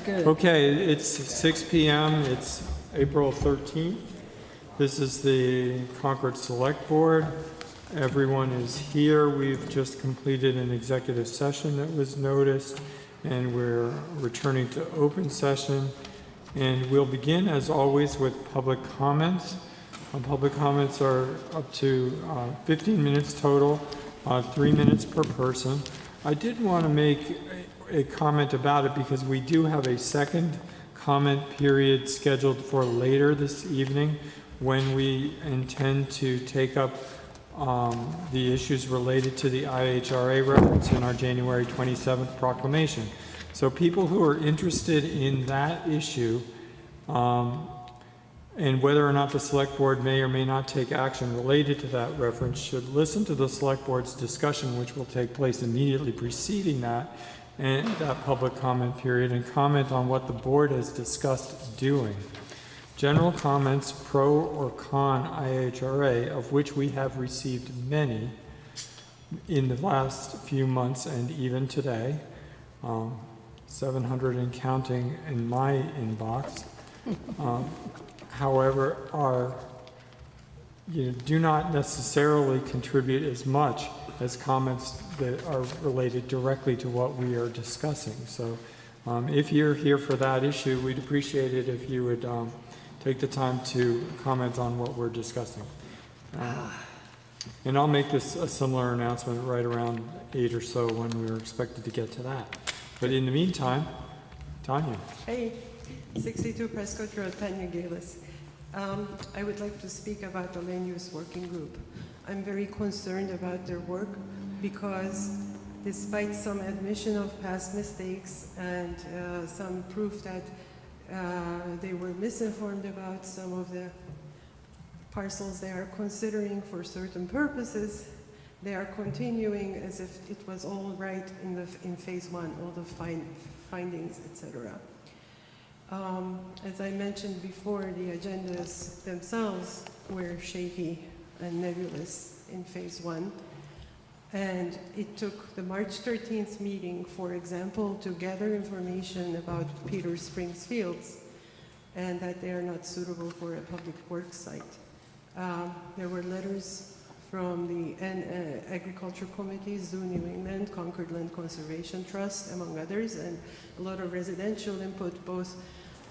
good. Okay, it's 6 p.m. It's April 13th. This is the Concord Select Board. Everyone is here. We've just completed an executive session that was noticed, and we're returning to open session. And we'll begin, as always, with public comments. Public comments are up to 15 minutes total, 3 minutes per person. I did want to make a comment about it because we do have a second comment period scheduled for later this evening when we intend to take up the issues related to the IHRA reference in our January 27th proclamation. So people who are interested in that issue and whether or not the Select Board may or may not take action related to that reference should listen to the Select Board's discussion, which will take place immediately preceding that and that public comment period, and comment on what the board has discussed doing. General comments pro or con IHRA, of which we have received many in the last few months and even today, 700 and counting in my inbox, however, do not necessarily contribute as much as comments that are related directly to what we are discussing. So if you're here for that issue, we'd appreciate it if you would take the time to comment on what we're discussing. And I'll make this a similar announcement right around 8 or so when we're expected to get to that. But in the meantime, Tanya. Hey, 62 Prescott Road, Tanya Galis. I would like to speak about the land use working group. I'm very concerned about their work because despite some admission of past mistakes and some proof that they were misinformed about some of the parcels they are considering for certain purposes, they are continuing as if it was all right in phase one, all the findings, etc. As I mentioned before, the agendas themselves were shaky and nebulous in phase one. And it took the March 13th meeting, for example, to gather information about Peter Springs Fields and that they are not suitable for a public works site. There were letters from the Agriculture Committee, Zoo New England, Concord Land Conservation Trust, among others, and a lot of residential input, both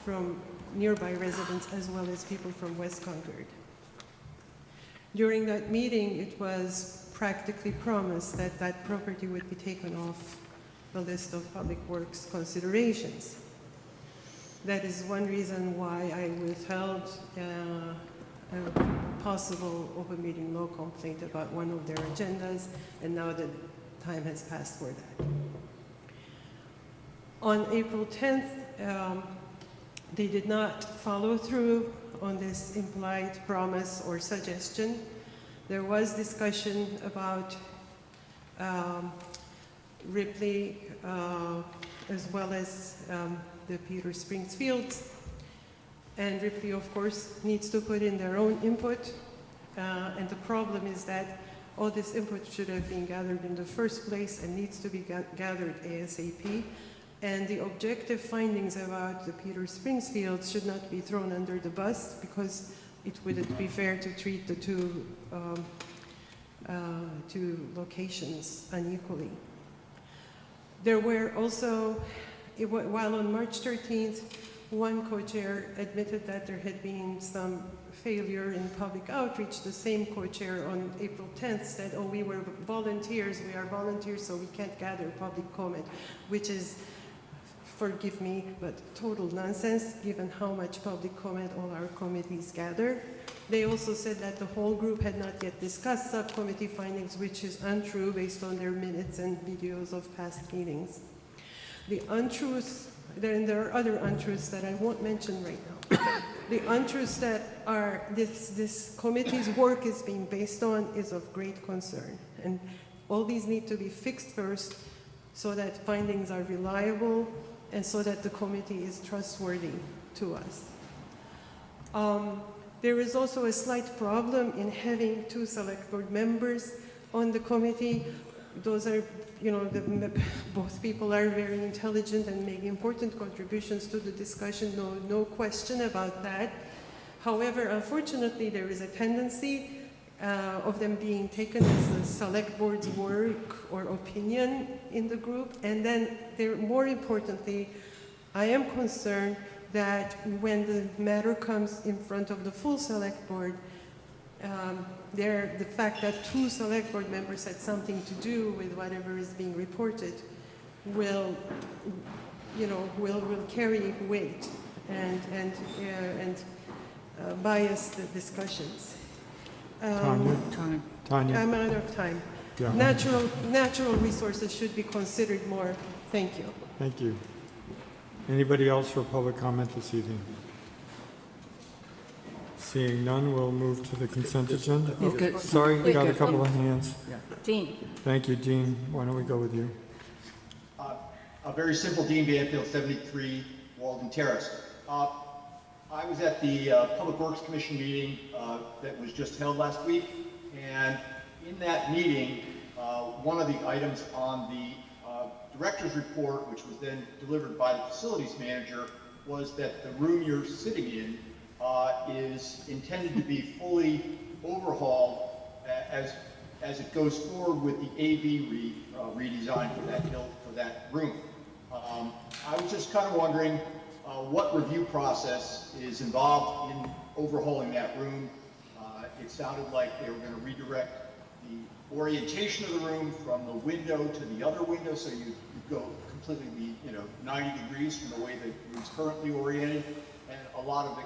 from nearby residents as well as people from West Concord. During that meeting, it was practically promised that that property would be taken off the list of public works considerations. That is one reason why I withheld a possible open meeting law complaint about one of their agendas, and now the time has passed for that. On April 10th, they did not follow through on this implied promise or suggestion. There was discussion about Ripley as well as the Peter Springs Fields. And Ripley, of course, needs to put in their own input. And the problem is that all this input should have been gathered in the first place and needs to be gathered ASAP. And the objective findings about the Peter Springs Fields should not be thrown under the bus because it wouldn't be fair to treat the two locations unequally. There were also, while on March 13th, one co-chair admitted that there had been some failure in public outreach. The same co-chair on April 10th said, oh, we are volunteers, so we can't gather public comment, which is, forgive me, but total nonsense, given how much public comment all our committees gather. They also said that the whole group had not yet discussed subcommittee findings, which is untrue based on their minutes and videos of past meetings. The untruths, there are other untruths that I won't mention right now. The untruths that are this committee's work is being based on is of great concern. And all these need to be fixed first so that findings are reliable and so that the committee is trustworthy to us. There is also a slight problem in having two select board members on the committee. Those are both people are very intelligent and make important contributions to the discussion, no question about that. However, unfortunately, there is a tendency of them being taken as the select board's work or opinion in the group. And then, more importantly, I am concerned that when the matter comes in front of the full select board, the fact that 2 select board members had something to do with whatever is being reported will carry weight and bias the discussions. Tanya? I'm out of time. Yeah. Natural resources should be considered more. Thank you. Thank you. Anybody else for public comment this evening? Seeing none, we'll move to the consent agenda. Oh, sorry, we got a couple of hands. Dean. Thank you, Dean. Why don't we go with you? A very simple, Dean Banfield, 73 Walden Terrace. I was at the Public Works Commission meeting that was just held last week, and in that meeting, one of the items on the director's report, which was then delivered by the facilities manager, was that the room you're sitting in is intended to be fully overhauled as it goes forward with the AV redesign for that room. I was just kind of wondering what review process is involved in overhauling that room. It sounded like they were going to redirect the orientation of the room from the window to the other window, so you go completely 90 degrees from the way the room's currently oriented. And a lot of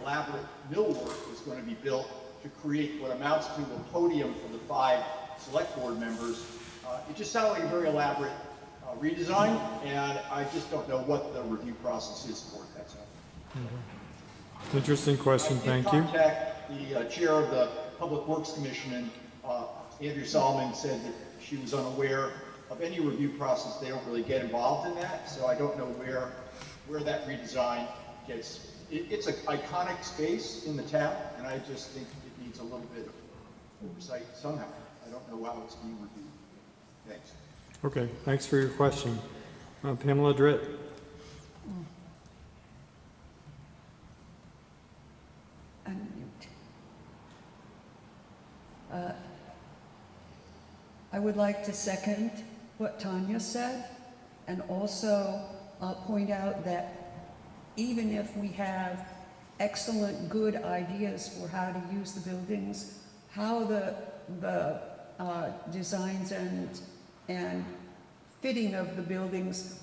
elaborate millwork is going to be built to create what amounts to a podium for the 5 select board members. It just sounded like a very elaborate redesign, and I just don't know what the review process is for it. That's all. Interesting question. Thank you. I did contact the chair of the Public Works Commission, and Andrea Solomon said that she was unaware of any review process. They don't really get involved in that, so I don't know where that redesign gets. It's an iconic space in the town, and I just think it needs a little bit of oversight somehow. I don't know how it's being reviewed. Thanks. Okay, thanks for your question. Pamela Dritt. Unmute. I would like to second what Tanya said, and also point out that even if we have excellent, good ideas for how to use the buildings, how the designs and fitting of the buildings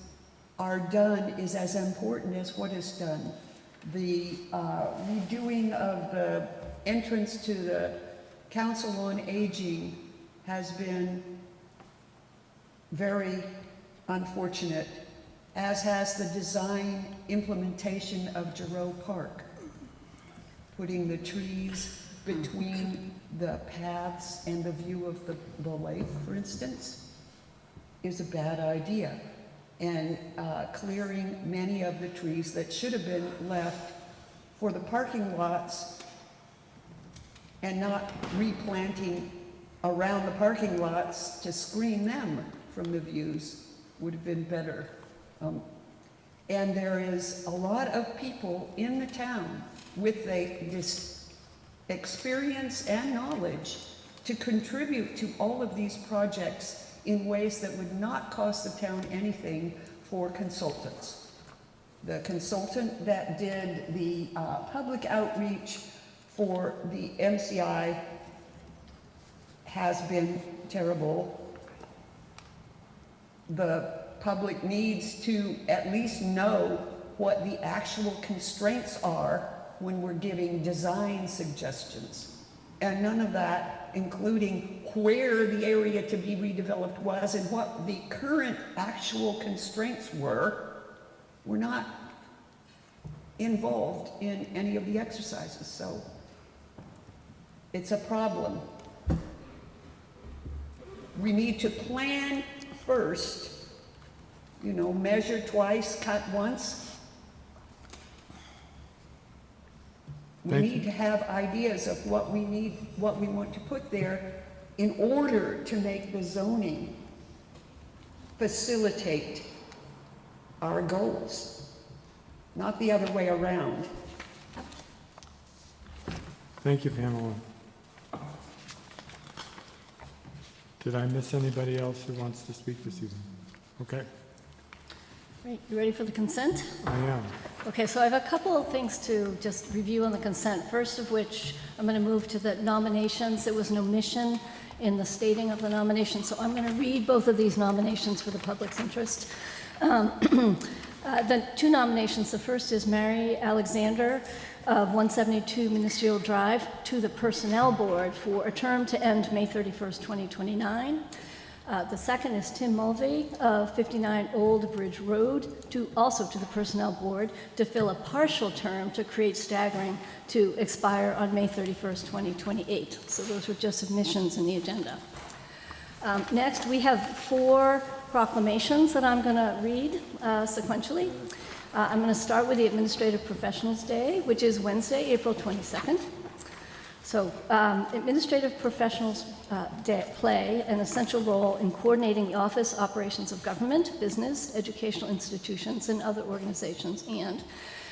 are done is as important as what is done. The redoing of the entrance to the Council on Aging has been very unfortunate, as has the design implementation of Giroux Park. Putting the trees between the paths and the view of the lake, for instance, is a bad idea. And clearing many of the trees that should have been left for the parking lots and not replanting around the parking lots to screen them from the views would have been better. And there is a lot of people in the town with this experience and knowledge to contribute to all of these projects in ways that would not cost the town anything for consultants. The consultant that did the public outreach for the MCI has been terrible. The public needs to at least know what the actual constraints are when we're giving design suggestions. And none of that, including where the area to be redeveloped was and what the current actual constraints were not involved in any of the exercises. So it's a problem. We need to plan first, measure twice, cut once. We need to have ideas of what we need, what we want to put there in order to make the zoning facilitate our goals, not the other way around. Thank you, Pamela. Did I miss anybody else who wants to speak this evening? Okay, Right, you ready for the consent? I am. Okay, so I have a couple of things to just review on the consent. First of which, I'm going to move to the nominations. There was an omission in the stating of the nomination, so I'm going to read both of these nominations for the public's interest. The two nominations, the first is Mary Alexander of 172 Ministerial Drive to the Personnel Board for a term to end May 31st, 2029. The second is Tim Mulvey of 59 Old Bridge Road, also to the Personnel Board, to fill a partial term to create staggering to expire on May 31st, 2028. So those were just submissions in the agenda. Next, we have 4 proclamations that I'm going to read sequentially. I'm going to start with the Administrative Professionals Day, which is Wednesday, April 22nd. So, administrative professionals play an essential role in coordinating the office operations of government, business, educational institutions, and other organizations. And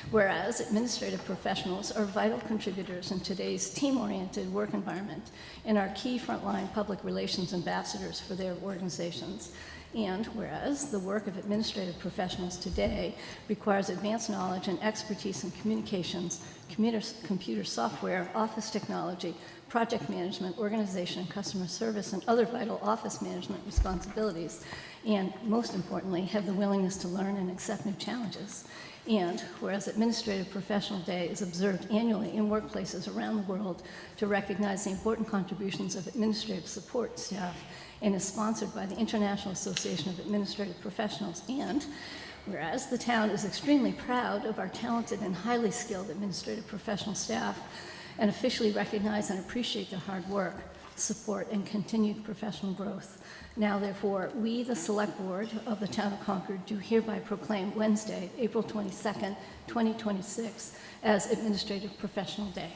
whereas administrative professionals are vital contributors in today's team-oriented work environment and are key frontline public relations ambassadors for their organizations. And whereas the work of administrative professionals today requires advanced knowledge and expertise in communications, computer software, office technology, project management, organization, customer service, and other vital office management responsibilities, and most importantly, have the willingness to learn and accept new challenges. And whereas Administrative Professional Day is observed annually in workplaces around the world to recognize the important contributions of administrative support staff, and is sponsored by the International Association of Administrative Professionals. And whereas the town is extremely proud of our talented and highly skilled administrative professional staff and officially recognize and appreciate their hard work, support, and continued professional growth. Now, therefore, we, the Select Board of the Town of Concord, do hereby proclaim Wednesday, April 22nd, 2026, as Administrative Professional Day.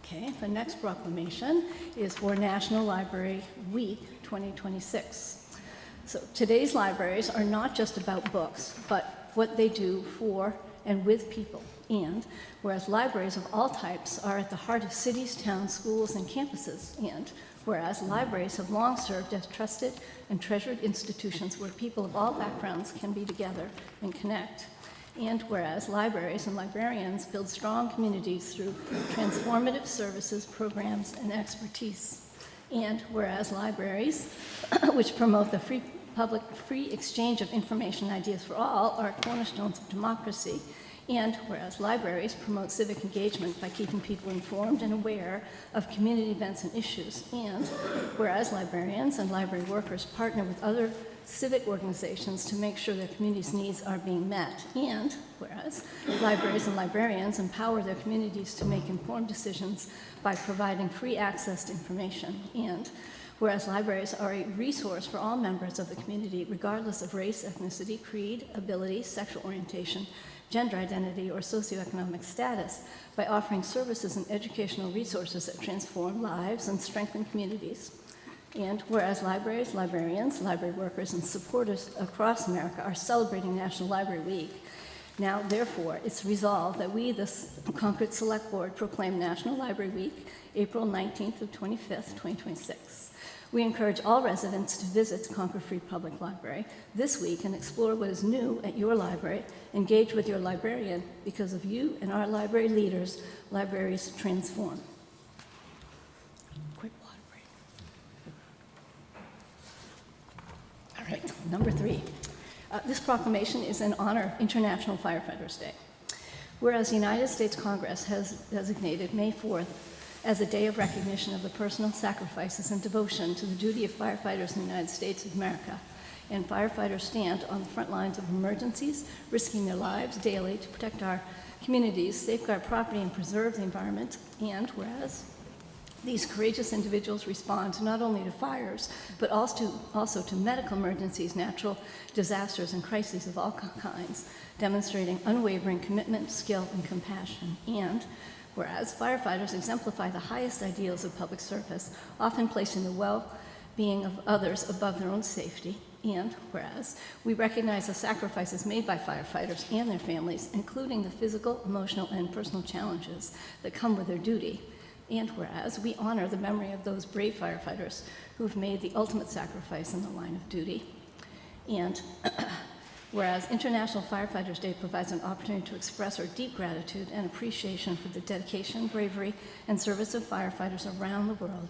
Okay, the next proclamation is for National Library Week 2026. So today's libraries are not just about books, but what they do for and with people. And whereas libraries of all types are at the heart of cities, towns, schools, and campuses, and whereas libraries have long served as trusted and treasured institutions where people of all backgrounds can be together and connect. And whereas libraries and librarians build strong communities through transformative services, programs, and expertise. And whereas libraries, which promote the free exchange of information and ideas for all, are cornerstones of democracy. And whereas libraries promote civic engagement by keeping people informed and aware of community events and issues. And whereas librarians and library workers partner with other civic organizations to make sure their community's needs are being met. And whereas libraries and librarians empower their communities to make informed decisions by providing free access to information. And whereas libraries are a resource for all members of the community, regardless of race, ethnicity, creed, ability, sexual orientation, gender identity, or socioeconomic status, by offering services and educational resources that transform lives and strengthen communities. And whereas libraries, librarians, library workers, and supporters across America are celebrating National Library Week, now, therefore, it's resolved that we, the Concord Select Board, proclaim National Library Week, April 19th to 25th, 2026. We encourage all residents to visit Concord Free Public Library this week and explore what is new at your library. Engage with your librarian. Because of you and our library leaders, libraries transform. Quick water break. All right, number 3. This proclamation is in honor of International Firefighters Day. Whereas the United States Congress has designated May 4th as a day of recognition of the personal sacrifices and devotion to the duty of firefighters in the United States of America. And firefighters stand on the front lines of emergencies, risking their lives daily to protect our communities, safeguard property, and preserve the environment. And whereas these courageous individuals respond not only to fires, but also to medical emergencies, natural disasters, and crises of all kinds, demonstrating unwavering commitment, skill, and compassion. And whereas firefighters exemplify the highest ideals of public service, often placing the being of others above their own safety. And whereas we recognize the sacrifices made by firefighters and their families, including the physical, emotional, and personal challenges that come with their duty. And whereas we honor the memory of those brave firefighters who have made the ultimate sacrifice in the line of duty. And whereas International Firefighters Day provides an opportunity to express our deep gratitude and appreciation for the dedication, bravery, and service of firefighters around the world.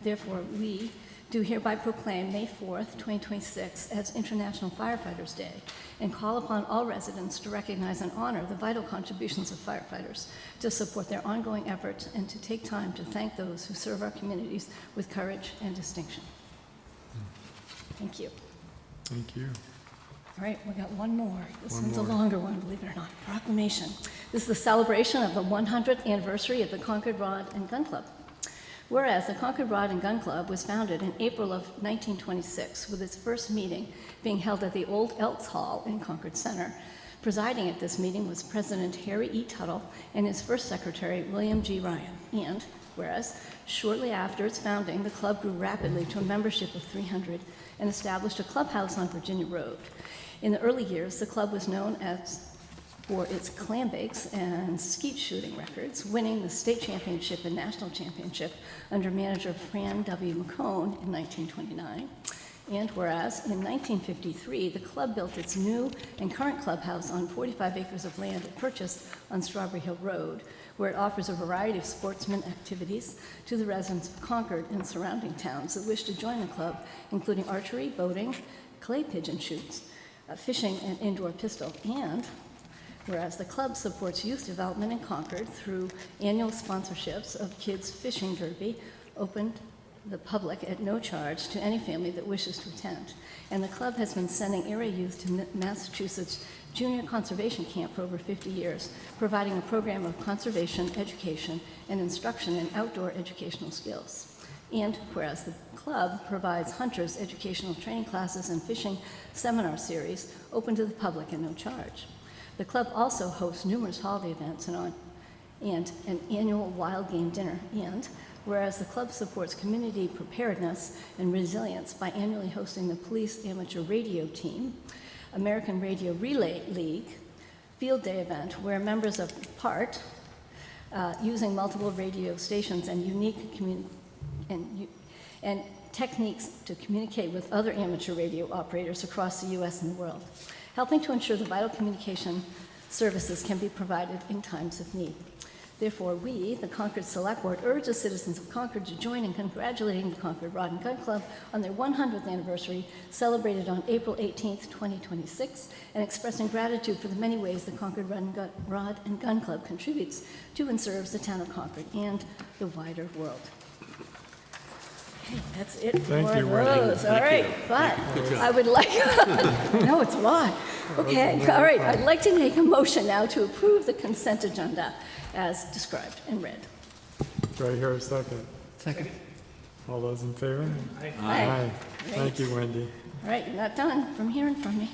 Therefore, we do hereby proclaim May 4th, 2026 as International Firefighters Day and call upon all residents to recognize and honor the vital contributions of firefighters, to support their ongoing efforts, and to take time to thank those who serve our communities with courage and distinction. Thank you. Thank you. All right, we got one more. This One one's a more. longer one, believe it or not. Proclamation. This is the celebration of the 100th anniversary of the Concord Rod and Gun Club. Whereas the Concord Rod and Gun Club was founded in April of 1926, with its first meeting being held at the Old Elks Hall in Concord Center. Presiding at this meeting was President Harry E. Tuttle and his first secretary, William G. Ryan. And whereas shortly after its founding, the club grew rapidly to a membership of 300 and established a clubhouse on Virginia Road. In the early years, the club was known for its clam bakes and skeet shooting records, winning the state championship and national championship under manager Fran W. McCone in 1929. And whereas in 1953, the club built its new and current clubhouse on 45 acres of land it purchased on Strawberry Hill Road, where it offers a variety of sportsman activities to the residents of Concord and surrounding towns that wish to join the club, including archery, boating, clay pigeon shoots, fishing, and indoor pistol. And whereas the club supports youth development in Concord through annual sponsorships of Kids Fishing Derby, open to the public at no charge to any family that wishes to attend. And the club has been sending area youth to Massachusetts Junior Conservation Camp for over 50 years, providing a program of conservation, education, and instruction in outdoor educational skills. And whereas the club provides hunters educational training classes and fishing seminar series open to the public at no charge. The club also hosts numerous holiday events and an annual wild game dinner. And whereas the club supports community preparedness and resilience by annually hosting the Police Amateur Radio Team, American Radio Relay League Field Day event, where members of part using multiple radio stations and unique and techniques to communicate with other amateur radio operators across the U.S. and the world, helping to ensure the vital communication services can be provided in times of need. Therefore, we, the Concord Select Board, urge the citizens of Concord to join in congratulating the Concord Rod and Gun Club on their 100th anniversary, celebrated on April 18th, 2026, and expressing gratitude for the many ways the Concord Rod and Gun Club contributes to and serves the town of Concord and the wider world. Okay, that's it for Thank you, Wendy. those. All right, but I would like, no, it's a lot. Okay, all right, I'd like to make a motion now to approve the consent agenda as described and read. Do I hear a second? Second. All those in favor? Aye. Thank you, Wendy. All right, you're not done from hearing from me.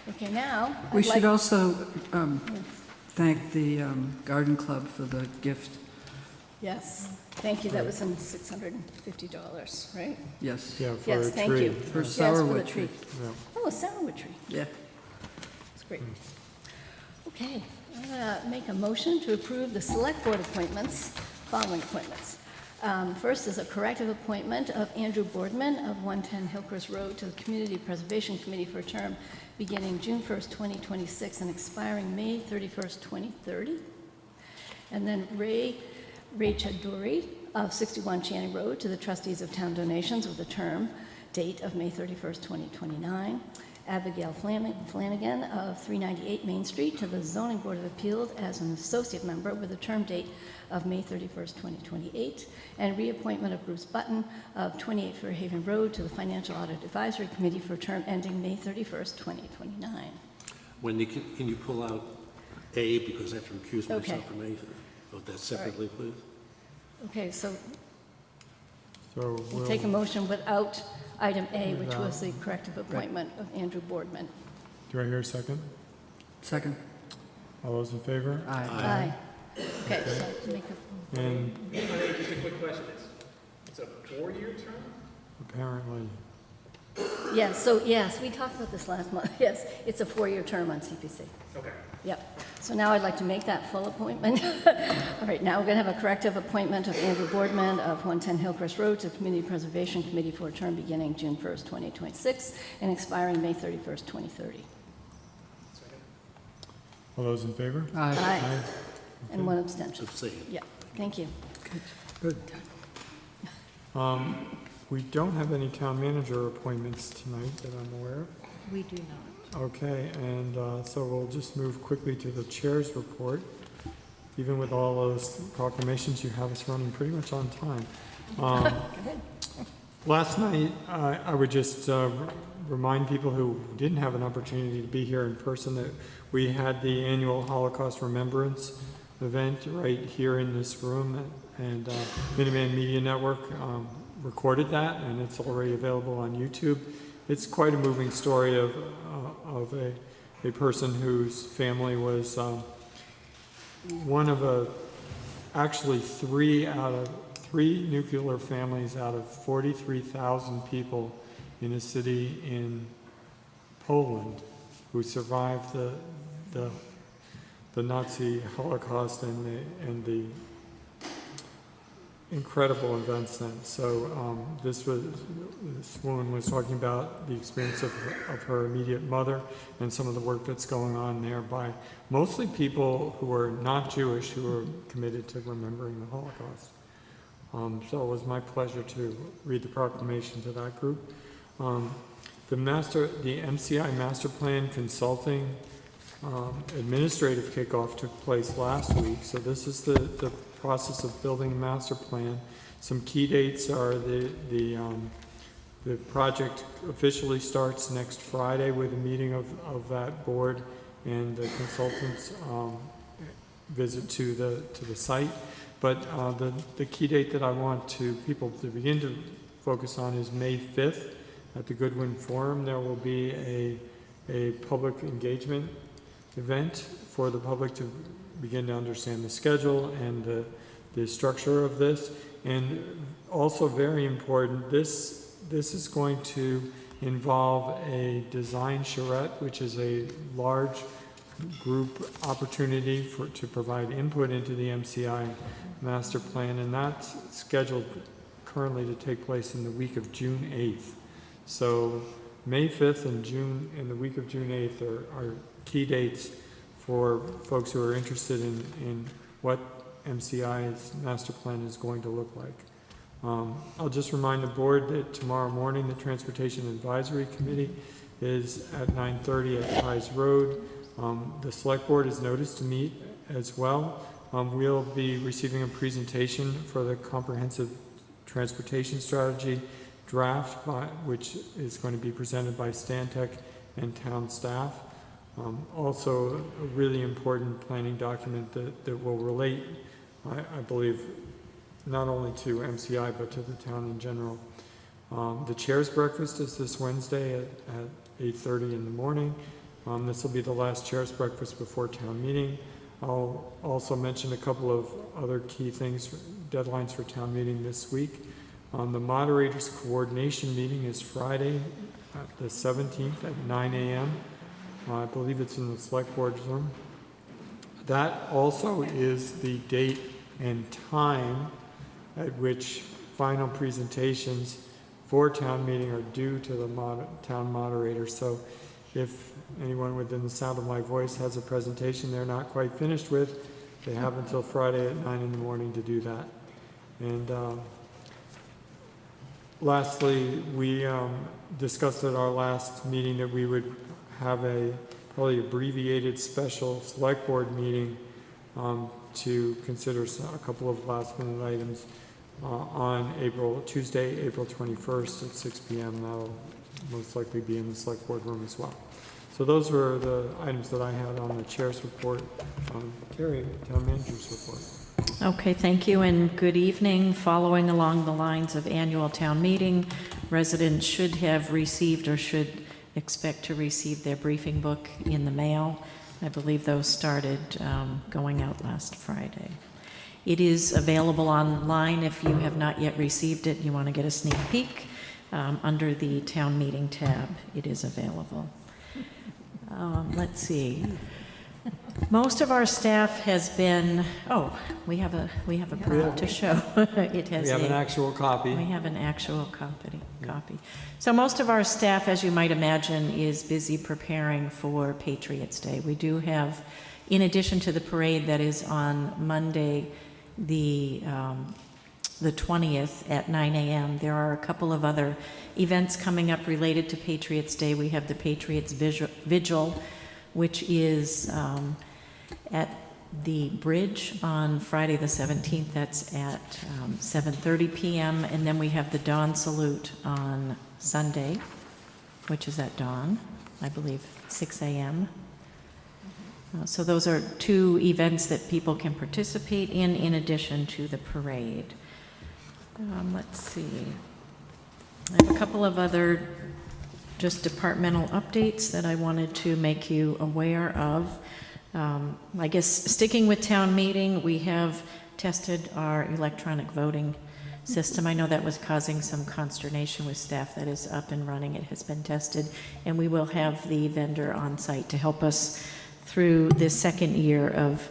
Okay, now, We I'd should like, also thank the garden club for the gift. yes, thank you, that was in $650, right? Yes, Yeah, for Yes, a thank tree. you. for Yes, for the sourwood tree. tree. Yeah. Oh, a sourwood tree, Yeah. that's great. Okay, I'm gonna make a motion to approve the select board appointments, following appointments. First is a corrective appointment of Andrew Boardman of 110 Hillcrest Road to the Community Preservation Committee for a term beginning June 1st, 2026 and expiring May 31st, 2030. And then Ray Chaduri of 61 Channing Road to the Trustees of Town Donations with a term date of May 31st, 2029. Abigail Flanagan of 398 Main Street to the Zoning Board of Appeals as an associate member with a term date of May 31st, 2028. And reappointment of Bruce Button of 28 Fairhaven Road to the Financial Audit Advisory Committee for a term ending May 31st, 2029. Wendy, can you pull out A, because I have to recuse Okay. myself from A? Vote that separately, please. Okay, so So we'll we'll, take a motion without item A, which Without. was the corrective appointment of Andrew Boardman. do I hear a second? Second. All those in favor? Aye. Aye. Okay, so make a, And Just a quick question. It's a 4-year term? apparently. Yes, so yes, we talked about this last month. Yes, it's a 4-year term on CPC. Okay. Yep. So now I'd like to make that full appointment. All right, now we're going to have a corrective appointment of Andrew Boardman of 110 Hillcrest Road to Community Preservation Committee for a term beginning June 1st, 2026, and expiring May 31st, 2030. All those in favor? Aye. Aye. And one abstention. Abstain. Yeah, thank you. Good. We don't have any town manager appointments tonight that I'm aware of. We do not. Okay, and so we'll just move quickly to the chair's report. Even with all those proclamations, you have us running pretty much on time. Last night, I would just remind people who didn't have an opportunity to be here in person that we had the annual Holocaust Remembrance event right here in this room, and Minuteman Media Network recorded that, and it's already available on YouTube. It's quite a moving story of a person whose family was one of actually three nuclear families out of 43,000 people in a city in Poland who survived the Nazi Holocaust and the incredible events then. So this woman was talking about the experience of her immediate mother and some of the work that's going on there by mostly people who are not Jewish who are committed to remembering the Holocaust. So it was my pleasure to read the proclamation to that group. The MCI Master Plan Consulting administrative kickoff took place last week. So this is the process of building a master plan. Some key dates are the project officially starts next Friday with a meeting of that board and the consultants visit to the site. But the key date that I want people to begin to focus on is May 5th at the Goodwin Forum. There will be a public engagement event for the public to begin to understand the schedule and the structure of this. And also very important, this is going to involve a design charrette, which is a large group opportunity to provide input into the MCI master plan, and that's scheduled currently to take place in the week of June 8th. So May 5th and the week of June 8th are key dates for folks who are interested in what MCI's master plan is going to look like. I'll just remind the board that tomorrow morning the Transportation Advisory Committee is at 9:30 at Ties Road. The Select Board is noticed to meet as well. We'll be receiving a presentation for the Comprehensive Transportation Strategy draft, which is going to be presented by Stantec and town staff. Also, a really important planning document that will relate, I believe, not only to MCI but to the town in general. The Chair's Breakfast is this Wednesday at 8:30 in the morning. This will be the last Chair's Breakfast before town meeting. I'll also mention a couple of other key things, deadlines for town meeting this week. The Moderators Coordination meeting is Friday, the 17th at 9 a.m. I believe it's in the Select Board room. That also is the date and time at which final presentations for town meeting are due to the town moderator. So if anyone within the sound of my voice has a presentation they're not quite finished with, they have until Friday at 9 in the morning to do that. And lastly, we discussed at our last meeting that we would have a probably abbreviated special select board meeting to consider a couple of last minute items on Tuesday, April 21st at 6 p.m. That'll most likely be in the select board room as well. So those were the items that I had on the chair's report. Carrie, town manager's report. Okay, thank you and good evening. Following along the lines of annual town meeting, residents should have received or should expect to receive their briefing book in the mail. I believe those started going out last Friday. It is available online if you have not yet received it. You want to get a sneak peek. Under the town meeting tab, it is available. Let's see. Most of our staff has been, we have a prop to show. It has We have an a, actual copy. we have an actual copy. So most of our staff, as you might imagine, is busy preparing for Patriots' Day. We do have, in addition to the parade that is on Monday, the 20th at 9 a.m., there are a couple of other events coming up related to Patriots' Day. We have the Patriots Vigil, which is at the bridge on Friday the 17th. That's at 7:30 p.m. And then we have the dawn salute on Sunday, which is at dawn, I believe, 6 a.m. So those are two events that people can participate in addition to the parade. Let's see. I have a couple of other just departmental updates that I wanted to make you aware of. I guess sticking with town meeting, we have tested our electronic voting system. I know that was causing some consternation with staff. That is up and running. It has been tested, and we will have the vendor on site to help us through this second year of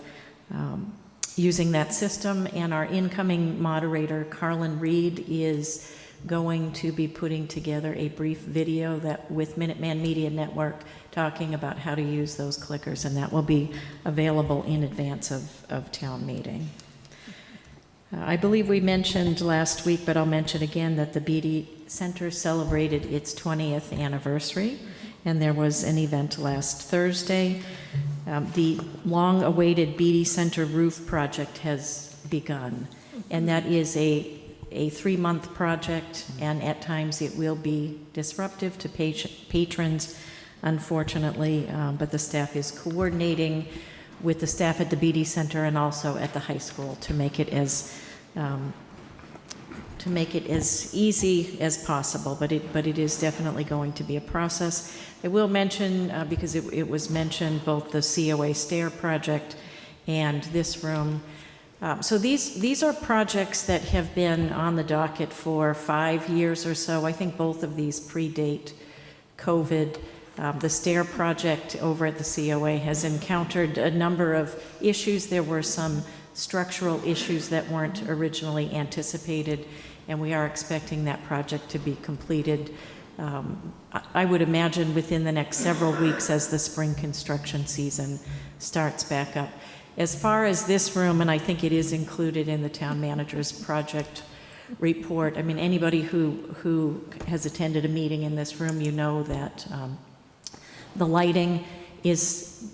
using that system. And our incoming moderator, Carlin Reed, is going to be putting together a brief video that with Minuteman Media Network talking about how to use those clickers, and that will be available in advance of town meeting. I believe we mentioned last week, but I'll mention again, that the BD Center celebrated its 20th anniversary, and there was an event last Thursday. The long-awaited BD Center roof project has begun, and that is a 3-month project, and at times it will be disruptive to patrons, unfortunately, but the staff is coordinating with the staff at the BD Center and also at the high school to make it as easy as possible, but it is definitely going to be a process. I will mention, because it was mentioned, both the COA stair project and this room. So these are projects that have been on the docket for 5 years or so. I think both of these predate COVID. The stair project over at the COA has encountered a number of issues. There were some structural issues that weren't originally anticipated, and we are expecting that project to be completed, I would imagine, within the next several weeks as the spring construction season starts back up. As far as this room, and I think it is included in the town manager's project report, I mean, anybody who has attended a meeting in this room, you know that the lighting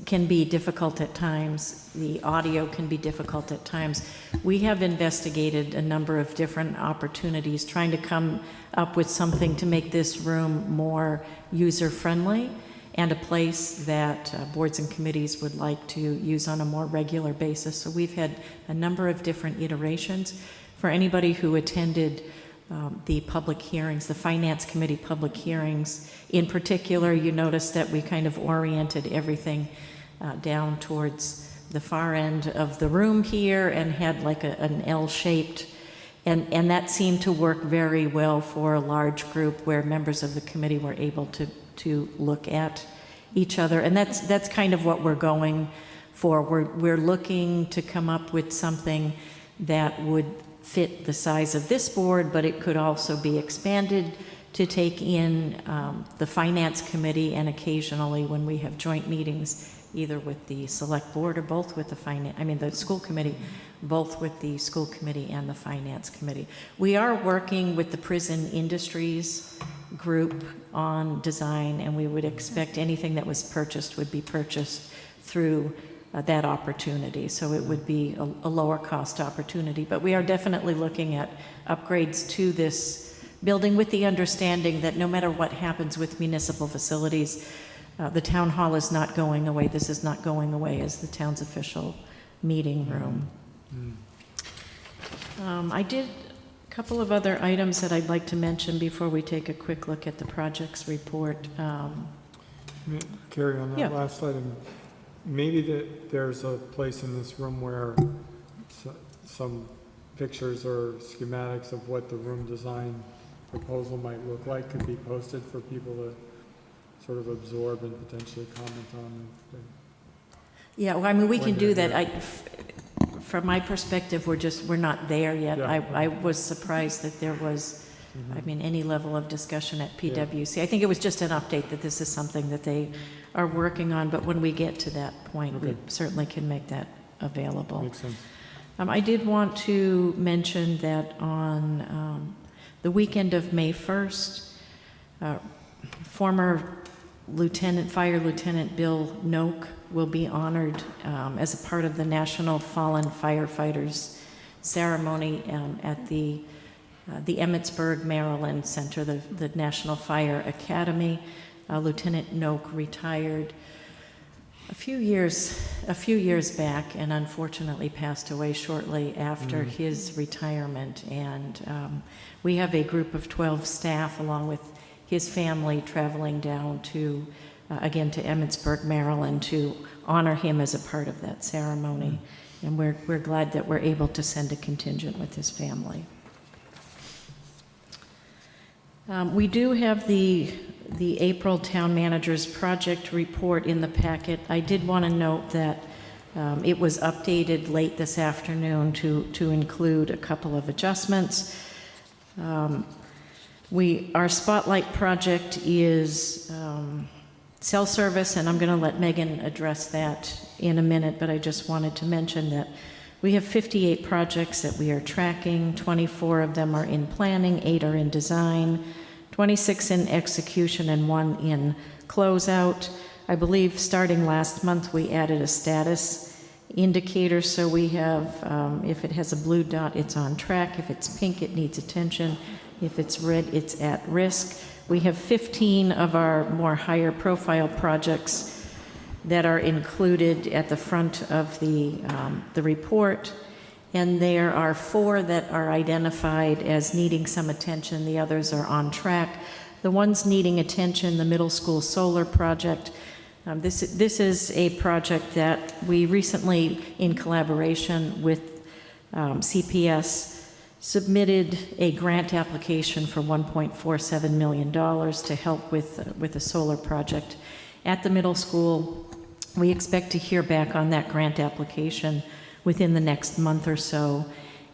can be difficult at times. The audio can be difficult at times. We have investigated a number of different opportunities, trying to come up with something to make this room more user-friendly and a place that boards and committees would like to use on a more regular basis. So we've had a number of different iterations. For anybody who attended the public hearings, the Finance Committee public hearings in particular, you notice that we kind of oriented everything down towards the far end of the room here and had like an L-shaped, and that seemed to work very well for a large group where members of the committee were able to look at each other. And that's kind of what we're going for. We're looking to come up with something that would fit the size of this board, but it could also be expanded to take in the Finance Committee, and occasionally when we have joint meetings, either with the Select Board or both with the School Committee, both with the School Committee and the Finance Committee. We are working with the Prison Industries group on design, and we would expect anything that was purchased would be purchased through that opportunity. So it would be a lower cost opportunity. But we are definitely looking at upgrades to this building with the understanding that no matter what happens with municipal facilities, the town hall is not going away. This is not going away as the town's official meeting room. I did a couple of other items that I'd like to mention before we take a quick look at the projects report. Carry on that Yeah. last item. Maybe there's a place in this room where some pictures or schematics of what the room design proposal might look like could be posted for people to sort of absorb and potentially comment on. Yeah, well, I mean, we can When do they're that. From my perspective, we're not there yet. Yeah. I was surprised that there was, I Mhm. mean, any level of discussion at PWC. I think it was just an update that this is something that they are working on, but when we get to that point, we Okay. certainly can make that available. Makes sense. I did want to mention that on the weekend of May 1st, former Fire Lieutenant Bill Noak will be honored as a part of the National Fallen Firefighters ceremony at the Emmitsburg, Maryland Center, the National Fire Academy. Lieutenant Noak retired a few years back and unfortunately passed away shortly after his retirement. And we have a group of 12 staff along with his family traveling down to, again, to Emmitsburg, Maryland to honor him as a part of that ceremony. And we're glad that we're able to send a contingent with his family. We do have the April Town Manager's Project Report in the packet. I did want to note that it was updated late this afternoon to include a couple of adjustments. Our Spotlight project is cell service, and I'm going to let Megan address that in a minute, but I just wanted to mention that we have 58 projects that we are tracking. 24 of them are in planning, 8 are in design, 26 in execution, and 1 in closeout. I believe starting last month, we added a status indicator, so we have, if it has a blue dot, it's on track. If it's pink, it needs attention. If it's red, it's at risk. We have 15 of our more higher profile projects that are included at the front of the report. And there are 4 that are identified as needing some attention. The others are on track. The ones needing attention, the middle school solar project. This is a project that we recently, in collaboration with CPS, submitted a grant application for $1.47 million to help with a solar project at the middle school. We expect to hear back on that grant application within the next month or so.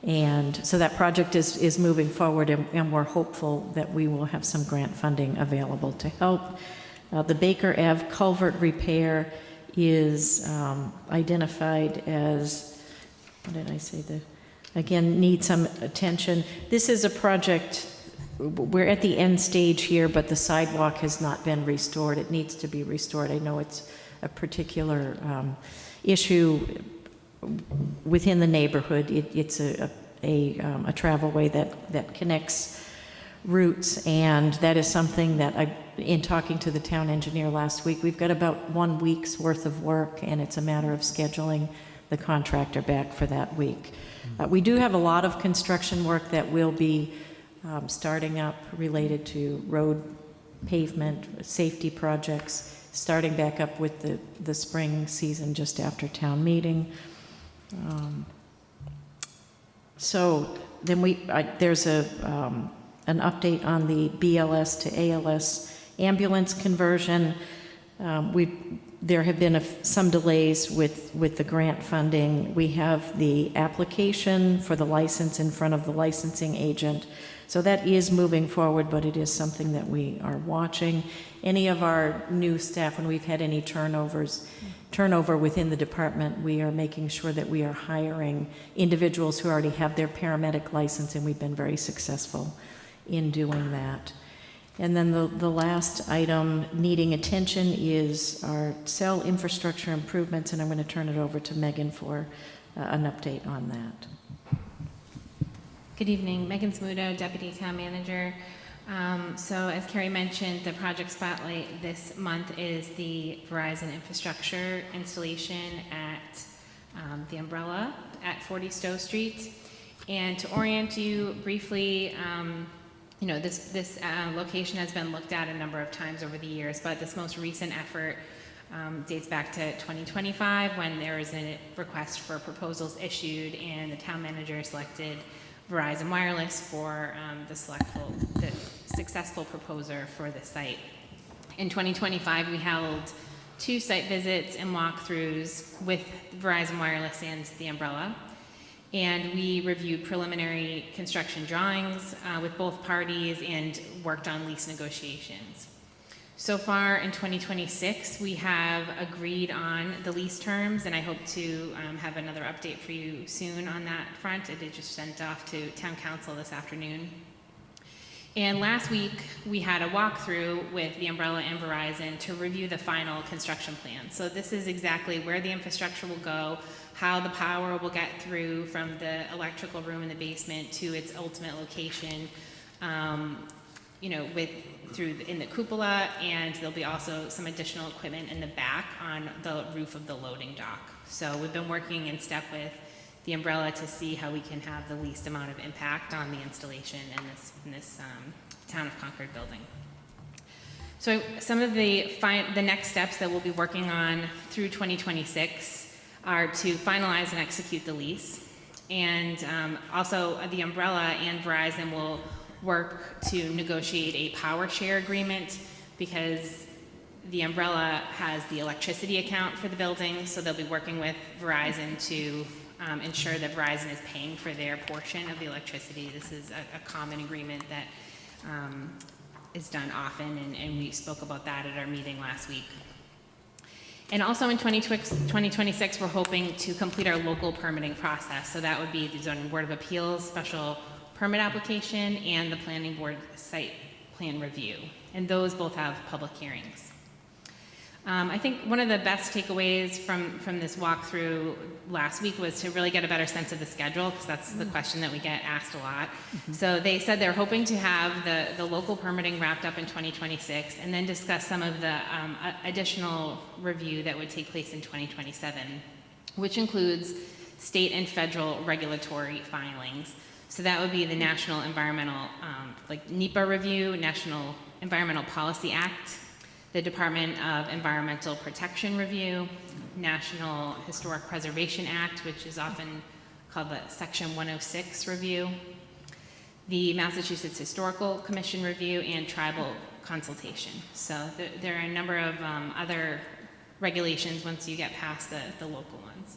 And so that project is moving forward, and we're hopeful that we will have some grant funding available to help. The Baker Ave culvert repair is identified as, what did I say, again, need some attention. This is a project, we're at the end stage here, but the sidewalk has not been restored. It needs to be restored. I know it's a particular issue within the neighborhood. It's a travelway that connects routes, and that is something that in talking to the town engineer last week, we've got about 1 week's worth of work, and it's a matter of scheduling the contractor back for that week. We do have a lot of construction work that will be starting up related to road pavement, safety projects, starting back up with the spring season just after town meeting. So then there's an update on the BLS to ALS ambulance conversion. There have been some delays with the grant funding. We have the application for the license in front of the licensing agent. So that is moving forward, but it is something that we are watching. Any of our new staff, when we've had any turnover within the department, we are making sure that we are hiring individuals who already have their paramedic license, and we've been very successful in doing that. And then the last item needing attention is our cell infrastructure improvements, and I'm going to turn it over to Megan for an update on that. Good evening, Megan Smudo, Deputy Town Manager. So as Carrie mentioned, the project spotlight this month is the Verizon infrastructure installation at the Umbrella at 40 Stowe Street. And to orient you briefly, this location has been looked at a number of times over the years, but this most recent effort dates back to 2025 when there was a request for proposals issued and the town manager selected Verizon Wireless for the successful proposer for the site. In 2025, we held 2 site visits and walkthroughs with Verizon Wireless and the Umbrella. And we reviewed preliminary construction drawings with both parties and worked on lease negotiations. So far in 2026, we have agreed on the lease terms, and I hope to have another update for you soon on that front. I did just send off to Town Council this afternoon. And last week, we had a walkthrough with the Umbrella and Verizon to review the final construction plan. So this is exactly where the infrastructure will go, how the power will get through from the electrical room in the basement to its ultimate location, in the cupola, and there'll be also some additional equipment in the back on the roof of the loading dock. So we've been working in step with the Umbrella to see how we can have the least amount of impact on the installation in this Town of Concord building. So some of the next steps that we'll be working on through 2026 are to finalize and execute the lease. And also the Umbrella and Verizon will work to negotiate a power share agreement, because the Umbrella has the electricity account for the building, so they'll be working with Verizon to ensure that Verizon is paying for their portion of the electricity. This is a common agreement that is done often, and we spoke about that at our meeting last week. And also in 2026, we're hoping to complete our local permitting process. So that would be the Zoning Board of Appeals special permit application and the Planning Board site plan review. And those both have public hearings. I think one of the best takeaways from this walkthrough last week was to really get a better sense of the schedule, because that's the question that we get asked a lot. So they said they're hoping to have the local permitting wrapped up in 2026, and then discuss some of the additional review that would take place in 2027, which includes state and federal regulatory filings. So that would be the National Environmental, like NEPA review, National Environmental Policy Act, the Department of Environmental Protection review, National Historic Preservation Act, which is often called the Section 106 review, the Massachusetts Historical Commission review, and tribal consultation. So there are a number of other regulations once you get past the local ones.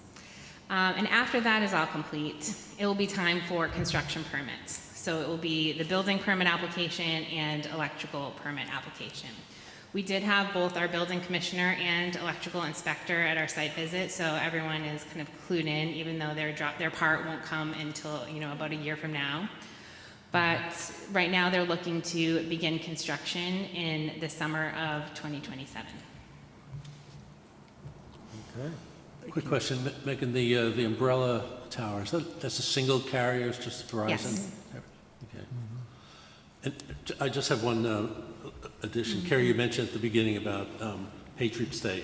And after that is all complete, it will be time for construction permits. So it will be the building permit application and electrical permit application. We did have both our building commissioner and electrical inspector at our site visit, so everyone is kind of clued in, even though their part won't come until about a year from now. But right now they're looking to begin construction in the summer of 2027. Okay. Quick question, Megan, the Umbrella Tower, that's a single carrier, it's just Verizon? Yes. Okay. And I just have one addition. Carrie, you mentioned at the beginning about Patriots Day.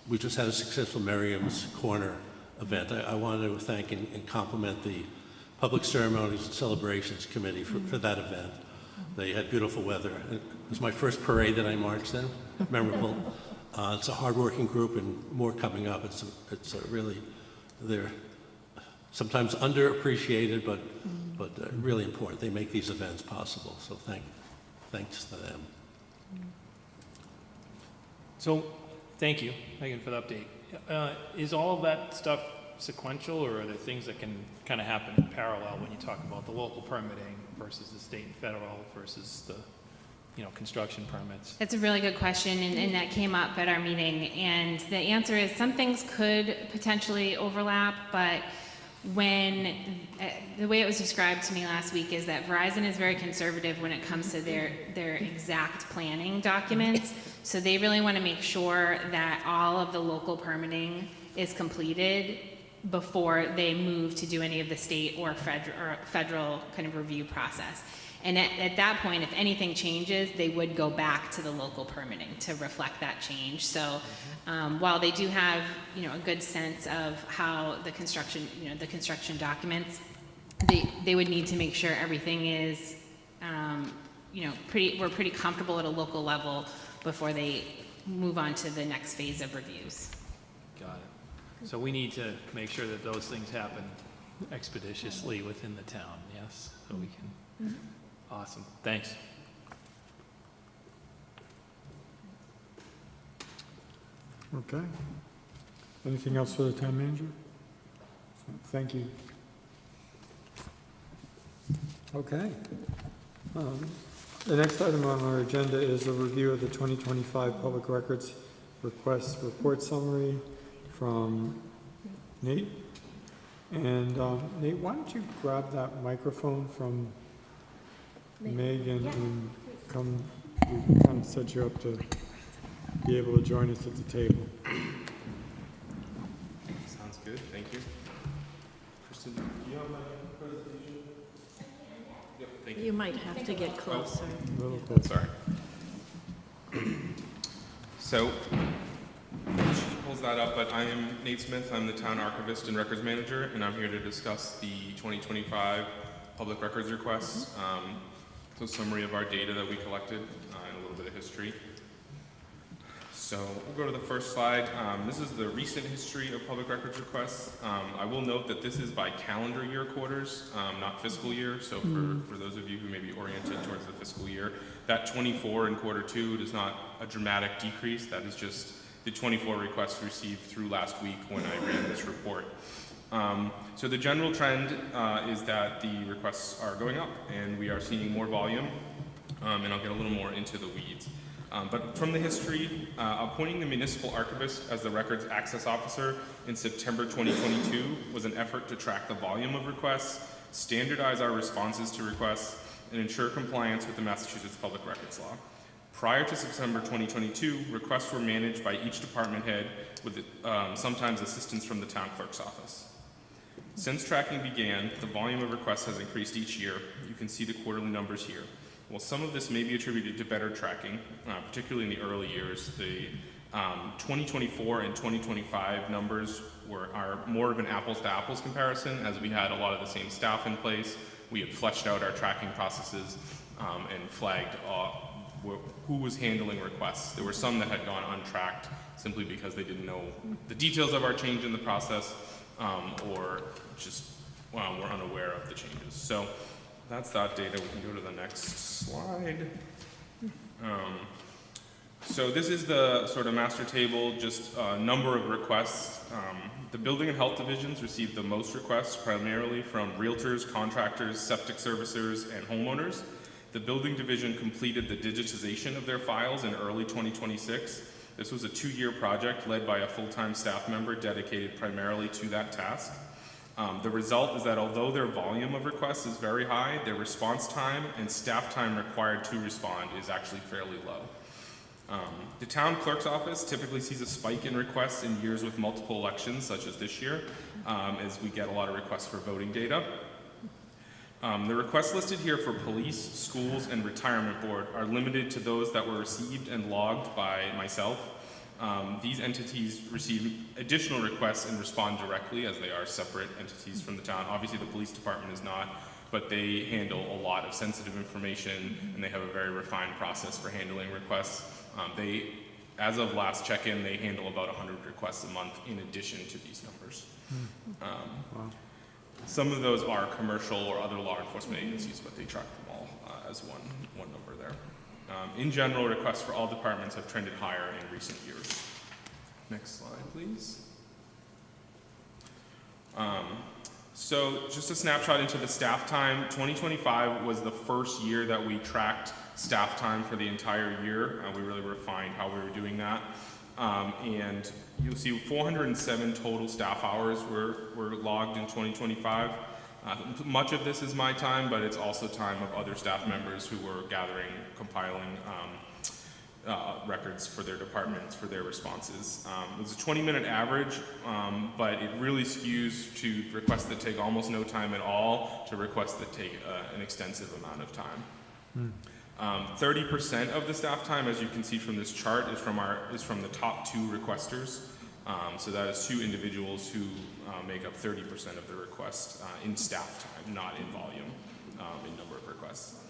We just had a successful Merriam's Corner event. I wanted to thank and compliment the Public Ceremonies and Celebrations Committee for that event. They had beautiful weather. It was my first parade that I marched in, memorable. It's a hardworking group, and more coming up. It's really, they're sometimes underappreciated, but really important. They make these events possible. So thanks to them. So, thank you, Megan, for the update. Is all of that stuff sequential, or are there things that can kind of happen in parallel when you talk about the local permitting versus the state and federal versus the construction permits? That's a really good question, and that came up at our meeting. And the answer is some things could potentially overlap, but when the way it was described to me last week is that Verizon is very conservative when it comes to their exact planning documents. So they really want to make sure that all of the local permitting is completed before they move to do any of the state or federal kind of review process. And at that point, if anything changes, they would go back to the local permitting to reflect that change. So while they do have, a good sense of how the construction documents, they would need to make sure everything is, we're pretty comfortable at a local level before they move on to the next phase of reviews. Got it. So we need to make sure that those things happen expeditiously within the town, yes? So we can... Awesome, thanks. Okay. Anything else for the town manager? Thank you. Okay. The next item on our agenda is a review of the 2025 Public Records Request Report Summary from Nate. And Nate, why don't you grab that microphone from Megan and come, we can kind of set you up to be able to join us at the table. Sounds good, thank you. Kristen, do you have my presentation? Yep, thank you. You might have to get closer. A little closer. Sorry. So, she pulls that up, but I am Nate Smith. I'm the town archivist and records manager, and I'm here to discuss the 2025 public records requests. So a summary of our data that we collected and a little bit of history. So we'll go to the first slide. This is the recent history of public records requests. I will note that this is by calendar year quarters, not fiscal year. So for those of you who may be oriented towards the fiscal year, that 24 in quarter 2 is not a dramatic decrease. That is just the 24 requests received through last week when I ran this report. So the general trend is that the requests are going up and we are seeing more volume, and I'll get a little more into the weeds. But from the history, appointing the municipal archivist as the records access officer in September 2022 was an effort to track the volume of requests, standardize our responses to requests, and ensure compliance with the Massachusetts Public Records Law. Prior to September 2022, requests were managed by each department head with sometimes assistance from the town clerk's office. Since tracking began, the volume of requests has increased each year. You can see the quarterly numbers here. While some of this may be attributed to better tracking, particularly in the early years, the 2024 and 2025 numbers are more of an apples to apples comparison, as we had a lot of the same staff in place. We had fleshed out our tracking processes and flagged who was handling requests. There were some that had gone untracked simply because they didn't know the details of our change in the process or just were unaware of the changes. So that's that data. We can go to the next slide. So this is the sort of master table, just number of requests. The building and health divisions received the most requests, primarily from realtors, contractors, septic servicers, and homeowners. The building division completed the digitization of their files in early 2026. This was a 2-year project led by a full-time staff member dedicated primarily to that task. The result is that although their volume of requests is very high, their response time and staff time required to respond is actually fairly low. The town clerk's office typically sees a spike in requests in years with multiple elections, such as this year, as we get a lot of requests for voting data. The requests listed here for police, schools, and retirement board are limited to those that were received and logged by myself. These entities receive additional requests and respond directly, as they are separate entities from the town. Obviously, the police department is not, but they handle a lot of sensitive information, and they have a very refined process for handling requests. As of last check-in, they handle about 100 requests a month in addition to these numbers. Wow. Some of those are commercial or other law enforcement agencies, but they track them all as one number there. In general, requests for all departments have trended higher in recent years. Next slide, please. So just a snapshot into the staff time. 2025 was the first year that we tracked staff time for the entire year. We really refined how we were doing that. And you'll see 407 total staff hours were logged in 2025. Much of this is my time, but it's also time of other staff members who were gathering, compiling records for their departments, for their responses. It was a 20-minute average, but it really skews to requests that take almost no time at all to requests that take an extensive amount of time. 30% of the staff time, as you can see from this chart, is from the top 2 requesters. So that is 2 individuals who make up 30% of the requests in staff time, not in volume, in number of requests.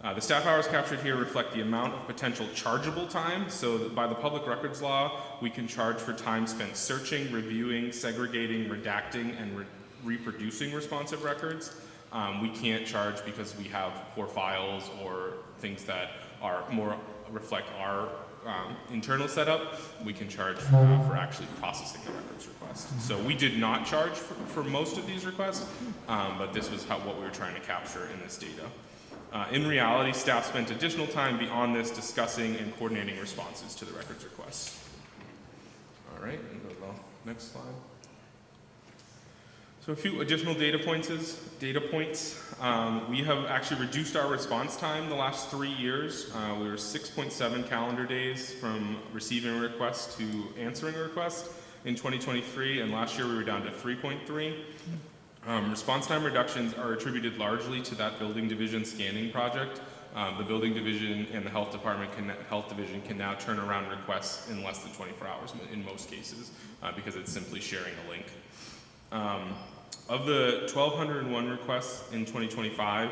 The staff hours captured here reflect the amount of potential chargeable time. So by the public records law, we can charge for time spent searching, reviewing, segregating, redacting, and reproducing responsive records. We can't charge because we have poor files or things that are more reflect our internal setup. We can charge for actually processing the records request. So we did not charge for most of these requests, but this was what we were trying to capture in this data. In reality, staff spent additional time beyond this discussing and coordinating responses to the records requests. All right, and go to the next slide. So a few additional data points. We have actually reduced our response time the last 3 years. We were 6.7 calendar days from receiving a request to answering a request in 2023, and last year we were down to 3.3. Response time reductions are attributed largely to that building division scanning project. The building division and the health division can now turn around requests in less than 24 hours in most cases because it's simply sharing a link. Of the 1,201 requests in 2025,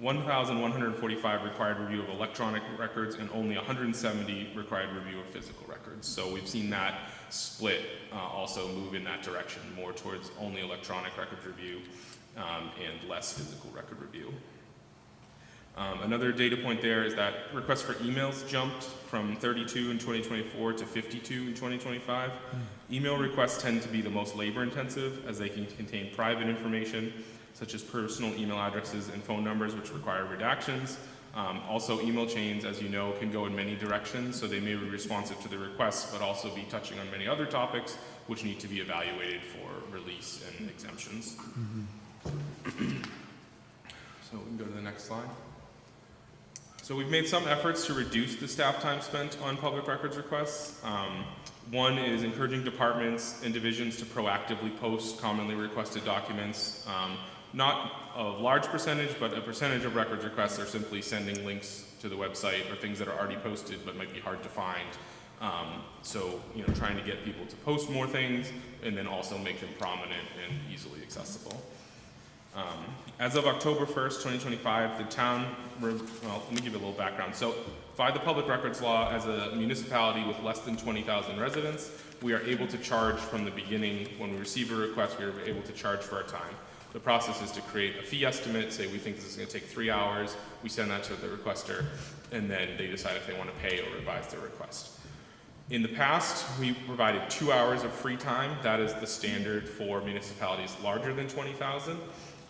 1,145 required review of electronic records and only 170 required review of physical records. So we've seen that split also move in that direction, more towards only electronic record review and less physical record review. Another data point there is that requests for emails jumped from 32 in 2024 to 52 in 2025. Email requests tend to be the most labor intensive as they can contain private information such as personal email addresses and phone numbers which require redactions. Also, email chains, as you know, can go in many directions, so they may be responsive to the requests but also be touching on many other topics which need to be evaluated for release and exemptions. So we can go to the next slide. So we've made some efforts to reduce the staff time spent on public records requests. One is encouraging departments and divisions to proactively post commonly requested documents. Not a large percentage, but a percentage of records requests are simply sending links to the website or things that are already posted but might be hard to find. So, trying to get people to post more things and then also make them prominent and easily accessible. As of October 1st, 2025, the town, let me give you a little background. So, by the public records law, as a municipality with less than 20,000 residents, we are able to charge from the beginning. When we receive a request, we are able to charge for our time. The process is to create a fee estimate, say we think this is going to take 3 hours, we send that to the requester, and then they decide if they want to pay or revise their request. In the past, we provided 2 hours of free time. That is the standard for municipalities larger than 20,000.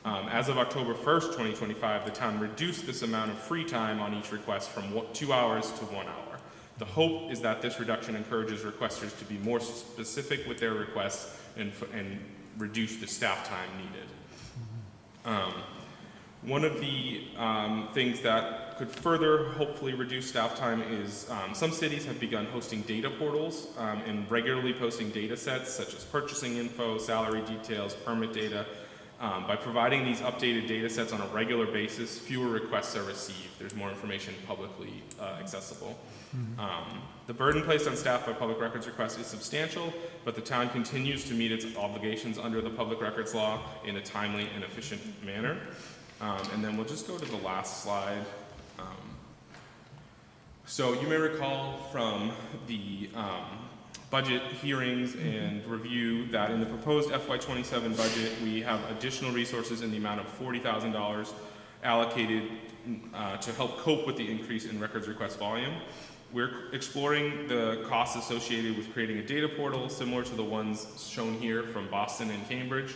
As of October 1st, 2025, the town reduced this amount of free time on each request from 2 hours to 1 hour. The hope is that this reduction encourages requesters to be more specific with their requests and reduce the staff time needed. One of the things that could further hopefully reduce staff time is some cities have begun hosting data portals and regularly posting data sets such as purchasing info, salary details, permit data. By providing these updated data sets on a regular basis, fewer requests are received. There's more information publicly accessible. The burden placed on staff by public records requests is substantial, but the town continues to meet its obligations under the public records law in a timely and efficient manner. And then we'll just go to the last slide. So you may recall from the budget hearings and review that in the proposed FY27 budget, we have additional resources in the amount of $40,000 allocated to help cope with the increase in records request volume. We're exploring the costs associated with creating a data portal similar to the ones shown here from Boston and Cambridge.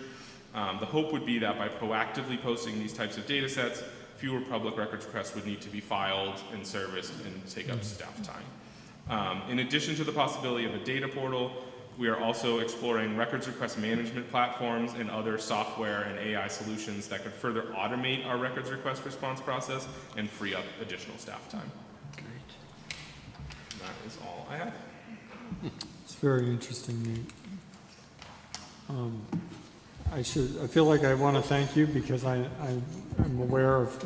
The hope would be that by proactively posting these types of data sets, fewer public records requests would need to be filed and serviced and take up staff time. In addition to the possibility of a data portal, we are also exploring records request management platforms and other software and AI solutions that could further automate our records request response process and free up additional staff time. Great. That is all I have. It's very interesting, Nate. I feel like I want to thank you because I'm aware of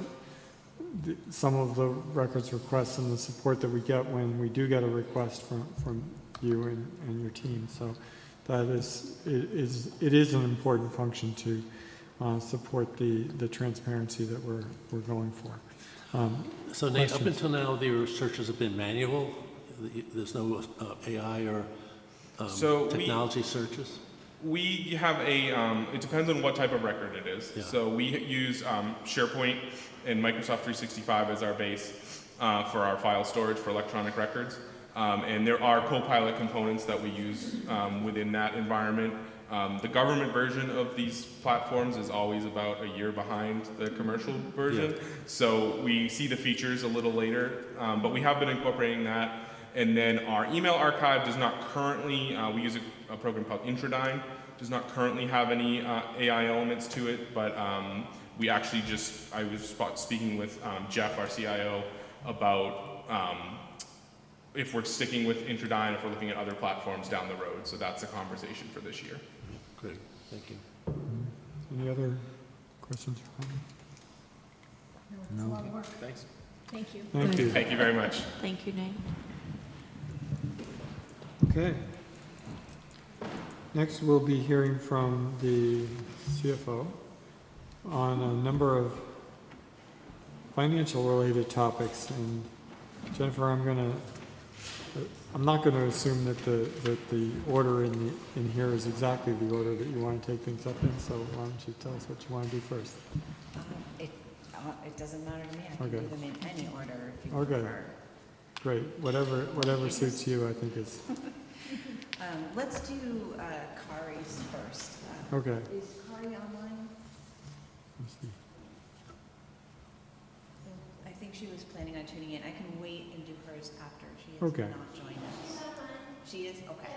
some of the records requests and the support that we get when we do get a request from you and your team. So that it is an important function to support the transparency that we're going for. So Nate, up until now, the searches have been manual? There's no AI or technology searches? We have it depends on what type of record it is. Yeah. So we use SharePoint and Microsoft 365 as our base for our file storage for electronic records. And there are Copilot components that we use within that environment. The government version of these platforms is always about a year behind the commercial version. Yeah. So we see the features a little later, but we have been incorporating that. And then our email archive does not currently, we use a program called Introdyne, does not currently have any AI elements to it, but we actually I was speaking with Jeff, our CIO, about if we're sticking with Introdyne, if we're looking at other platforms down the road. So that's a conversation for this year. Great, thank you. Any other questions? It's a lot of work. Thanks. Thank you. Thank you. Thank you very much. Thank you, Nate. Okay. Next, we'll be hearing from the CFO on a number of financial-related topics. And Jennifer, I'm not going to assume that the order in here is exactly the order that you want to take things up in. So why don't you tell us what you want to do first? It doesn't matter to me. I can Okay. do them in any order if you Okay. prefer. Great. Whatever suits you, I think is Let's do Kari's first. okay. Is Kari online? Let's see. I think she was planning on tuning in. I can wait and do hers after. She has Okay. not joined us. She is? Okay.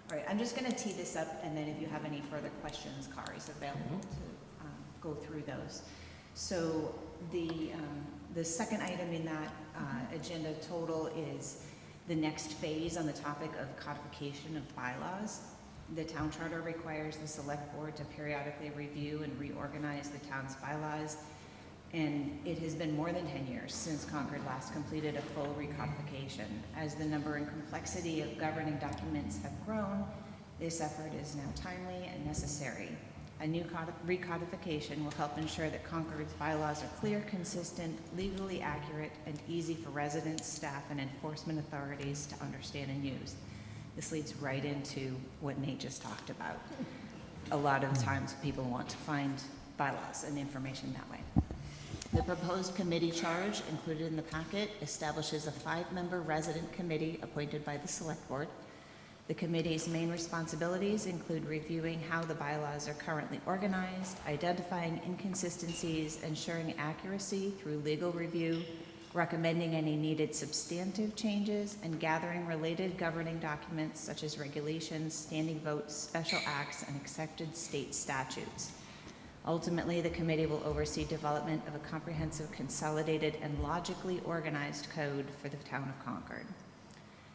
All right, I'm just going to tee this up, and then if you have any further questions, Kari's available to go through those. So the second item in that agenda total is the next phase on the topic of codification of bylaws. The town charter requires the select board to periodically review and reorganize the town's bylaws. And it has been more than 10 years since Concord last completed a full recodification. As the number and complexity of governing documents have grown, this effort is now timely and necessary. A new recodification will help ensure that Concord's bylaws are clear, consistent, legally accurate, and easy for residents, staff, and enforcement authorities to understand and use. This leads right into what Nate just talked about. A lot of times people want to find bylaws and information that way. The proposed committee charge included in the packet establishes a 5-member resident committee appointed by the select board. The committee's main responsibilities include reviewing how the bylaws are currently organized, identifying inconsistencies, ensuring accuracy through legal review, recommending any needed substantive changes, and gathering related governing documents such as regulations, standing votes, special acts, and accepted state statutes. Ultimately, the committee will oversee development of a comprehensive, consolidated, and logically organized code for the town of Concord.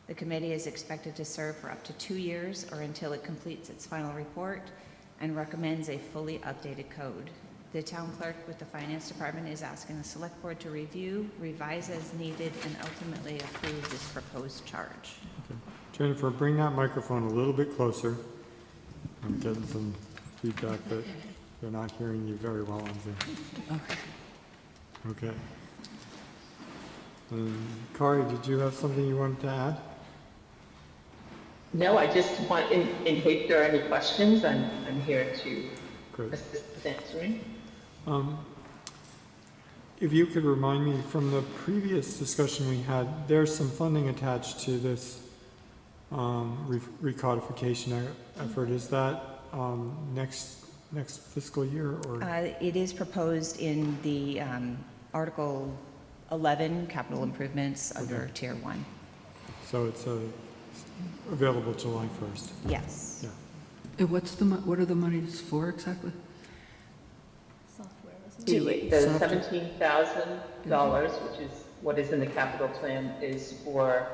The committee is expected to serve for up to 2 years or until it completes its final report and recommends a fully updated code. The town clerk with the finance department is asking the select board to review, revise as needed, and ultimately approve this proposed charge. Okay. Jennifer, bring that microphone a little bit closer. I'm getting some feedback that they're not hearing you very well on Zoom. Okay. Kari, did you have something you wanted to add? No, I just want, in case there are any questions, I'm here to Great. assist with answering. If you could remind me from the previous discussion we had, there's some funding attached to this recodification effort. Is that next fiscal year or? It is proposed in the Article 11 capital improvements under Tier 1. So it's available July 1st? Yes. Yeah. And what are the monies for exactly? Software, isn't it? The Software. $17,000, which is what is in the capital plan, is for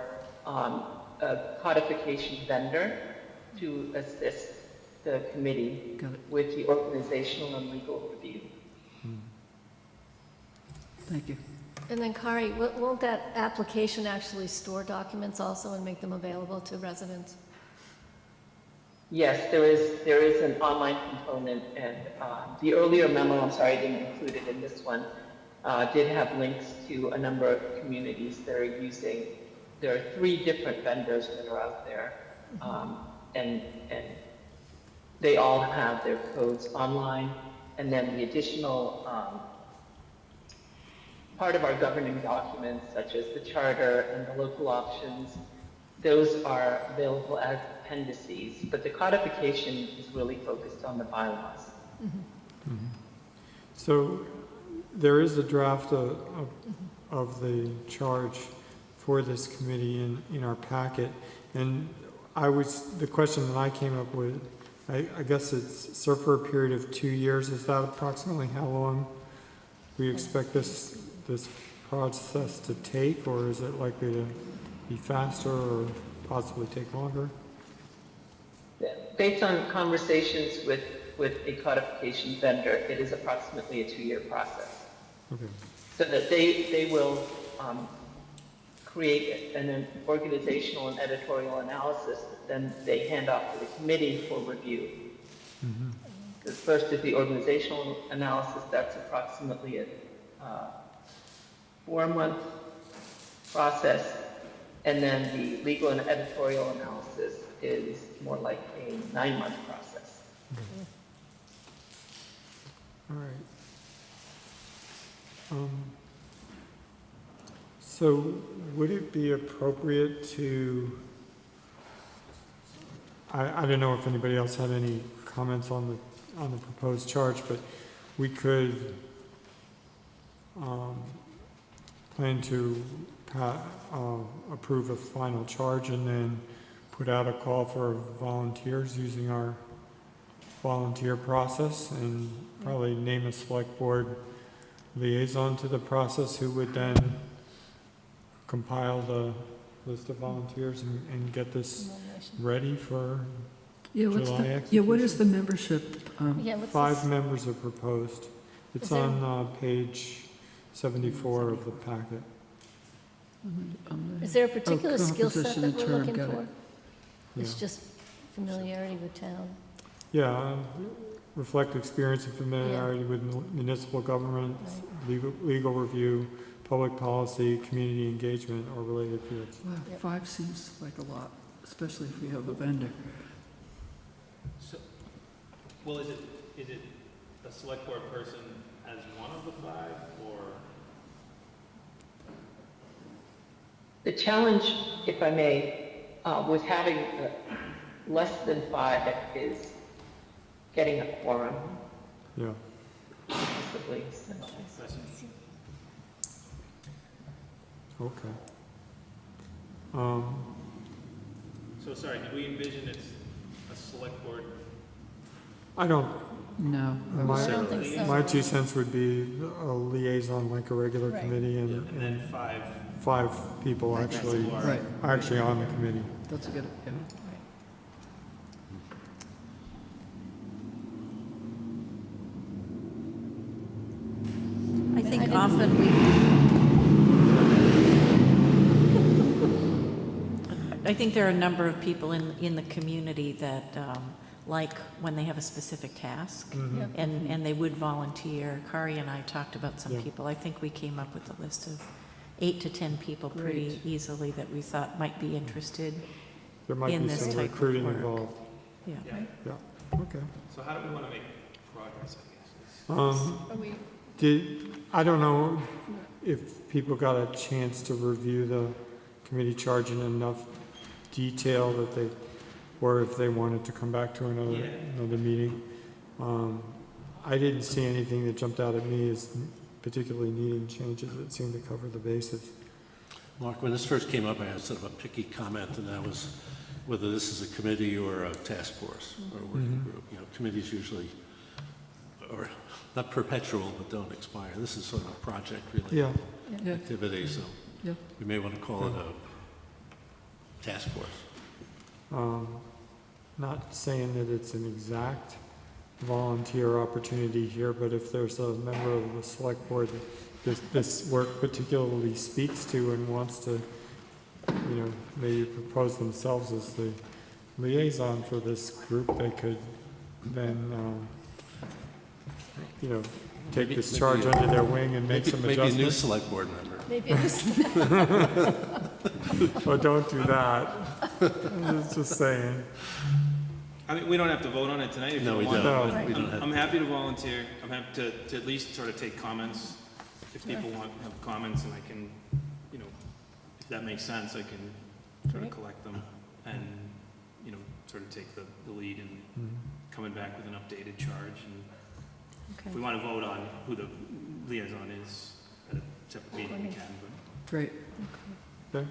a codification vendor to assist the committee Got it. with the organizational and legal review. Thank you. And then Kari, won't that application actually store documents also and make them available to residents? Yes, there is an online component, and the earlier memo, I'm sorry I didn't include it in this one, did have links to a number of communities that are using, there are 3 different vendors that are out there, and They all have their codes online, and then the additional part of our governing documents, such as the charter and the local options, those are available as appendices, but the codification is really focused on the bylaws. So there is a draft of the charge for this committee in our packet. And the question that I came up with, I guess it's served for a period of 2 years. Is that approximately how long we expect this process to take, or is it likely to be faster or possibly take longer? Based on conversations with a codification vendor, it is approximately a 2-year process. Okay. So that they will create an organizational and editorial analysis that then they hand off to the committee for review. The first is the organizational analysis. That's approximately a 4-month process. And then the legal and editorial analysis is more like a 9-month process. All right. So would it be appropriate to, I don't know if anybody else had any comments on the proposed charge, but we could plan to approve a final charge and then put out a call for volunteers using our volunteer process, and probably name a select board liaison to the process who would then compile the list of volunteers and get this ready for July execution. what is the membership? Yeah, what's 5 this? members are proposed. It's Is there- on page 74 of the packet. Is there a particular skill set composition that and we're term, looking got it. for? It's Yeah. just familiarity with town. Yeah, reflect experience and familiarity with municipal government, legal review, public policy, community engagement, or related fields. Wow, 5 seems like a lot, especially if we have a vendor. So, well, is it a select board person as one of the 5, or? The challenge, if I may, with having less than 5 is getting a quorum, Yeah. possibly. Okay. So sorry, did we envision it's a select board? I don't, No. my, I don't think so. my 2 cents would be a liaison like a regular Right. committee And then and 5. 5 people actually Right, are actually on the committee. that's a good, yeah. I think often I think there are a number of people in the community that like when they have a specific task, Mhm. Yep. and they would volunteer. Kari and I talked about some Yeah. people. I think we came up with a list of 8 to 10 people pretty Great. easily that we thought might be interested. There might In be this some type of recruiting work. involved. Yeah. Yeah, okay. So how do we want to make progress, I guess? I don't know if people got a chance to review the committee charge in enough detail that they, or if they wanted to come back to another meeting. I didn't see anything that jumped out at me as particularly needing changes. It seemed to cover the bases. Mark, when this first came up, I had sort of a picky comment, and that was whether this is a committee or a task force or a working group. You know, committees usually, or not perpetual, but don't expire. This is sort of a project, really, Yeah, Yeah, activity, so yeah. we may want to call it a task force. not saying that it's an exact volunteer opportunity here, but if there's a member of the select board that this work particularly speaks to and wants to, maybe propose themselves as the liaison for this group, they could then, take this charge under their wing and make some Maybe a new adjustments. select board member. Maybe it's, Oh, don't do that. Just saying. I mean, we don't have to vote on it tonight if you No, we want. don't. but We don't have- I'm happy to volunteer. I'm happy to at least sort of take comments. If people have comments, and I can, you know, if that makes sense, I can sort of collect them and, you know, sort of take the lead in coming back with an updated charge. And if we want to vote on who the liaison is at a separate meeting, we can. But Great. Okay.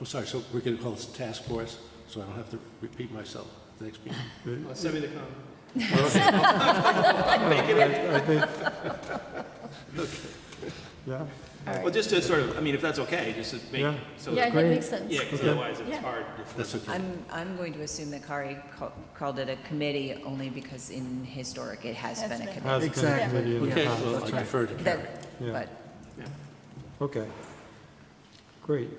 I'm sorry, so we're going to call this a task force, so I don't have to repeat myself at the next meeting? send me the comment. I think, yeah, Well, just to sort of, I mean, if that's okay, just to make, Yeah. so. Yeah, that Great. makes sense. Yeah, because Okay. otherwise it's Yeah. hard. if That's okay. I'm going to assume that Kari called it a committee only because in historic it has been a committee. has been a Exactly. committee in the Okay, past. well, I defer to Carrie. Yeah. But Okay, great.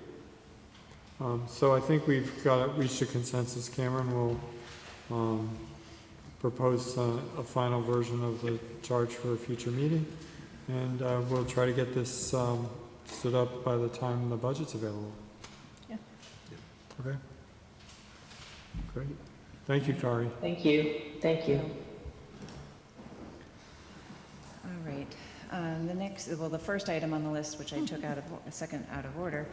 So I think we've reached a consensus. Cameron will propose a final version of the charge for a future meeting, and we'll try to get this stood up by the time the budget's available. Yeah. Okay. Great. Thank you, Kari. Thank you. Thank you. All right. The first item on the list, which I took out of order,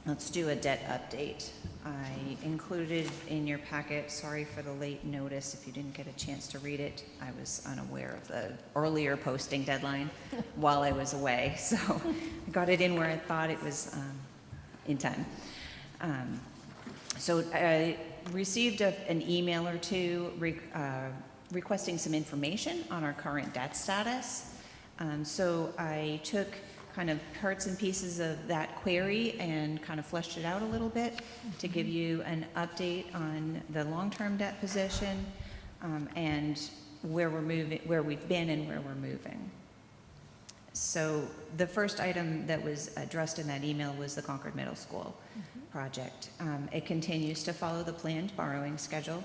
let's do a debt update. I included in your packet, sorry for the late notice if you didn't get a chance to read it. I was unaware of the earlier posting deadline while I was away, so I got it in where I thought it was in time. So I received an email or two requesting some information on our current debt status. So I took kind of parts and pieces of that query and kind of fleshed it out a little bit to give you an update on the long-term debt position and where we've been and where we're moving. So the first item that was addressed in that email was the Concord Middle School project. It continues to follow the planned borrowing schedule.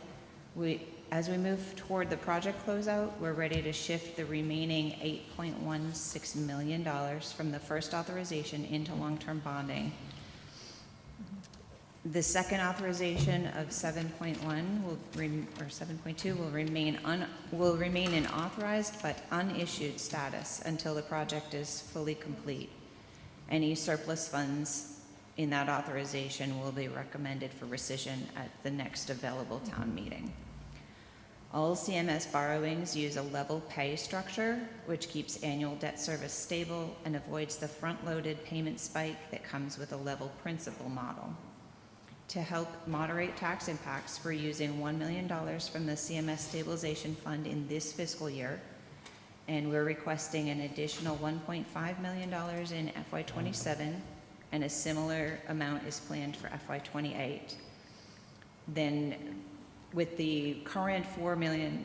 As we move toward the project closeout, we're ready to shift the remaining $8.16 million from the first authorization into long-term bonding. The second authorization of 7.1 or 7.2 will remain in authorized but unissued status until the project is fully complete. Any surplus funds in that authorization will be recommended for rescission at the next available town meeting. All CMS borrowings use a level pay structure, which keeps annual debt service stable and avoids the front-loaded payment spike that comes with a level principal model. To help moderate tax impacts, we're using $1 million from the CMS Stabilization Fund in this fiscal year, and we're requesting an additional $1.5 million in FY27, and a similar amount is planned for FY28. Then, with the current $4 million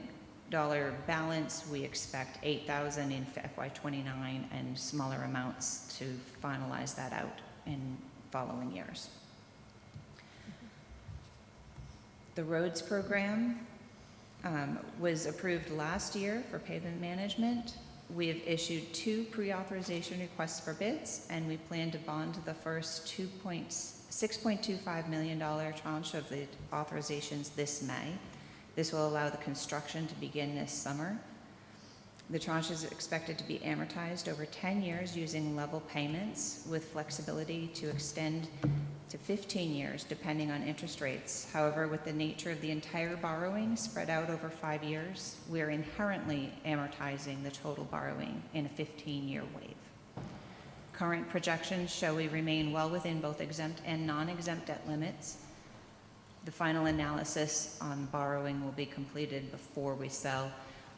balance, we expect $8,000 in FY29 and smaller amounts to finalize that out in following years. The roads program was approved last year for pavement management. We have issued 2 pre-authorization requests for bids, and we plan to bond the first $6.25 million tranche of the authorizations this May. This will allow the construction to begin this summer. The tranche is expected to be amortized over 10 years using level payments with flexibility to extend to 15 years depending on interest rates. However, with the nature of the entire borrowing spread out over 5 years, we are inherently amortizing the total borrowing in a 15-year wave. Current projections show we remain well within both exempt and non-exempt debt limits. The final analysis on borrowing will be completed before we sell.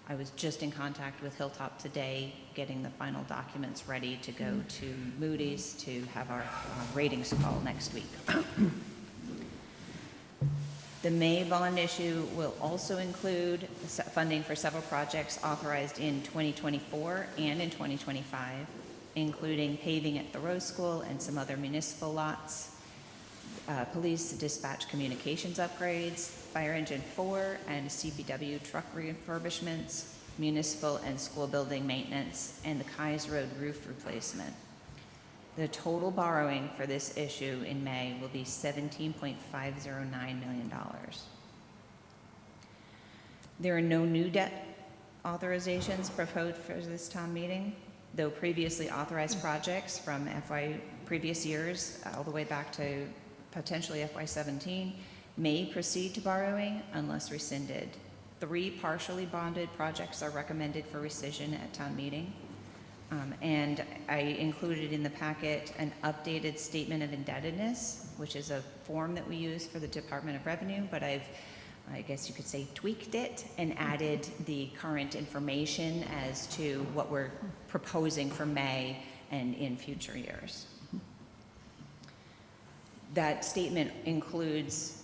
I was just in contact with Hilltop today, getting the final documents ready to go to Moody's to have our ratings call next week. The May bond issue will also include funding for several projects authorized in 2024 and in 2025, including paving at the Rose School and some other municipal lots, police dispatch communications upgrades, fire engine 4 and CPW truck refurbishments, municipal and school building maintenance, and the Keyes Road roof replacement. The total borrowing for this issue in May will be $17.509 million. There are no new debt authorizations proposed for this town meeting, though previously authorized projects from previous years, all the way back to potentially FY17, may proceed to borrowing unless rescinded. 3 partially bonded projects are recommended for rescission at town meeting. And I included in the packet an updated statement of indebtedness, which is a form that we use for the Department of Revenue, but I guess you could say tweaked it and added the current information as to what we're proposing for May and in future years. That statement includes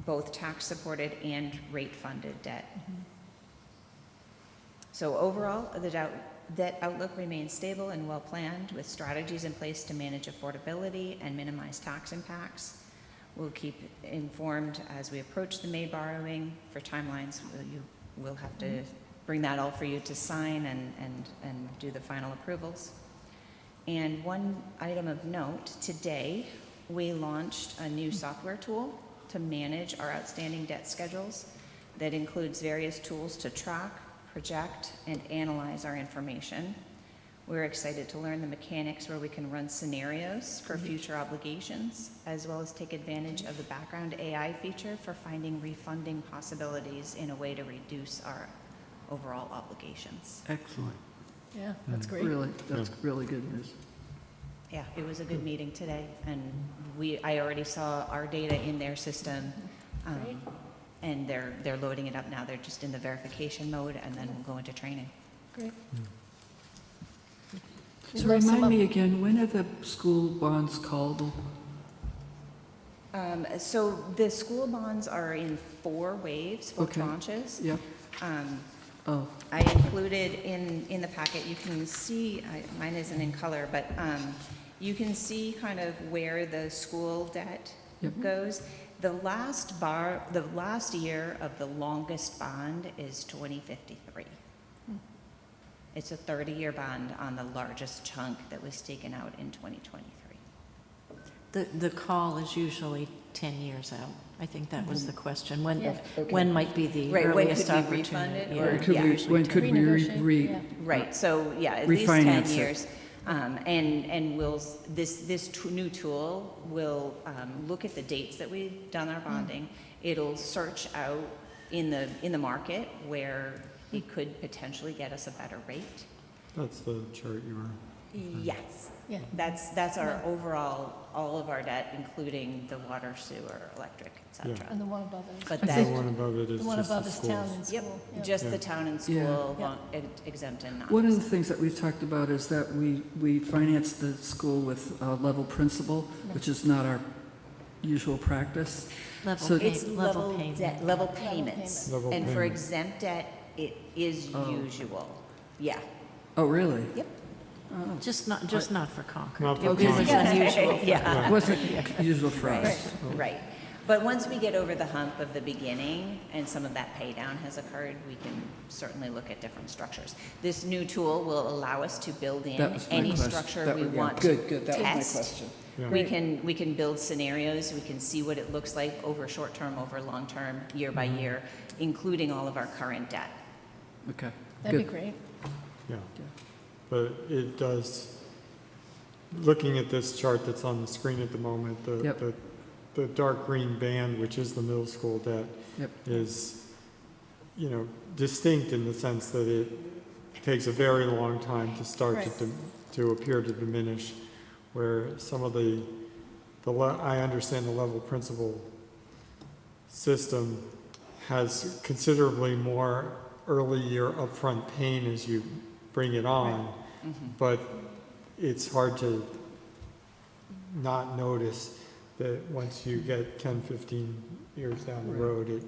both tax-supported and rate-funded debt. So overall, the debt outlook remains stable and well-planned, with strategies in place to manage affordability and minimize tax impacts. We'll keep informed as we approach the May borrowing for timelines. We'll have to bring that all for you to sign and do the final approvals. And one item of note, today we launched a new software tool to manage our outstanding debt schedules that includes various tools to track, project, and analyze our information. We're excited to learn the mechanics where we can run scenarios for future obligations, as well as take advantage of the background AI feature for finding refunding possibilities in a way to reduce our overall obligations. Excellent. Yeah, that's great. Really, that's really good news. Yeah, it was a good meeting today, and I already saw our data in their system, Great. and they're loading it up now. They're just in the verification mode, and then we'll go into training. Great. So remind me again, when are the school bonds callable? So the school bonds are in 4 waves, 4 Okay. tranches. Yep. Oh, I included in the packet, you can see, mine isn't in color, but you can see kind of where the school debt Yep. goes. The last year of the longest bond is 2053. It's a 30-year bond on the largest chunk that was taken out in 2023. The call is usually 10 years out. I think that was the question. When, Yeah. when might be the Right, when earliest could we opportunity? refund it, Yeah. or- when could we Renegotiate, yeah. Right, so yeah, at least 10 Refinance it. years. And this new tool will look at the dates that we've done our bonding. It'll search out in the market where it could potentially get us a better rate. That's the chart you were. Yes. Yeah. That's our overall, all of our debt, including the water, sewer, electric, et cetera. And the one above it. But The that, one above it is The one just above the is town schools. and yep, school. Yeah. just Yeah. the town and Yeah. school, Yeah. exempt and not. one of the things that we've talked about is that we finance the school with level principal, which is not our usual practice. Level, So- It's level level payment. debt, level payments. Level And for payments. exempt debt, it is Oh. usual. Yeah. Oh, really? Yep. Just not for Concord. Not for It was Concord. unusual. Yeah. It wasn't usual for Right, us. right. But once we get over the hump of the beginning and some of that pay down has occurred, we can certainly look at different structures. This new tool will allow us to build in That was my any question. structure That we was- yeah. want to Good, that was my test. question. Yeah. We can build scenarios, we can see what it looks like over short term, over long term, year by year, including all of our current debt. Okay, That'd be good. great. Yeah. But it does, looking at this chart that's on the screen at the moment, Yep. the dark green band, which is the middle school debt, Yep. is, distinct in the sense that it takes a very long time to start Right. to appear to diminish, where some of I understand the level principal system has considerably more early year upfront pain as you bring it on, but it's hard to not notice that once you get 10, 15 years down the road,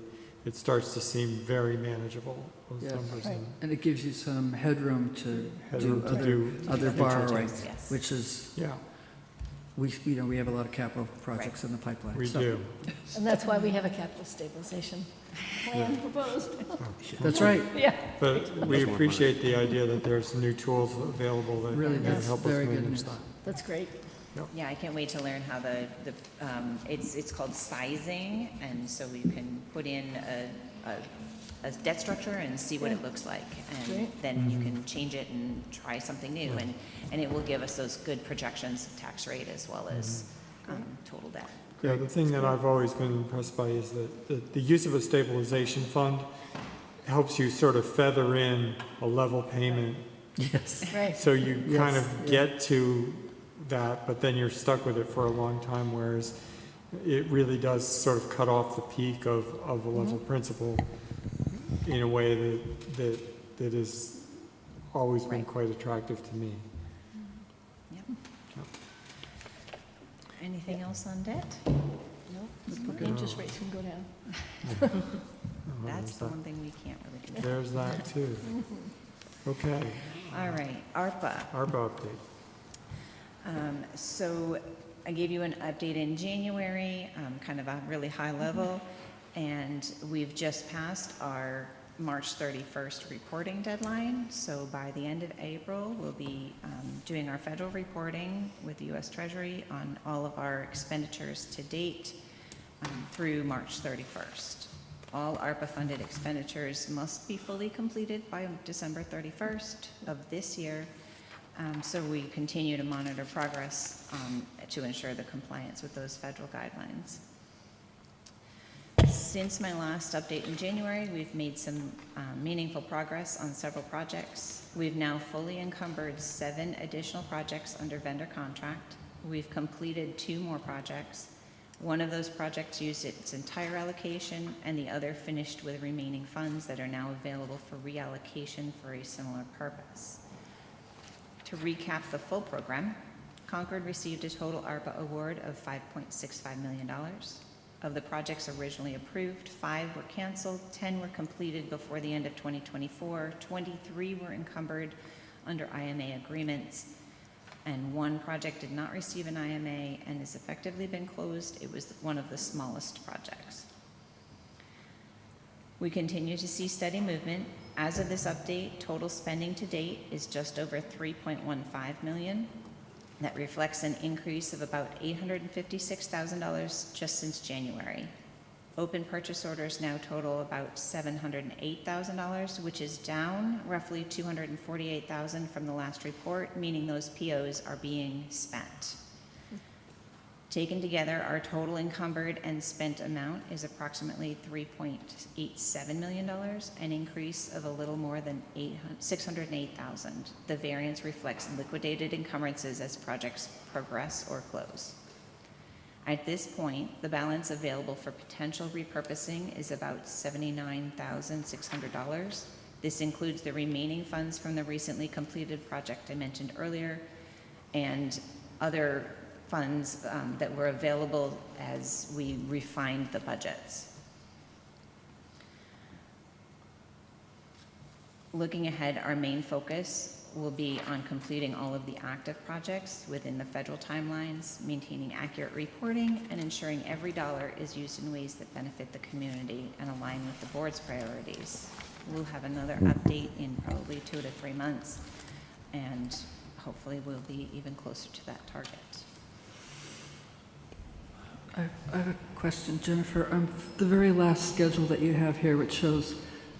it starts to seem very manageable, those Yes. numbers. Right. And it gives you some headroom to Headroom do to do other borrowing, Yes. which is, Yeah, we have a lot of capital projects in the pipeline. we so- do. And that's why we have a capital stabilization plan proposed. That's right. Yeah. But we appreciate the idea that there's new tools available that Really, can that's help us very good manage news. that. That's great. Yeah, I can't wait to learn how it's called sizing, and so we can put in a debt structure and see what it looks like. And Great. then you can change it and try something new. And it will give us those good projections of tax rate as well as total debt. Yeah, the thing that I've always been impressed by is that the use of a stabilization fund helps you sort of feather in a level payment. Yes. Right. So you kind Yes, of yeah. get to that, but then you're stuck with it for a long time, whereas it really does sort of cut off the peak of a level principal in a way that has always been Right. quite attractive to me. Yep. Anything else on debt? No, interest rates can go down. Oh, That's there's the that. one thing we can't really control. There's that too. Okay, All right, ARPA. ARPA update. So I gave you an update in January, kind of a really high level, and we've just passed our March 31st reporting deadline. So by the end of April, we'll be doing our federal reporting with the U.S. Treasury on all of our expenditures to date through March 31st. All ARPA-funded expenditures must be fully completed by December 31st of this year. So we continue to monitor progress to ensure the compliance with those federal guidelines. Since my last update in January, we've made some meaningful progress on several projects. We've now fully encumbered 7 additional projects under vendor contract. We've completed 2 more projects. One of those projects used its entire allocation, and the other finished with remaining funds that are now available for reallocation for a similar purpose. To recap the full program, Concord received a total ARPA award of $5.65 million. Of the projects originally approved, 5 were canceled, 10 were completed before the end of 2024, 23 were encumbered under IMA agreements, and 1 project did not receive an IMA and has effectively been closed. It was one of the smallest projects. We continue to see steady movement. As of this update, total spending to date is just over $3.15 million. That reflects an increase of about $856,000 just since January. Open purchase orders now total about $708,000, which is down roughly $248,000 from the last report, meaning those POs are being spent. Taken together, our total encumbered and spent amount is approximately $3.87 million, an increase of a little more than $608,000. The variance reflects liquidated encumbrances as projects progress or close. At this point, the balance available for potential repurposing is about $79,600. This includes the remaining funds from the recently completed project I mentioned earlier and other funds that were available as we refined the budgets. Looking ahead, our main focus will be on completing all of the active projects within the federal timelines, maintaining accurate reporting, and ensuring every dollar is used in ways that benefit the community and align with the board's priorities. We'll have another update in probably 2 to 3 months, and hopefully we'll be even closer to that target. I have a question, Jennifer. The very last schedule that you have here, which shows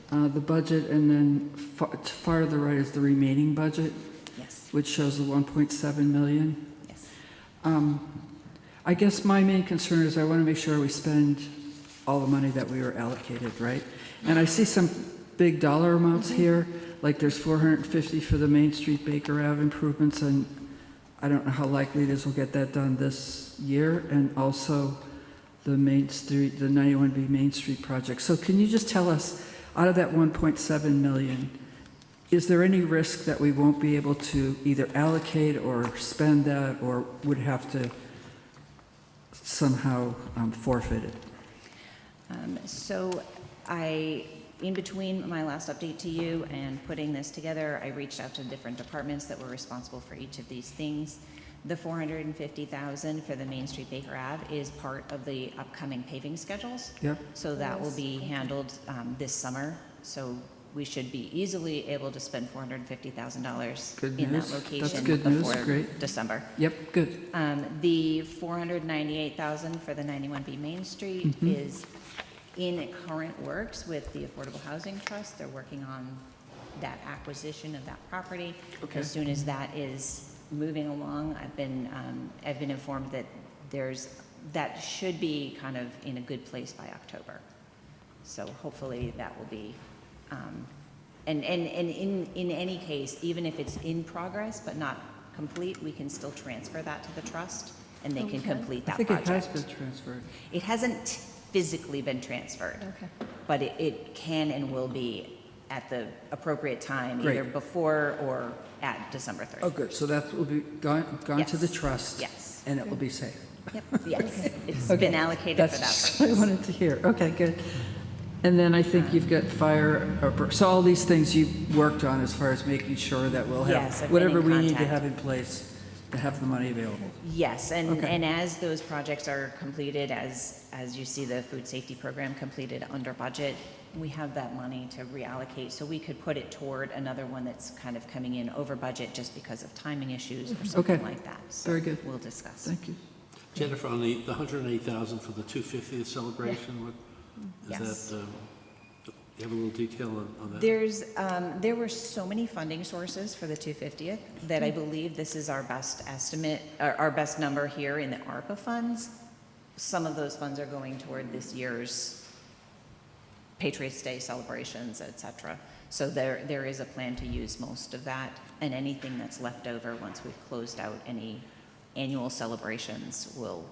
the budget, and then far to the right is the remaining budget, Yes. which shows the 1.7 million. Yes. I guess my main concern is I want to make sure we spend all the money that we were allocated, right? And I see some big dollar amounts here, like there's 450 for the Main Street Baker Ave improvements, and I don't know how likely it is we'll get that done this year, and also the Main Street, the 91B Main Street project. So can you just tell us, out of that 1.7 million, is there any risk that we won't be able to either allocate or spend that, or would have to somehow forfeit it? So in between my last update to you and putting this together, I reached out to different departments that were responsible for each of these things. The $450,000 for the Main Street Baker Ave is part of the upcoming paving schedules. Yep. So that will be handled this summer. So we should be easily able to spend $450,000 Good in news. that location That's good news. before Great. December. Yep, good. The $498,000 for the 91B Main Street is in current works with the Affordable Housing Trust. They're working on that acquisition of that property. Okay. As soon as that is moving along, I've been informed that that should be kind of in a good place by October. So hopefully that will be, and in any case, even if it's in progress but not complete, we can still transfer that to the trust and they can complete that project. I think it has been transferred. It hasn't physically been transferred, Okay. but it can and will be at the appropriate time, Great. either before or at December 31st. Oh, good, so that will be gone to the Yes. trust? Yes. And it will be safe? Yep, yes. It's Okay. been allocated for that That's what I purpose. wanted to hear. Okay, good. And then I think you've got so all these things you've worked on as far as making sure that we'll Yes, have I've been whatever in we need to contact. have in place to have the money available. Yes, and, Okay. and as those projects are completed, as you see the food safety program completed under budget, we have that money to reallocate, so we could put it toward another one that's kind of coming in over budget just because of timing issues or something Okay. like that. So Very good. We'll discuss. Thank you. Jennifer, on the 108,000 for the 250th celebration, what, Yes. is that, you have a little detail on that? There were so many funding sources for the 250th that I believe this is our best estimate, our best number here in the ARPA funds. Some of those funds are going toward this year's Patriots' Day celebrations, et cetera. So there is a plan to use most of that, and anything that's left over once we've closed out any annual celebrations, we'll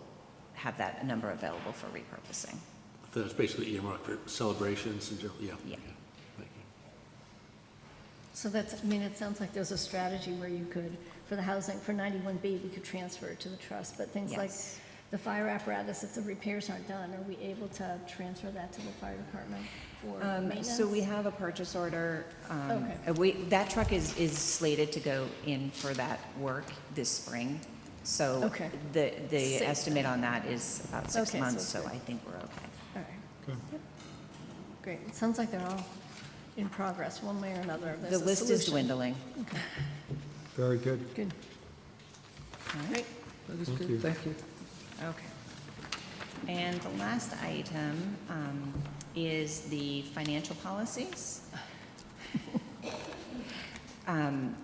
have that number available for repurposing. That's basically earmarked for celebrations and, yeah. Yeah. Okay. Thank you. So it sounds like there's a strategy where you could, for the housing, for 91B, we could transfer it to the trust, but things like Yes. the fire apparatus, if the repairs aren't done, are we able to transfer that to the fire department for maintenance? So we have a purchase order. Okay. That truck is slated to go in for that work this spring. So Okay. the Safe estimate on that is about 6 Okay, so months, it's so good. I think we're okay. All right. Good. Yep. Great. It sounds like they're all in progress, one way or another. The There's a list is solution. dwindling. Very good. Good. Great. That is Thank good. you. Thank you. Okay. And the last item is the financial policies.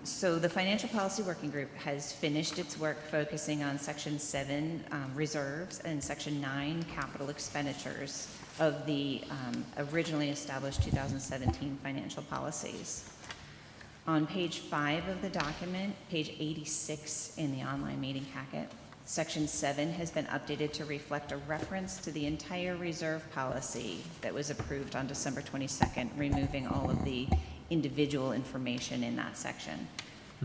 So the Financial Policy Working Group has finished its work focusing on Section 7 reserves and Section 9 capital expenditures of the originally established 2017 financial policies. On page 5 of the document, page 86 in the online meeting packet, Section 7 has been updated to reflect a reference to the entire reserve policy that was approved on December 22nd, removing all of the individual information in that section,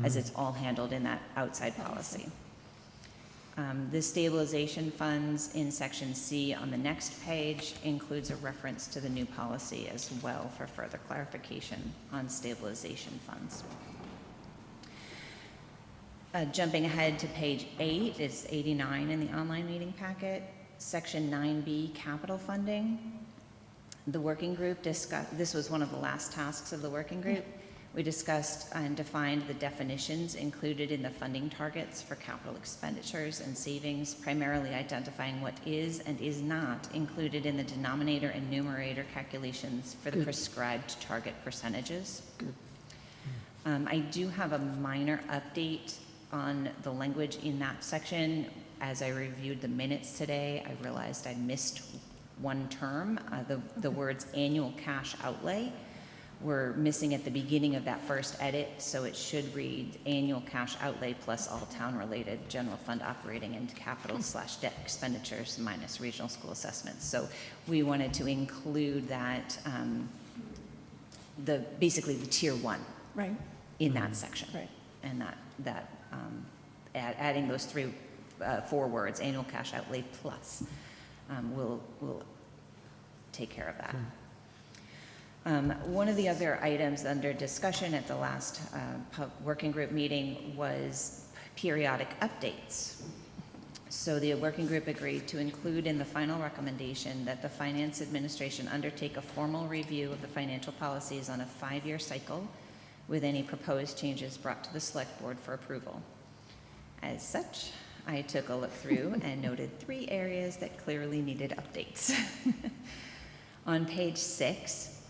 as it's all handled in that outside policy. The stabilization funds in Section C on the next page includes a reference to the new policy as well for further clarification on stabilization funds. Jumping ahead to page 8, it's 89 in the online meeting packet, Section 9B, capital funding. The working group discussed, this was one of the last tasks of the working group. We discussed and defined the definitions included in the funding targets for capital expenditures and savings, primarily identifying what is and is not included in the denominator and numerator calculations for the prescribed target percentages. I do have a minor update on the language in that section. As I reviewed the minutes today, I realized I missed one term. The words annual cash outlay were missing at the beginning of that first edit, so it should read annual cash outlay plus all town-related general fund operating and capital/debt expenditures minus regional school assessments. So we wanted to include that, basically the tier 1 Right. in that section. Right. And adding those 4 words, annual cash outlay plus, will take care of that. One of the other items under discussion at the last working group meeting was periodic updates. So the working group agreed to include in the final recommendation that the Finance Administration undertake a formal review of the financial policies on a 5-year cycle with any proposed changes brought to the Select Board for approval. As such, I took a look through and noted 3 areas that clearly needed updates. On page 6,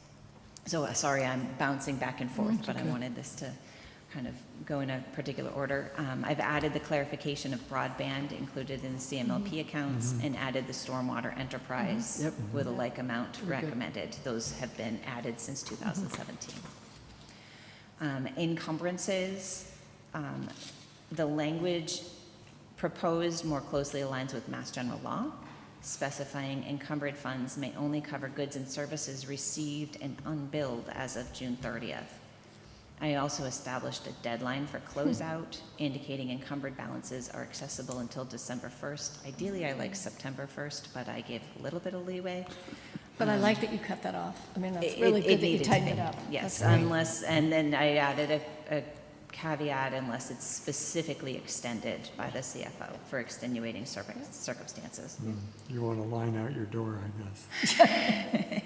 so sorry, I'm bouncing back and forth, but I okay. wanted this to kind of go in a particular order. I've added the clarification of broadband included in the CMLP accounts and added the stormwater enterprise Yep. with a like amount Very good. recommended. Those have been added since 2017. Encumbrances, the language proposed more closely aligns with Mass General Law, specifying encumbered funds may only cover goods and services received and unbilled as of June 30th. I also established a deadline for closeout, indicating encumbered balances are accessible until December 1st. Ideally, I like September 1st, but I gave a little bit of leeway. But I like that you cut that off. I mean, that's It- really it good that you needed to tightened be. it up. Yes, That's great. unless, and then I added a caveat unless it's specifically extended by the CFO for extenuating circumstances. You want to line out your door, I guess.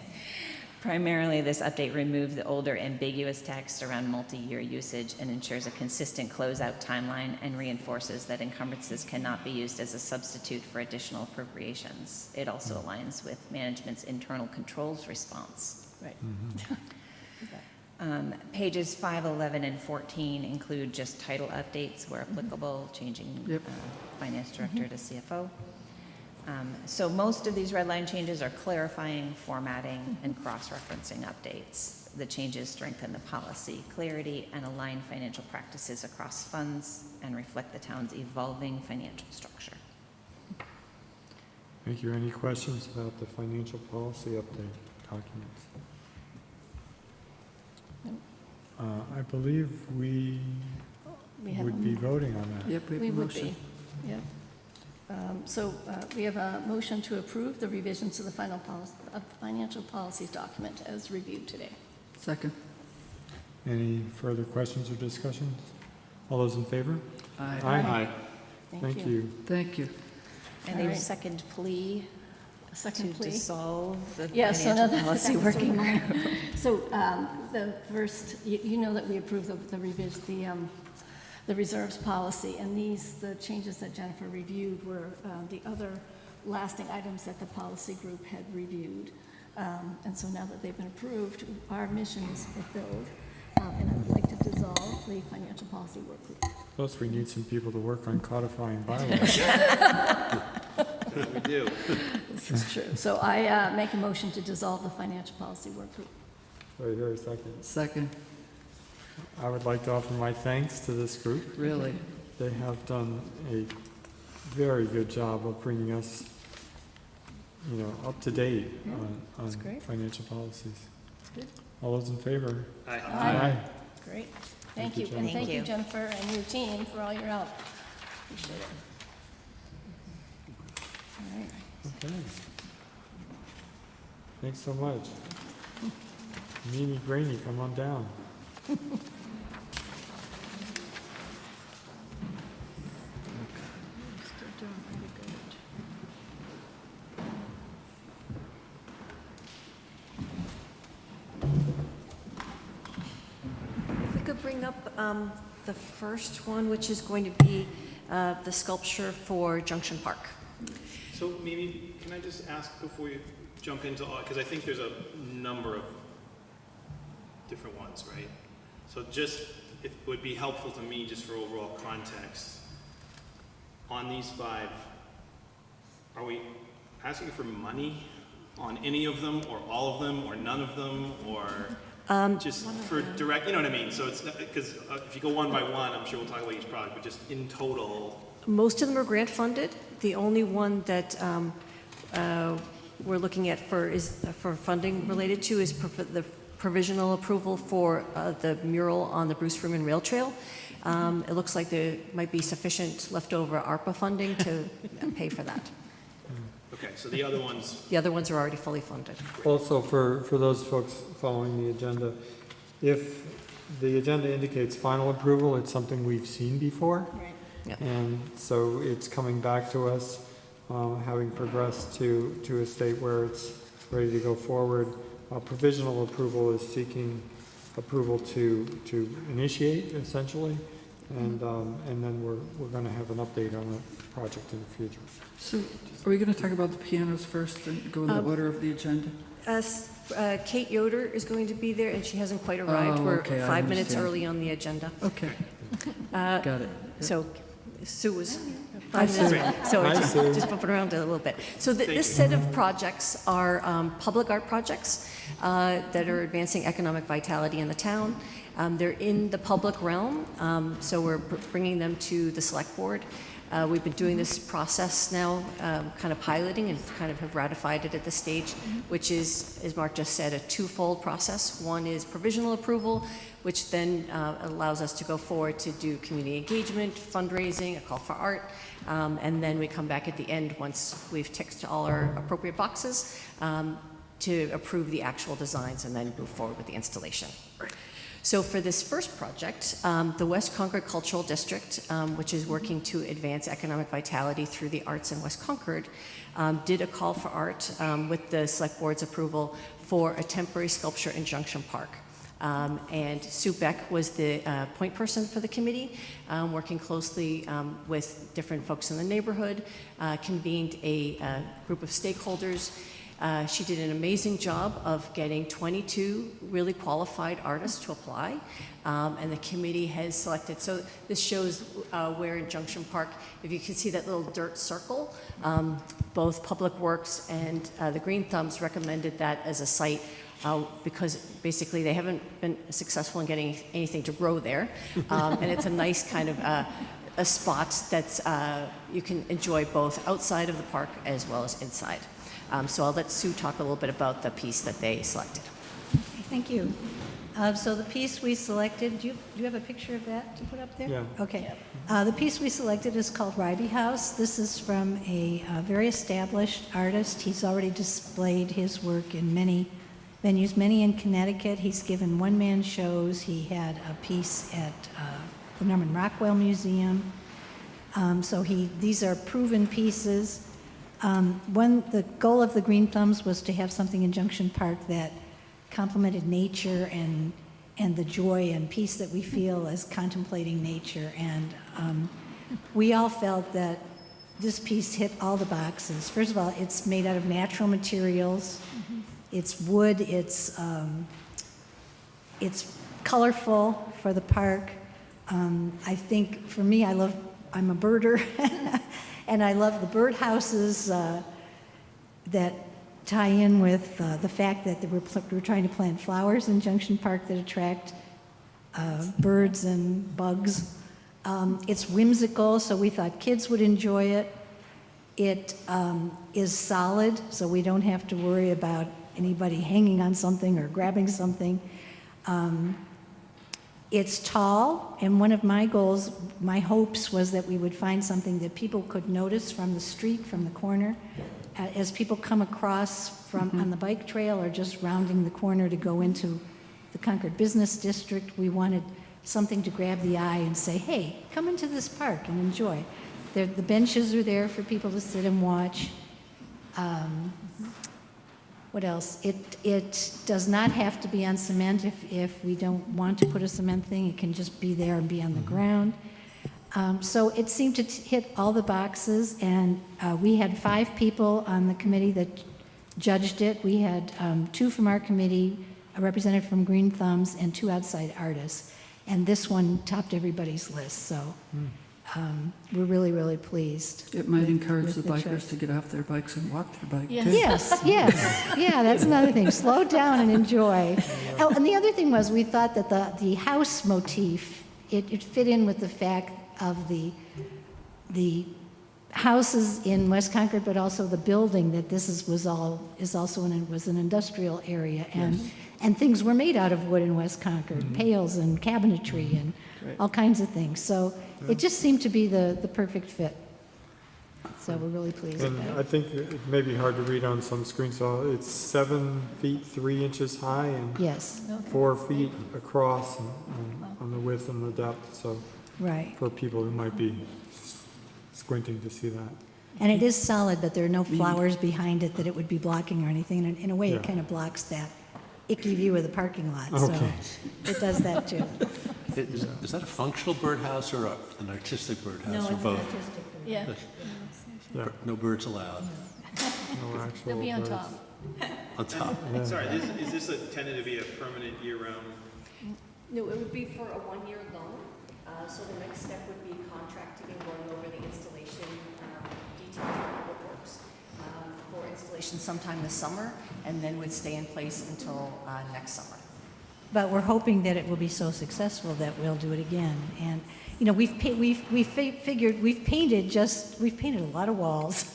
Primarily, this update removed the older ambiguous text around multi-year usage and ensures a consistent closeout timeline and reinforces that encumbrances cannot be used as a substitute for additional appropriations. It also aligns with management's internal controls response. Right. Pages 5, 11, and 14 include just title updates where applicable, changing Yep. finance director to CFO. So most of these red line changes are clarifying, formatting, and cross-referencing updates. The changes strengthen the policy clarity and align financial practices across funds and reflect the town's evolving financial structure. Thank you. Any questions about the financial policy update documents? I believe we We have would a be voting on that. Yep, we have We a would motion. be, yeah. So we have a motion to approve the revisions to the final financial policies document as reviewed today. Second. Any further questions or discussions? All those in favor? Aye. Aye. Thank you. Thank you. And All a right. second plea A to second plea. dissolve the Yes, so financial no, policy that was working one of group. mine. So the first, you know that we approved the reserves policy, and the changes that Jennifer reviewed were the other lasting items that the policy group had reviewed. And so now that they've been approved, our mission is fulfilled, and I would like to dissolve the financial policy work group. Plus, we need some people to work on codifying bylaws. We do. This is true. So I make a motion to dissolve the financial policy work group. Do I hear a second? Second, I would like to offer my thanks to this group. really. They have done a very good job of bringing us, up to date on that's great. financial policies. That's good. All those in favor? Aye. Aye. Great. Thank Thank you, you. And Jennifer. thank you, Thank you. Jennifer, and your team for all your help. Appreciate it. All right. Okay. Thanks so much. Meanie Brainy, come on down. Still doing pretty good. If we could bring up the first one, which is going to be the sculpture for Junction Park. So Mimi, can I just ask before you jump into all, because I think there's a number of different ones, right? So it would be helpful to me just for overall context. On these 5, are we asking for money on any of them, or all of them, or none of them, or just for direct, you know what I mean? So it's, because if you go one by one, I'm sure we'll talk about each product, but just in total. Most of them are grant funded. The only one that we're looking at for funding related to is the provisional approval for the mural on the Bruce Freeman Rail Trail. It looks like there might be sufficient leftover ARPA funding to pay for that. Okay, so the other ones, The other ones are already fully funded. Also, for those folks following the agenda, if the agenda indicates final approval, it's something we've seen before. Right. Yep. And so it's coming back to us, having progressed to a state where it's ready to go forward. Provisional approval is seeking approval to initiate, essentially, and then we're going to have an update on the project in the future. So are we going to talk about the pianos first and go in the order of the agenda? Kate Yoder is going to be there, and she hasn't quite arrived. Oh, We're okay, I 5 minutes understand. early on the agenda. Okay, got it. So Sue was Hi, 5 minutes. Sue. So Hi, just, Sue. just bump it around a little bit. So this set of projects are public art projects that are advancing economic vitality in the town. They're in the public realm, so we're bringing them to the select board. We've been doing this process now, kind of piloting and kind of have ratified it at this stage, which is, as Mark just said, a twofold process. One is provisional approval, which then allows us to go forward to do community engagement, fundraising, a call for art, and then we come back at the end once we've ticked all our appropriate boxes to approve the actual designs and then move forward with the installation. So for this first project, the West Concord Cultural District, which is working to advance economic vitality through the arts in West Concord, did a call for art with the Select Board's approval for a temporary sculpture in Junction Park. And Sue Beck was the point person for the committee, working closely with different folks in the neighborhood, convened a group of stakeholders. She did an amazing job of getting 22 really qualified artists to apply, and the committee has selected. So this shows where in Junction Park, if you can see that little dirt circle, both Public Works and the Green Thumbs recommended that as a site because basically they haven't been successful in getting anything to grow there, and it's a nice kind of a spot that's you can enjoy both outside of the park as well as inside. So I'll let Sue talk a little bit about the piece that they selected. Thank you. So the piece we selected, do you have a picture of that to put up there? Yeah. Okay. The piece we selected is called Ribey House. This is from a very established artist. He's already displayed his work in many venues, many in Connecticut. He's given one-man shows. He had a piece at the Norman Rockwell Museum. These are proven pieces. The goal of the Green Thumbs was to have something in Junction Park that complemented nature and the joy and peace that we feel as contemplating nature. And we all felt that this piece hit all the boxes. First of all, it's made out of natural materials. Mm-hmm. It's wood. It's colorful for the park. I think for me, I'm a birder. And I love the birdhouses that tie in with the fact that we're trying to plant flowers in Junction Park that attract birds and bugs. It's whimsical, so we thought kids would enjoy it. It is solid, so we don't have to worry about anybody hanging on something or grabbing something. It's tall, and one of my goals, my hopes, was that we would find something that people could notice from the street, from the corner, as people come across from on the bike trail or just rounding the corner to go into the Concord Business District. We wanted something to grab the eye and say, hey, come into this park and enjoy. The benches are there for people to sit and watch. What else? It does not have to be on cement if we don't want to put a cement thing. It can just be there and be on the ground. So it seemed to hit all the boxes, and we had 5 people on the committee that judged it. We had 2 from our committee, a representative from Green Thumbs, and 2 outside artists. And this one topped everybody's list, so we're really, really pleased. It might encourage the with bikers choice. to get off their bikes and walk their bike, Yes. too. Yes. Yeah, that's another thing. Slow down and enjoy. Oh, and the other thing was we thought that the house motif, it fit in with the fact of the houses in West Concord, but also the building that this was an industrial area, and things were made out of wood in West Concord, pails and cabinetry and all kinds of things. So it just seemed to be the perfect fit. So we're really pleased with And that. I think it may be hard to read on some screens, so it's 7 feet 3 inches high and Yes, 4 feet across on the width and the depth, so right. for people who might be squinting to see that. And it is solid, but there are no flowers behind it that it would be blocking or anything. And in a way, Yeah. it kind of blocks that icky view of the parking lot. Okay. So it does that too. Is that a functional birdhouse or an artistic birdhouse, or both? Yeah. Yeah, No birds allowed. no actual They'll be on birds. top. on top. Sorry, is this intended to be a permanent year-round? No, it would be for a one-year loan. So the next step would be contracting and going over the installation details of Public Works for installation sometime this summer, and then would stay in place until next summer. But we're hoping that it will be so successful that we'll do it again. And, you know, we've painted a lot of walls.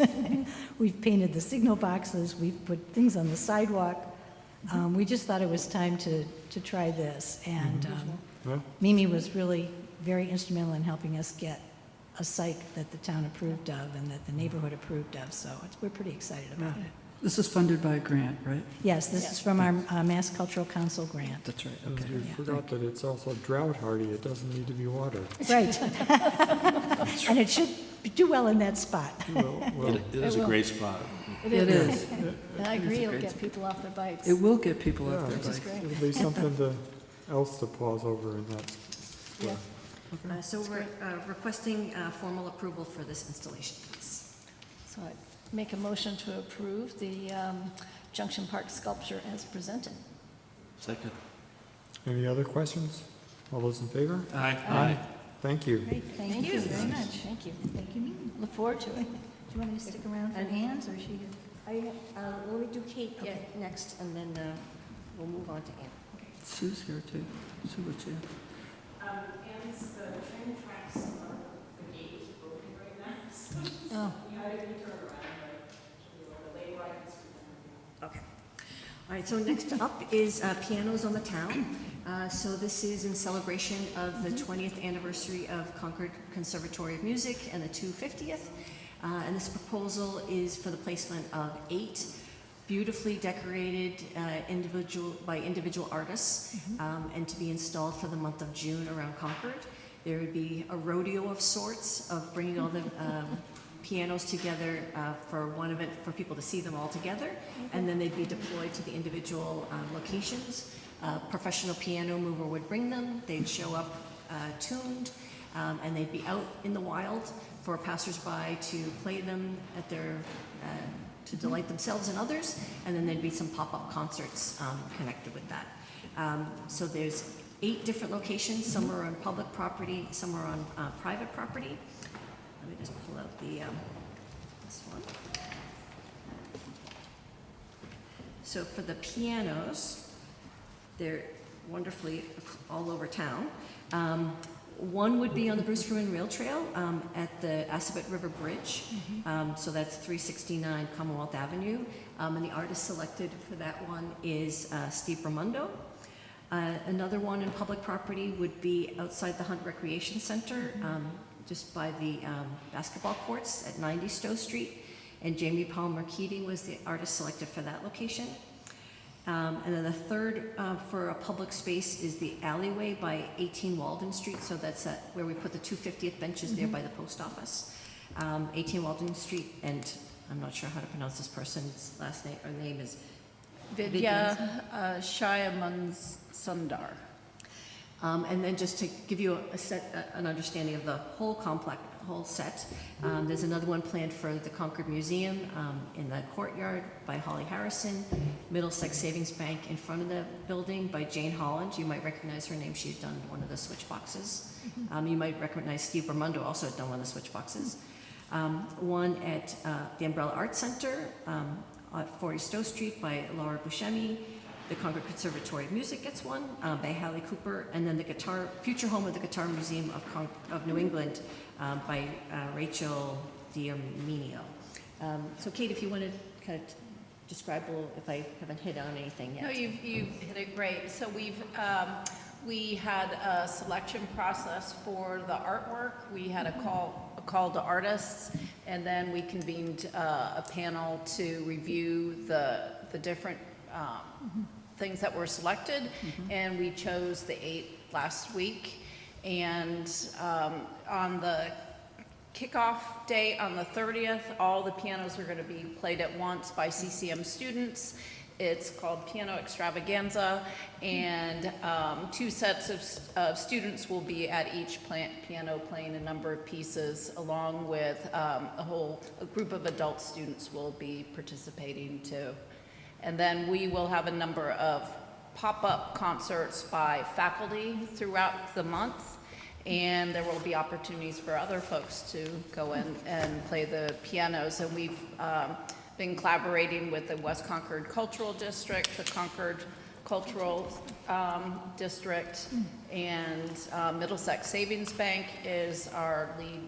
We've painted the signal boxes, we've put things on the sidewalk. We just thought it was time to try this. And Mimi was really very instrumental in helping us get a site that the town approved of and that the neighborhood approved of. So we're pretty excited about it. This is funded by a grant, right? Yes, this is from our Mass Cultural Council grant. That's right, And okay. you forgot that it's also drought hardy. It doesn't need to be watered. Right. And it should do well in that spot. It is a great spot. It It is. is. And I agree, It's a it'll great get spot. people off their bikes. It will get people off Yeah, their Which is bikes. great. It'll be something else to pause over in that. Yeah. So we're requesting formal approval for this installation piece. So I make a motion to approve the Junction Park sculpture as presented. Second. Any other questions? All those in favor? Aye. Thank you. Great, thank you very much. Thank you. Thank you. Look forward to it. Do you want me to stick around for Ann's, or is she? Let me do Kate next, and then we'll move on to Ann. Sue's here too. Sue, what's here? Ann's, the train tracks are, the gate is broken right now, so Oh, you had to turn around, but the labor I can see. Okay. All right, so next up is Pianos on the Town. So this is in celebration of the 20th anniversary of Concord Conservatory of Music and the 250th. And this proposal is for the placement of 8 beautifully decorated individual artists and to be installed for the month of June around Concord. There would be a rodeo of sorts of bringing all the pianos together for one event for people to see them all together, and then they'd be deployed to the individual locations. A professional piano mover would bring them, they'd show up tuned, and they'd be out in the wild for passersby to play them at their to delight themselves and others, and then there'd be some pop-up concerts connected with that. So there's 8 different locations. Some are on public property, some are on private property. Let me just pull out the this one. So for the pianos, they're wonderfully all over town. One would be on the Bruce Fruin Rail Trail at the Assabet River Bridge. So that's 369 Commonwealth Avenue. And the artist selected for that one is Steve Ramundo. Another one in public property would be outside the Hunt Recreation Center, just by the basketball courts at 90 Stowe Street. And Jamie Palmer Keating was the artist selected for that location. And then the third for a public space is the alleyway by 18 Walden Street. So that's where we put the 250th benches there by the post office. 18 Walden Street, and I'm not sure how to pronounce this person's last name. Her name is Vidya Shayaman Sundar. And then just to give you an understanding of the whole set, there's another one planned for the Concord Museum in the courtyard by Holly Harrison, Middlesex Savings Bank in front of the building by Jane Holland. You might recognize her name. She had done one of the switch boxes. You might recognize Steve Ramundo, also had done one of the switch boxes. One at the Umbrella Arts Center at 40 Stowe Street by Laura Buscemi. The Concord Conservatory of Music gets one by Hallie Cooper, and then the future home of the Guitar Museum of New England by Rachel Diarminio. So Kate, if you want to kind of describe a little, if I haven't hit on anything yet. No, you've hit it great. So we had a selection process for the artwork. We had a call to artists, and then we convened a panel to review the different things that were selected, and we chose the 8 last week. And on the kickoff day on the 30th, all the pianos are going to be played at once by CCM students. It's called Piano Extravaganza, and 2 sets of students will be at each piano playing a number of pieces, along with a group of adult students will be participating too. And then we will have a number of pop-up concerts by faculty throughout the month. And there will be opportunities for other folks to go in and play the pianos. And we've been collaborating with the West Concord Cultural District, the Concord Cultural District, and Middlesex Savings Bank is our lead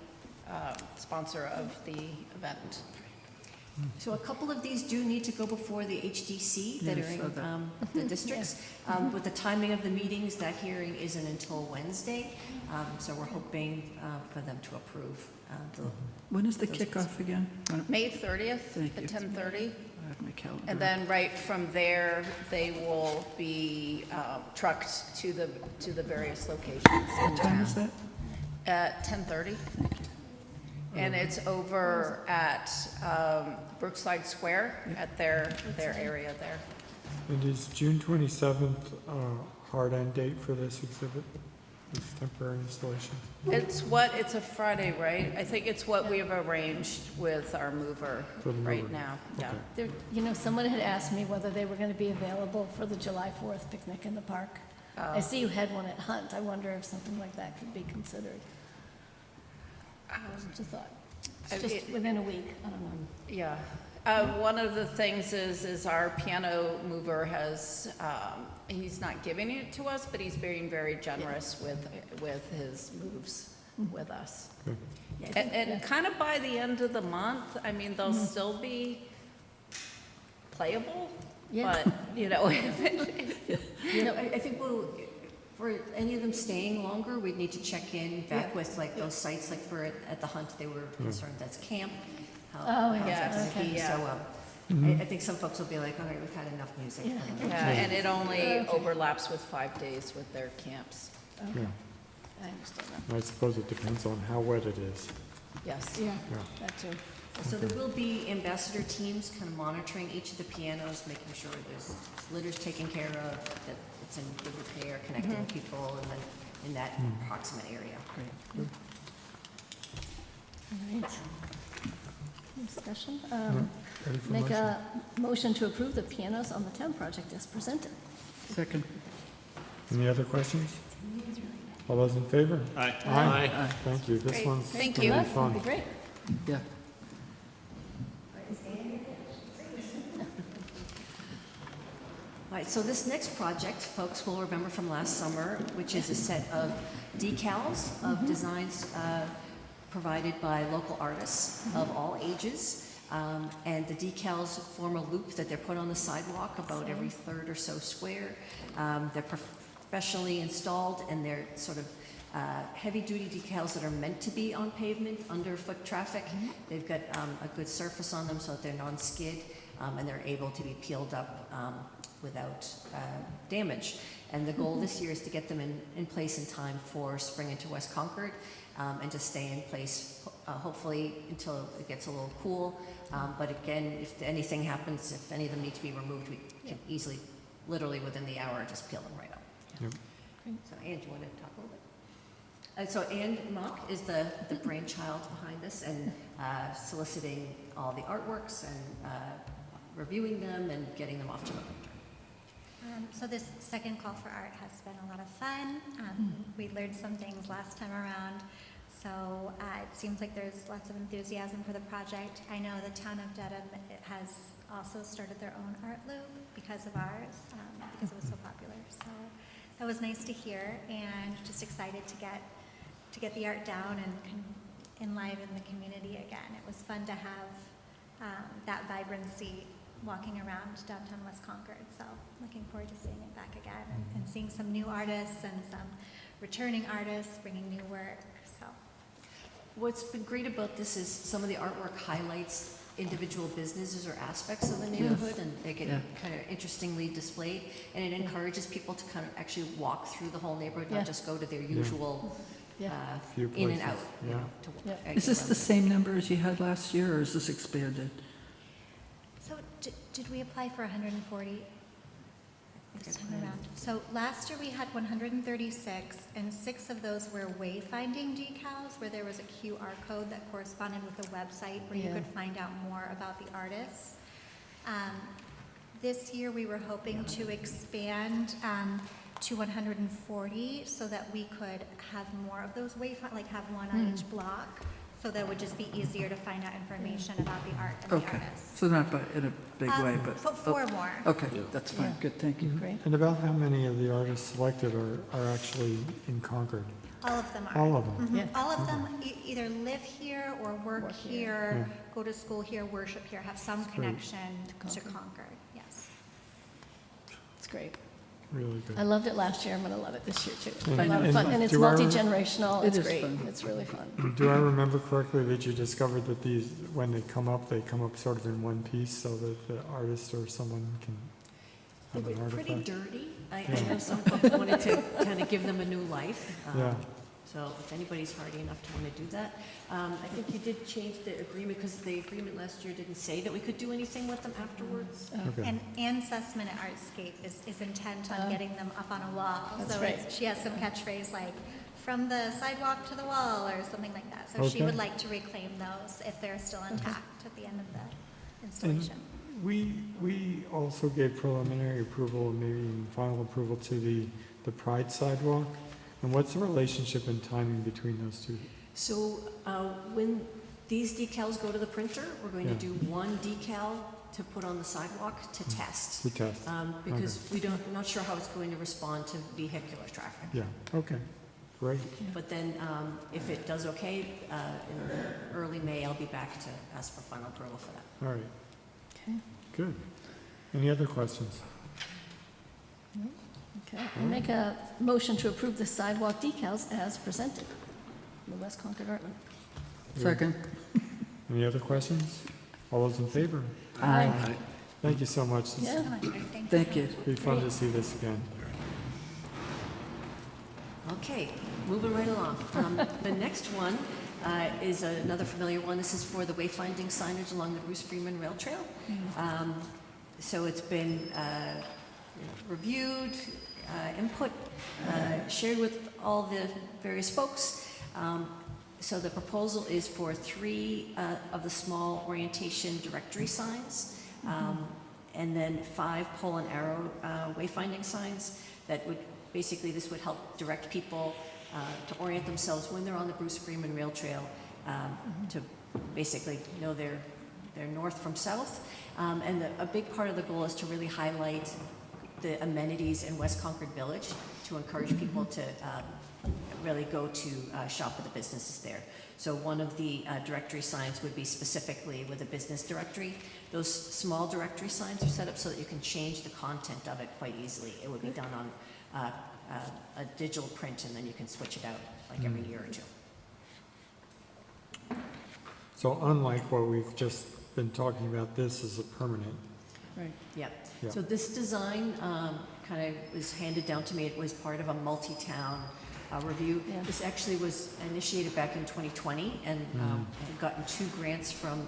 sponsor of the event. So a couple of these do need to go before the HDC that Yeah, are I saw that. in the districts. With the timing of the meetings, that hearing isn't until Wednesday, so we're hoping for them to approve. When is the kickoff again? May 30th Thank at you. 10:30. I have my calendar. And then right from there, they will be trucked to the various locations in What time is town. that? At 10:30. And it's over at Brookside Square at their area there. And is June 27th hard end date for this exhibit, this temporary installation? It's a Friday, right? I think it's what we have arranged with our mover For the right mover. now. Yeah. Okay. There, you know, someone had asked me whether they were going to be available for the July 4th picnic in the park. I see you had one at Hunt. I wonder if something like that could be considered. Just a thought. It's just within a week. I don't know. Yeah. One of the things is our piano mover has, he's not giving it to us, but he's being very generous with his moves with us. And kind of by the end of the month, I mean, they'll still be playable, but, you know. You know, I think for any of them staying longer, we'd need to check in back with like those sites, like for at the Hunt, they were concerned that's camp. Oh, how's yeah, that gonna be? okay. So I think some folks will be like, all right, we've had enough music. for them." Yeah, and it only overlaps with 5 days with their camps. Yeah, I understand that. I suppose it depends on how wet it is. Yes. Yeah, Yeah. that too. So there will be ambassador teams kind of monitoring each of the pianos, making sure there's litters taken care of, that it's in good repair, connecting people and then in that proximate area. All right. Discussion? Ready for Make motion? a motion to approve the pianos on the town project as presented. Second. Any other questions? All those in favor? Aye. Aye. Thank you. This Great. one's Thank gonna you. be That'd fun. be great. Yeah. All right, so this next project, folks will remember from last summer, which is a set of decals of designs provided by local artists of all ages. And the decals form a loop that they're put on the sidewalk about every third or so square. They're professionally installed and they're sort of heavy-duty decals that are meant to be on pavement under foot traffic. They've got a good surface on them so that they're non-skid and they're able to be peeled up without damage. And the goal this year is to get them in place in time for spring into West Concord and to stay in place hopefully until it gets a little cool. But again, if anything happens, if any of them need to be removed, we can easily, literally within the hour, just peel them right up. Yep. So Ann, do you want to talk a little bit? So Ann Mock is the brainchild behind this and soliciting all the artworks and reviewing them and getting them off to the printer. So this second call for art has been a lot of fun. We learned some things last time around. So it seems like there's lots of enthusiasm for the project. I know the town of Dedham has also started their own art loop because of ours, because it was so popular. So that was nice to hear, and just excited to get the art down and enliven the community again. It was fun to have that vibrancy walking around downtown West Concord. So looking forward to seeing it back again and seeing some new artists and some returning artists bringing new work. So What's been great about this is some of the artwork highlights individual businesses or aspects of the neighborhood, and they get kind of interestingly displayed, and it encourages people to kind of actually walk through the whole neighborhood, not just go to their usual Few in and places, out. You yeah. know, to Is this the same number as you had last year, or is this expanded? So did we apply for 140 this time around? So last year we had 136, and 6 of those were wayfinding decals, where there was a QR code that corresponded with a website where you could find out more about the artists. This year, we were hoping to expand to 140 so that we could have more of those like have one on each block, so that it would just be easier to find out information about the art and the Okay, artists. so not in a big way, but. Four more. Okay, that's fine, good, thank you. Great. And about how many of the artists selected are actually in Concord? All of them are. All of them? Mhm. Yeah. All of them either live here or work here, go to school here, worship here, have some great. connection to Concord, yes. It's great. Really good. I loved it last year. I'm going to love it this year too. And- A lot of and fun, and it's do I rem- multi-generational. It It's is great. fun. It's really fun. Do I remember correctly that you discovered that these, when they come up sort of in one piece so that the artist or someone can They have an were pretty artifact? dirty. I Yeah. know some folks wanted to kind of give them a new life. Yeah. So if anybody's hardy enough to want to do that. I think you did change the agreement, because the agreement last year didn't say that we could do anything with them afterwards. Okay. And Anne Sussman at Artscape is intent on getting them up on a wall. That's So right. she has some catchphrase like, "From the sidewalk to the wall," or something like that. So she Okay. would like to reclaim those if they're still intact at the end of the installation. We also gave preliminary approval, and maybe even final approval to the Pride sidewalk. And what's the relationship and timing between those two? So when these decals go to the printer, we're going to Yeah. do one decal to put on the sidewalk to test. To test. Because we're not sure how it's going to respond to vehicular traffic. Yeah, okay, great. But then, if it does okay, in early May, I'll be back to ask for final approval for that. All right, Okay. good. Any other questions? Okay. I make a motion to approve the sidewalk decals as presented. The West Concord Artman. Second. Any other questions? All those in favor? Aye. Thank you so much. It's Yeah. Thank you. be fun to see this again. Okay, moving right along. The next one is another familiar one. This is for the wayfinding signage along the Bruce Freeman Rail Trail. So it's been reviewed, input, shared with all the various folks. So the proposal is for 3 of the small orientation directory signs, and then 5 pole and arrow wayfinding signs that would, basically this would help direct people to orient themselves when they're on the Bruce Freeman Rail Trail, to basically know their north from south. And a big part of the goal is to really highlight the amenities in West Concord Village, to encourage people to really go to shop at the businesses there. So one of the directory signs would be specifically with a business directory. Those small directory signs are set up so that you can change the content of it quite easily. It would be done on a digital print, and then you can switch it out like every year or two. So unlike what we've just been talking about, this is a permanent. Right. Yep. Yeah. So this design kind of was handed down to me. It was part of a multi-town review. Yeah. This actually was initiated back in 2020, and had gotten 2 grants from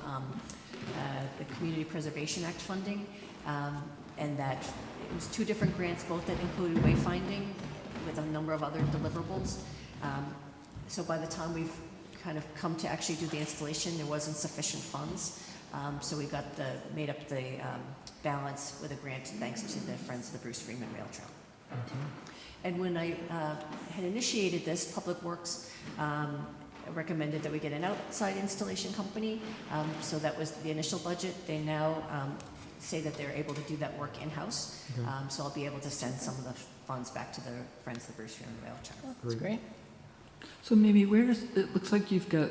the Community Preservation Act funding, and that it was 2 different grants, both that included wayfinding with a number of other deliverables. So by the time we've kind of come to actually do the installation, there wasn't sufficient funds. So we made up the balance with a grant thanks to the Friends of the Bruce Freeman Rail Trail. And when I had initiated this, Public Works recommended that we get an outside installation company. So that was the initial budget. They now say that they're able to do that work in-house. Okay. So I'll be able to send some of the funds back to the Friends of the Bruce Freeman Rail Trail. That's great. So Mimi, it looks like you've got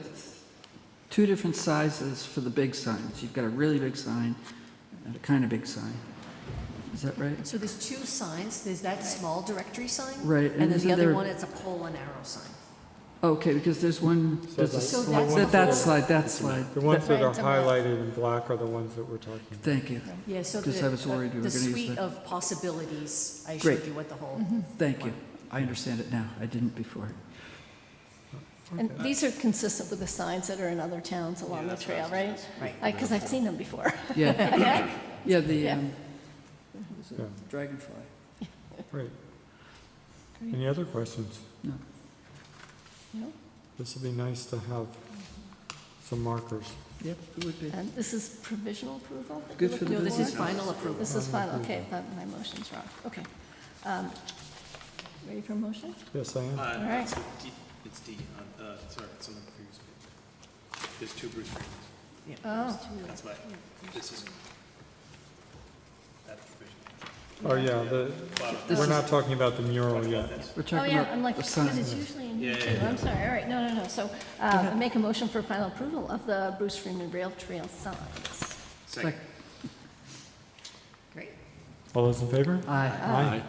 2 different sizes for the big signs. You've got a really big sign and a kind of big sign. Is that right? So there's 2 signs. There's that small directory sign. Right, And and then isn't the other there- one is a pole and arrow sign. Okay, because there's one, there's a So slide, that slide. The ones that are Right, the- highlighted in black are the ones that we're talking about. Thank you. Yeah, so Because I was worried we were the gonna use suite that. of possibilities, I Great. showed you what the whole. Thank you. I understand it now. I didn't before. And these are consistent with the signs that are in other towns along the trail, right? Right. Because I've seen them before. Yeah. Yeah, the, Yeah. what was it? Yeah. Dragonfly. Great. Any other questions? No. No? This would be nice to have some markers. Yep, it would be. And this is provisional approval? that Good we're for the looking No, this is for? final approval. This is final, okay, my motion's wrong, okay. Ready for a motion? Yes, I am. All right. It's D, sorry, it's on the previous page. There's two Bruce Freemans. Oh, That's why, this is that provision. Oh, yeah, we're not talking about the mural yet. We're oh talking yeah, about I'm like, the because it's sign. usually in here Yeah, too, yeah, I'm sorry, all right, no, so, make a motion for final approval of the Bruce Freeman Rail Trail signs. Second. Great. All those in favor? Aye. Aye.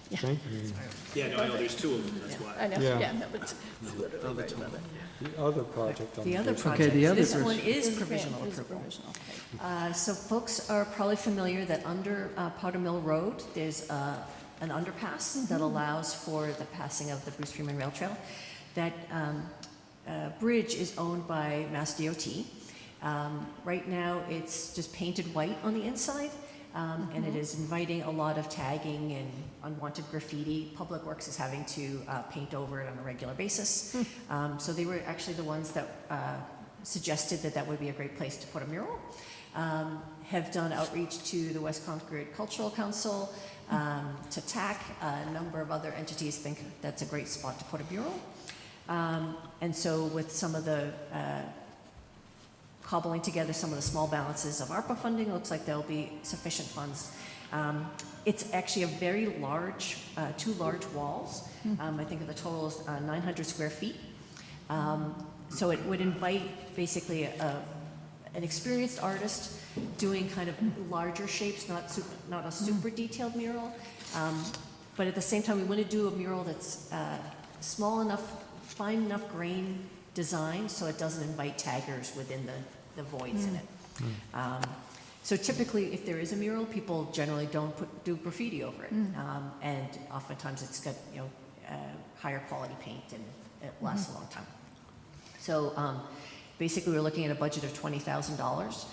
Yeah. Thank you. Yeah, no, I know, there's two of them, that's why. I know, Yeah. yeah, no, but it's literally right above it. The other project on The other page- project, the other this Bruce- one is It's- provisional it is approval. provisional, okay. So folks are probably familiar that under Powder Mill Road, there's an underpass that allows for the passing of the Bruce Freeman Rail Trail. That bridge is owned by Mass DOT. Right now, it's just painted white on the inside, and it is inviting a lot of tagging and unwanted graffiti. Public Works is having to paint over it on a regular basis. So they were actually the ones that suggested that that would be a great place to put a mural. Have done outreach to the West Concord Cultural Council, to TAC, a number of other entities think that's a great spot to put a mural. And so with some of the cobbling together some of the small balances of ARPA funding, it looks like there'll be sufficient funds. It's actually a very large, two large walls. I think the total is 900 square feet. So it would invite basically an experienced artist doing kind of larger shapes, not a super detailed mural. But at the same time, we want to do a mural that's small enough, fine enough grain design so it doesn't invite taggers within the voids in it. So typically, if there is a mural, people generally don't do graffiti over it. And oftentimes it's got, higher quality paint and it lasts a long time. So basically, we're looking at a budget of $20,000.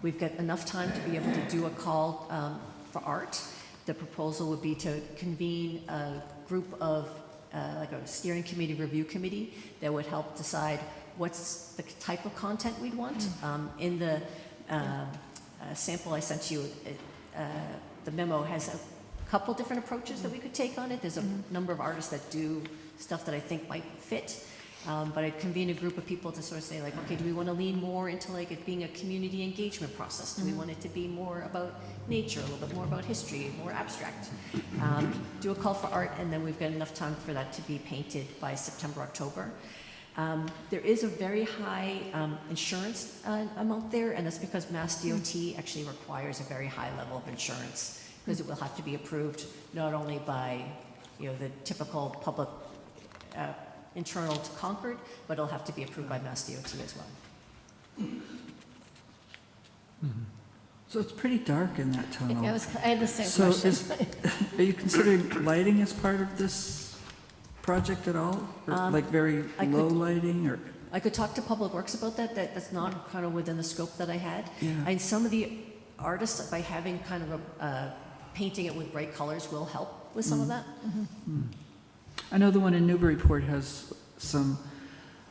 We've got enough time to be able to do a call for art. The proposal would be to convene a group of, like a steering committee, review committee, that would help decide what's the type of content we'd want. In the sample I sent you, the memo has a couple different approaches that we could take on it. There's a number of artists that do stuff that I think might fit. But I'd convene a group of people to sort of say, like, okay, do we want to lean more into like it being a community engagement process? Do we want it to be more about nature, a little bit more about history, more abstract? Do a call for art, and then we've got enough time for that to be painted by September, October. There is a very high insurance amount there, and that's because Mass DOT actually requires a very high level of insurance, because it will have to be approved not only by, the typical public internal to Concord, but it'll have to be approved by Mass DOT as well. So it's pretty dark in that tunnel. I had the same So question. are you considering lighting as part of this project at all? Or like very low lighting or? I could talk to Public Works about that. That's not kind of within the scope that I had. Yeah. And some of the artists, by having kind of painting it with bright colors, will help with some of that. I know the one in Newburyport has some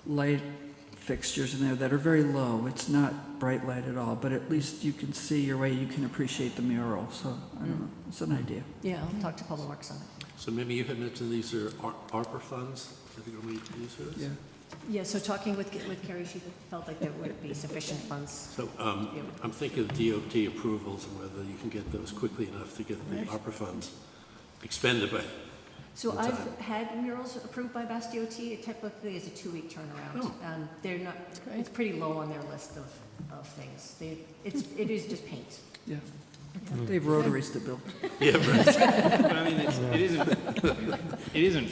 light fixtures in there that are very low. It's not bright light at all, but at least you can see your way, you can appreciate the mural. So I don't know, it's an idea. Yeah, I'll talk to Public Works on it. So maybe you had mentioned these are ARPA funds that you're going to use for this? Yeah. Yeah, so talking with Carrie, she felt like there would be sufficient funds. So I'm thinking of DOT approvals and whether you can get those quickly enough to get the ARPA funds expended by. So I've had murals approved by Mass DOT. It typically is a 2-week turnaround. They're not, it's pretty low on their list of things. It is just paint. Yeah. They have rotaries to build. Yeah, right. But I mean, it isn't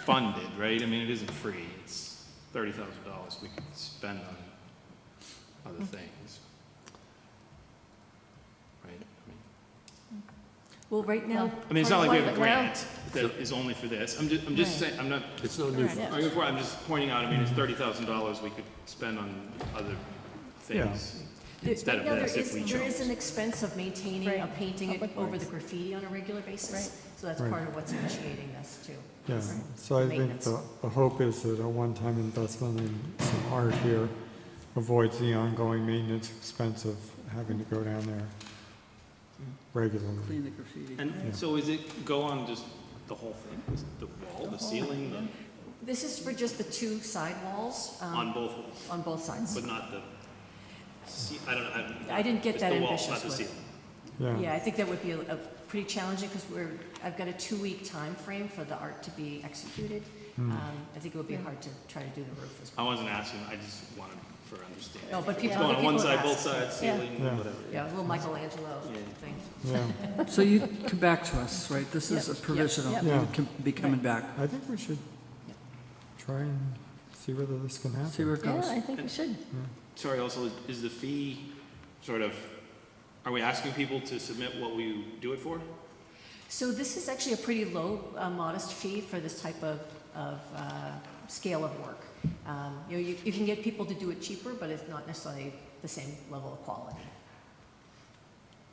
funded, right? I mean, it isn't free. It's $30,000 we could spend on other things. Right? Well, right now, I mean, it's not like we have a Right. grant that is only for this. I'm just saying, I'm not. It's no new. I'm just pointing out, I mean, it's $30,000 we could spend on other things instead of this if we chose. there is an expense of maintaining, Right. of painting it Public over Works. the graffiti on a regular basis. Right. So that's Right. part of what's initiating this too. Yeah, Right. so I think Maintenance. the hope is that a one-time investment in some art here avoids the ongoing maintenance expense of having to go down there regularly. Clean the graffiti. And so is it go on just the whole thing, the wall, the ceiling, This is for just the two side walls. on both walls, On both sides. but not the, I don't know. I didn't get just that the wall, ambitious not the with it. ceiling. Yeah, I think that would be a pretty challenging because I've got a 2-week time frame for the art to be executed. I think it would be hard to try to do the roof as I well. wasn't asking, I just wanted for understanding. No, but It's people- going on people one have side, both asked. sides, Yeah. ceiling, Yeah. whatever. Yeah, a little Michelangelo thing. Yeah, So you come back to us, right? This is a Yep, provisional. yep, yep. You can be coming back. I think we should try and see whether this can happen. See where it Yeah, goes. I think we should. Sorry, also, is the fee sort of, are we asking people to submit what we do it for? So this is actually a pretty low, modest fee for this type of scale of work. You know, you can get people to do it cheaper, but it's not necessarily the same level of quality.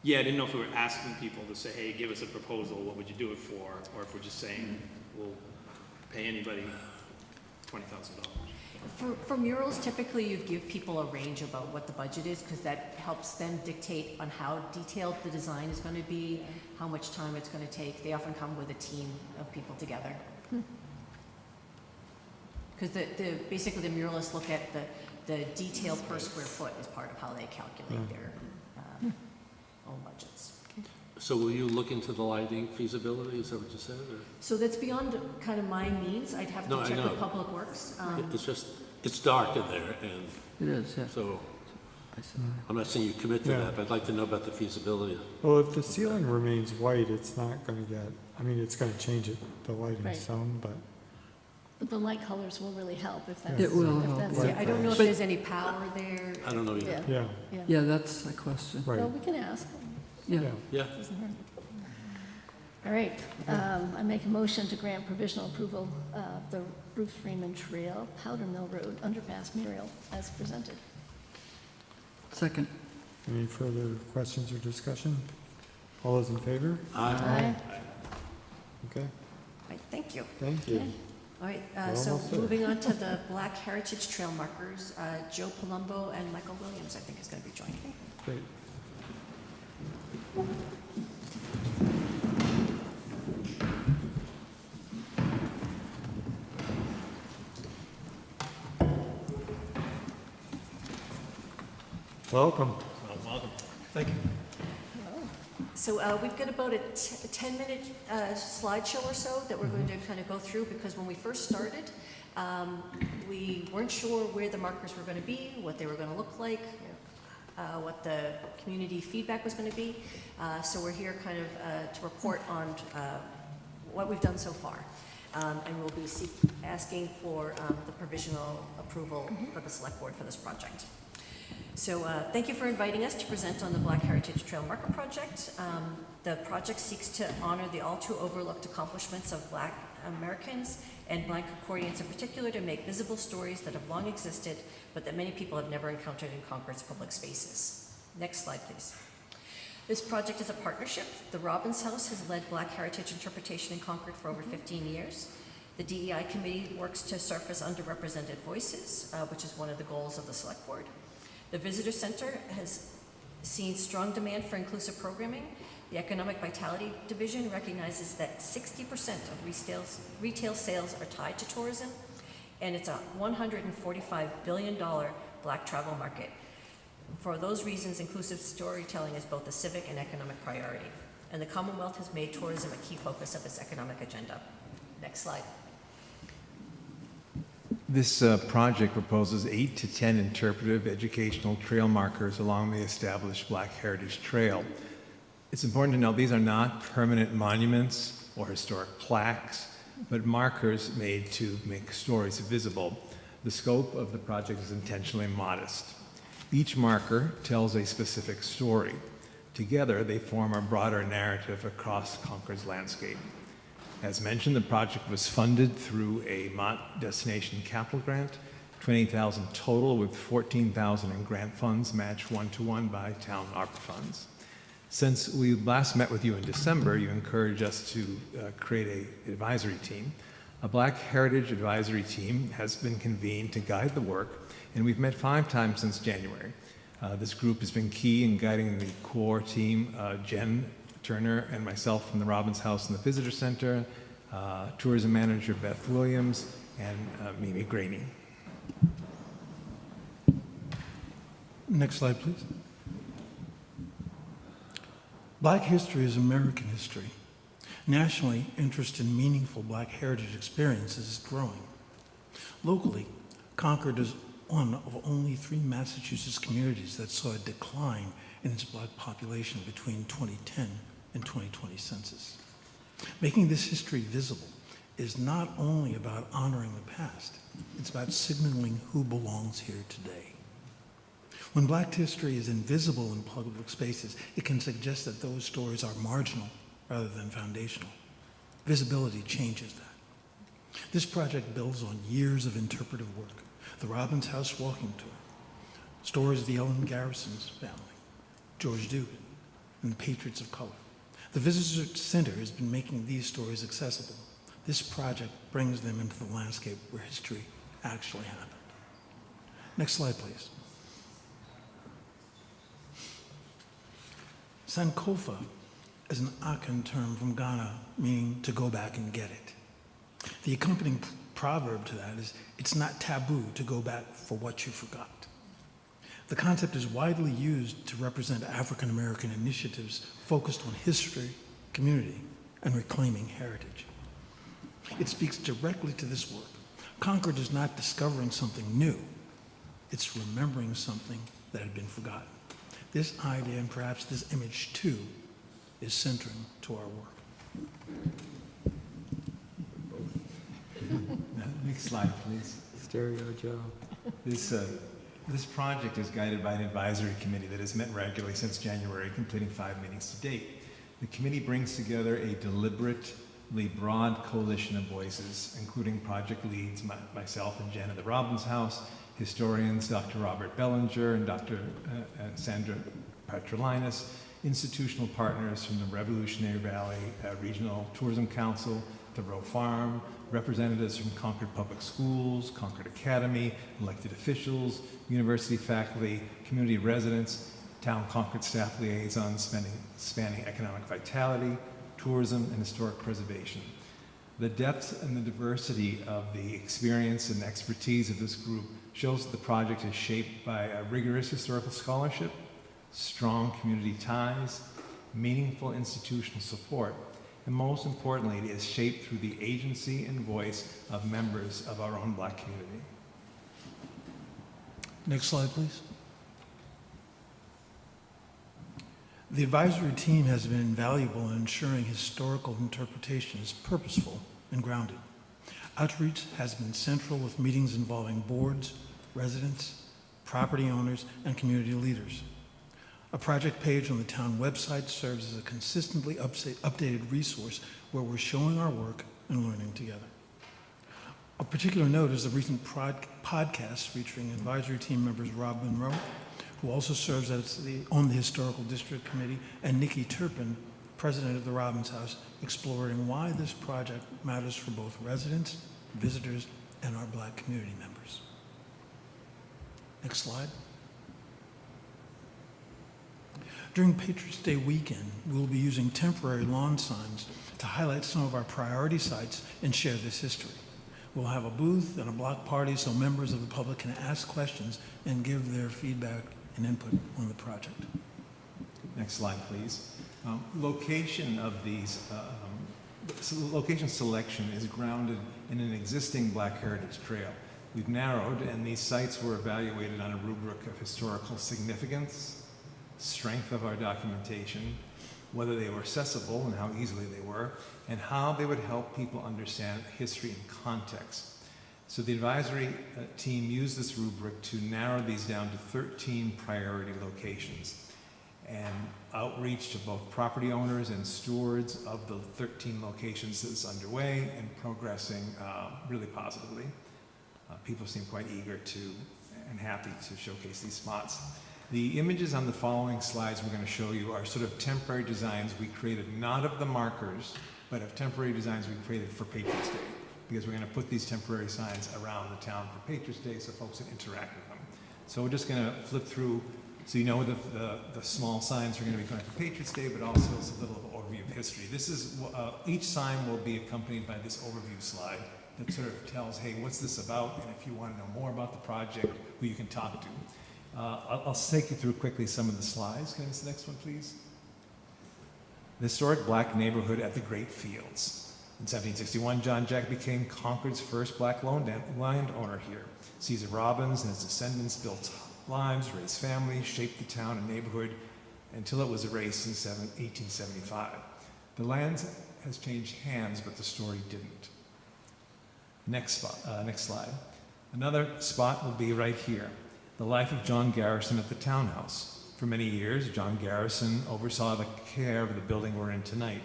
Yeah, I didn't know if we were asking people to say, hey, give us a proposal, what would you do it for? Or if we're just saying, we'll pay anybody $20,000. For murals, typically you give people a range about what the budget is because that helps them dictate on how detailed the design is going to be, how much time it's going to take. They often come with a team of people together. Because basically the muralists look at the detail per square foot as part of how they calculate their own budgets. So will you look into the lighting feasibility, is that what you said? Or? So that's beyond kind of my means. I'd have to No, I check know. with Public Works. It's just, it's dark in there, and It is, yeah. so I see. I'm not saying you commit to Yeah. that, but I'd like to know about the feasibility. Well, if the ceiling remains white, it's not gonna get, I mean, it's gonna change it, the lighting Right. some, but But the light colors will really help if that's. It will if help, that's- right. Yeah, I don't know if But- there's any power there. I don't know either. Yeah, yeah, Yeah, that's a question. right, well, we can ask. Yeah. yeah. Yeah, All right, I make a motion to grant provisional approval of the Ruth Freeman Trail, Powder Mill Road, underpass Muriel, as presented. Second. Any further questions or discussion? All those in favor? Aye. Okay, Right, thank you. thank you. Okay. All right, We're so almost there. moving on to the Black Heritage Trail markers, Joe Palumbo and Michael Williams, I think, is going to be joining me. Great. Welcome. Welcome. Thank you. So we've got about a 10-minute slideshow or so that we're going to kind of go through because when we first started, we weren't sure where the markers were going to be, what they were going to look like, what the community feedback was going to be. So we're here kind of to report on what we've done so far. And we'll be asking for the provisional approval for the select board for this project. So thank you for inviting us to present on the Black Heritage Trail Marker Project. The project seeks to honor the all too overlooked accomplishments of Black Americans and Black Concordians in particular to make visible stories that have long existed but that many people have never encountered in Concord's public spaces. Next slide, please. This project is a partnership. The Robbins House has led Black heritage interpretation in Concord for over 15 years. The DEI committee works to surface underrepresented voices, which is one of the goals of the select board. The Visitor Center has seen strong demand for inclusive programming. The Economic Vitality Division recognizes that 60% of retail sales are tied to tourism, and it's a $145 billion Black travel market. For those reasons, inclusive storytelling is both a civic and economic priority, and the Commonwealth has made tourism a key focus of its economic agenda. Next slide. This project proposes 8 to 10 interpretive educational trail markers along the established Black Heritage Trail. It's important to note these are not permanent monuments or historic plaques, but markers made to make stories visible. The scope of the project is intentionally modest. Each marker tells a specific story. Together, they form a broader narrative across Concord's landscape. As mentioned, the project was funded through a Mott Destination Capital Grant, $20,000 total, with $14,000 in grant funds matched 1-to-1 by town ARPA funds. Since we last met with you in December, you encouraged us to create an advisory team. A Black Heritage Advisory Team has been convened to guide the work, and we've met 5 times since January. This group has been key in guiding the core team, Jen Turner and myself from the Robbins House and the Visitor Center, tourism manager Beth Williams, and Mimi Graney. Next slide, please. Black history is American history. Nationally, interest in meaningful Black heritage experiences is growing. Locally, Concord is one of only 3 Massachusetts communities that saw a decline in its Black population between 2010 and 2020 census. Making this history visible is not only about honoring the past, it's about signaling who belongs here today. When Black history is invisible in public spaces, it can suggest that those stories are marginal rather than foundational. Visibility changes that. This project builds on years of interpretive work. The Robbins House Walking Tour, stories of the Ellen Garrison's family, George Dugan, and the Patriots of Color. The Visitor Center has been making these stories accessible. This project brings them into the landscape where history actually happened. Next slide, please. Sankofa is an Akan term from Ghana meaning to go back and get it. The accompanying proverb to that is, it's not taboo to go back for what you forgot. The concept is widely used to represent African American initiatives focused on history, community, and reclaiming heritage. It speaks directly to this work. Concord is not discovering something new, it's remembering something that had been forgotten. This idea, and perhaps this image too, is centering to our work. Next slide, please. Stereo Joe. This project is guided by an advisory committee that has met regularly since January, completing 5 meetings to date. The committee brings together a deliberately broad coalition of voices, including project leads, myself and Jen at the Robbins House, historians Dr. Robert Bellinger and Dr. Sandra Petrolinas, institutional partners from the Revolutionary Valley Regional Tourism Council, Thoreau Farm, representatives from Concord Public Schools, Concord Academy, elected officials, university faculty, community residents, town Concord staff liaisons spanning economic vitality, tourism, and historic preservation. The depth and the diversity of the experience and expertise of this group shows that the project is shaped by a rigorous historical scholarship, strong community ties, meaningful institutional support, and most importantly, it is shaped through the agency and voice of members of our own Black community. Next slide, please. The advisory team has been invaluable in ensuring historical interpretation is purposeful and grounded. Outreach has been central with meetings involving boards, residents, property owners, and community leaders. A project page on the town website serves as a consistently updated resource where we're showing our work and learning together. A particular note is the recent podcast featuring advisory team members Rob Monroe, who also serves on the Historical District Committee, and Nikki Turpin, president of the Robbins House, exploring why this project matters for both residents, visitors, and our Black community members. Next slide. During Patriots' Day weekend, we will be using temporary lawn signs to highlight some of our priority sites and share this history. We'll have a booth and a block party so members of the public can ask questions and give their feedback and input on the project. Next slide, please. Location of these, location selection is grounded in an existing Black Heritage Trail. We've narrowed, and these sites were evaluated on a rubric of historical significance, strength of our documentation, whether they were accessible and how easily they were, and how they would help people understand history in context. So the advisory team used this rubric to narrow these down to 13 priority locations, and outreach to both property owners and stewards of the 13 locations is underway and progressing really positively. People seem quite eager to and happy to showcase these spots. The images on the following slides we're going to show you are sort of temporary designs we created, not of the markers, but of temporary designs we created for Patriots Day. because we're going to put these temporary signs around the town for Patriots Day so folks can interact with them. So we're just going to flip through so you know the small signs are going to be going for Patriots Day, but also it's a little overview of history. This is, each sign will be accompanied by this overview slide that sort of tells, hey, what's this about? And if you want to know more about the project, who you can talk to. I'll take you through quickly some of the slides. Can I see the next one, please? The historic black neighborhood at the Great Fields. In 1761, John Jack became Concord's first black landowner here. Caesar Robbins and his descendants built lives, raised families, shaped the town and neighborhood until it was erased in 1875. The land has changed hands, but the story didn't. Next slide. Another spot will be right here. The life of John Garrison at the townhouse. For many years, John Garrison oversaw the care of the building we're in tonight.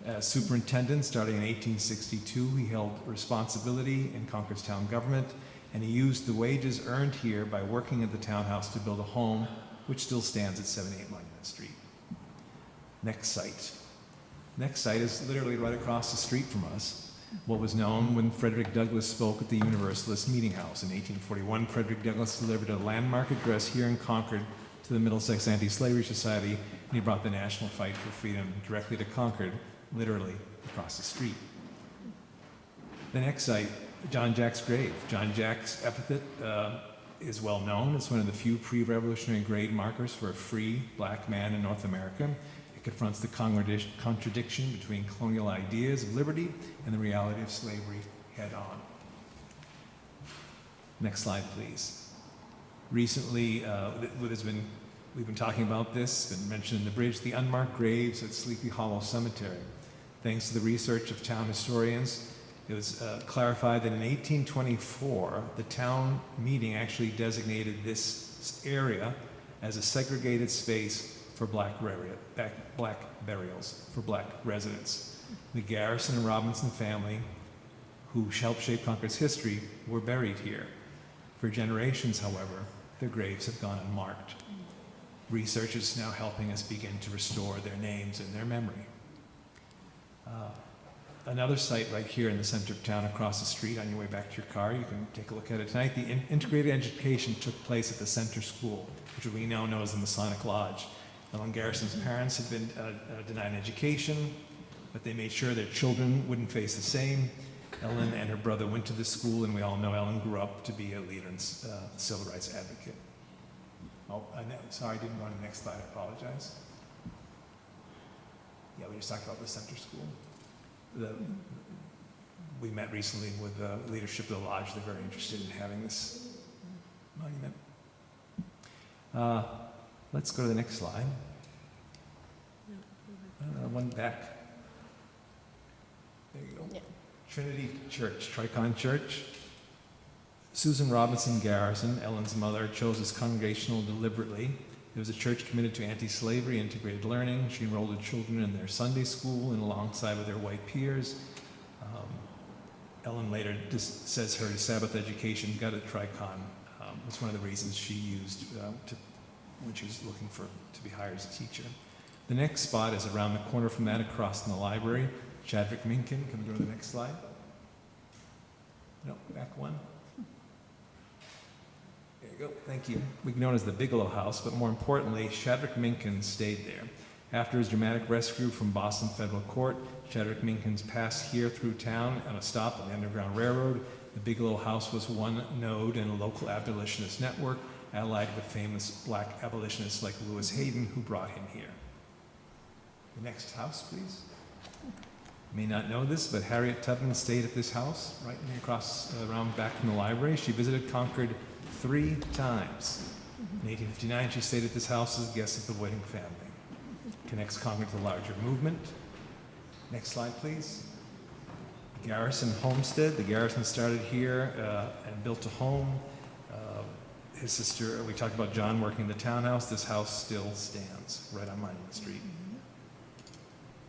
As superintendent, starting in 1862, he held responsibility in Concord's town government, and he used the wages earned here by working at the townhouse to build a home which still stands at 78 Monument Street. Next site. Next site is literally right across the street from us. What was known when Frederick Douglass spoke at the Universalist Meeting House. In 1841, Frederick Douglass delivered a landmark address here in Concord to the Middlesex Anti-Slavery Society, and he brought the national fight for freedom directly to Concord, literally across the street. The next site, John Jack's grave. John Jack's epithet is well known. It's one of the few pre-revolutionary grave markers for a free black man in North America. It confronts the contradiction between colonial ideas of liberty and the reality of slavery head on. Next slide, please. Recently, we've been talking about this, been mentioned in the bridge, the unmarked graves at Sleepy Hollow Cemetery. Thanks to the research of town historians, it was clarified that in 1824, the town meeting actually designated this area as a segregated space for black burials, for black residents. The Garrison and Robinson family, who helped shape Concord's history, were buried here. For generations, however, their graves have gone unmarked. Research is now helping us begin to restore their names and their memory. Another site right here in the center of town across the street on your way back to your car, you can take a look at it tonight. The integrated education took place at the center school, which we now know as the Masonic Lodge. Ellen Garrison's parents had been denied an education, but they made sure their children wouldn't face the same. Ellen and her brother went to this school, and we all know Ellen grew up to be a leader and civil rights advocate. Oh, sorry, I didn't go on the next slide, I apologize. Yeah, we just talked about the center school. We met recently with the leadership of the lodge. They're very interested in having this monument. Let's go to the next slide. One back. There you go. Yeah. Trinity Church, Tricon Church. Susan Robinson Garrison, Ellen's mother, chose this congregational deliberately. It was a church committed to anti-slavery, integrated learning. She enrolled her children in their Sunday school and alongside with their white peers. Ellen later says her Sabbath education got at Tricon. It's one of the reasons she used when she was looking to be hired as a teacher. The next spot is around the corner from that, across from the library. Chadwick Minkin, can we go to the next slide? No, back one. There you go, thank you. We know it as the Bigelow House, but more importantly, Chadwick Minkin stayed there. After his dramatic rescue from Boston Federal Court, Chadwick Minkin's passed here through town on a stop on the Underground Railroad. The Bigelow House was one node in a local abolitionist network, allied with famous black abolitionists like Lewis Hayden, who brought him here. The next house, please. You may not know this, but Harriet Tubman stayed at this house, right across, around back from the library. She visited Concord 3 times. In 1859, she stayed at this house as a guest of the Whiting family. Connects Concord to the larger movement. Next slide, please. Garrison Homestead. The Garrison started here and built a home. His sister, we talked about John working in the townhouse. This house still stands right on Monument Street.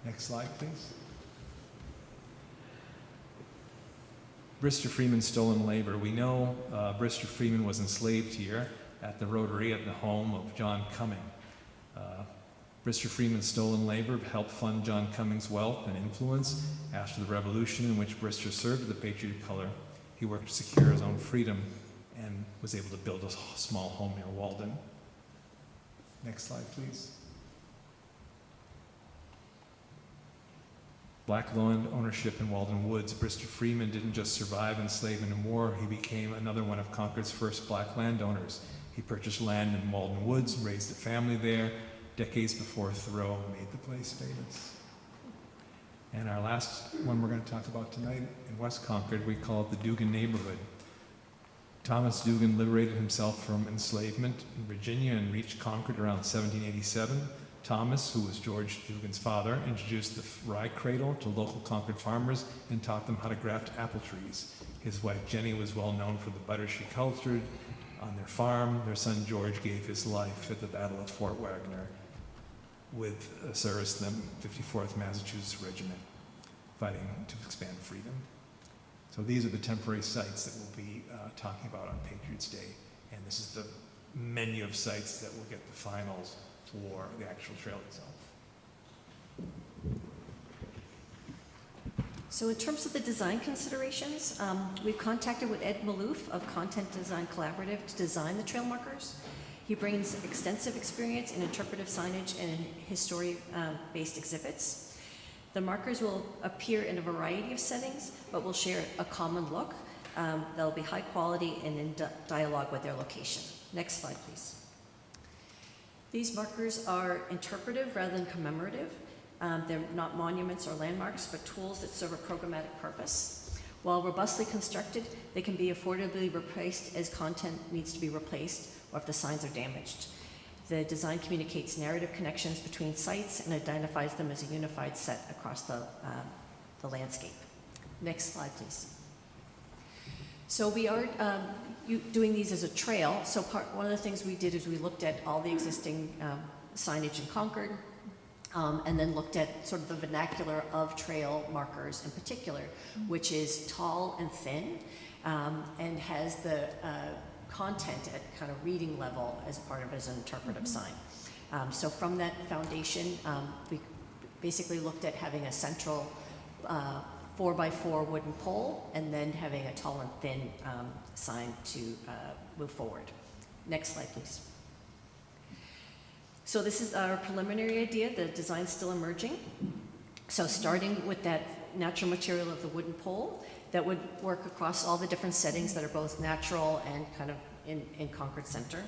Next slide, please. Brister Freeman stolen labor. We know Brister Freeman was enslaved here at the Rotary at the home of John Cumming. Brister Freeman's stolen labor helped fund John Cummings' wealth and influence. After the Revolution, in which Brister served the patriot color, he worked to secure his own freedom and was able to build a small home near Walden. Next slide, please. Black land ownership in Walden Woods. Brister Freeman didn't just survive enslavement and war, he became another one of Concord's first black landowners. He purchased land in Walden Woods, raised a family there, decades before Thoreau made the place famous. And our last one we're going to talk about tonight in West Concord, we call it the Dugan neighborhood. Thomas Dugan liberated himself from enslavement in Virginia and reached Concord around 1787. Thomas, who was George Dugan's father, introduced the rye cradle to local Concord farmers and taught them how to graft apple trees. His wife Jenny was well known for the butter she cultured on their farm. Their son George gave his life at the Battle of Fort Wagner with service in the 54th Massachusetts Regiment, fighting to expand freedom. So these are the temporary sites that we'll be talking about on Patriots Day. And this is the menu of sites that will get the finals for the actual trail itself. So in terms of the design considerations, we've contacted with Ed Maloof of Content Design Collaborative to design the trail markers. He brings extensive experience in interpretive signage and history-based exhibits. The markers will appear in a variety of settings, but will share a common look. They'll be high quality and in dialogue with their location. Next slide, please. These markers are interpretive rather than commemorative. They're not monuments or landmarks, but tools that serve a programmatic purpose. While robustly constructed, they can be affordably replaced as content needs to be replaced or if the signs are damaged. The design communicates narrative connections between sites and identifies them as a unified set across the landscape. Next slide, please. So we are doing these as a trail. So one of the things we did is we looked at all the existing signage in Concord, and then looked at sort of the vernacular of trail markers in particular, which is tall and thin, and has the content at kind of reading level as part of as an interpretive sign. So from that foundation, we basically looked at having a central 4x4 wooden pole and then having a tall and thin sign to move forward. Next slide, please. So this is our preliminary idea. The design's still emerging. So starting with that natural material of the wooden pole, that would work across all the different settings that are both natural and kind of in Concord Center.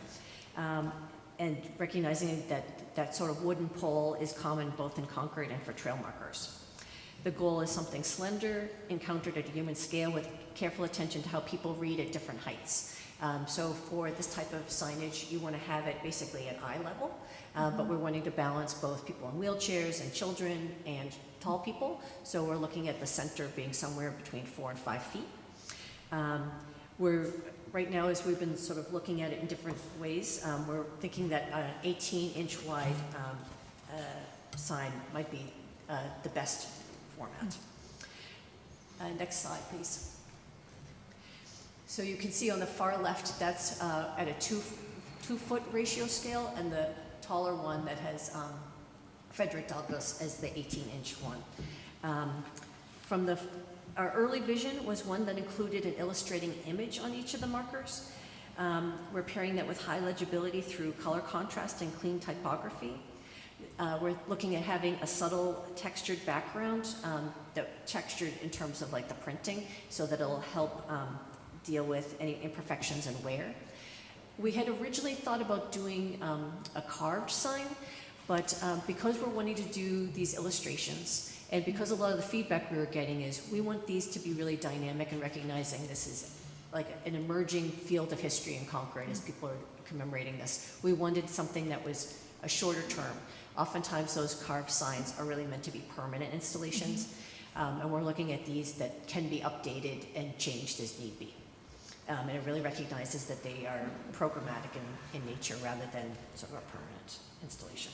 And recognizing that that sort of wooden pole is common both in Concord and for trail markers. The goal is something slender, encountered at a human scale with careful attention to how people read at different heights. So for this type of signage, you want to have it basically at eye level, but we're wanting to balance both people in wheelchairs and children and tall people. So we're looking at the center being somewhere between 4 and 5 feet. Right now, as we've been sort of looking at it in different ways, we're thinking that an 18-inch wide sign might be the best format. Next slide, please. So you can see on the far left, that's at a two-foot ratio scale, and the taller one that has Frederick Douglass as the 18-inch one. Our early vision was one that included an illustrating image on each of the markers. We're pairing that with high legibility through color contrast and clean typography. We're looking at having a subtle textured background, textured in terms of like the printing, so that it'll help deal with any imperfections and wear. We had originally thought about doing a carved sign, but because we're wanting to do these illustrations, and because a lot of the feedback we were getting is we want these to be really dynamic and recognizing this is like an emerging field of history in Concord as people are commemorating this. We wanted something that was a shorter term. Oftentimes those carved signs are really meant to be permanent installations, and we're looking at these that can be updated and changed as need be. And it really recognizes that they are programmatic in nature rather than sort of a permanent installation.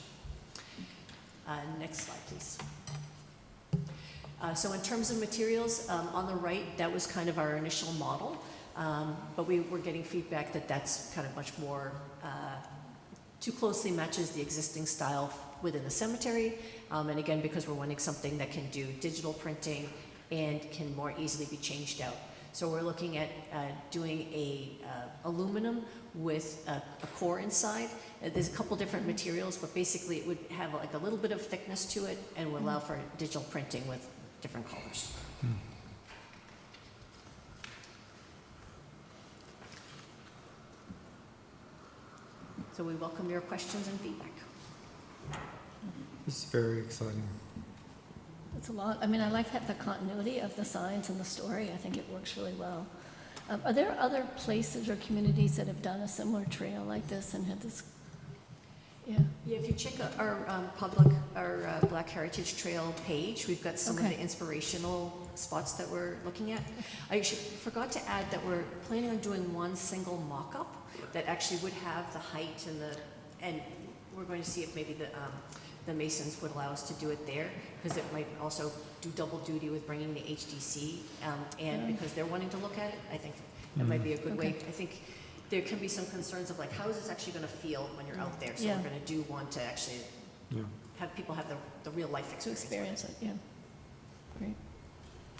Next slide, please. So in terms of materials, on the right, that was kind of our initial model, but we were getting feedback that that's kind of much more too closely matches the existing style within the cemetery. And again, because we're wanting something that can do digital printing and can more easily be changed out. So we're looking at doing a aluminum with a core inside. There's a couple different materials, but basically it would have like a little bit of thickness to it and would allow for digital printing with different colors. So we welcome your questions and feedback. This is very exciting. It's a lot. I mean, I like the continuity of the signs and the story. I think it works really well. Are there other places or communities that have done a similar trail like this and had this? Yeah. Yeah, if you check out our Black Heritage Trail page, we've got some of the inspirational spots that we're looking at. I forgot to add that we're planning on doing one single mock-up that actually would have the height and we're going to see if maybe the Masons would allow us to do it there, because it might also do double duty with bringing the HDC, and because they're wanting to look at it, I think that might be a good way. I think there can be some concerns of like, how is this actually going to feel when you're out there? So we're going to want to actually have people have the real life experience. It. Yeah. Great.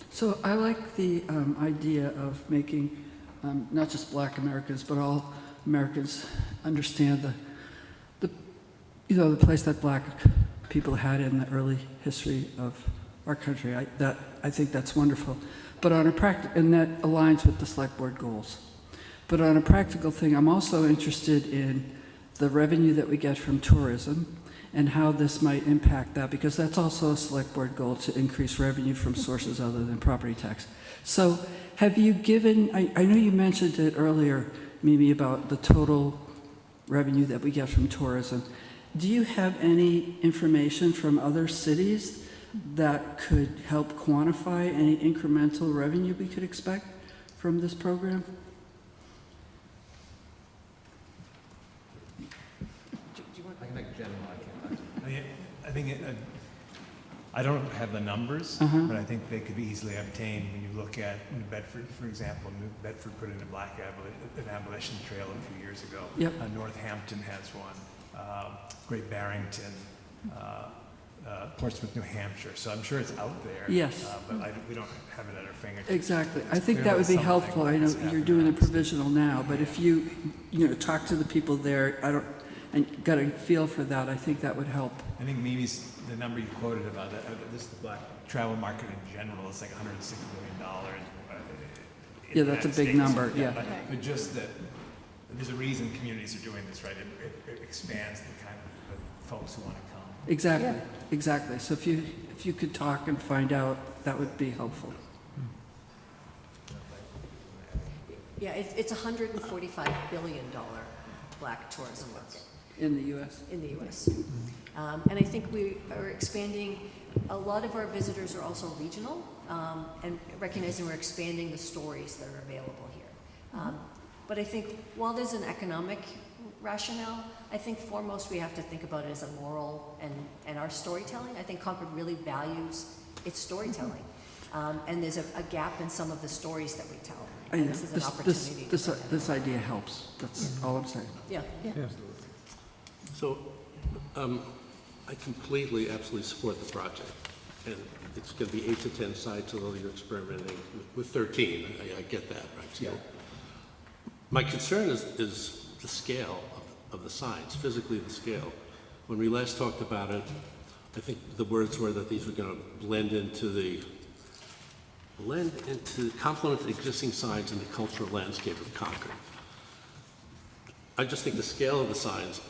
So I like the idea of making not just Black Americans, but all Americans understand the place that Black people had in the early history of our country. I think that's wonderful. But on a and that aligns with the select board goals. But on a practical thing, I'm also interested in the revenue that we get from tourism and how this might impact that, because that's also a select board goal, to increase revenue from sources other than property tax. So have you given, I know you mentioned it earlier, Mimi, about the total revenue that we get from tourism. Do you have any information from other cities that could help quantify any incremental revenue we could expect from this program? I can make general. I think I don't have the numbers, but I think they could be easily obtained when you look at New Bedford, for example. New Bedford put in an abolition trail a few years ago. Yep. Northampton has one. Great Barrington, Portsmouth, New Hampshire. So I'm sure it's out there. Yes. But we don't have it at our fingertips. Exactly. I think that would be helpful. I know you're doing a provisional now, but if you talk to the people there, and got a feel for that, I think that would help. I think Mimi's, the number you quoted about that, this is the Black travel market in general, it's like $160 million. Yeah, that's a big number, yeah. But just that, there's a reason communities are doing this, right? It expands the kind of folks who want to come. Exactly, exactly. So if you could talk and find out, that would be helpful. Yeah, it's $145 billion Black tourism market. In the U.S.? In the U.S. And I think we are expanding. A lot of our visitors are also regional, and recognizing we're expanding the stories that are available here. But I think while there's an economic rationale, I think foremost we have to think about it as a moral and our storytelling. I think Concord really values its storytelling. And there's a gap in some of the stories that we tell. And this is an opportunity. This idea helps. That's all I'm saying. Yeah. So I completely, absolutely support the project. And it's going to be 8 to 10 sites, although you're experimenting with 13. I get that, right? So my concern is the scale of the signs, physically the scale. When we last talked about it, I think the words were that these were going to complement the existing signs in the cultural landscape of Concord. I just think the scale of the signs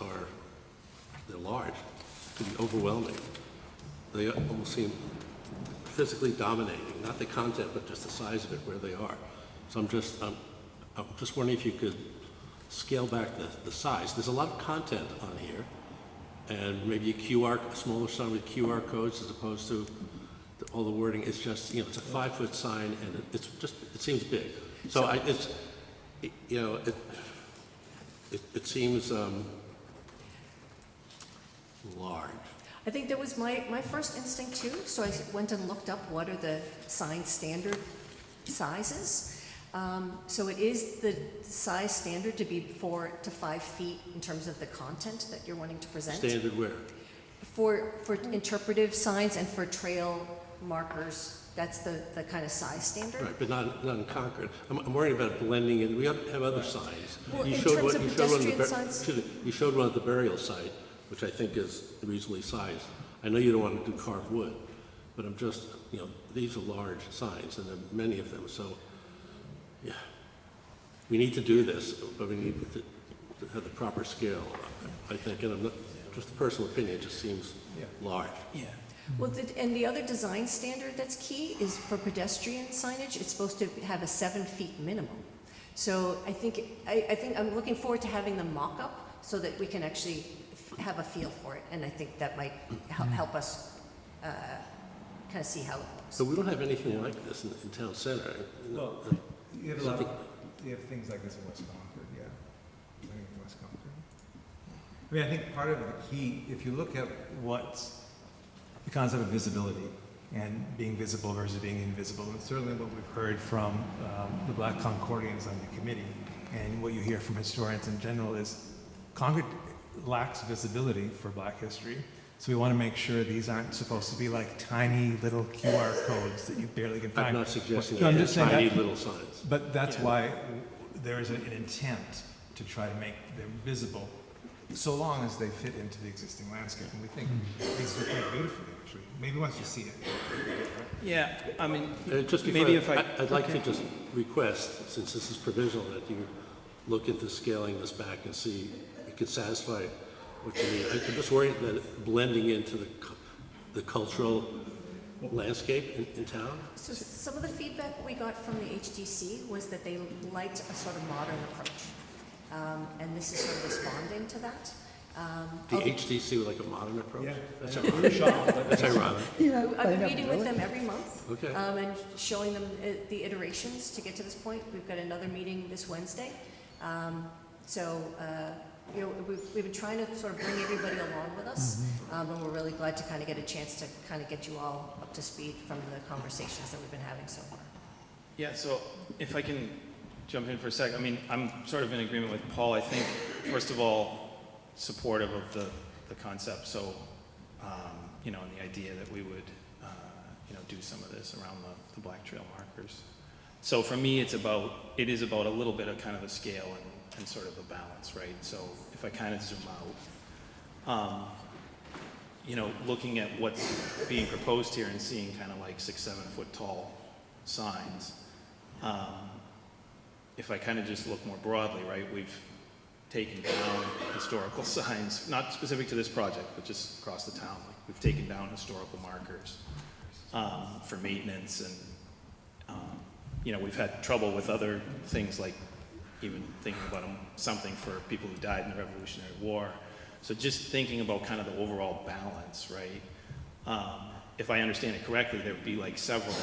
they're large, to be overwhelming. They almost seem physically dominating, not the content, but just the size of it, where they are. So I'm just wondering if you could scale back the size. There's a lot of content on here, and maybe a smaller sign with QR codes as opposed to all the wording. It's just, it's a 5-foot sign, and it seems big. So it seems large. I think that was my first instinct too. So I went and looked up what are the sign standard sizes. So it is the size standard to be 4 to 5 feet in terms of the content that you're wanting to present. Standard where? For interpretive signs and for trail markers, that's the kind of size standard. Right, but not in Concord. I'm worried about blending in. We have other signs. Well, in terms of pedestrian signs? You showed one at the burial site, which I think is reasonably sized. I know you don't want to do carved wood, but I'm just, these are large signs, and there are many of them, so, yeah. We need to do this, but we need to have the proper scale, I think, and I'm not, just a personal opinion, it just seems large. Yeah. Well, and the other design standard that's key is for pedestrian signage, it's supposed to have a 7 feet minimum. So I think I'm looking forward to having the mock-up so that we can actually have a feel for it, and I think that might help us kind of see how it looks. So we don't have anything like this in town center. Well, you have things like this in West Concord, yeah. I think in West Concord. I mean, I think part of the key, if you look at what's the concept of visibility and being visible versus being invisible, and certainly what we've heard from the Black Concordians on the committee, and what you hear from historians in general is Concord lacks visibility for Black history. So we want to make sure these aren't supposed to be like tiny little QR codes that you barely can find. I'm not suggesting No, I'm that just saying tiny that, little signs. But that's why there is an intent to try to make them visible, so long as they fit into the existing landscape. And we think these look quite beautifully, actually. Maybe once you see it. Yeah, I mean, Just before, maybe if I'd like to just request, since this is provisional, that you look into scaling this back and see if it could satisfy what you need. I'm just worried that blending into the cultural landscape in town. So some of the feedback we got from the HDC was that they liked a sort of modern approach. And this is sort of responding to that. The HDC would like a modern approach? Yeah. That's ironic. That's ironic. I've been meeting with them every month. Okay. And showing them the iterations to get to this point. We've got another meeting this Wednesday. We've been trying to sort of bring everybody along with us. And we're really glad to kind of get a chance to kind of get you all up to speed from the conversations that we've been having so far. yeah, so if I can jump in for a sec, I mean, I'm sort of in agreement with Paul. I think, first of all, supportive of the concept, so, and the idea that we would, do some of this around the black trail markers. So for me, it is about a little bit of kind of a scale and sort of a balance, right? So if I kind of zoom out, looking at what's being proposed here and seeing kind of like 6-7 foot tall signs, if I kind of just look more broadly, right, we've taken down historical signs, not specific to this project, but just across the town. Like we've taken down historical markers for maintenance, and we've had trouble with other things, like even thinking about something for people who died in the Revolutionary War. So just thinking about kind of the overall balance, right? If I understand it correctly, there would be like several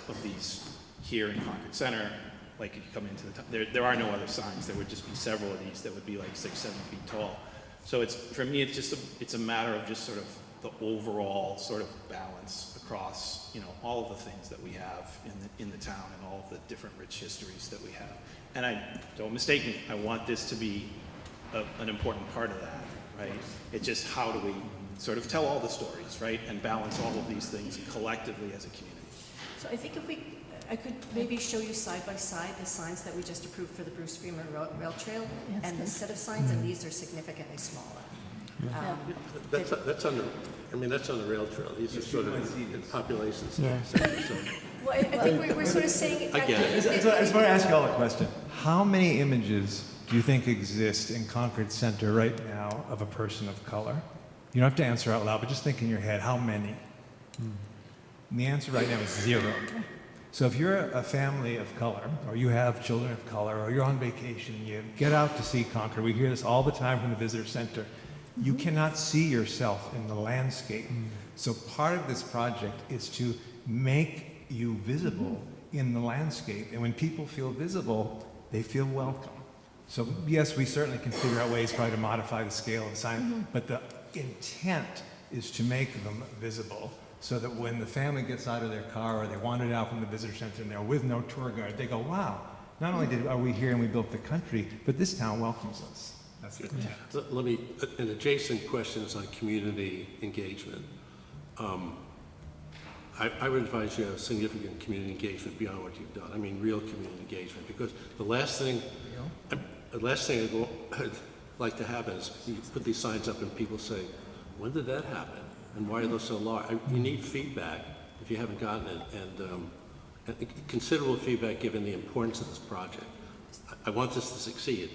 of these here in Concord Center. Like if you come into the town, there are no other signs. There would just be several of these that would be like 6-7 feet tall. So for me, it's a matter of just sort of the overall sort of balance across, all of the things that we have in the town and all of the different rich histories that we have. And don't mistake me, I want this to be an important part of that, right? It's just how do we sort of tell all the stories, right? And balance all of these things collectively as a community. So I think I could maybe show you side by side the signs that we just approved for the Bruce Freeman Rail Trail and the set of signs, and these are significantly smaller. That's on the rail trail. These are sort of in populations. Yeah. Well, I think we're sort of saying. I get it. I just want to ask you all a question. How many images do you think exist in Concord Center right now of a person of color? You don't have to answer out loud, but just think in your head, how many? And the answer right now is 0. So if you're a family of color, or you have children of color, or you're on vacation, you get out to see Concord. We hear this all the time from the visitor center. You cannot see yourself in the landscape. So part of this project is to make you visible in the landscape. And when people feel visible, they feel welcome. So yes, we certainly can figure out ways probably to modify the scale of the sign, but the intent is to make them visible, so that when the family gets out of their car or they wandered out from the visitor center and they're with no tour guide, they go, wow, Not only are we here and we built the country, but this town welcomes us. That's it. Let me, an adjacent question is on community engagement. I would advise you have significant community engagement beyond what you've done. I mean, real community engagement, because the last thing I'd like to happen is you put these signs up and people say, when did that happen? And why are those so large? You need feedback if you haven't gotten it, and considerable feedback given the importance of this project. I want this to succeed,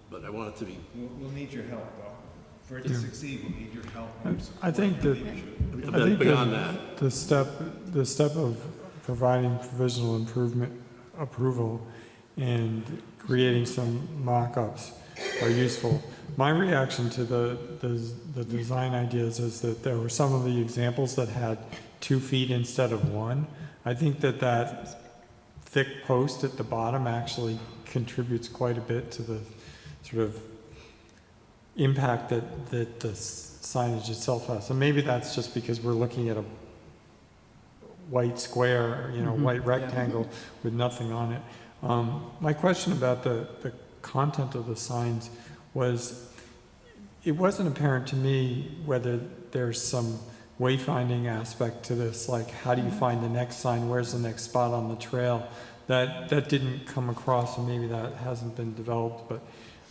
but I want it to be. We'll need your help, though. For it to succeed, we'll need your help. I think that beyond that, the step of providing provisional improvement approval and creating some mock-ups are useful. My reaction to the design ideas is that there were some of the examples that had 2 feet instead of 1. I think that thick post at the bottom actually contributes quite a bit to the sort of impact that the signage itself has. And maybe that's just because we're looking at a white square, white rectangle with nothing on it. My question about the content of the signs was, it wasn't apparent to me whether there's some wayfinding aspect to this, like how do you find the next sign, where's the next spot on the trail? That didn't come across, and maybe that hasn't been developed, but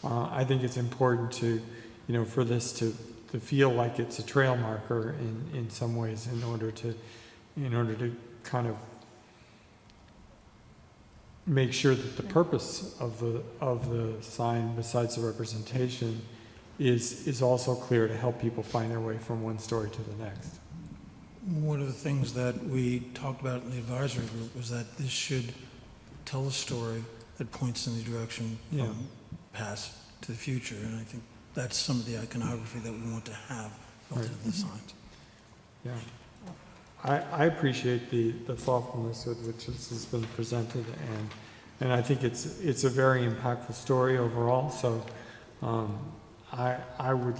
I think it's important to, for this to feel like it's a trail marker in some ways, in order to kind of make sure that the purpose of the sign, besides the representation, is also clear to help people find their way from one story to the next. One of the things that we talked about in the advisory group was that this should tell a story that points in the direction from past to the future, and I think that's some of the iconography that we want to have relative to the signs. Yeah. I appreciate the thoughtfulness with which this has been presented, and I think it's a very impactful story overall. So I would,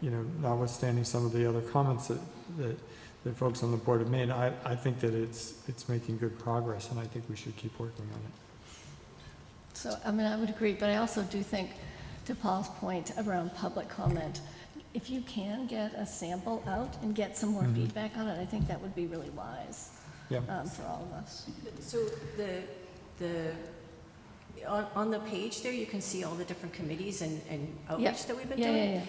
notwithstanding some of the other comments that folks on the board have made, I think that it's making good progress, and I think we should keep working on it. So, I would agree, but I also do think, to Paul's point around public comment, if you can get a sample out and get some more feedback on it, I think that would be really wise for all of us. So on the page there, you can see all the different committees and outreach that we've been doing.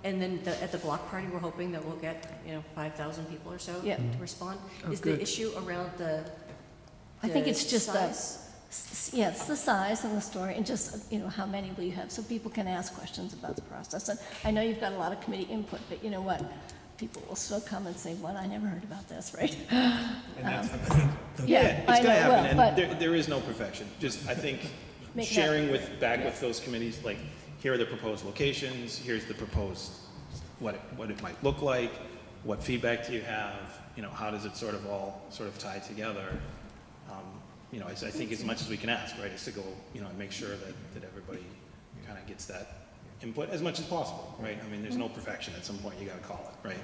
And then at the block party, we're hoping that we'll get 5,000 people or so to respond. Is the issue around the I think it's just size? it's the size and the story, and just how many will you have, so people can ask questions about the process. And I know you've got a lot of committee input, but you know what? People will still come and say, "What? I never heard about this," right? It's going to happen, and there is no perfection. Just I think sharing with those committees, like here are the proposed locations, here's the proposed what it might look like, what feedback do you have, how does it sort of all tie together. I think as much as we can ask, right, is to go, and make sure that everybody kind of gets that input as much as possible, right? There's no perfection. At some point, you got to call it, right?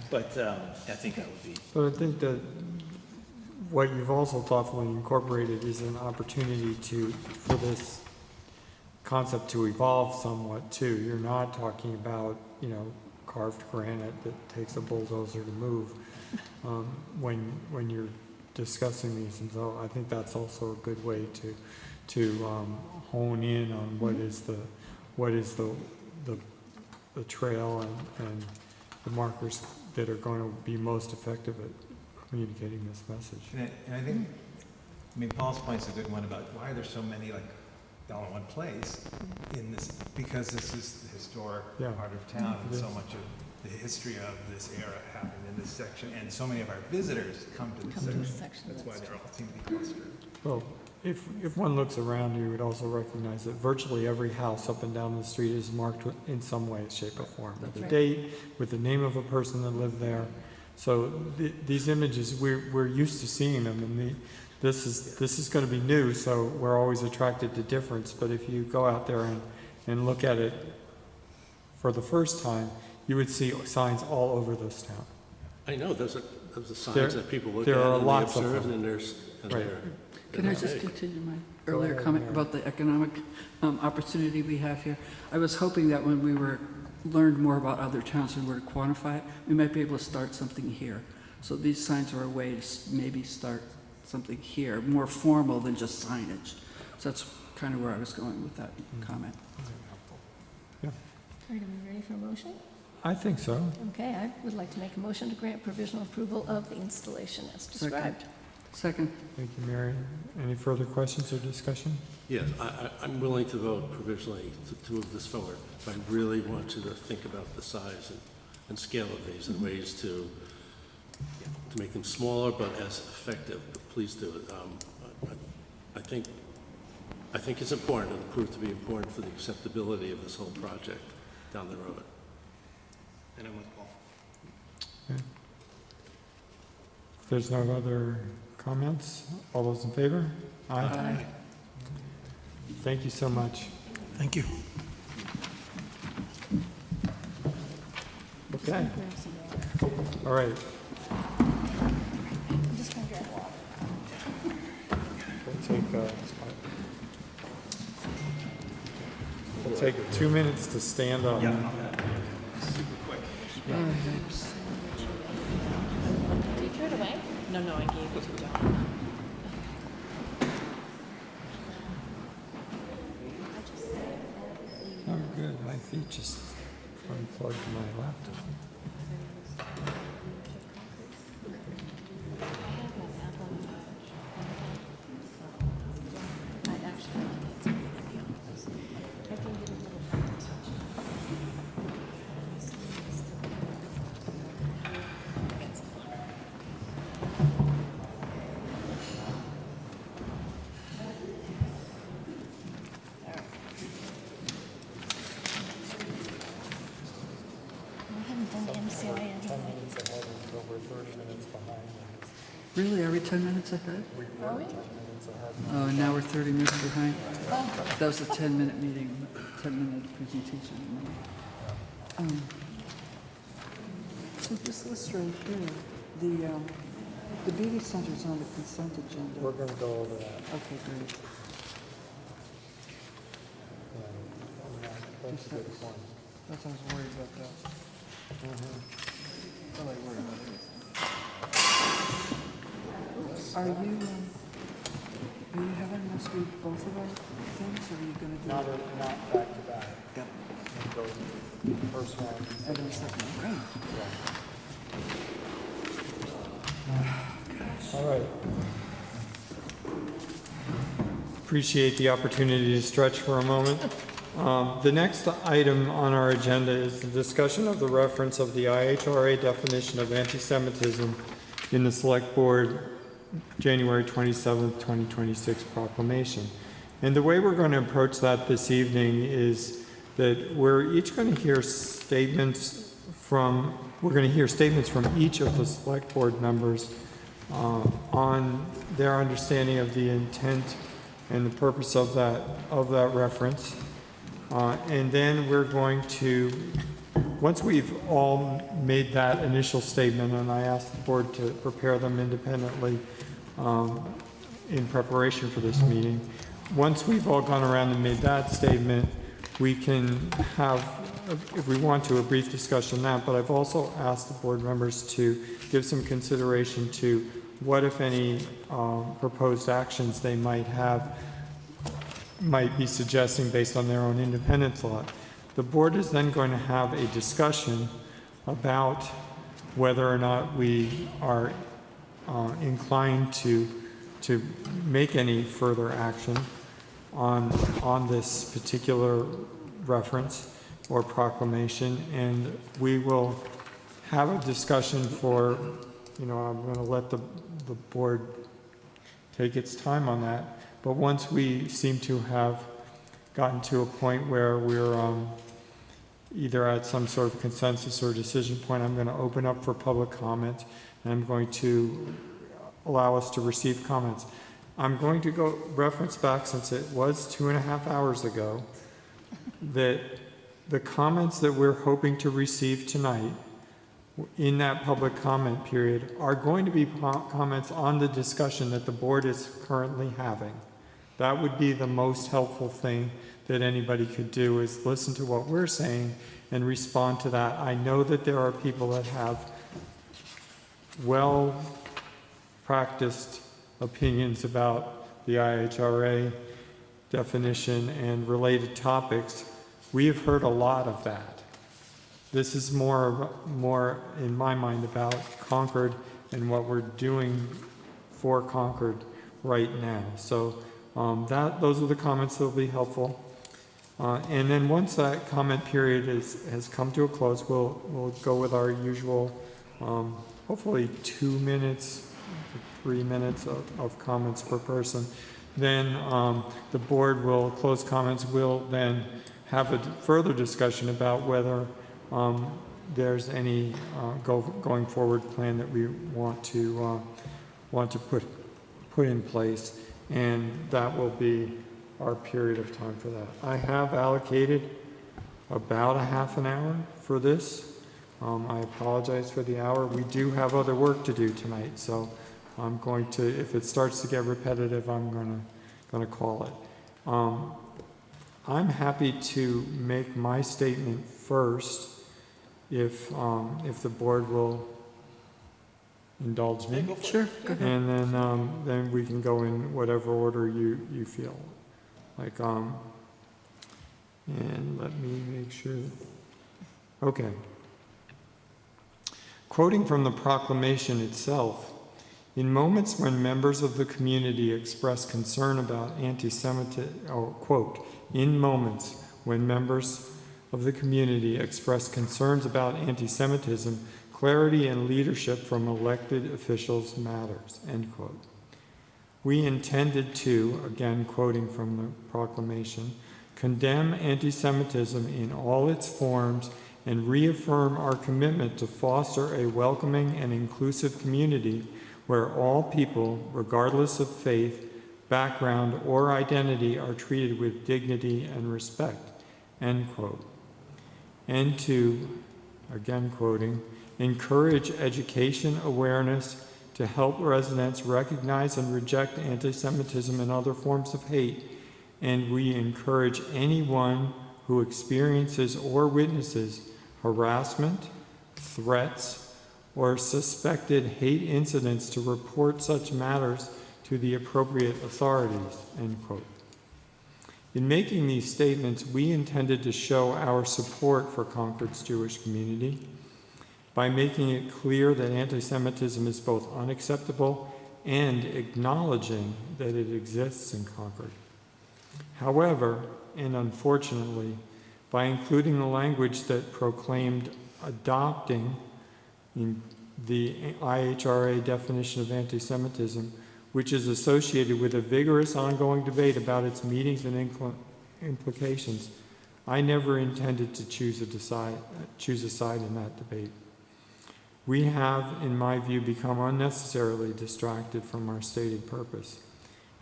But I think that would be. But I think that what you've also thoughtfully incorporated is an opportunity for this concept to evolve somewhat too. You're not talking about, carved granite that takes a bulldozer to move when you're discussing these, and so I think that's also a good way to hone in on what is the trail and the markers that are going to be most effective at communicating this message. And I think, Paul's point's a good one about why are there so many all in one place in this, because this is the historic part of town, and so much of the history of this era happened in this section, and so many of our visitors come to this section. That's why they all seem to be clustered. Well, if one looks around, you would also recognize that virtually every house up and down the street is marked in some way, shape, or form, with a date, with the name of a person that lived there. So these images, we're used to seeing them, and this is going to be new, so we're always attracted to difference. But if you go out there and look at it for the first time, you would see signs all over this town. I know, of the signs There- that people look at there are and they lots of observe, them. and there's, and Right. they're. Can I just continue my earlier comment about the economic opportunity we have here? I was hoping that when we learned more about other towns and were to quantify it, we might be able to start something here. So these signs are a way to maybe start something here, more formal than just signage. So that's kind of where I was going with that comment. Yeah, Are we ready for a motion? I think so. Okay, I would like to make a motion to grant provisional approval of the installation as described. Second. Thank you, Mary. Any further questions or discussion? Yes, I'm willing to vote provisionally to move this forward, but I really want you to think about the size and scale of these and ways to make them smaller but as effective. But please do it. I think it's important and proved to be important for the acceptability of this whole project down the road. And I'm with Paul. Okay. If there's no other comments, all those in favor? Aye. Thank you so much. Thank you. Okay. All right. I'm just going to grab water. We'll take 2 minutes to stand up. Super quick. Did you throw it away? No, I gave it to John. Oh, good. My feet just unplugged my laptop. We haven't done the MCI yet. 10 minutes ahead and over 30 minutes behind. Really? Are we 10 minutes ahead? Are we? Oh, and now we're 30 minutes behind? That was a 10-minute meeting, 10-minute presentation. So this list right here, the beauty center's on the consent agenda. We're going to go over that. Okay, great. That's a good point. That's what I was worried about that. What I worried about it. Are you having us read both of our things, or are you going to do? Not back to back. Got it. Go first one. And then second one. Great. All right. Appreciate the opportunity to stretch for a moment. The next item on our agenda is the discussion of the reference of the IHRA definition of anti-Semitism in the Select Board January 27th, 2026 proclamation. And the way we're going to approach that this evening is that we're going to hear statements from each of the Select Board members on their understanding of the intent and the purpose of that reference. And then we're going to, once we've all made that initial statement, and I asked the board to prepare them independently in preparation for this meeting, once we've all gone around and made that statement, we can have, if we want to, a brief discussion on that. But I've also asked the board members to give some consideration to what, if any, proposed actions they might be suggesting based on their own independent thought. The board is then going to have a discussion about whether or not we are inclined to make any further action on this particular reference or proclamation, and we will have a discussion for, I'm going to let the board take its time on that. But once we seem to have gotten to a point where we're either at some sort of consensus or decision point, I'm going to open up for public comment, and I'm going to allow us to receive comments. I'm going to go reference back, since it was 2.5 hours ago, that the comments that we're hoping to receive tonight in that public comment period are going to be comments on the discussion that the board is currently having. That would be the most helpful thing that anybody could do, is listen to what we're saying and respond to that. I know that there are people that have well-practiced opinions about the IHRA definition and related topics. We have heard a lot of that. This is more in my mind about Concord and what we're doing for Concord right now. So those are the comments that will be helpful. And then once that comment period has come to a close, we'll go with our usual, hopefully 2 minutes, 3 minutes of comments per person. Then the board will close comments. We'll then have a further discussion about whether there's any going forward plan that we want to put in place, and that will be our period of time for that. I have allocated about a half an hour for this. I apologize for the hour. We do have other work to do tonight, so I'm going to, if it starts to get repetitive, I'm going to call it. I'm happy to make my statement first if the board will indulge me. Sure, go ahead. And then we can go in whatever order you feel like. And let me make sure. Okay. Quoting from the proclamation itself, in moments when members of the community express concern about anti-Semitism, quote, in moments when members of the community express concerns about anti-Semitism, clarity and leadership from elected officials matters, end quote. We intended to, again quoting from the proclamation, condemn anti-Semitism in all its forms and reaffirm our commitment to foster a welcoming and inclusive community where all people, regardless of faith, background, or identity, are treated with dignity and respect, end quote. And to, again quoting, encourage education awareness to help residents recognize and reject anti-Semitism and other forms of hate, and we encourage anyone who experiences or witnesses harassment, threats, or suspected hate incidents to report such matters to the appropriate authorities, end quote. In making these statements, we intended to show our support for Concord's Jewish community by making it clear that anti-Semitism is both unacceptable and acknowledging that it exists in Concord. However, and unfortunately, by including the language that proclaimed adopting in the IHRA definition of anti-Semitism, which is associated with a vigorous ongoing debate about its meanings and implications, I never intended to choose a side in that debate. We have, in my view, become unnecessarily distracted from our stated purpose.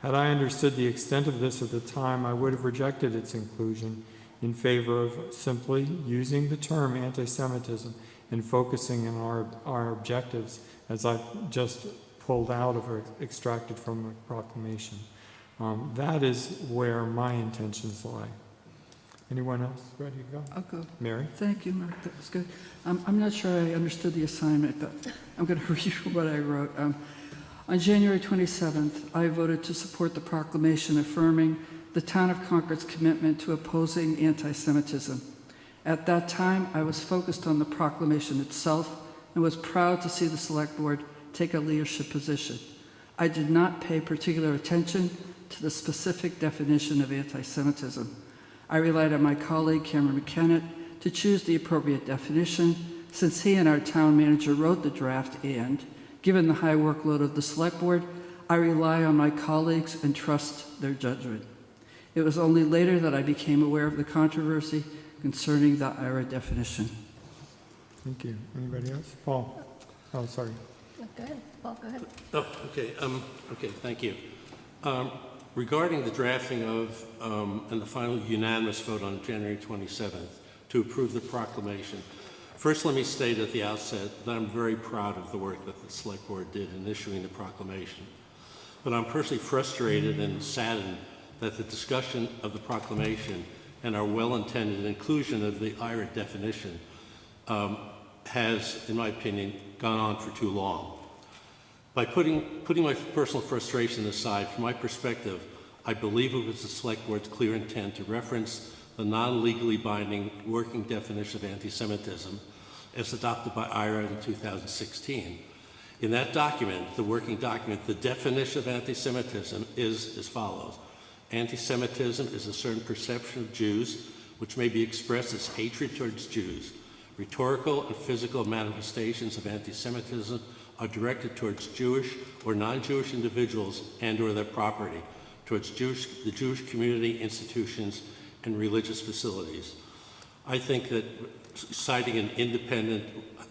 Had I understood the extent of this at the time, I would have rejected its inclusion in favor of simply using the term anti-Semitism and focusing on our objectives, as I've just pulled out of or extracted from the proclamation. That is where my intentions lie. Anyone else ready to go? I'll go. Mary? Thank you, Mark. That was good. I'm not sure I understood the assignment, but I'm going to read what I wrote. On January 27th, I voted to support the proclamation affirming the town of Concord's commitment to opposing anti-Semitism. At that time, I was focused on the proclamation itself and was proud to see the Select Board take a leadership position. I did not pay particular attention to the specific definition of anti-Semitism. I relied on my colleague, Cameron McKenna, to choose the appropriate definition, since he and our town manager wrote the draft, and, given the high workload of the Select Board, I rely on my colleagues and trust their judgment. It was only later that I became aware of the controversy concerning the IRA definition. Thank you. Anybody else? Paul? Oh, sorry. Go ahead, Paul, go ahead. Oh, okay. Okay, thank you. Regarding the drafting of and the final unanimous vote on January 27th to approve the proclamation, First, let me state at the outset that I'm very proud of the work that the Select Board did in issuing the proclamation. But I'm personally frustrated and saddened that the discussion of the proclamation and our well-intended inclusion of the IRA definition has, in my opinion, gone on for too long. By putting my personal frustration aside, from my perspective, I believe it was the Select Board's clear intent to reference the non-legally binding working definition of anti-Semitism as adopted by IRA in 2016. In that document, the working document, the definition of anti-Semitism is as follows. Anti-Semitism is a certain perception of Jews which may be expressed as hatred towards Jews. Rhetorical and physical manifestations of anti-Semitism are directed towards Jewish or non-Jewish individuals and or their property, towards the Jewish community, institutions, and religious facilities. I think that citing an independent,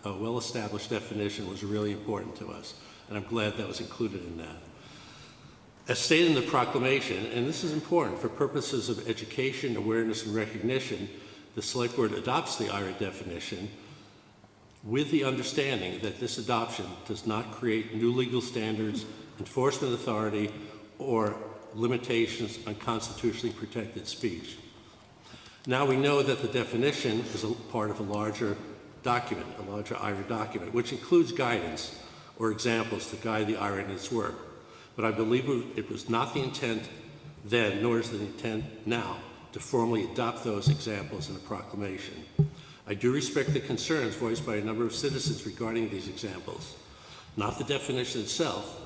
well-established definition was really important to us, and I'm glad that was included in that. As stated in the proclamation, and this is important for purposes of education, awareness, and recognition, the Select Board adopts the IRA definition with the understanding that this adoption does not create new legal standards, enforcement authority, or limitations on constitutionally protected speech. Now we know that the definition is a part of a larger document, a larger IRA document, which includes guidance or examples to guide the IRA in its work. But I believe it was not the intent then, nor is the intent now, to formally adopt those examples in a proclamation. I do respect the concerns voiced by a number of citizens regarding these examples. Not the definition itself,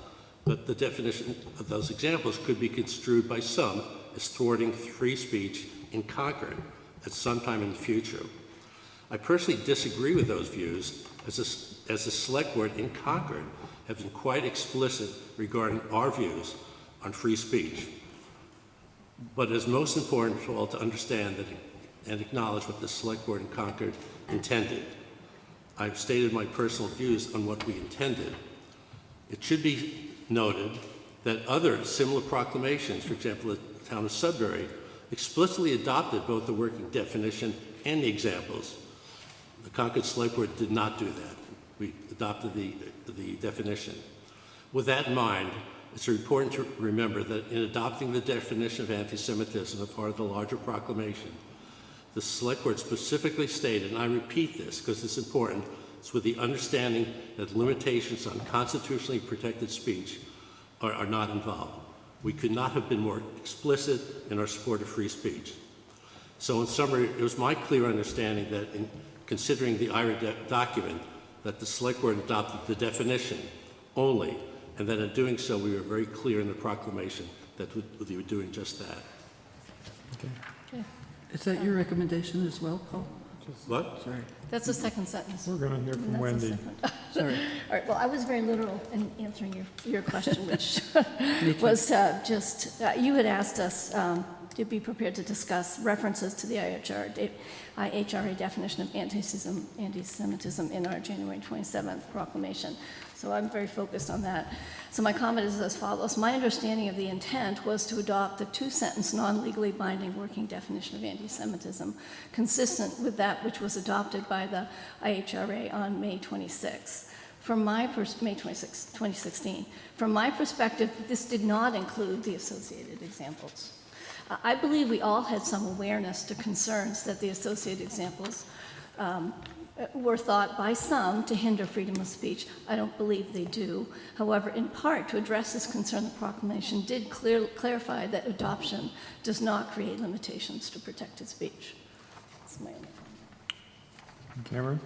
but the definition of those examples could be construed by some as thwarting free speech in Concord at some time in the future. I personally disagree with those views, as the Select Board in Concord have been quite explicit regarding our views on free speech. But it is most important for all to understand that and acknowledge what the Select Board in Concord intended. I've stated my personal views on what we intended. It should be noted that other similar proclamations, for example, the town of Sudbury, explicitly adopted both the working definition and the examples. The Concord Select Board did not do that. We adopted the definition. With that in mind, it's important to remember that in adopting the definition of anti-Semitism as part of the larger proclamation, the Select Board specifically stated, and I repeat this because it's important, it's with the understanding that limitations on constitutionally protected speech are not involved. We could not have been more explicit in our support of free speech. So in summary, it was my clear understanding that in considering the IRA document, that the Select Board adopted the definition only, and that in doing so, we were very clear in the proclamation that we were doing just that. Okay. Is that your recommendation as well, Paul? What? Sorry. That's the second sentence. We're going to hear from And that's the Wendy. second. Sorry. All right, well, I was very literal in answering your question, which was you had asked us to be prepared to discuss references to the IHRA definition of anti-Semitism in our January 27th proclamation. So I'm very focused on that. So my comment is as follows. My understanding of the intent was to adopt the two-sentence non-legally binding working definition of anti-Semitism, consistent with that which was adopted by the IHRA on May 26. May 26, 2016. From my perspective, this did not include the associated examples. I believe we all had some awareness to concerns that the associated examples were thought by some to hinder freedom of speech. I don't believe they do. However, in part, to address this concern, the proclamation did clarify that adoption does not create limitations to protected speech. That's my only comment. Cameron?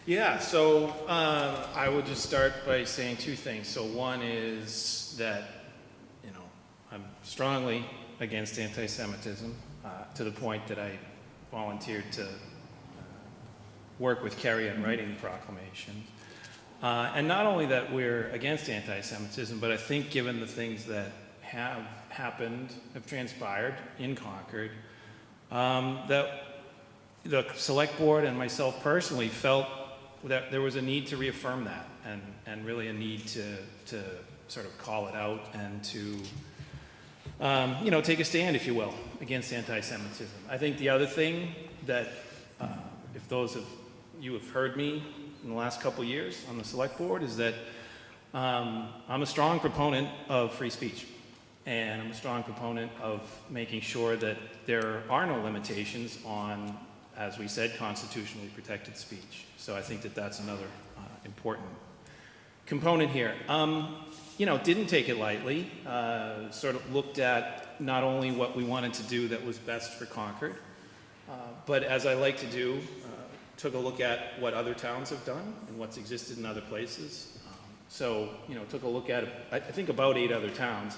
Yeah, so I would just start by saying two things. So one is that, I'm strongly against anti-Semitism to the point that I volunteered to work with Kerry on writing the proclamation. And not only that we're against anti-Semitism, but I think given the things that have happened, have transpired in Concord, that the Select Board and myself personally felt that there was a need to reaffirm that and really a need to sort of call it out and to take a stand, if you will, against anti-Semitism. I think the other thing that, if those have you have heard me in the last couple years on the select board is that I'm a strong proponent of free speech. And I'm a strong proponent of making sure that there are no limitations on, as we said, constitutionally protected speech. So I think that that's another important component here. Didn't take it lightly, sort of looked at not only what we wanted to do that was best for Concord, but as I like to do, took a look at what other towns have done and what's existed in other places. Took a look at, I think, about 8 other towns.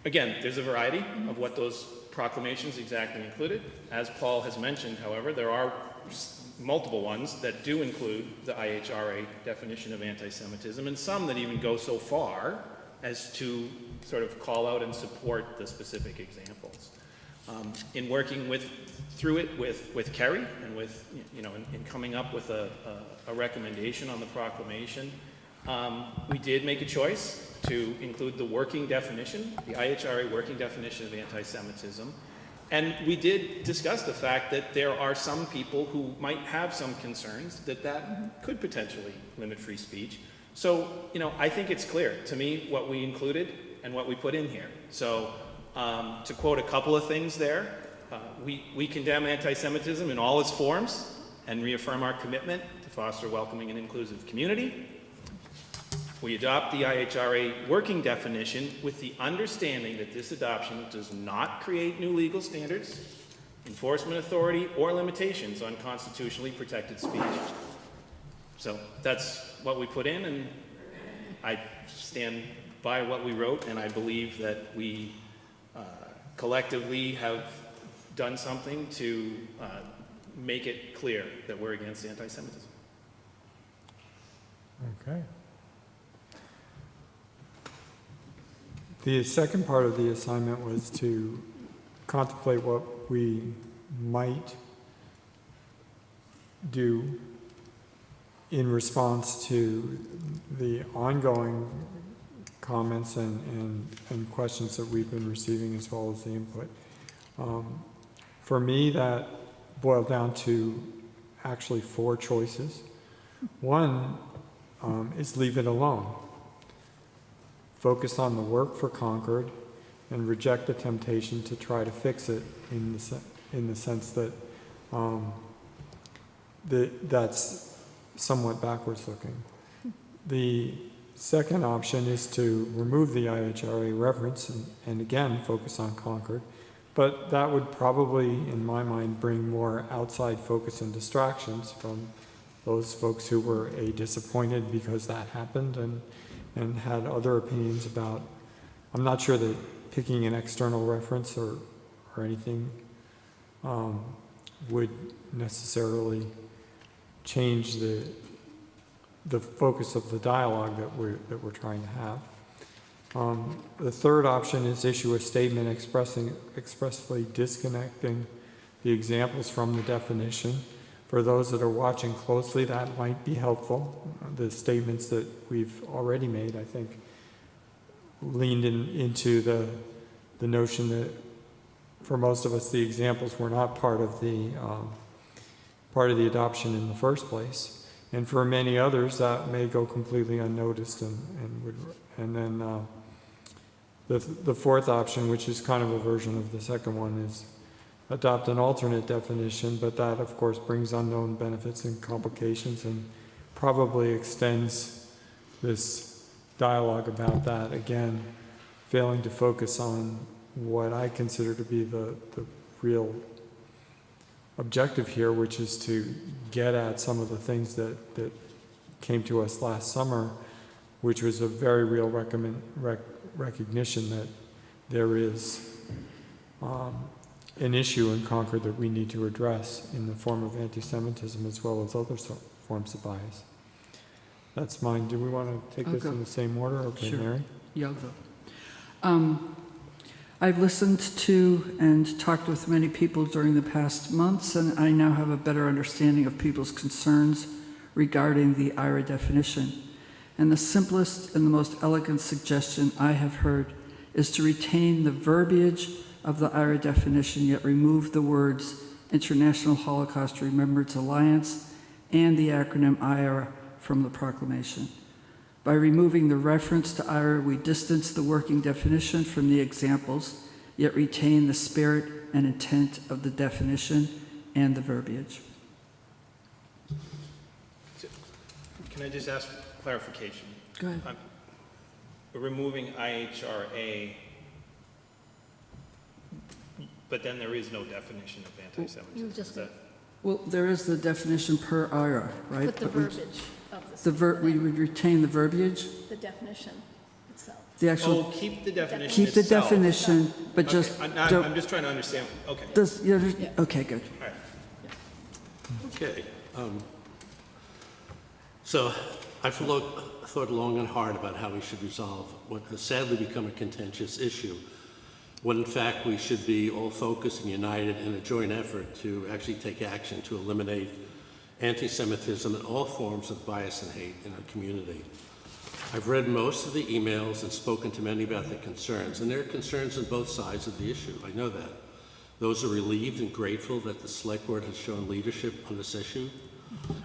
Again, there's a variety of what those proclamations exactly included. As Paul has mentioned, however, there are multiple ones that do include the IHRA definition of anti-Semitism, and some that even go so far as to sort of call out and support the specific examples. In working through it with Kerry and with, in coming up with a recommendation on the proclamation, we did make a choice to include the working definition, the IHRA working definition of anti-Semitism. And we did discuss the fact that there are some people who might have some concerns that could potentially limit free speech. So, I think it's clear to me what we included and what we put in here. So, to quote a couple of things there, we condemn anti-Semitism in all its forms and reaffirm our commitment to foster a welcoming and inclusive community. We adopt the IHRA working definition with the understanding that this adoption does not create new legal standards, enforcement authority, or limitations on constitutionally protected speech. So that's what we put in, and I stand by what we wrote, and I believe that we collectively have done something to make it clear that we're against anti-Semitism. Okay. The second part of the assignment was to contemplate what we might do in response to the ongoing comments and questions that we've been receiving, as well as the input. For me, that boiled down to actually 4 choices. One is leave it alone. Focus on the work for Concord and reject the temptation to try to fix it in the sense that that's somewhat backwards looking. The second option is to remove the IHRA reference and again focus on Concord, but that would probably, in my mind, bring more outside focus and distractions from those folks who were disappointed because that happened and had other opinions about. I'm not sure that picking an external reference or anything would necessarily change the focus of the dialogue that we're trying to have. The third option is issue a statement expressly disconnecting the examples from the definition. For those that are watching closely, that might be helpful. The statements that we've already made, I think, leaned into the notion that for most of us, the examples were not part of the adoption in the first place. And for many others, that may go completely unnoticed. And then the fourth option, which is kind of a version of the second one, is adopt an alternate definition, but that, of course, brings unknown benefits and complications and probably extends this dialogue about that, again, failing to focus on what I consider to be the real objective here, which is to get at some of the things that came to us last summer, which was a very real recognition that there is an issue in Concord that we need to address in the form of anti-Semitism as well as other forms of bias. That's mine. Do we want to take this in the same order? Okay, sure. Mary? Yeah, I'll go. I've listened to and talked with many people during the past months, and I now have a better understanding of people's concerns regarding the IRA definition. And the simplest and the most elegant suggestion I have heard is to retain the verbiage of the IRA definition, yet remove the words International Holocaust Remembrance Alliance and the acronym IRA from the proclamation. By removing the reference to IRA, we distance the working definition from the examples, yet retain the spirit and intent of the definition and the verbiage. Can I just ask clarification? Go ahead. We're removing IHRA, but then there is no definition of anti-Semitism. just Is that- Well, there is the definition per IRA, right? Put the But we- verbiage of the we would retain the verbiage, the definition itself. the actual. Oh, keep the definition Keep the itself. definition, but Okay, just I'm just trying to understand, okay. Does, okay, good. All right. Okay. So I've thought long and hard about how we should resolve what has sadly become a contentious issue, when in fact we should be all focused and united in a joint effort to actually take action to eliminate anti-Semitism and all forms of bias and hate in our community. I've read most of the emails and spoken to many about the concerns, and there are concerns on both sides of the issue. I know that. Those are relieved and grateful that the Select Board has shown leadership on this issue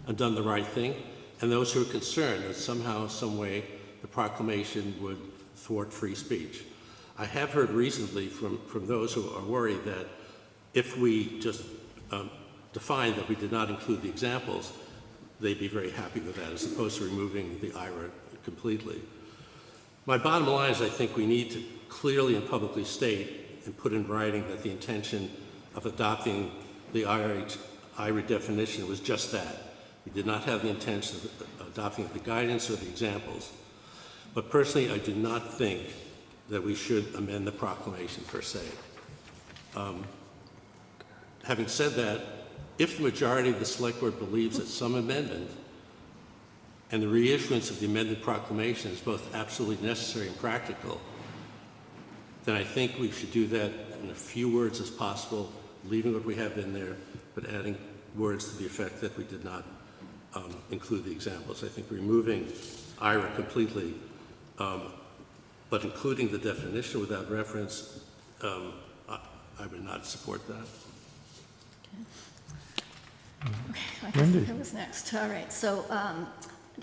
and done the right thing, and those who are concerned that somehow, some way, the proclamation would thwart free speech. I have heard recently from those who are worried that if we just defined that we did not include the examples, they'd be very happy with that, as opposed to removing the IRA completely. My bottom line is I think we need to clearly and publicly state and put in writing that the intention of adopting the IRA definition was just that. We did not have the intention of adopting the guidance or the examples. But personally, I do not think that we should amend the proclamation per se. Having said that, if the majority of the Select Board believes that some amendment and the reissuance of the amended proclamation is both absolutely necessary and practical, then I think we should do that in as few words as possible, leaving what we have in there, but adding words to the effect that we did not include the examples. I think removing IRA completely, but including the definition without reference, I would not support that. Okay, I guess I was next. All right, so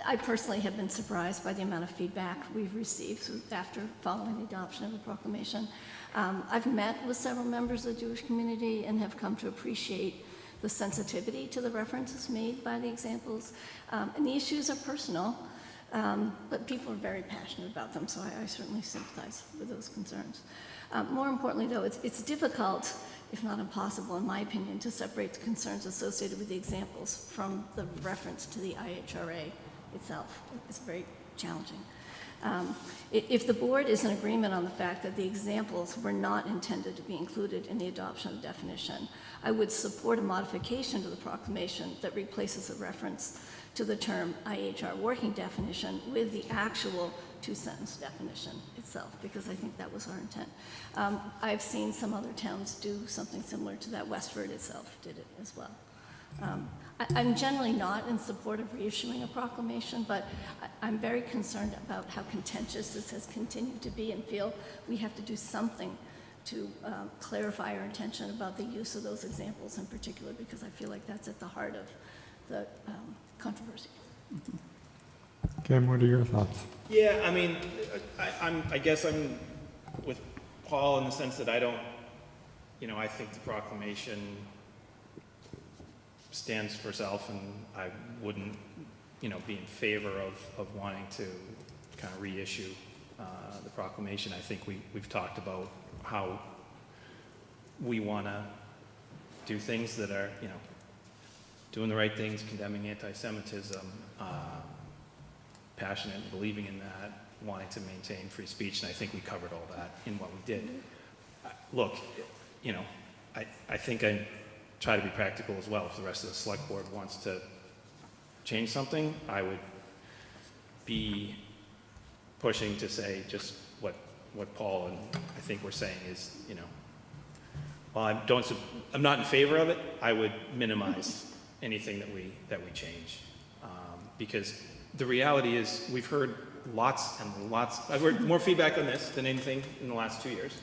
I personally have been surprised by the amount of feedback we've received after following the adoption of the proclamation. I've met with several members of the Jewish community and have come to appreciate the sensitivity to the references made by the examples. And the issues are personal, but people are very passionate about them, so I certainly sympathize with those concerns. More importantly, though, it's difficult, if not impossible, in my opinion, to separate the concerns associated with the examples from the reference to the IHRA itself. It's very challenging. If the board is in agreement on the fact that the examples were not intended to be included in the adoption of the definition, I would support a modification to the proclamation that replaces a reference to the term IHR working definition with the actual two-sentence definition itself, because I think that was our intent. I've seen some other towns do something similar to that. Westford itself did it as well. I'm generally not in support of reissuing a proclamation, but I'm very concerned about how contentious this has continued to be and feel we have to do something to clarify our intention about the use of those examples in particular, because I feel like that's at the heart of the controversy. Kim, what are your thoughts? Yeah, I mean, I guess I'm with Paul in the sense that I don't, I think the proclamation stands for itself, and I wouldn't, be in favor of wanting to kind of reissue the proclamation. I think we've talked about how we want to do things that are, doing the right things, condemning anti-Semitism, passionate and believing in that, wanting to maintain free speech, and I think we covered all that in what we did. Look, I think I try to be practical as well. If the rest of the Select Board wants to change something, I would be pushing to say just what Paul and I think we're saying is, while I'm not in favor of it, I would minimize anything that we change, because the reality is we've heard lots and lots. I've heard more feedback on this than anything in the last 2 years,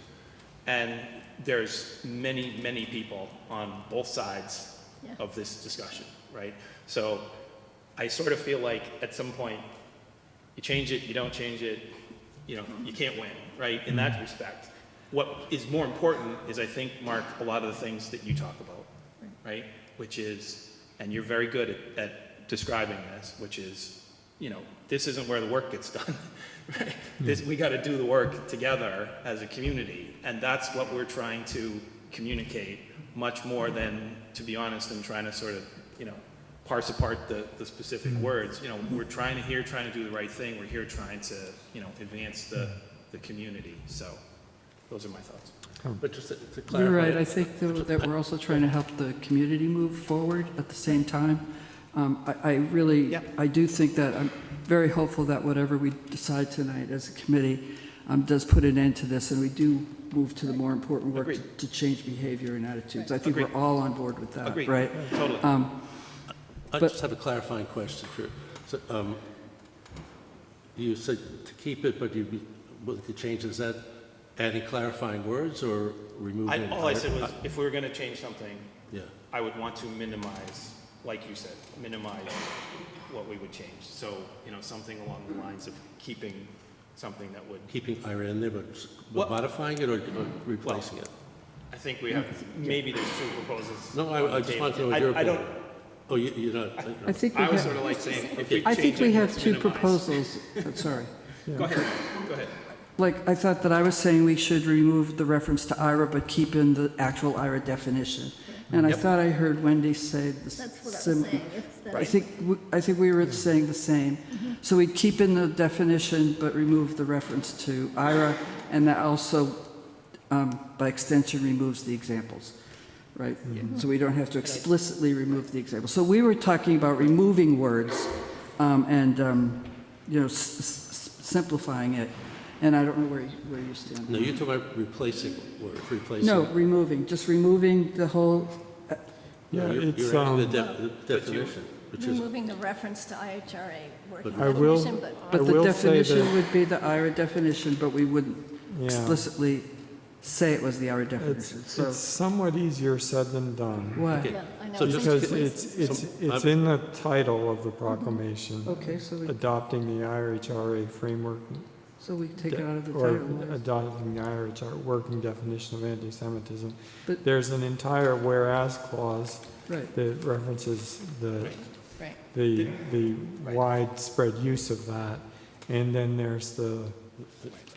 and there's many people on both sides of this discussion, right? So I sort of feel like at some point, you change it, you don't change it, you know, you can't win, right, in that respect. What is more important is, I think, Mark, a lot of the things that you talk about, right? Which is, and you're very good at describing this, which is, you know, this isn't where the work gets done, right? We got to do the work together as a community, and that's what we're trying to communicate much more than, to be honest, than trying to sort of, you know, parse apart the specific words. You know, we're trying to do the right thing. We're here trying to, you know, advance the community. So those are my thoughts. But just to clarify. You're right. I think that we're also trying to help the community move forward at the same time. I do think that I'm very hopeful that whatever we decide tonight as a committee does put an end to this, and we do move to the more important work to change behavior and attitudes. I think we're all on board with that, right? Totally. I just have a clarifying question for you. So, you said to keep it, but you'd be willing to change. Is that adding clarifying words or removing? All I said was, if we were going to change something, yeah, I would want to minimize, like you said, minimize what we would change. So, you know, something along the lines of keeping something that would... Keeping IRA in there, but modifying it or replacing it? I think we have, maybe there's two proposals. No, I just want to know what your opinion. Oh, you're not... I think I was sort of like saying, if we I think change we it, have let's two minimize. proposals. Sorry. Go ahead, go ahead. Like, I thought that I was saying we should remove the reference to IRA, but keep in the actual IRA definition. And I thought I heard Wendy say the That's what I was saying. I think we were saying the same. So we'd keep in the definition, but remove the reference to IRA, and that also, by extension, removes the examples, right? So we don't have to explicitly remove the examples. So we were talking about removing words and, you know, simplifying it. And I don't know where you stand. No, you're talking about replacing words, replacing. No, just removing the whole. Yeah, you're it's, adding the definition, which is... Removing the reference to IHRA working I will- definition, but... But I the will say definition that- would be the IRA definition, but we wouldn't Yeah. explicitly say it was the IRA definition. It's So somewhat easier said than done. why? Yeah, I know. So just- Because it's in the title of the proclamation. Okay, so we Adopting the IHRA framework. take it out of the Or title. adopting the IHRA working definition of anti-Semitism. But- There's an entire whereas clause Right. that references Right. the widespread use of that. And then there's the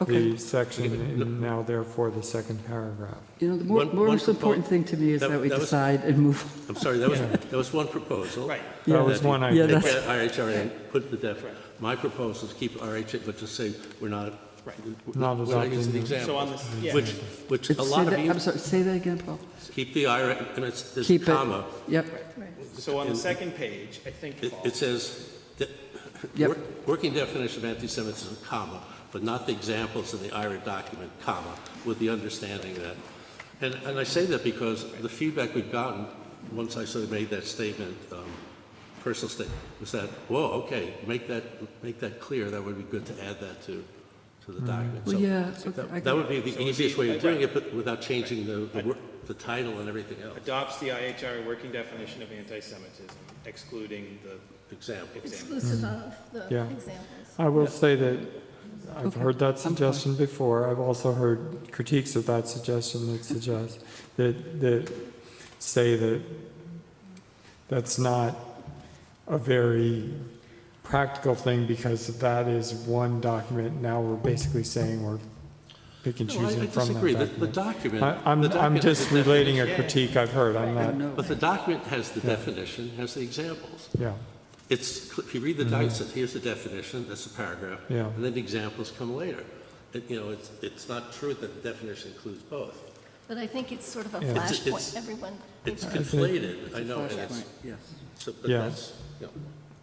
Okay. section, and now therefore the second paragraph. You know, the One most important thing to me is that we that was- decide and move. I'm sorry, that was one proposal. Right. That was one Yeah, idea. Take IHRA and put the my proposal is keep RHA, but just say we're not... Not we're not using the adopting the- examples. So on this, yeah. Which a Say lot of that- you... I'm sorry, say that again, Paul. Keep the IRA, and it's a Keep it. comma. Yep. So on the second page, I think, Paul, It says, that Yep. working definition of anti-Semitism, comma, but not the examples in the IRA document, comma, with the understanding that. And I say that because the feedback we've gotten, once I sort of made that statement, personal statement, was that, whoa, okay, make that clear. That would be good to add that to the document. Well, So yeah, that would be the easiest way of doing it, but without changing the title and everything else. adopts the IHRA working definition of anti-Semitism, excluding the Example. Exclusive of the Yeah. examples. I will say that I've heard that suggestion before. I've also heard critiques of that suggestion that suggest that say that that's not a very practical thing because that is one document. Now we're basically saying we're pick and No, I choosing from that disagree. document. The document... I'm the document just has the relating a definition. critique I've heard. I'm not. But the document has the definition, has the examples. Yeah. If you read the document, it says, here's the definition, that's the paragraph, Yeah. and then the examples come later. It's not true that the definition includes both. But I think it's sort of a Yeah. flashpoint, everyone. It's I think- conflated, I know, and it's, Yes. but Yeah.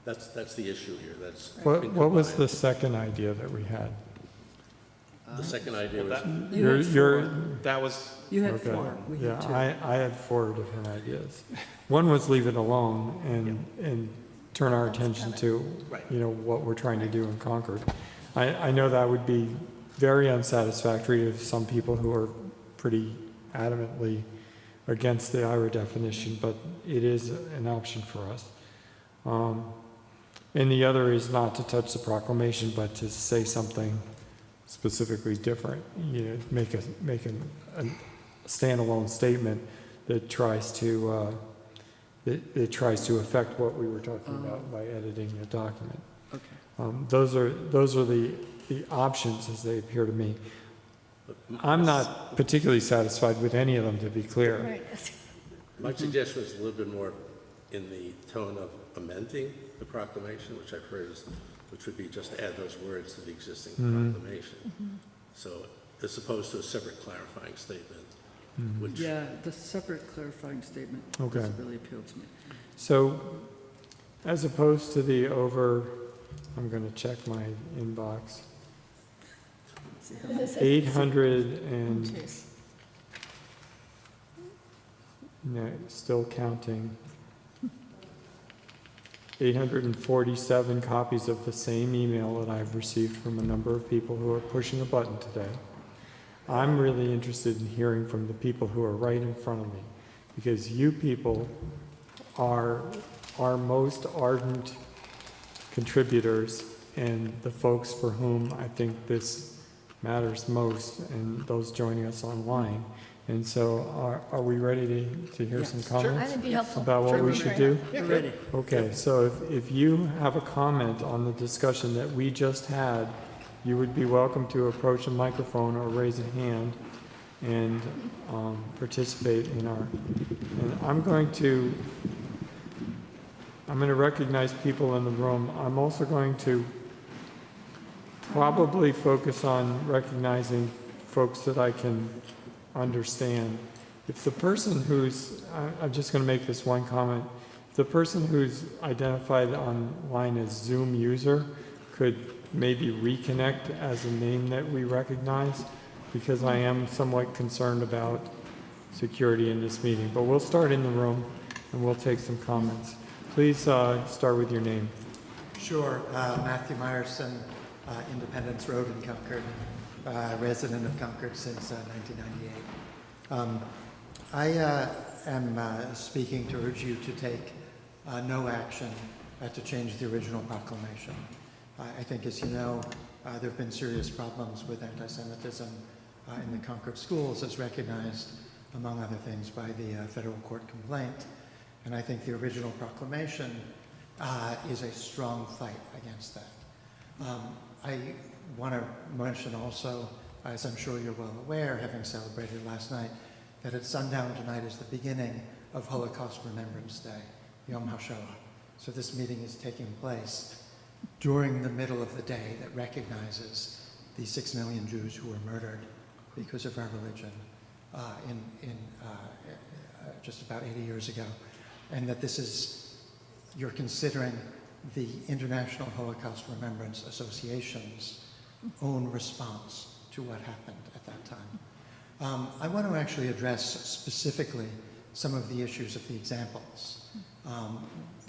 that's the issue here, that's. What was the second idea that we had? The second idea was, that was, You had Okay. 4. We had 2. Yeah, I had 4 different ideas. One was leave it alone and turn our attention to, what we're trying to do in Concord. I know that would be very unsatisfactory to some people who are pretty adamantly against the IRA definition, but it is an option for us. And the other is not to touch the proclamation, but to say something specifically different. You know, make a standalone statement that tries to affect what we were talking about by editing the document. Okay. Those are the options as they appear to me. I'm not particularly satisfied with any of them, to be clear. Right. My suggestion is a little bit more in the tone of amending the proclamation, which I've heard is, which would be just to add those words to the existing proclamation. So, as opposed to a separate clarifying statement, which... Yeah, the separate clarifying statement Okay. doesn't really appeal to me. So, as opposed to the I'm going to check my inbox. 800 and... No, still counting. 847 copies of the same email that I've received from a number of people who are pushing a button today. I'm really interested in hearing from the people who are right in front of me, because you people are our most ardent contributors and the folks for whom I think this matters most, and those joining us online. And so are we ready to hear some comments? I think it'd be helpful. About what we should do? We're ready. Okay, so if you have a comment on the discussion that we just had, you would be welcome to approach a microphone or raise a hand and participate in our, and I'm going to recognize people in the room. I'm also going to probably focus on recognizing folks that I can understand. If the person who's, I'm just going to make this one comment, if the person who's identified online as Zoom user could maybe reconnect as a name that we recognize, because I am somewhat concerned about security in this meeting. But we'll start in the room and we'll take some comments. Please start with your name. Sure. Matthew Myerson, Independence Road in Concord, resident of Concord since 1998. I am speaking to urge you to take no action to change the original proclamation. I think, as you know, there have been serious problems with anti-Semitism in the Concord schools, as recognized, among other things, by the federal court complaint. And I think the original proclamation is a strong fight against that. I want to mention also, as I'm sure you're well aware, having celebrated last night, that at sundown tonight is the beginning of Holocaust Remembrance Day, Yom HaShoah. So this meeting is taking place during the middle of the day that recognizes the 6 million Jews who were murdered because of our religion just about 80 years ago. And that this is, you're considering the International Holocaust Remembrance Association's own response to what happened at that time. I want to actually address specifically some of the issues of the examples.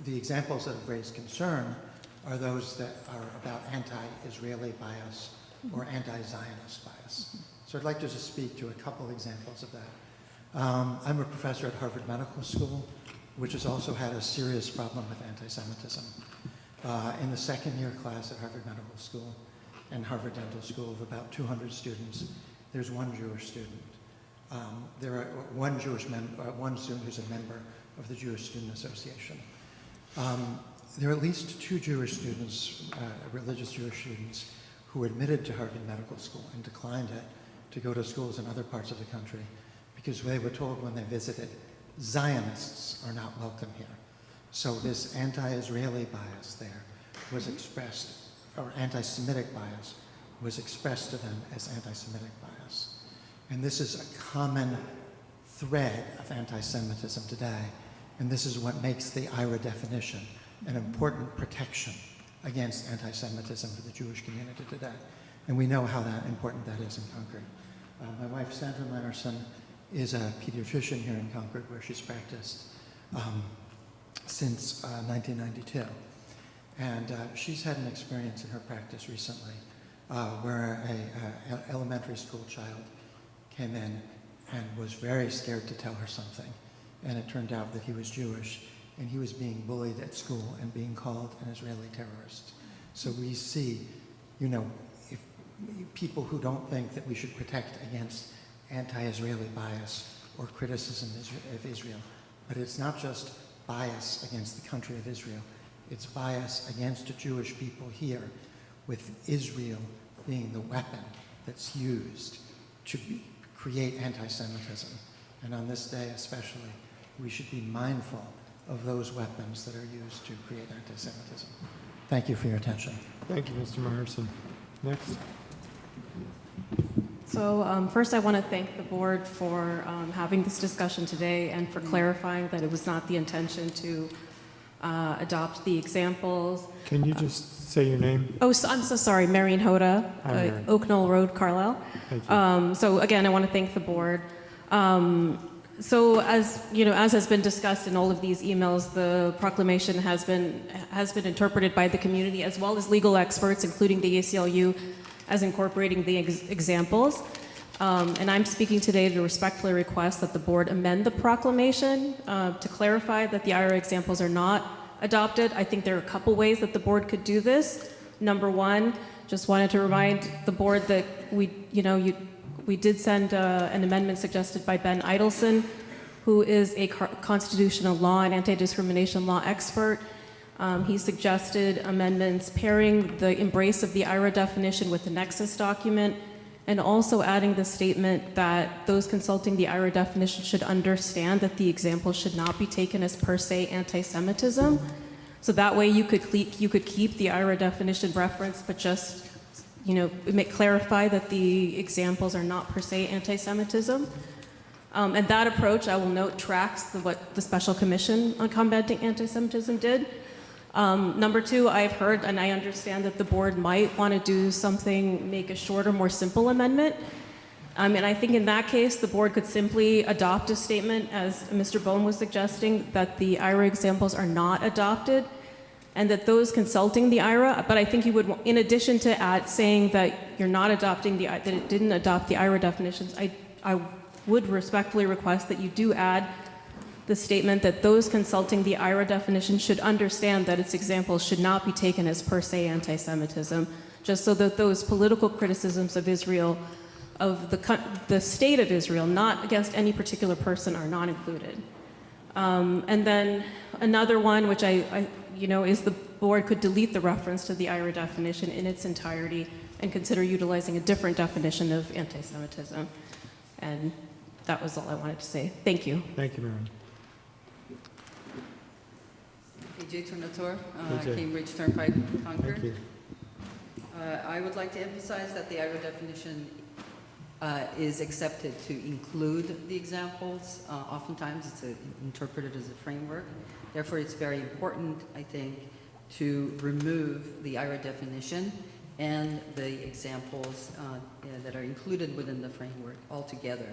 The examples that have raised concern are those that are about anti-Israeli bias or anti-Zionist bias. So I'd like to just speak to a couple examples of that. I'm a professor at Harvard Medical School, which has also had a serious problem with anti-Semitism. In the second year class at Harvard Medical School and Harvard Dental School of about 200 students, there's one Jewish student. There are one student who's a member of the Jewish Student Association. There are at least 2 Jewish students, religious Jewish students, who admitted to Harvard Medical School and declined it to go to schools in other parts of the country because they were told when they visited, Zionists are not welcome here. So this anti-Israeli bias there was expressed, or anti-Semitic bias was expressed to them as anti-Semitic bias. And this is a common thread of anti-Semitism today. And this is what makes the IRA definition an important protection against anti-Semitism for the Jewish community today. And we know how important that is in Concord. My wife, Sandra Myerson, is a pediatrician here in Concord, where she's practiced since 1992. And she's had an experience in her practice recently where an elementary school child came in and was very scared to tell her something. And it turned out that he was Jewish. and he was being bullied at school and being called an Israeli terrorist. So we see, you know, if people who don't think that we should protect against anti-Israeli bias or criticism of Israel, but it's not just bias against the country of Israel, it's bias against the Jewish people here, with Israel being the weapon that's used to create anti-Semitism. And on this day especially, we should be mindful of those weapons that are used to create anti-Semitism. Thank you for your attention. Thank you, Mr. Myerson. Next. So first I want to thank the board for having this discussion today and for clarifying that it was not the intention to adopt the examples. Can you just say your name? Oh, so, I'm so sorry, Marion Hoda, Hi, Marion. Oak Knoll Road, Carlisle. Thank you. So again, I want to thank the board. So as you know, as has been discussed in all of these emails, the proclamation has been interpreted by the community as well as legal experts, including the ACLU, as incorporating the examples. And I'm speaking today to respectfully request that the board amend the proclamation to clarify that the IRA examples are not adopted. I think there are a couple ways that the board could do this. Number one, just wanted to remind the board that we did send an amendment suggested by Ben Idelson, who is a constitutional law and anti-discrimination law expert. He suggested amendments pairing the embrace of the IRA definition with the nexus document, and also adding the statement that those consulting the IRA definition should understand that the example should not be taken as per se anti-Semitism. So that way you could keep the IRA definition reference, but just clarify that the examples are not per se anti-Semitism. And that approach, I will note, tracks what the Special Commission on Combating Anti-Semitism did. Number two, I've heard and I understand that the board might want to do something, make a shorter, more simple amendment. And I think in that case, the board could simply adopt a statement, as Mr. Bone was suggesting, that the IRA examples are not adopted, and that those consulting the IRA, but I think you would, in addition to saying that you're not adopting that it didn't adopt the IRA definitions, I would respectfully request that you do add the statement that those consulting the IRA definition should understand that its examples should not be taken as per se anti-Semitism, just so that those political criticisms of Israel, of the state of Israel, not against any particular person, are not included. And then another one, which is the board could delete the reference to the IRA definition in its entirety and consider utilizing a different definition of anti-Semitism. And that was all I wanted to say. Thank you. Thank you, Marion. AJ Tornator, AJ. Cambridge Turnpike, Concord. Thank you. I would like to emphasize that the IRA definition is accepted to include the examples. Oftentimes it's interpreted as a framework. Therefore, it's very important, I think, to remove the IRA definition and the examples that are included within the framework altogether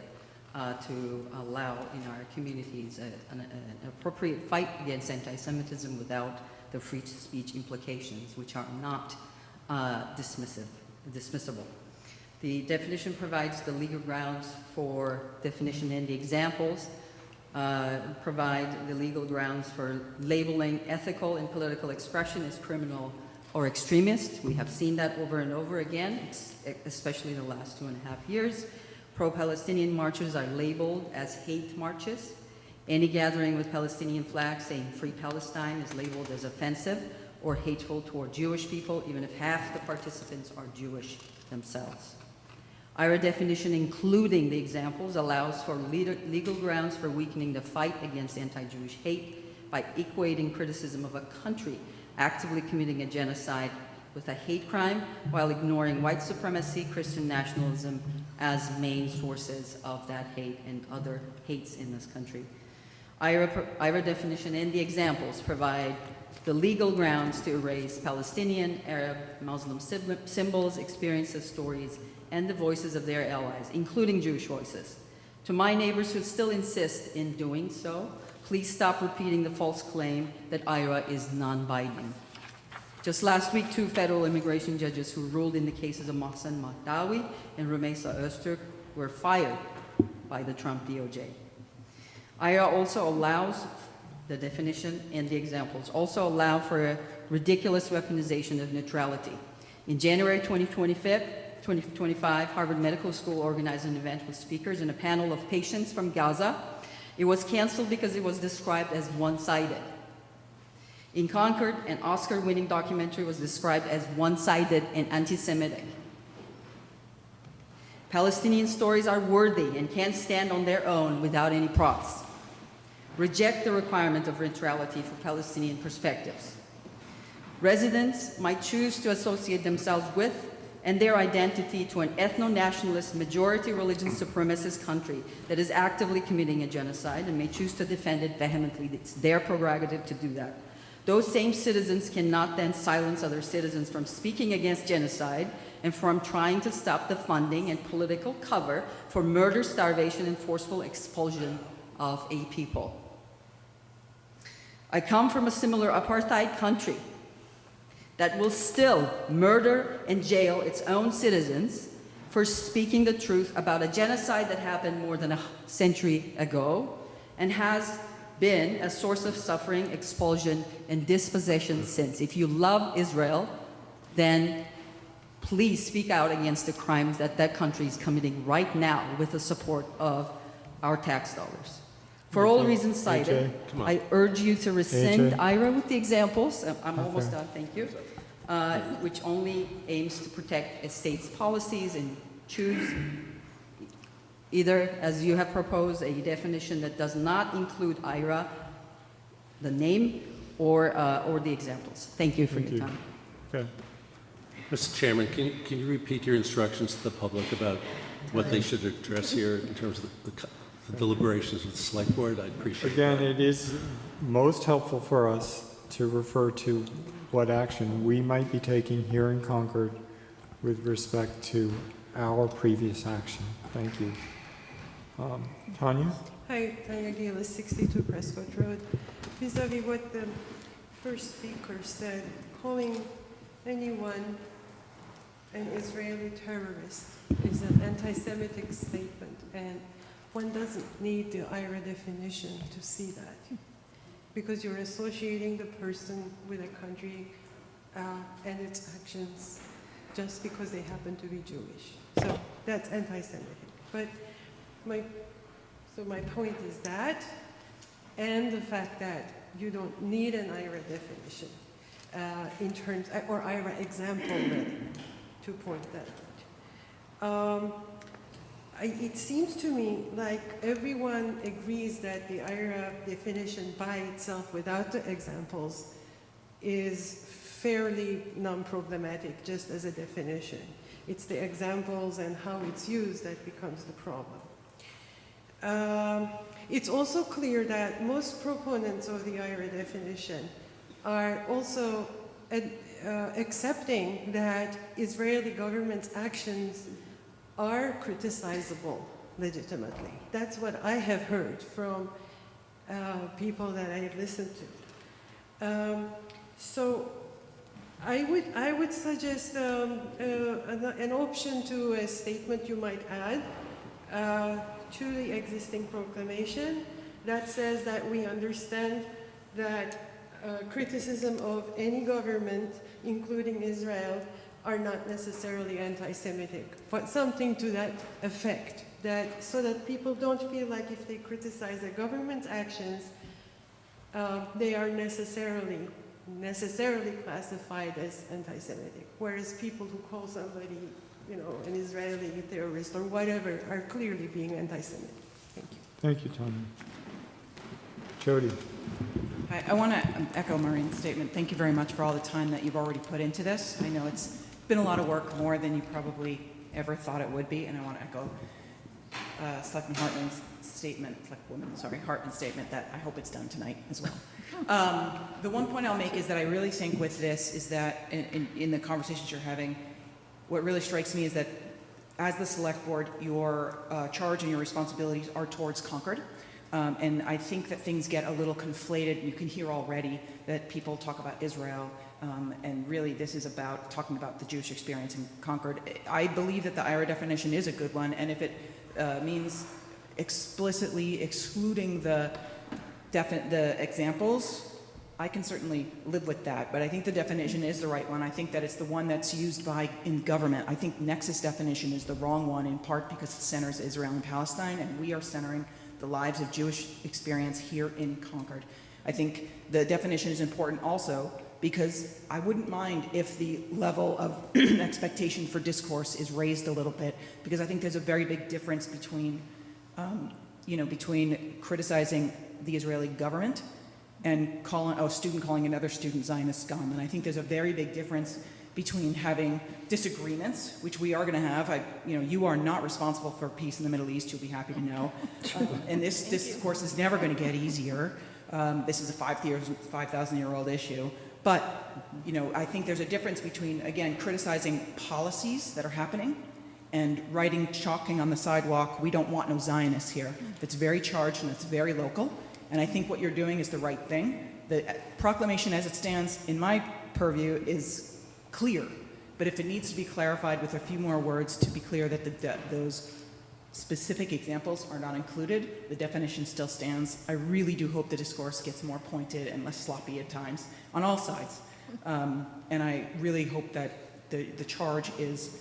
to allow in our communities an appropriate fight against anti-Semitism without the free speech implications, which are not dismissible. The definition provides the legal grounds for definition, and the examples provide the legal grounds for labeling ethical and political expression as criminal or extremist. We have seen that over and over again, especially in the last 2.5 years. Pro-Palestinian marches are labeled as hate marches. Any gathering with Palestinian flags saying Free Palestine is labeled as offensive or hateful toward Jewish people, even if half the participants are Jewish themselves. IRA definition, including the examples, allows for legal grounds for weakening the fight against anti-Jewish hate by equating criticism of a country actively committing a genocide with a hate crime while ignoring white supremacy, Christian nationalism as main sources of that hate and other hates in this country. IRA definition and the examples provide the legal grounds to erase Palestinian, Arab, Muslim symbols, experiences, stories, and the voices of their allies, including Jewish voices. To my neighbors who still insist in doing so, please stop repeating the false claim that IRA is non-binding. Just last week, 2 federal immigration judges who ruled in the cases of Mohsen Mahdawi and Rumeysa Öztürk were fired by the Trump DOJ. IRA also allows the definition and the examples. Also allow for a ridiculous weaponization of neutrality. In January 2025, Harvard Medical School organized an event with speakers and a panel of patients from Gaza. It was canceled because it was described as one-sided. In Concord, an Oscar-winning documentary was described as one-sided and anti-Semitic. Palestinian stories are worthy and can stand on their own without any props. Reject the requirement of neutrality for Palestinian perspectives. Residents might choose to associate themselves with and their identity to an ethno-nationalist, majority religion supremacist country that is actively committing a genocide and may choose to defend it vehemently. It's their prerogative to do that. Those same citizens cannot then silence other citizens from speaking against genocide and from trying to stop the funding and political cover for murder, starvation, and forceful expulsion of a people. I come from a similar apartheid country that will still murder and jail its own citizens for speaking the truth about a genocide that happened more than a century ago and has been a source of suffering, expulsion, and dispossession since. If you love Israel, then please speak out against the crimes that that country is committing right now with the support of our tax dollars. For all reasons cited, I urge you to rescind IRA with the examples. I'm almost done, thank you. Which only aims to protect a state's policies and choose either, as you have proposed, a definition that does not include IRA, the name, or the examples. Thank you for your time. Okay. Mr. Chairman, can you repeat your instructions to the public about what they should address here in terms of the deliberations with the select board? I appreciate Again, that. it is most helpful for us to refer to what action we might be taking here in Concord with respect to our previous action. Thank you. Tanya? Hi, Tanya Gales, 62 Prescott Road. Vis-a-vis what the first speaker said, calling anyone an Israeli terrorist is an anti-Semitic statement, and one doesn't need the IRA definition to see that, because you're associating the person with a country and its actions just because they happen to be Jewish. So that's anti-Semitic. But my point is that, and the fact that you don't need an IRA definition in terms, or IRA example rather, to point that out. It seems to me like everyone agrees that the IRA definition by itself without the examples is fairly non-problematic just as a definition. It's the examples and how it's used that becomes the problem. It's also clear that most proponents of the IRA definition are also accepting that Israeli government's actions are criticizable legitimately. That's what I have heard from people that I have listened to. So I would suggest an option to a statement you might add to the existing proclamation that says that we understand that criticism of any government, including Israel, are not necessarily anti-Semitic, but something to that effect, so that people don't feel like if they criticize a government's actions, they are necessarily classified as anti-Semitic, whereas people who call somebody, an Israeli terrorist or whatever are clearly being anti-Semitic. Thank you. Thank you, Tanya. Jody. Hi, I want to echo Maureen's statement. Thank you very much for all the time that you've already put into this. I know it's been a lot of work, more than you probably ever thought it would be, and I want to echo Selectman Hartman's statement, Hartman's statement that I hope it's done tonight as well. The one point I'll make is that I really think with this is that in the conversations you're having, what really strikes me is that as the select board, your charge and your responsibilities are towards Concord. And I think that things get a little conflated. You can hear already that people talk about Israel, and really this is about talking about the Jewish experience in Concord. I believe that the IRA definition is a good one, and if it means explicitly excluding the the examples, I can certainly live with that, but I think the definition is the right one. I think that it's the one that's used in government. I think nexus definition is the wrong one, in part because it centers Israel and Palestine, and we are centering the lives of Jewish experience here in Concord. I think the definition is important also because I wouldn't mind if the level of expectation for discourse is raised a little bit, because I think there's a very big difference between, between criticizing the Israeli government and a student calling another student Zionist scum. And I think there's a very big difference between having disagreements, which we are going to have. You are not responsible for peace in the Middle East, you'll be happy to know. And this discourse is never going to get easier. This is a 5,000-year-old issue. But, I think there's a difference between, again, criticizing policies that are happening and writing, chalking on the sidewalk, we don't want no Zionists here. That's very charged and it's very local. And I think what you're doing is the right thing. The proclamation as it stands, in my purview, is clear. But if it needs to be clarified with a few more words to be clear that those specific examples are not included, the definition still stands. I really do hope the discourse gets more pointed and less sloppy at times on all sides. And I really hope that the charge is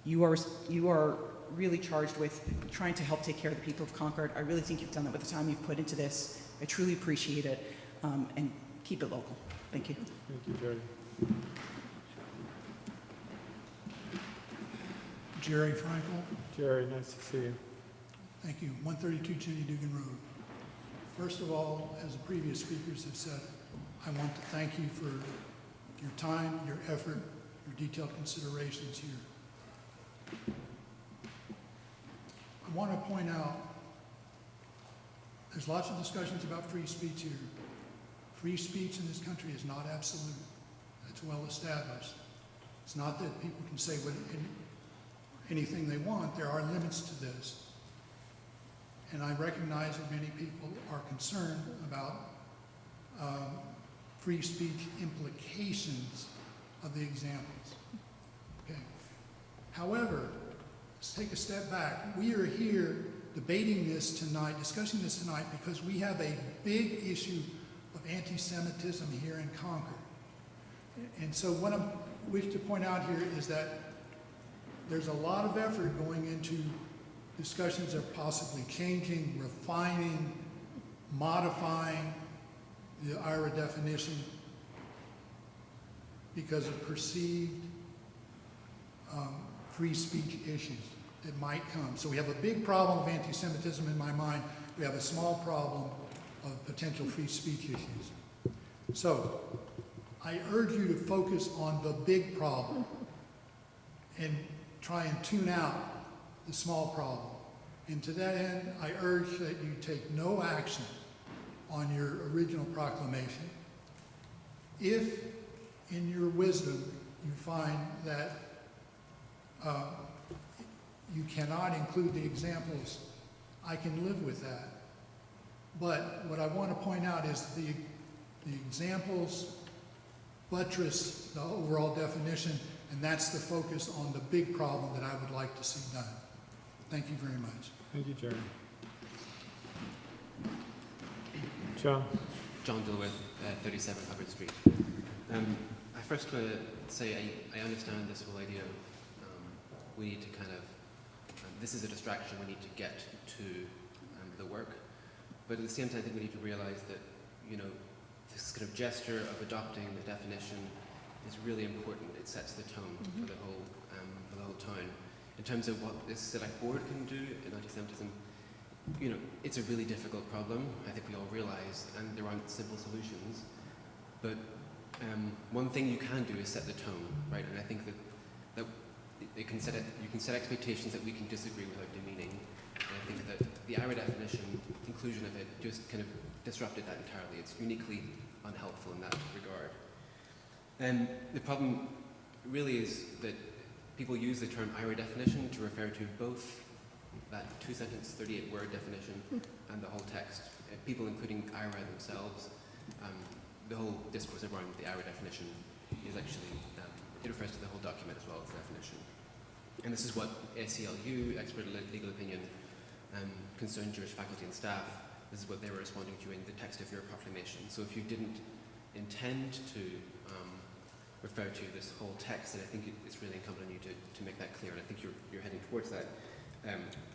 you are really charged with trying to help take care of the people of Concord. I really think you've done that with the time you've put into this. I truly appreciate it, and keep it local. Thank you. Thank you, Jerry. Jerry Frankel. Jerry, nice to see you. Thank you. 132 Jenny Dugan Road. First of all, as the previous speakers have said, I want to thank you for your time, your effort, your detailed considerations here. I want to point out there's lots of discussions about free speech here. Free speech in this country is not absolute. That's well established. It's not that people can say anything they want. There are limits to this. And I recognize that many people are concerned about free speech implications of the examples. Okay. However, let's take a step back. We are here debating this tonight, discussing this tonight, because we have a big issue of anti-Semitism here in Concord. And so what I wish to point out here is that there's a lot of effort going into discussions of possibly changing, refining, modifying the IRA definition because of perceived free speech issues that might come. So we have a big problem of anti-Semitism in my mind. We have a small problem of potential free speech issues. So I urge you to focus on the big problem and try and tune out the small problem. And to that end, I urge that you take no action on your original proclamation. If, in your wisdom, you find that you cannot include the examples, I can live with that. But what I want to point out is the examples buttress the overall definition, and that's the focus on the big problem that I would like to see done. Thank you very much. Thank you, Jerry. John. John Dilworth, 37 Hubbard Street. I first want to say I understand this whole idea of we need to kind of, this is a distraction, we need to get to the work. But at the same time, I think we need to realize that, this kind of gesture of adopting the definition is really important. It sets the tone for the whole town. In terms of what this select board can do in anti-Semitism, it's a really difficult problem. I think we all realize, and there aren't simple solutions. But one thing you can do is set the tone, right? And I think that you can set expectations that we can disagree without demeaning. And I think that the IRA definition, inclusion of it, just kind of disrupted that entirely. It's uniquely unhelpful in that regard. And the problem really is that people use the term IRA definition to refer to both that two-sentence, 38-word definition and the whole text. People, including IRA themselves, the whole discourse around the IRA definition is actually, it refers to the whole document as well as the definition. And this is what ACLU, expert legal opinion, concerned Jewish faculty and staff this is what they were responding to in the text of your proclamation. So if you didn't intend to refer to this whole text, then I think it's really incumbent on you to make that clear, and I think you're heading towards that.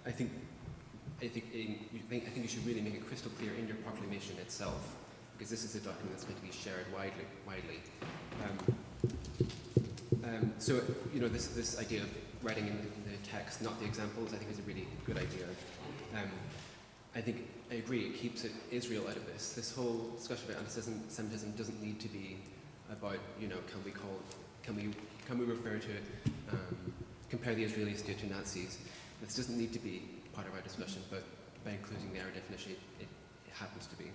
I think you should really make it crystal clear in your proclamation itself, because this is a document that's going to be shared widely. So, you know, this idea of writing in the text, not the examples, I think is a really good idea. I think I agree, it keeps Israel out of this. This whole discussion about anti-Semitism doesn't need to be about, you know, can we refer to, compare the Israelis to Nazis. This doesn't need to be part of our discussion, but by including the error definition, it happens to be.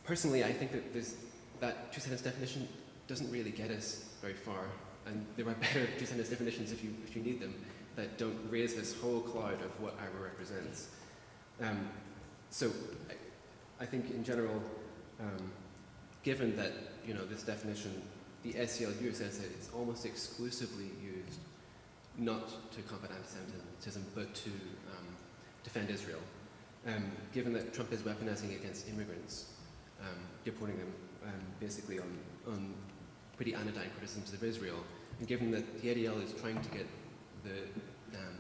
Personally, I think that that two-sentence definition doesn't really get us very far, and there are better two-sentence definitions if you need them that don't raise this whole cloud of what Ira represents. So I think in general, given that, you know, this definition, the SCLU says that it's almost exclusively used not to combat anti-Semitism, but to defend Israel. Given that Trump is weaponizing against immigrants, deporting them basically on pretty anodyne criticisms of Israel, and given that the ADL is trying to get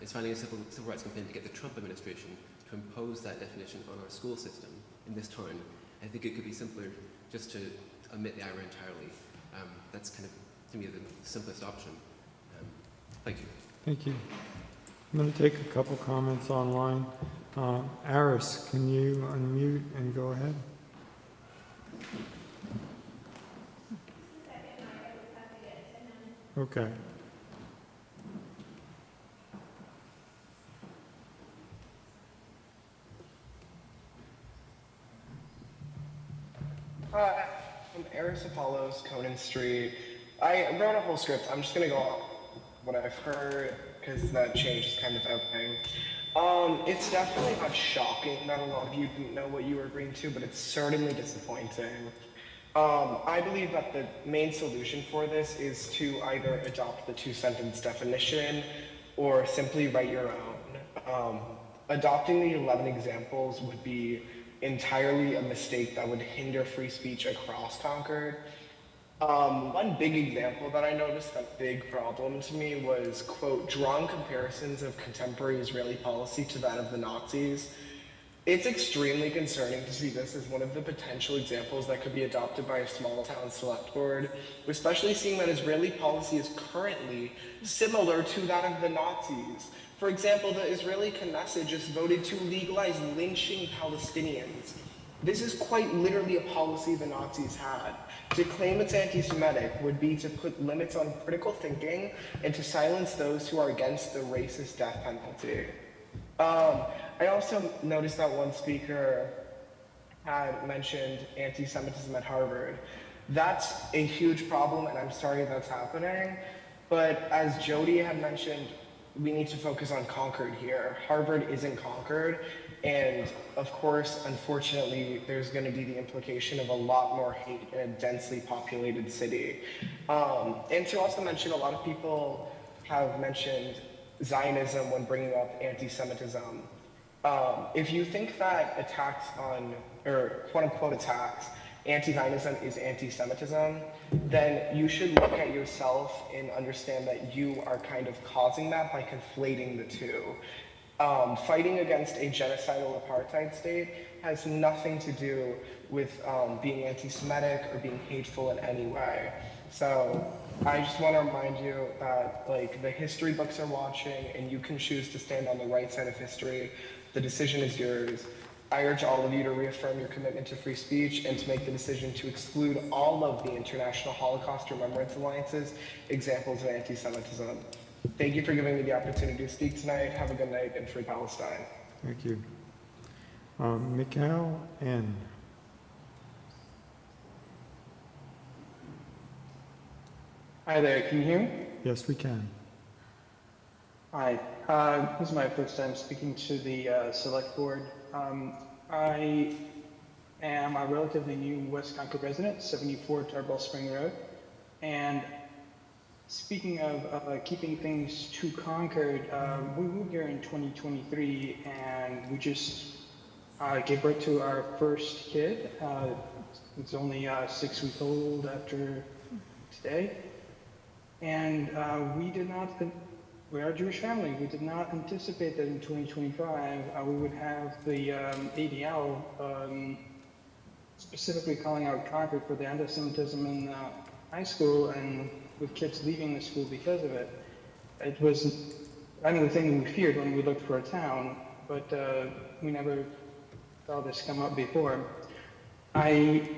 is filing a civil rights complaint to get the Trump administration to impose that definition on our school system in this town, I think it could be simpler just to omit the IRA entirely. That's kind of, to me, the simplest option. Thank you. Thank you. I'm going to take a couple comments online. Aris, can you unmute and go ahead? Okay. Hi, I'm Eris Apollos, Conan Street. I wrote a whole script. I'm just going to go off what I've heard, because that change is kind of everything. It's definitely not shocking that a lot of you didn't know what you were agreeing to, but it's certainly disappointing. I believe that the main solution for this is to either adopt the two-sentence definition or simply write your own. Adopting the 11 examples would be entirely a mistake that would hinder free speech across Concord. One big example that I noticed, a big problem to me, was, quote, drawing comparisons of contemporary Israeli policy to that of the Nazis. It's extremely concerning to see this as one of the potential examples that could be adopted by a small town select board, especially seeing that Israeli policy is currently similar to that of the Nazis. For example, the Israeli Knesset just voted to legalize lynching Palestinians. This is quite literally a policy the Nazis had. To claim it's anti-Semitic would be to put limits on critical thinking and to silence those who are against the racist death penalty. I also noticed that one speaker had mentioned anti-Semitism at Harvard. That's a huge problem, and I'm sorry that's happening. But as Jody had mentioned, we need to focus on Concord here. Harvard isn't Concord, and of course, unfortunately, there's going to be the implication of a lot more hate in a densely populated city. And to also mention, a lot of people have mentioned Zionism when bringing up anti-Semitism. If you think that attacks on, or quote-unquote attacks, anti-Zionism is anti-Semitism, then you should look at yourself and understand that you are kind of causing that by conflating the two. Fighting against a genocidal apartheid state has nothing to do with being anti-Semitic or being hateful in any way. So I just want to remind you that, like, the history books are watching and you can choose to stand on the right side of history. The decision is yours. I urge all of you to reaffirm your commitment to free speech and to make the decision to exclude all of the International Holocaust Remembrance Alliance's examples of anti-Semitism. Thank you for giving me the opportunity to speak tonight. Have a good night and free Palestine. Thank you. Mikhail N. Hi there, can you hear me? Yes, we can. Hi, this is my first time speaking to the select board. I am a relatively new West Concord resident, 74 Tarbell Spring Road. And speaking of keeping things to Concord, we moved here in 2023 and we just gave birth to our first kid. It's only 6 weeks old after today. And we are a Jewish family. We did not anticipate that in 2025 we would have the ADL specifically calling out Concord for the anti-Semitism in high school and with kids leaving the school because of it. It was kind of the thing we feared when we looked for a town, but we never saw this come up before. I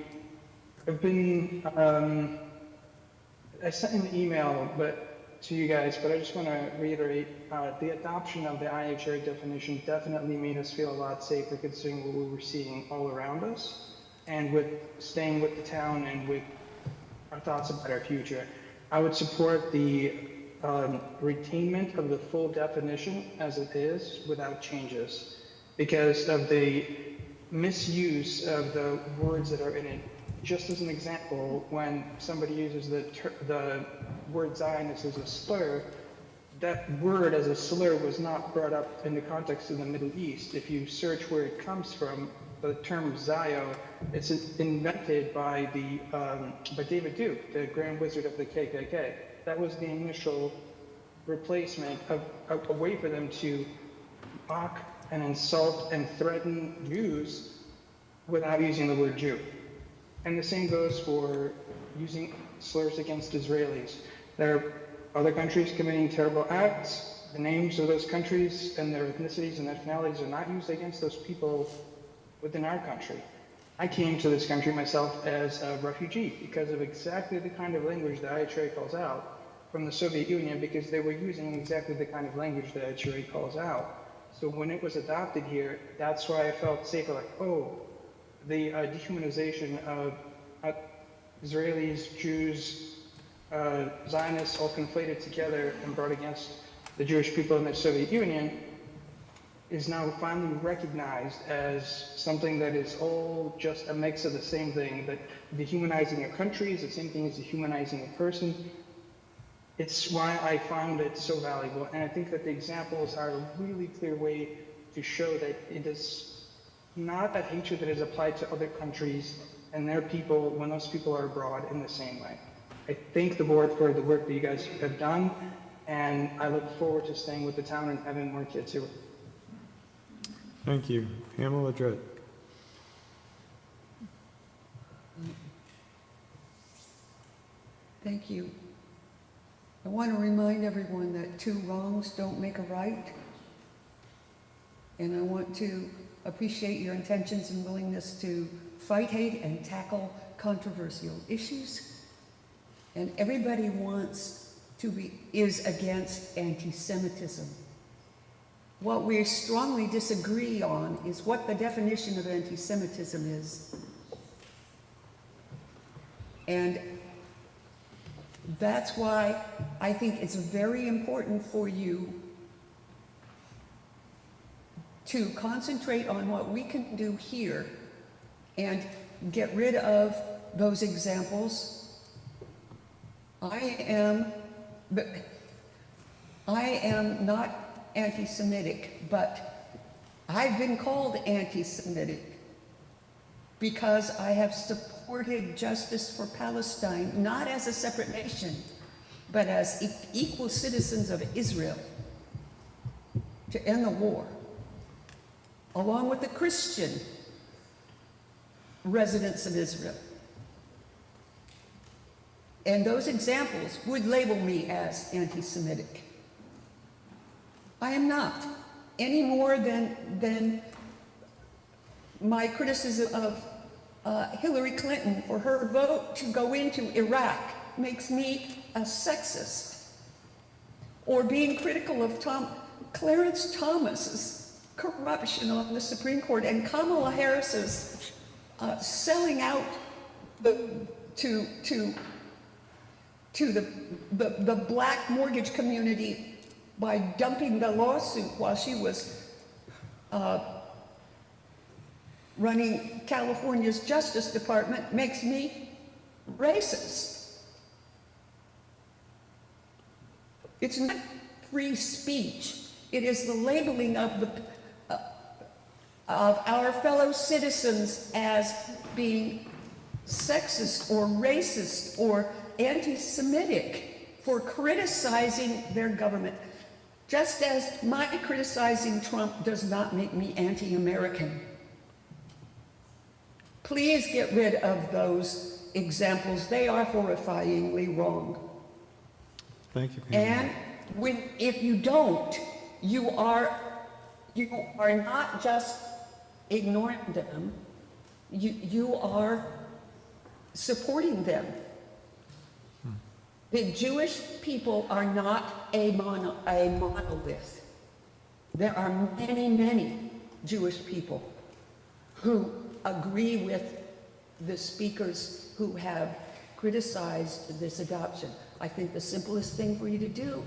have been, I sent an email to you guys, but I just want to reiterate, the adoption of the IHR definition definitely made us feel a lot safer considering what we were seeing all around us, and with staying with the town and with our thoughts about our future. I would support the retainment of the full definition as it is without changes because of the misuse of the words that are in it. Just as an example, when somebody uses the word Zionist as a slur, that word as a slur was not brought up in the context of the Middle East. If you search where it comes from, the term Zio, it's invented by David Duke, the Grand Wizard of the KKK. That was the initial replacement of a way for them to mock and insult and threaten Jews without using the word Jew. And the same goes for using slurs against Israelis. There are other countries committing terrible acts. The names of those countries and their ethnicities and nationalities are not used against those people within our country. I came to this country myself as a refugee because of exactly the kind of language that IHRA calls out from the Soviet Union, because they were using exactly the kind of language that IHRA calls out. So when it was adopted here, that's why I felt safer, like, oh, the dehumanization of Israelis, Jews, Zionists all conflated together and brought against the Jewish people in the Soviet Union is now finally recognized as something that is all just a mix of the same thing, that dehumanizing a country is the same thing as dehumanizing a person. It's why I found it so valuable, and I think that the examples are a really clear way to show that it is not a hatred that is applied to other countries and their people when those people are abroad in the same way. I thank the board for the work that you guys have done, and I look forward to staying with the town and having more kids here. Thank you. Pamela Dredd. Thank you. I want to remind everyone that 2 wrongs don't make a right. And I want to appreciate your intentions and willingness to fight hate and tackle controversial issues. And everybody is against anti-Semitism. What we strongly disagree on is what the definition of anti-Semitism is. And that's why I think it's very important for you to concentrate on what we can do here and get rid of those examples. I am not anti-Semitic, but I've been called anti-Semitic because I have supported justice for Palestine, not as a separate nation, but as equal citizens of Israel to end the war, along with the Christian residents of Israel. And those examples would label me as anti-Semitic. I am not, any more than my criticism of Hillary Clinton for her vote to go into Iraq makes me a sexist. Or being critical of Clarence Thomas's corruption on the Supreme Court and Kamala Harris's selling out to the black mortgage community by dumping the lawsuit while she was running California's Justice Department makes me racist. It's not free speech. It is the labeling of of our fellow citizens as being sexist or racist or anti-Semitic for criticizing their government. Just as my criticizing Trump does not make me anti-American. Please get rid of those examples. They are horrifyingly wrong. Thank you, Pam. And if you don't, you are not just ignoring them, you are supporting them. The Jewish people are not a monolith. There are many, many Jewish people who agree with the speakers who have criticized this adoption. I think the simplest thing for you to do,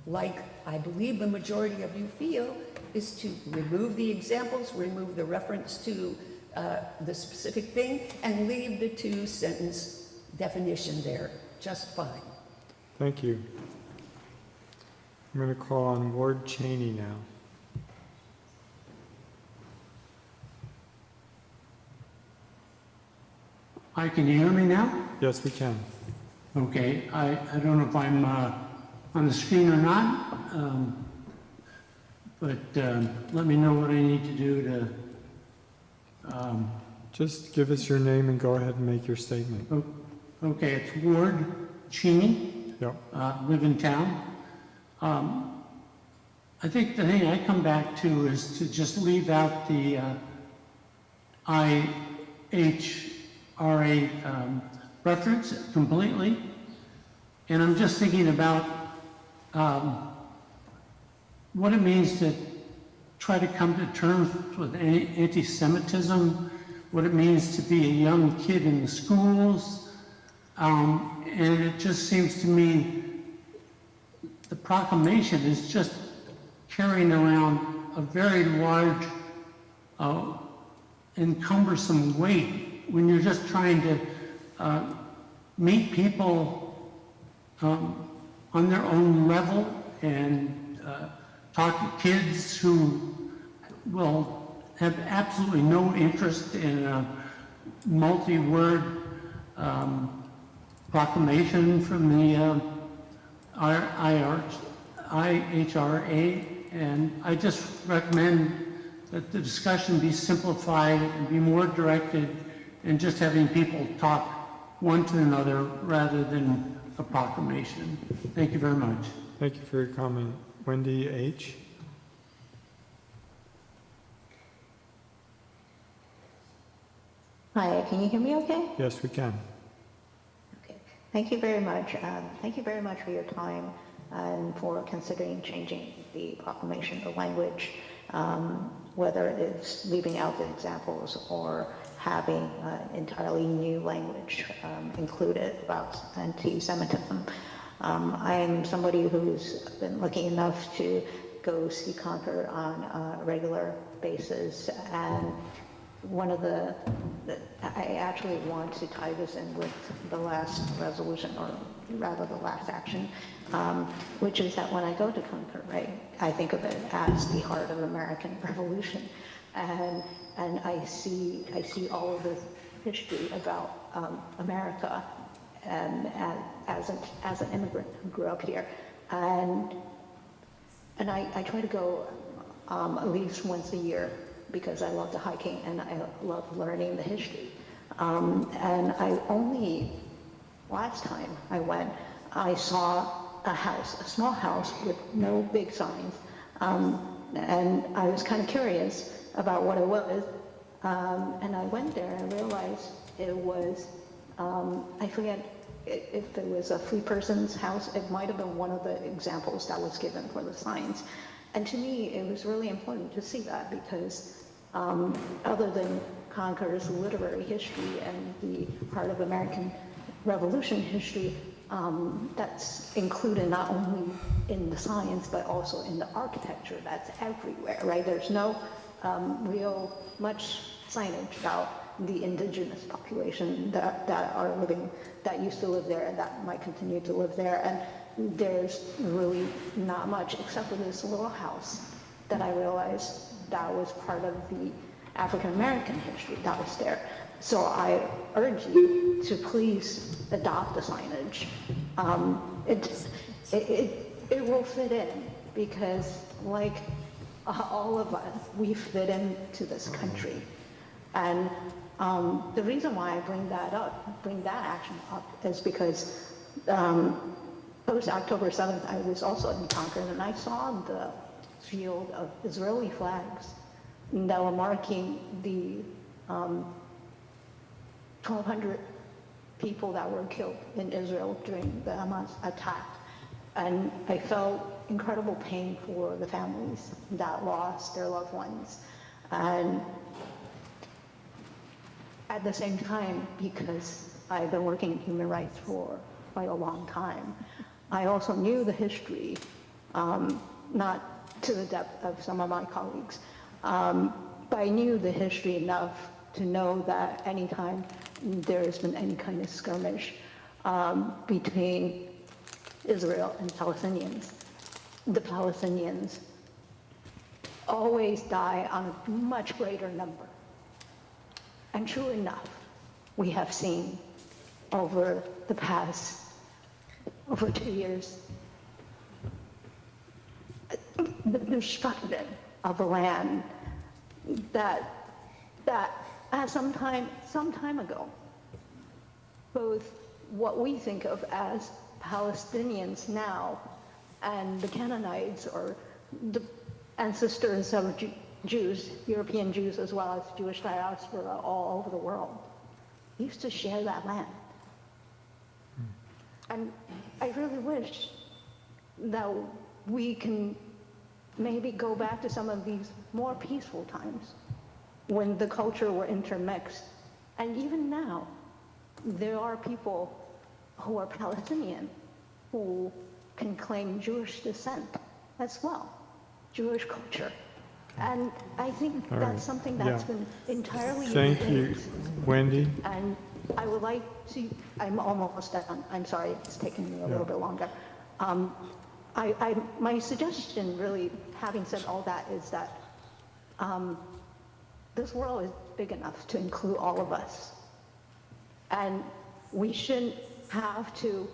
like I believe the majority of you feel, is to remove the examples, remove the reference to the specific thing, and leave the two-sentence definition there just fine. Thank you. I'm going to call on Ward Cheney now. Hi, can you hear me now? Yes, we can. Okay, I don't know if I'm on the screen or not, but let me know what I need to do to... Just give us your name and go ahead and make your statement. Okay, it's Ward Cheney. Yep. Live in town. I think the thing I come back to is to just leave out the IHRA reference completely. And I'm just thinking about what it means to try to come to terms with anti-Semitism, what it means to be a young kid in the schools. And it just seems to me the proclamation is just carrying around a very large and cumbersome weight when you're just trying to meet people on their own level and talk to kids who will have absolutely no interest in a multi-word proclamation from the IHRA, and I just recommend that the discussion be simplified and be more directed and just having people talk one to another rather than a proclamation. Thank you very much. Thank you for your comment. Wendy H. Hi, can you hear me okay? Yes, we can. Okay. Thank you very much. Thank you very much for your time and for considering changing the proclamation, the language, whether it's leaving out the examples or having entirely new language included about anti-Semitism. I'm somebody who's been lucky enough to go see Concord on a regular basis, and one of I actually want to tie this in with the last resolution, or rather the last action, which is that when I go to Concord, right, I think of it as the heart of American Revolution, and I see all of this history about America, and as an immigrant who grew up here, and I try to go at least once a year, because I love the hiking and I love learning the history. And last time I went, I saw a small house with no big signs. And I was kind of curious about what it was. And I went there and I realized it was, I forget if it was a free person's house. It might have been one of the examples that was given for the signs. And to me, it was really important to see that, because other than Concord's literary history and the heart of American Revolution history, that's included not only in the signs, but also in the architecture that's everywhere, right? There's no real much signage about the indigenous population that used to live there and that might continue to live there. And there's really not much except for this little house that I realized that was part of African American history that was there. So I urge you to please adopt the signage. It will fit in because, like all of us, we fit into this country. And the reason why I bring that action up is because post October 7th, I was also in Concord and I saw the field of Israeli flags that were marking the 1,200 people that were killed in Israel during the Hamas attack. And I felt incredible pain for the families that lost their loved ones. And at the same time, because I've been working in human rights for quite a long time, I also knew the history, not to the depth of some of my colleagues, but I knew the history enough to know that anytime there's been any kind of skirmish between Israel and Palestinians, the Palestinians always die on a much greater number. And true enough, we have seen over the past, over 2 years, the destruction of a land that some time ago, both what we think of as Palestinians now and the Canaanites, or the ancestors of Jews, European Jews, as well as Jewish diaspora all over the world, used to share that land. And I really wish that we can maybe go back to some of these more peaceful times when the culture were intermixed. And even now, there are people who are Palestinian who can claim Jewish descent as well, Jewish culture. And I think All that's right. something that's Yeah. been entirely Thank you, erased. Wendy. And I would like to, I'm almost done, I'm sorry, it's taking me a little bit longer. My suggestion really, having said all that, is that this world is big enough to include all of us. And we shouldn't have to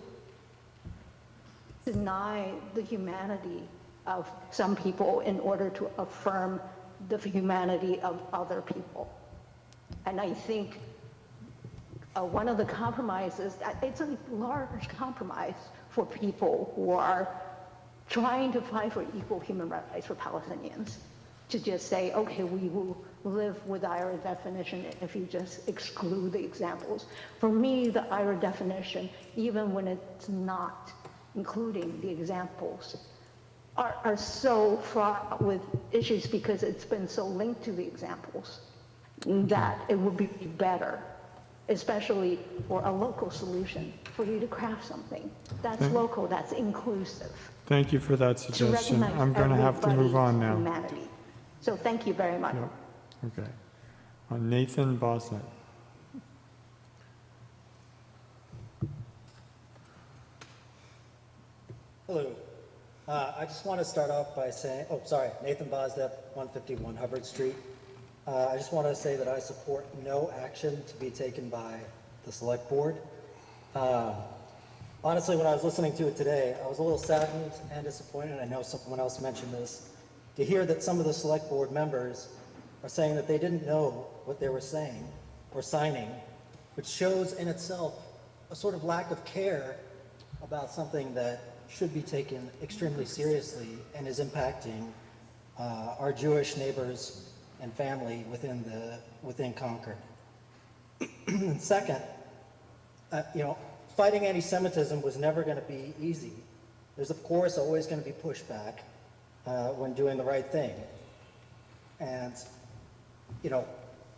deny the humanity of some people in order to affirm the humanity of other people. And I think one of the compromises, it's a large compromise for people who are trying to fight for equal human rights for Palestinians, to just say, okay, we will live with the IHRA definition if you just exclude the examples. For me, the IHRA definition, even when it's not including the examples, are so fraught with issues because it's been so linked to the examples that it would be better, especially for a local solution, for you to craft something that's local, that's inclusive. Thank you for that To suggestion. recognize I'm going to have to move on now. humanity. So thank you very much. Yep. Okay. Nathan Bosnet. Hello. I just want to start off by saying, Nathan Bosnet, 151 Hubbard Street. I just want to say that I support no action to be taken by the select board. Honestly, when I was listening to it today, I was a little saddened and disappointed, I know someone else mentioned this, to hear that some of the select board members are saying that they didn't know what they were saying or signing, which shows in itself a sort of lack of care about something that should be taken extremely seriously and is impacting our Jewish neighbors and family within Concord. Second, fighting anti-Semitism was never going to be easy. There's of course always going to be pushback when doing the right thing. And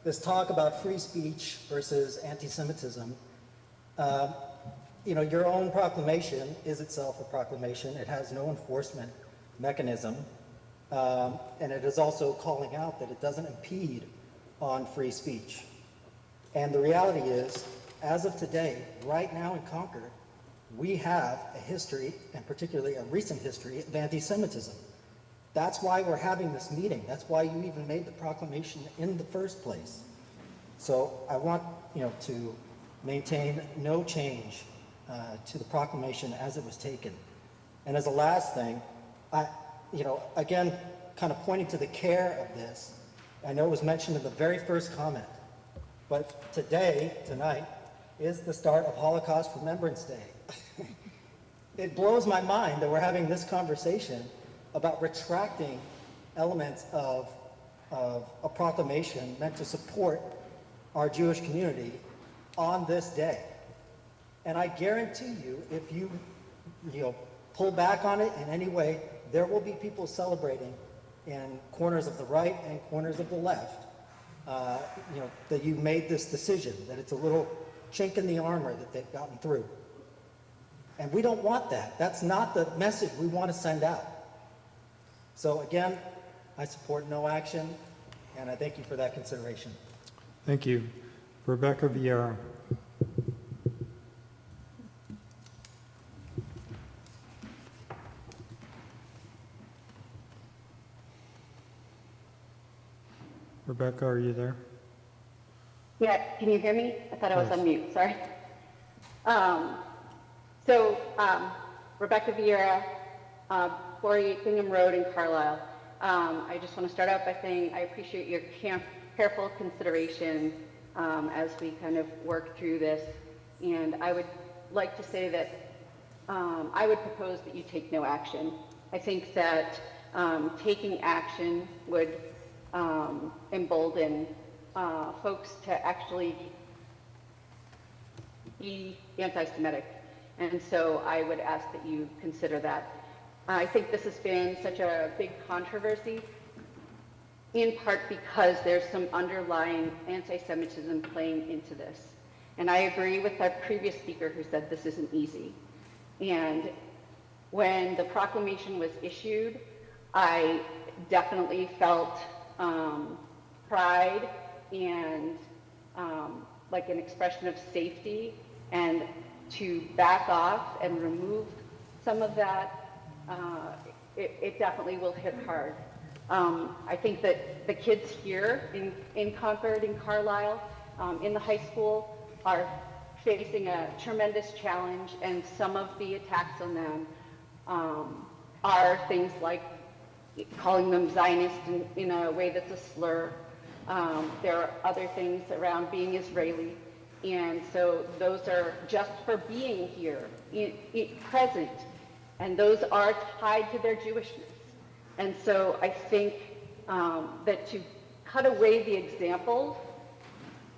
this talk about free speech versus anti-Semitism, your own proclamation is itself a proclamation. It has no enforcement mechanism. And it is also calling out that it doesn't impede on free speech. And the reality is, as of today, right now in Concord, we have a history, and particularly a recent history, of anti-Semitism. That's why we're having this meeting. That's why you even made the proclamation in the first place. So I want, to maintain no change to the proclamation as it was taken. And as a last thing, again, kind of pointing to the care of this, I know it was mentioned in the very first comment, but tonight, is the start of Holocaust Remembrance Day. It blows my mind that we're having this conversation about retracting elements of a proclamation meant to support our Jewish community on this day. And I guarantee you, if you pull back on it in any way, there will be people celebrating in corners of the right and corners of the left, that you've made this decision, that it's a little chink in the armor that they've gotten through. And we don't want that. That's not the message we want to send out. So again, I support no action, and I thank you for that consideration. Thank you. Rebecca Vieira. Rebecca, are you there? Yeah, can you hear me? I thought I was on mute, sorry. Rebecca Vieira, 48 Bingham Road in Carlisle. I just want to start out by saying I appreciate your careful consideration as we kind of work through this. And I would like to say that I would propose that you take no action. I think that taking action would embolden folks to actually be anti-Semitic. And so I would ask that you consider that. I think this has been such a big controversy, in part because there's some underlying anti-Semitism playing into this. And I agree with our previous speaker who said this isn't easy. And when the proclamation was issued, I definitely felt pride and like an expression of safety, and to back off and remove some of that, it definitely will hit hard. I think that the kids here in Concord, in Carlisle, in the high school are facing a tremendous challenge, and some of the attacks on them are things like calling them Zionist in a way that's a slur. There are other things around being Israeli. And so those are just for being here, present. And those are tied to their Jewishness. And so I think that to cut away the examples,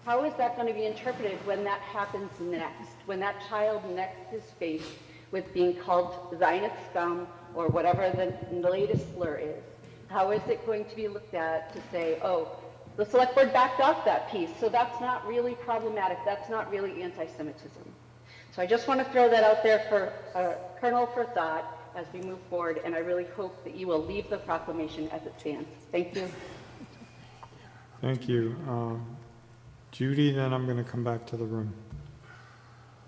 how is that going to be interpreted when that happens next? When that child next is faced with being called Zionist scum or whatever the latest slur is? How is it going to be looked at to say, oh, the select board backed off that piece, so that's not really problematic, that's not really anti-Semitism. So I just want to throw that out there for kernel for thought as we move forward, and I really hope that you will leave the proclamation as it stands. Thank you. Thank you. Judy, then I'm going to come back to the room.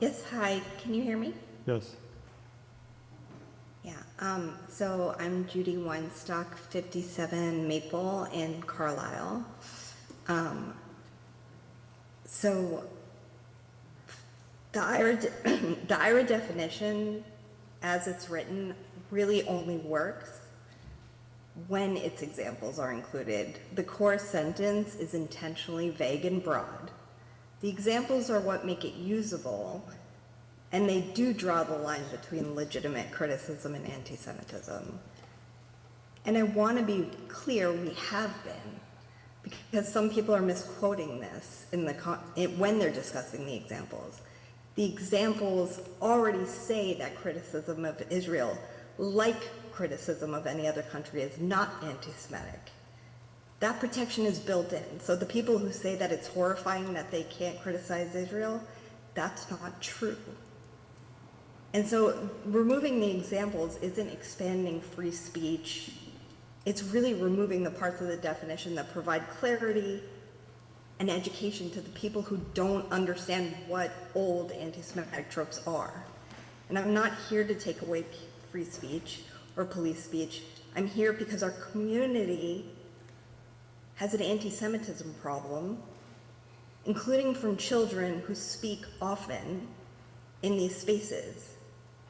Yes, hi, can you hear me? Yes. Yeah, so I'm Judy Weinstock, 57 Maple in Carlisle. So the IRA definition, as it's written, really only works when its examples are included. The core sentence is intentionally vague and broad. The examples are what make it usable, and they do draw the line between legitimate criticism and anti-Semitism. And I want to be clear, we have been, because some people are misquoting this when they're discussing the examples. The examples already say that criticism of Israel, like criticism of any other country, is not anti-Semitic. That protection is built in. So the people who say that it's horrifying that they can't criticize Israel, that's not true. And so removing the examples isn't expanding free speech. It's really removing the parts of the definition that provide clarity and education to the people who don't understand what old anti-Semitic tropes are. And I'm not here to take away free speech or police speech. I'm here because our community has an anti-Semitism problem, including from children who speak often in these spaces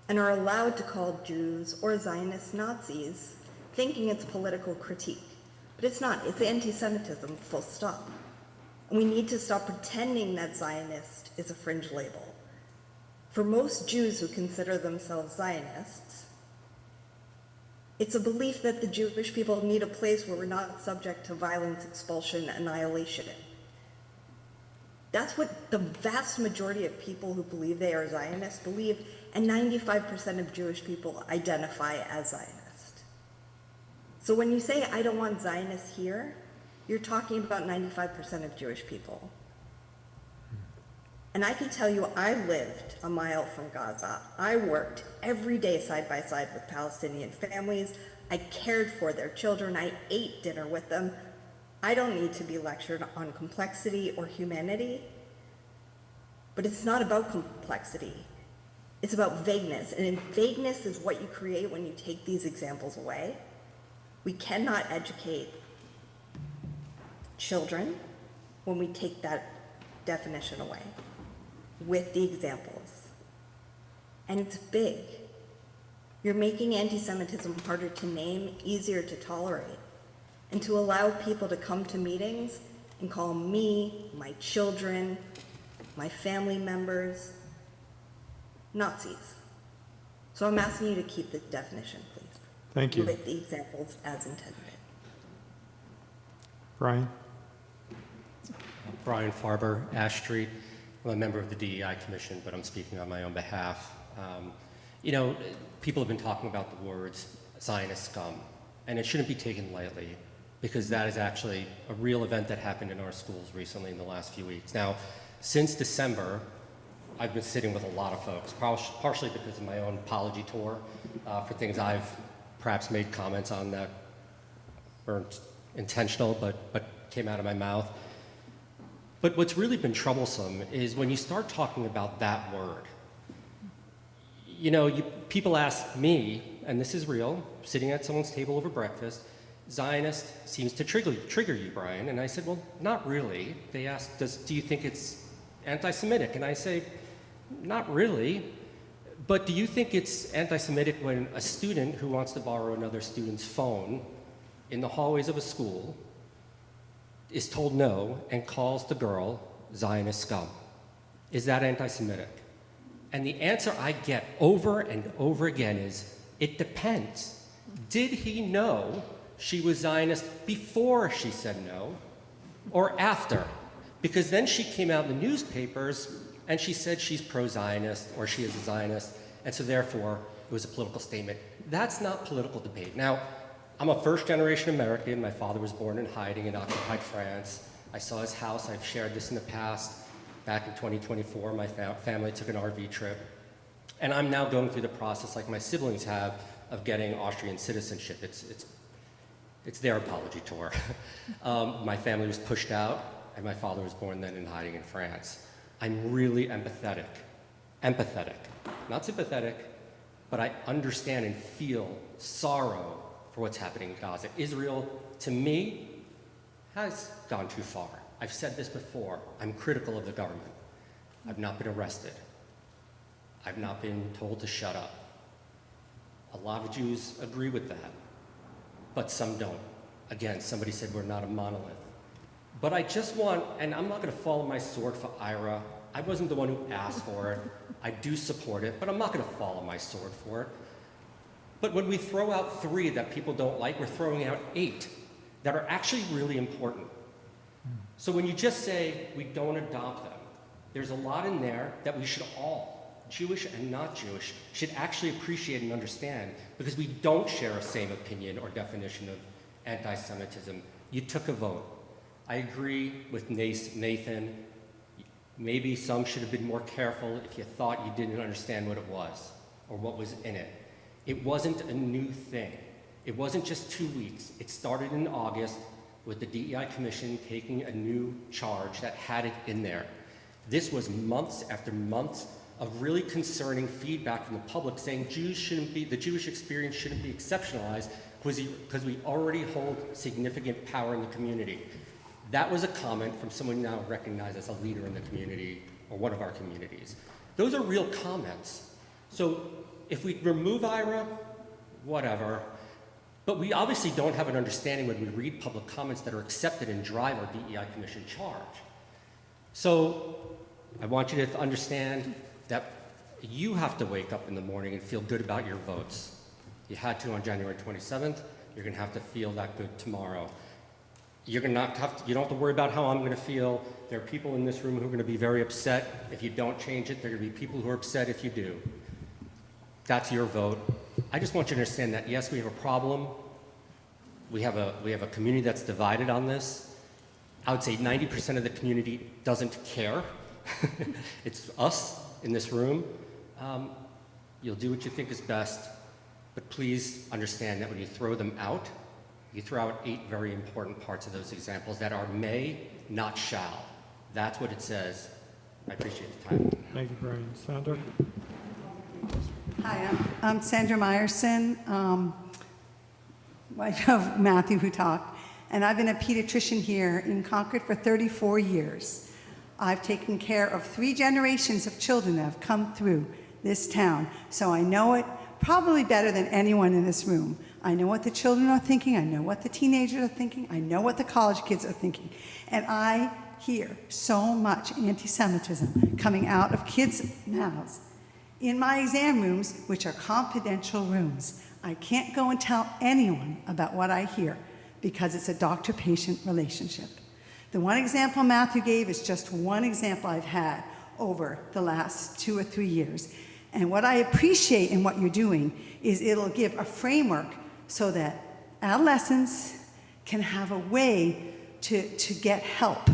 and are allowed to call Jews or Zionists Nazis, thinking it's political critique. But it's not, it's anti-Semitism, full stop. And we need to stop pretending that Zionist is a fringe label. For most Jews who consider themselves Zionists, it's a belief that the Jewish people need a place where we're not subject to violence, expulsion, annihilation. That's what the vast majority of people who believe they are Zionists believe, and 95% of Jewish people identify as Zionist. So when you say, I don't want Zionists here, you're talking about 95% of Jewish people. And I can tell you, I lived a mile from Gaza. I worked every day side by side with Palestinian families. I cared for their children. I ate dinner with them. I don't need to be lectured on complexity or humanity, but it's not about complexity. It's about vagueness, and vagueness is what you create when you take these examples away. We cannot educate children when we take that definition away with the examples. And it's big. You're making anti-Semitism harder to name, easier to tolerate, and to allow people to come to meetings and call me, my children, my family members, Nazis. So I'm asking you to keep the definition, please. Thank you. With the examples as intended. Brian? Brian Farber, Ash Street. I'm a member of the DEI Commission, but I'm speaking on my own behalf. You know, people have been talking about the words Zionist scum, and it shouldn't be taken lightly, because that is actually a real event that happened in our schools recently in the last few weeks. Now, since December, I've been sitting with a lot of folks, partially because of my own apology tour for things I've perhaps made comments on that weren't intentional, but came out of my mouth. But what's really been troublesome is when you start talking about that word. You know, people ask me, and this is real, sitting at someone's table over breakfast, Zionist seems to trigger you, Brian. And I said, well, not really. They asked, do you think it's anti-Semitic? And I say, not really. But do you think it's anti-Semitic when a student who wants to borrow another student's phone in the hallways of a school is told no and calls the girl Zionist scum? Is that anti-Semitic? And the answer I get over and over again is, it depends. Did he know she was Zionist before she said no, or after? Because then she came out in the newspapers and she said she's pro-Zionist or she is a Zionist, and so therefore it was a political statement. That's not political debate. Now, I'm a first-generation American. My father was born in hiding in occupied France. I saw his house. I've shared this in the past. Back in 2024, my family took an RV trip. And I'm now going through the process, like my siblings have, of getting Austrian citizenship. It's their apology tour. My family was pushed out, and my father was born then in hiding in France. I'm really empathetic. Empathetic. Not sympathetic, but I understand and feel sorrow for what's happening in Gaza. Israel, to me, has gone too far. I've said this before. I'm critical of the government. I've not been arrested. I've not been told to shut up. A lot of Jews agree with that, but some don't. Again, somebody said we're not a monolith. But I just want, and I'm not going to fall on my sword for IRA. I wasn't the one who asked for it. I do support it, but I'm not going to fall on my sword for it. But when we throw out 3 that people don't like, we're throwing out 8 that are actually really important. So when you just say we don't adopt them, there's a lot in there that we should all, Jewish and not Jewish, should actually appreciate and understand, because we don't share a same opinion or definition of anti-Semitism. You took a vote. I agree with Nathan. Maybe some should have been more careful if you thought you didn't understand what it was or what was in it. It wasn't a new thing. It wasn't just 2 weeks. It started in August with the DEI Commission taking a new charge that had it in there. This was months after months of really concerning feedback from the public saying the Jewish experience shouldn't be exceptionalized because we already hold significant power in the community. That was a comment from someone now recognized as a leader in the community or one of our communities. Those are real comments. So if we remove IRA, whatever, but we obviously don't have an understanding when we read public comments that are accepted and drive our DEI Commission charge. So I want you to understand that you have to wake up in the morning and feel good about your votes. You had to on January 27th. You're going to have to feel that good tomorrow. You don't have to worry about how I'm going to feel. There are people in this room who are going to be very upset if you don't change it. There are going to be people who are upset if you do. That's your vote. I just want you to understand that, yes, we have a problem. We have a community that's divided on this. I would say 90% of the community doesn't care. It's us in this room. You'll do what you think is best, but please understand that when you throw them out, you throw out 8 very important parts of those examples that are may, not shall. That's what it says. I appreciate the time. Thank you, Brian. Sandra? Hi, I'm Sandra Meyerson, wife of Matthew who talked, and I've been a pediatrician here in Concord for 34 years. I've taken care of 3 generations of children that have come through this town, so I know it probably better than anyone in this room. I know what the children are thinking, I know what the teenagers are thinking, I know what the college kids are thinking, and I hear so much anti-Semitism coming out of kids' mouths in my exam rooms, which are confidential rooms. I can't go and tell anyone about what I hear because it's a doctor-patient relationship. The one example Matthew gave is just one example I've had over the last 2 or 3 years. And what I appreciate in what you're doing is it'll give a framework so that adolescents can have a way to get help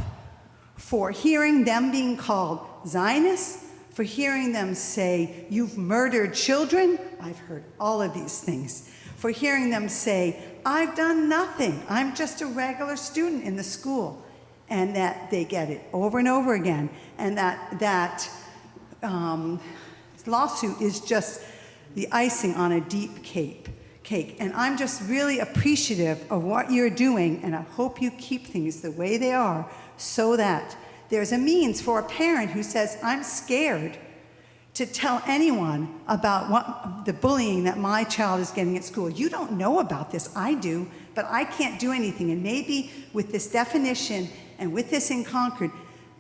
for hearing them being called Zionists, for hearing them say, you've murdered children. I've heard all of these things. For hearing them say, I've done nothing. I'm just a regular student in the school. And that they get it over and over again. And that lawsuit is just the icing on a deep cake. And I'm just really appreciative of what you're doing, and I hope you keep things the way they are so that there's a means for a parent who says, I'm scared to tell anyone about the bullying that my child is getting at school. You don't know about this, I do, but I can't do anything. And maybe with this definition and with this in Concord,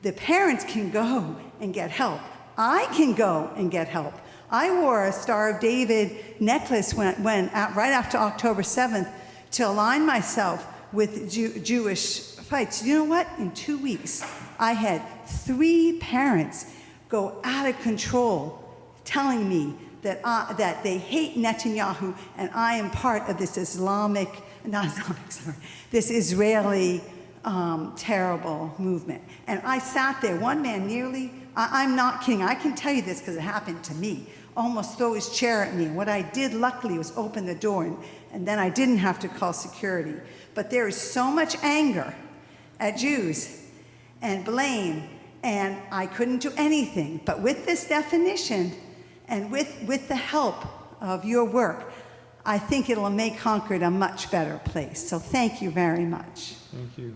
the parents can go and get help. I can go and get help. I wore a Star of David necklace right after October 7th to align myself with Jewish fights. You know what? In 2 weeks, I had 3 parents go out of control telling me that they hate Netanyahu and I am part of this this Israeli terrible movement. And I sat there, one man nearly, I'm not kidding, I can tell you this because it happened to me, almost threw his chair at me. And what I did, luckily, was open the door, and then I didn't have to call security. But there is so much anger at Jews and blame, and I couldn't do anything. But with this definition and with the help of your work, I think it'll make Concord a much better place. So thank you very much. Thank you.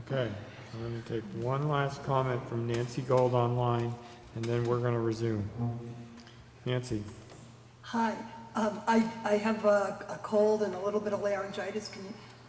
Okay, I'm going to take one last comment from Nancy Gold online, and then we're going to resume. Nancy. Hi, I have a cold and a little bit of laryngitis.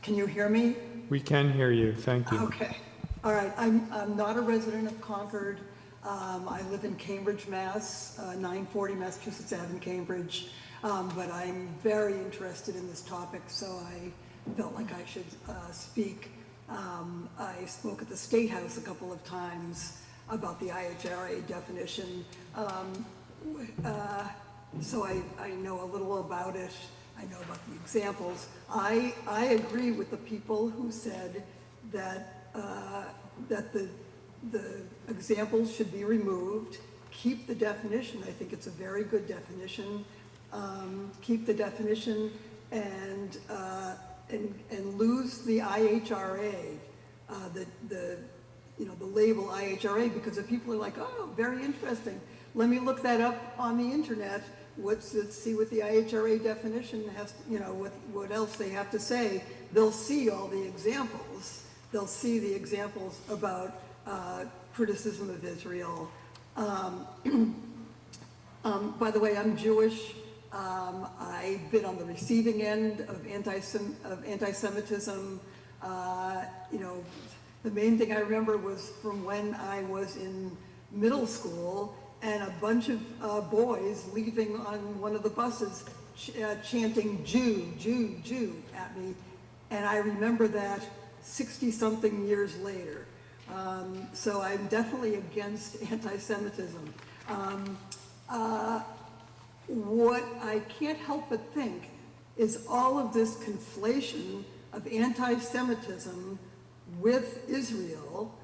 Can you hear me? We can hear you. Thank you. Okay. All right. I'm not a resident of Concord. I live in Cambridge, Mass. 940 Massachusetts Ave, Cambridge. But I'm very interested in this topic, so I felt like I should speak. I spoke at the State House a couple of times about the IHRA definition. So I know a little about it. I know about the examples. I agree with the people who said that that the examples should be removed. Keep the definition. I think it's a very good definition. Keep the definition and lose the IHRA, the label IHRA, because if people are like, oh, very interesting, let me look that up on the internet. Let's see what the IHRA definition has, what else they have to say. They'll see all the examples. They'll see the examples about criticism of Israel. By the way, I'm Jewish. I've been on the receiving end of anti-Semitism. The main thing I remember was from when I was in middle school, and a bunch of boys leaving on one of the buses chanting Jew, Jew, Jew at me. And I remember that 60-something years later. So I'm definitely against anti-Semitism. What I can't help but think is all of this conflation of anti-Semitism with Israel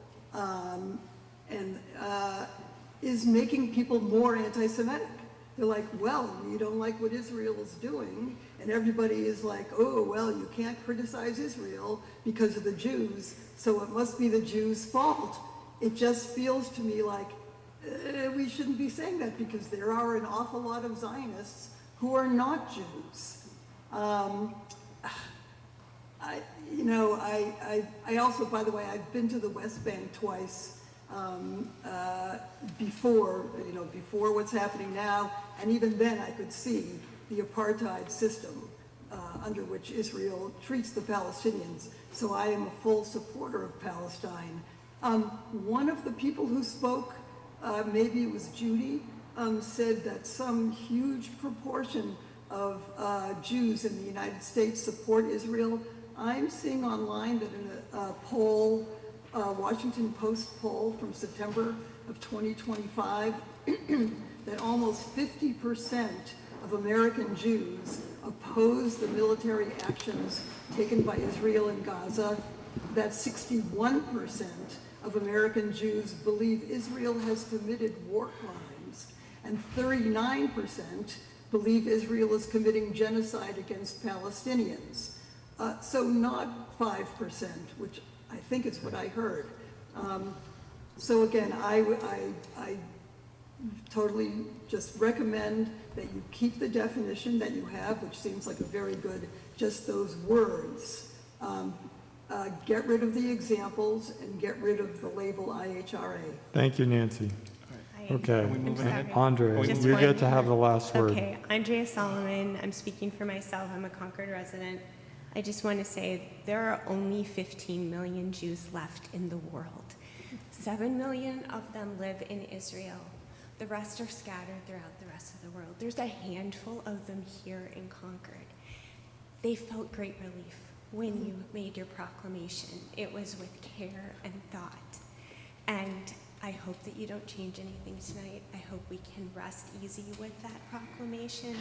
is making people more anti-Semitic. They're like, well, you don't like what Israel is doing, and everybody is like, oh, well, you can't criticize Israel because of the Jews, so it must be the Jews' fault. It just feels to me like we shouldn't be saying that, because there are an awful lot of Zionists who are not Jews. I also, by the way, I've been to the West Bank twice before what's happening now, and even then I could see the apartheid system under which Israel treats the Palestinians. So I am a full supporter of Palestine. One of the people who spoke, maybe it was Judy, said that some huge proportion of Jews in the United States support Israel. I'm seeing online that in a poll, Washington Post poll from September of 2025, that almost 50% of American Jews oppose the military actions taken by Israel in Gaza, that 61% of American Jews believe Israel has committed war crimes, and 39% believe Israel is committing genocide against Palestinians. So not 5%, which I think is what I heard. So again, I totally just recommend that you keep the definition that you have, which seems like a very good, just those words. Get rid of the examples and get rid of the label IHRA. Thank you, Nancy. Okay, Are we moving ahead? Andrea, Just you one- get to have the last word. Okay, Andrea Solomon, I'm speaking for myself, I'm a Concord resident. I just want to say there are only 15 million Jews left in the world. 7 million of them live in Israel. The rest are scattered throughout the rest of the world. There's a handful of them here in Concord. They felt great relief when you made your proclamation. It was with care and thought. And I hope that you don't change anything tonight. I hope we can rest easy with that proclamation.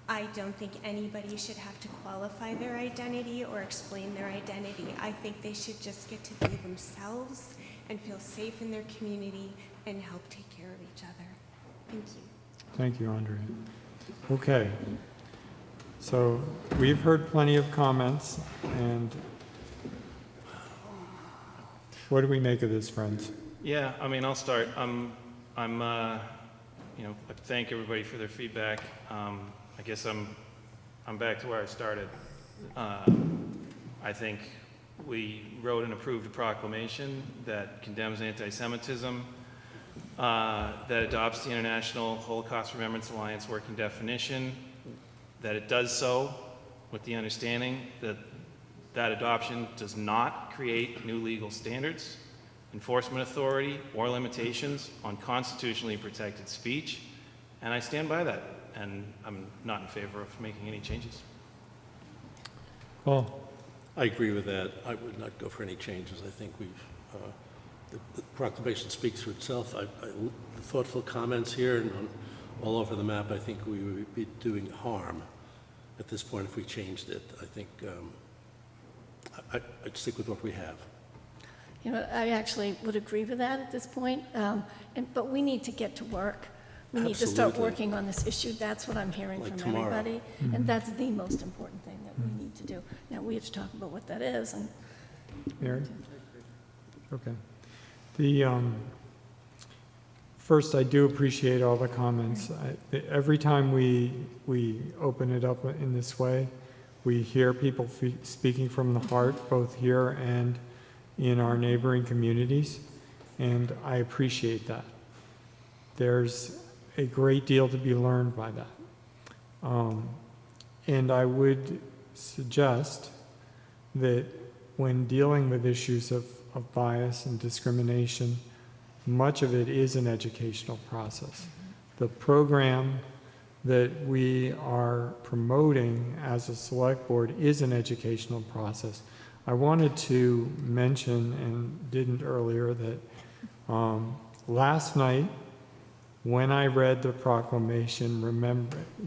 I don't think anybody should have to qualify their identity or explain their identity. I think they should just get to be themselves and feel safe in their community and help take care of each other. Thank you. Thank you, Andrea. Okay. So we've heard plenty of comments, and what do we make of this, friends? Yeah, I mean, I'll start. I thank everybody for their feedback. I guess I'm back to where I started. I think we wrote and approved a proclamation that condemns anti-Semitism, that adopts the International Holocaust Remembrance Alliance working definition, that it does so with the understanding that that adoption does not create new legal standards, enforcement authority, or limitations on constitutionally protected speech, and I stand by that. And I'm not in favor of making any changes. Paul? I agree with that. I would not go for any changes. I think the proclamation speaks for itself. The thoughtful comments here and all over the map, I think we would be doing harm at this point if we changed it. I think I'd stick with what we have. I actually would agree with that at this point, but we need to get to work. We need to start working on this issue. That's what I'm hearing from everybody. And that's the most important thing that we need to do. Now, we have to talk about what that is. And Mary? Okay. First, I do appreciate all the comments. Every time we open it up in this way, we hear people speaking from the heart, both here and in our neighboring communities, and I appreciate that. There's a great deal to be learned by that. And I would suggest that when dealing with issues of bias and discrimination, much of it is an educational process. The program that we are promoting as a select board is an educational process. I wanted to mention, and didn't earlier, that last night when I read the proclamation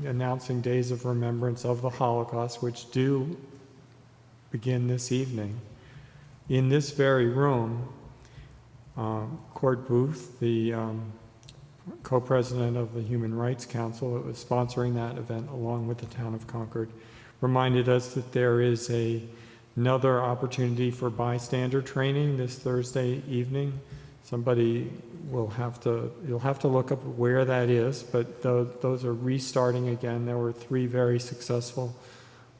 announcing days of remembrance of the Holocaust, which do begin this evening, in this very room, Court Booth, the co-president of the Human Rights Council that was sponsoring that event along with the town of Concord, reminded us that there is another opportunity for bystander training this Thursday evening. Somebody you'll have to look up where that is, but those are restarting again. There were 3 very successful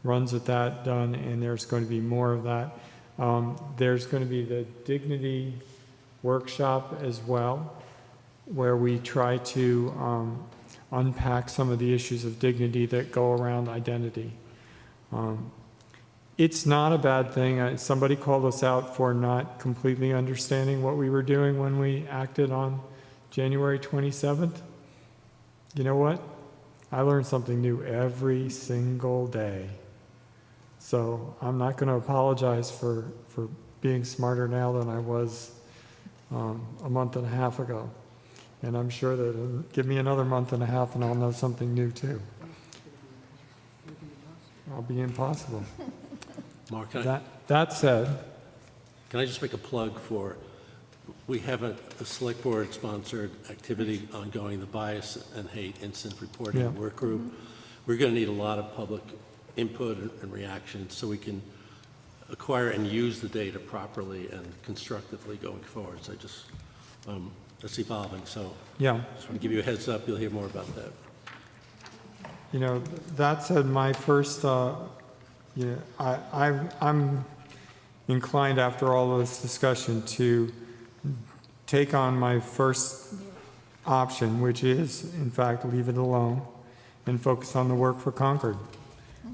runs at that done, and there's going to be more of that. There's going to be the dignity workshop as well, where we try to unpack some of the issues of dignity that go around identity. It's not a bad thing. Somebody called us out for not completely understanding what we were doing when we acted on January 27th. You know what? I learn something new every single day. So I'm not going to apologize for being smarter now than I was a month and a half ago. And I'm sure that give me another month and a half and I'll know something new too. I'll be impossible. Mark, that said, can I just make a plug for, we have a select board sponsored activity ongoing, the Bias and Hate Incident Reporting Work Group. We're going to need a lot of public input and reaction so we can acquire and use the data properly and constructively going forward. So that's evolving. So just want to give you a heads up. You'll hear more about that. You know, that said, my first, I'm inclined after all of this discussion to take on my first option, which is, in fact, leave it alone and focus on the work for Concord.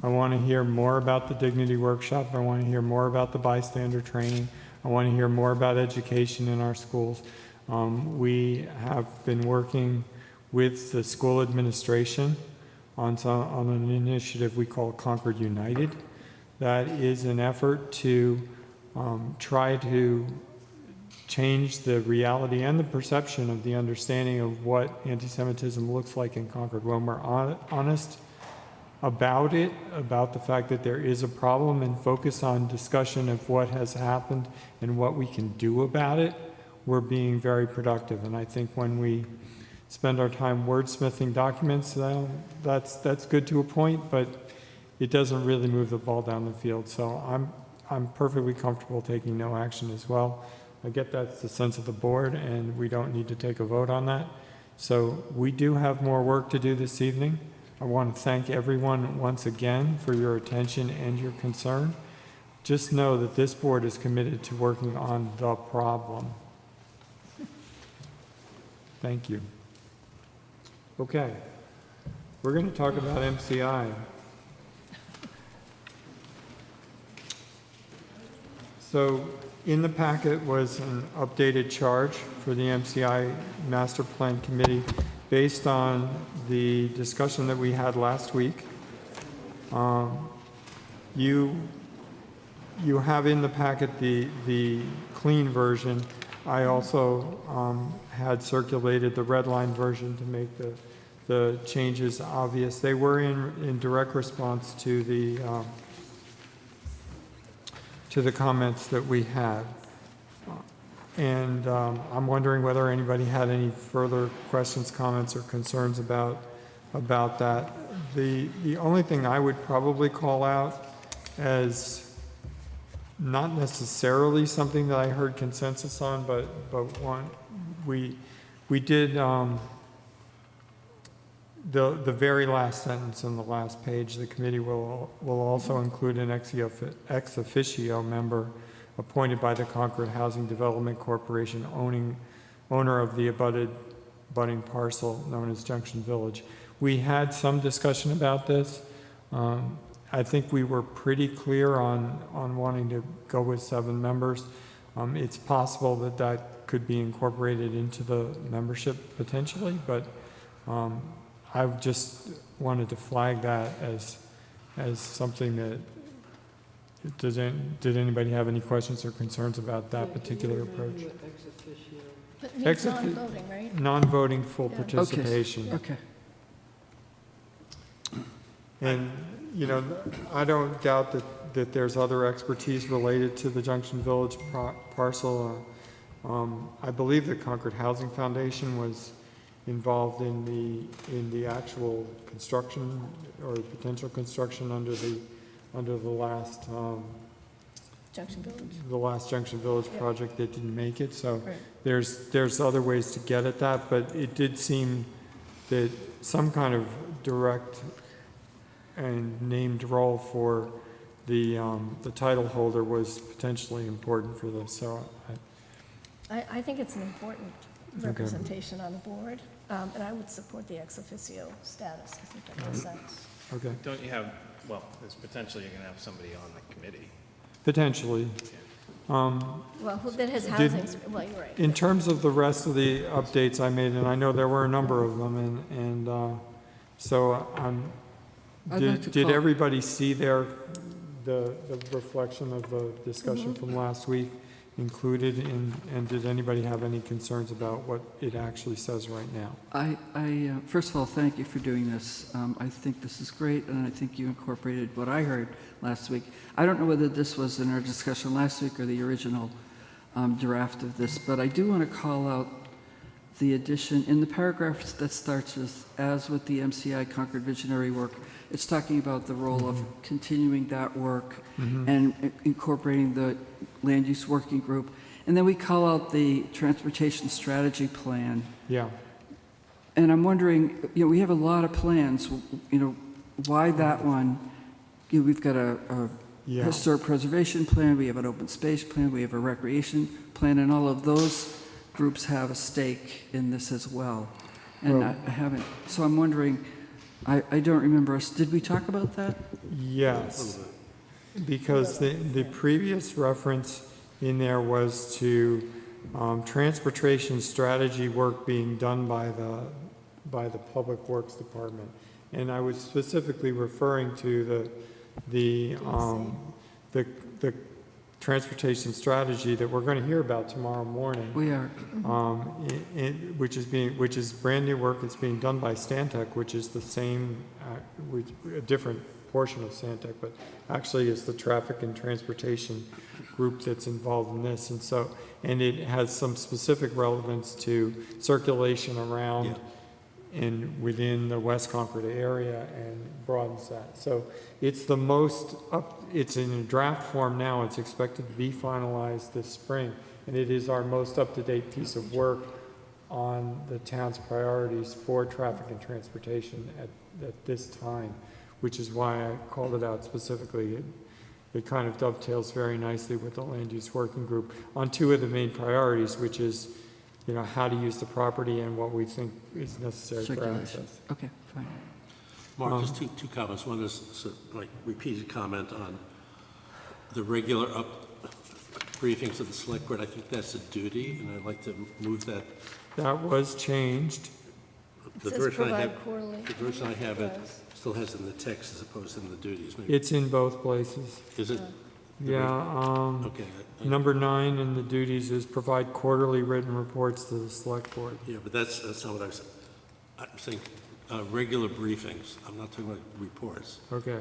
I want to hear more about the Dignity Workshop. I want to hear more about the bystander training. I want to hear more about education in our schools. We have been working with the school administration on an initiative we call Concord United. That is an effort to try to change the reality and the perception of the understanding of what anti-Semitism looks like in Concord. When we're honest about it, about the fact that there is a problem, and focus on discussion of what has happened and what we can do about it, we're being very productive. And I think when we spend our time wordsmithing documents, that's good to a point, but it doesn't really move the ball down the field. So I'm perfectly comfortable taking no action as well. I get that's the sense of the board, and we don't need to take a vote on that. So we do have more work to do this evening. I want to thank everyone once again for your attention and your concern. Just know that this board is committed to working on the problem. Thank you. Okay, we're going to talk about MCI. So in the packet was an updated charge for the MCI Master Plan Committee based on the discussion that we had last week. You have in the packet the clean version. I also had circulated the red line version to make the changes obvious. They were in direct response to the comments that we had. And I'm wondering whether anybody had any further questions, comments, or concerns about that. The only thing I would probably call out as not necessarily something that I heard consensus on, but one, We did, the very last sentence on the last page, the committee will also include an ex officio member appointed by the Concord Housing Development Corporation, owner of the abutting parcel known as Junction Village. We had some discussion about this. I think we were pretty clear on wanting to go with 7 members. It's possible that that could be incorporated into the membership potentially, but I just wanted to flag that as something that, did anybody have any questions or concerns about that particular approach? But means non-voting, right? Non-voting full Yeah. participation. Okay. And, you know, I don't doubt that there's other expertise related to the Junction Village parcel. I believe the Concord Housing Foundation was involved in the actual construction or potential construction under the last Junction Village. the last Junction Village Yep. project that didn't make it. So Right. there's other ways to get at that, but it did seem that some kind of direct and named role for the title holder was potentially important for this. So I think it's an important representation on the board, and I would support the ex officio status. I think that makes sense. Okay. Don't you have, well, there's potentially you're going to have somebody on the committee. Potentially. Well, that has housing, well, you're right. In terms of the rest of the updates I made, and I know there were a number of them, and so did everybody see the reflection of the discussion from last week included in, and did anybody have any concerns about what it actually says right now? First of all, thank you for doing this. I think this is great, and I think you incorporated what I heard last week. I don't know whether this was in our discussion last week or the original draft of this, but I do want to call out the addition in the paragraph that starts with, as with the MCI Concord Visionary work, it's talking about the role of continuing that work and incorporating the land use working group. And then we call out the transportation strategy plan. Yeah. And I'm wondering, you know, we have a lot of plans, you know, why that one? You know, we've got a historic preservation plan, we have an open space plan, we have a recreation plan, and all of those groups have a stake in this as well. And I haven't, so I'm wondering, I don't remember us, did we talk about that? Yes, because the previous reference in there was to transportation strategy work being done by the Public Works Department. And I was specifically referring to the transportation strategy that we're going to hear about tomorrow morning. We are. Which is brand new work. It's being done by Stantec, which is the same, a different portion of Stantec, but actually is the traffic and transportation group that's involved in this. And it has some specific relevance to circulation around and within the West Concord area and broadens that. So it's the most it's in a draft form now. It's expected to be finalized this spring. And it is our most up-to-date piece of work on the town's priorities for traffic and transportation at this time, which is why I called it out specifically. It kind of dovetails very nicely with the land use working group on two of the main priorities, which is, you know, how to use the property and what we think is necessary for access. Okay, fine. Mark, just two comments. One is like repeated comment on the regular briefings of the select board. I think that's a duty, and I'd like to move that. That was changed. The version I have it still has in the text as opposed to in the duties. Maybe. It's in both places. Is it? Yeah. Okay. Number 9 in the duties is provide quarterly written reports to the select board. Yeah, but that's not what I was saying. I'm saying regular briefings. I'm not talking about reports. Okay.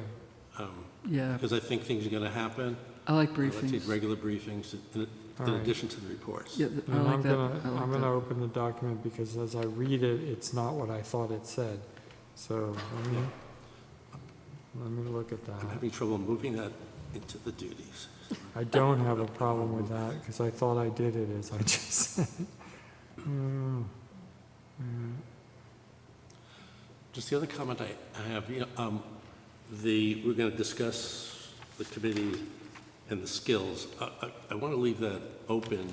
Yeah. Because I think things are going to happen. I like I'd like to briefings. take regular briefings in addition to the reports. Yeah, I And like I'm that. gonna I like I'm gonna that. open the document because as I read it, it's not what I thought it said. So let me look at I'm that. having trouble moving that into the duties. I don't have a problem with that because I thought I did it as I just said. Just the other comment I have, we're going to discuss the committee and the skills. I want to leave that open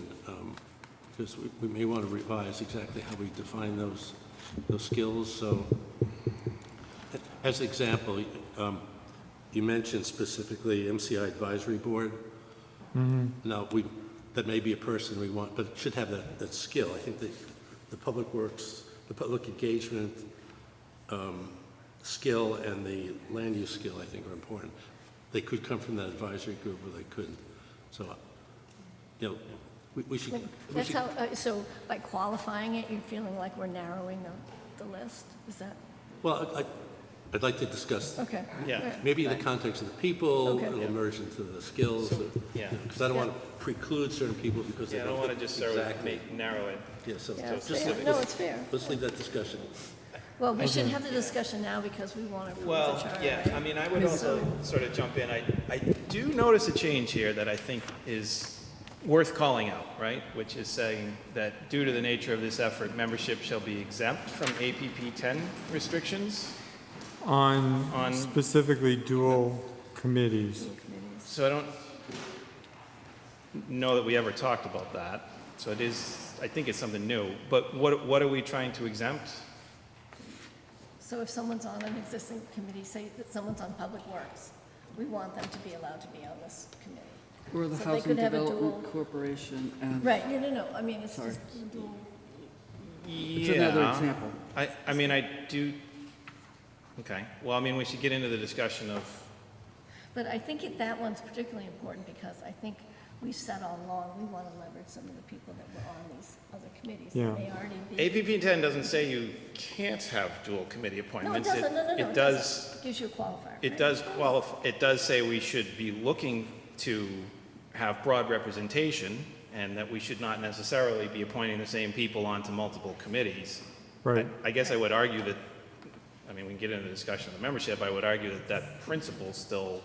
because we may want to revise exactly how we define those skills. So, as an example, you mentioned specifically MCI Advisory Board. Now, that may be a person we want, but it should have that skill. I think the public works, the public engagement skill and the land use skill, I think, are important. They could come from that advisory group or they couldn't. So, we should... That's how, so by qualifying it, you're feeling like we're narrowing the list? Is that? Well, I'd like to discuss, Okay. Yeah. maybe in the context of the people, Okay. it'll merge into the skills. Because I don't want to preclude certain people because they I don't want to just sort of narrow it. Yeah, so Yeah, it's just fair. No, it's fair. let's leave that discussion. Well, we should have the discussion now because we want to approve the Well, charter. yeah, right? I mean, I would also sort of jump in. I do notice a change here that I think is worth calling out, right? Which is saying that due to the nature of this effort, membership shall be exempt from APP 10 restrictions. On specifically dual committees. So I don't know that we ever talked about that. So it is, I think it's something new. But what are we trying to exempt? So if someone's on an existing committee, say that someone's on Public Works, we want them to be allowed to be on this committee. Or the So they Housing could have a Development dual- Corporation and... Right, no, I mean, it's Sorry. just dual. It's another example. I mean, I do, okay. Well, I mean, we should get into the discussion of, But I think that one's particularly important because I think we've said all along, we want to leverage some of the people that were on these other committees. Yeah. That may already be. APP 10 doesn't say you can't have dual committee No, it appointments. doesn't, no, It it does, doesn't. It gives you a qualifier. it right? does qualify, it does say we should be looking to have broad representation and that we should not necessarily be appointing the same people onto multiple committees. Right. I guess I would argue that, I mean, we can get into the discussion of the membership, I would argue that that principle still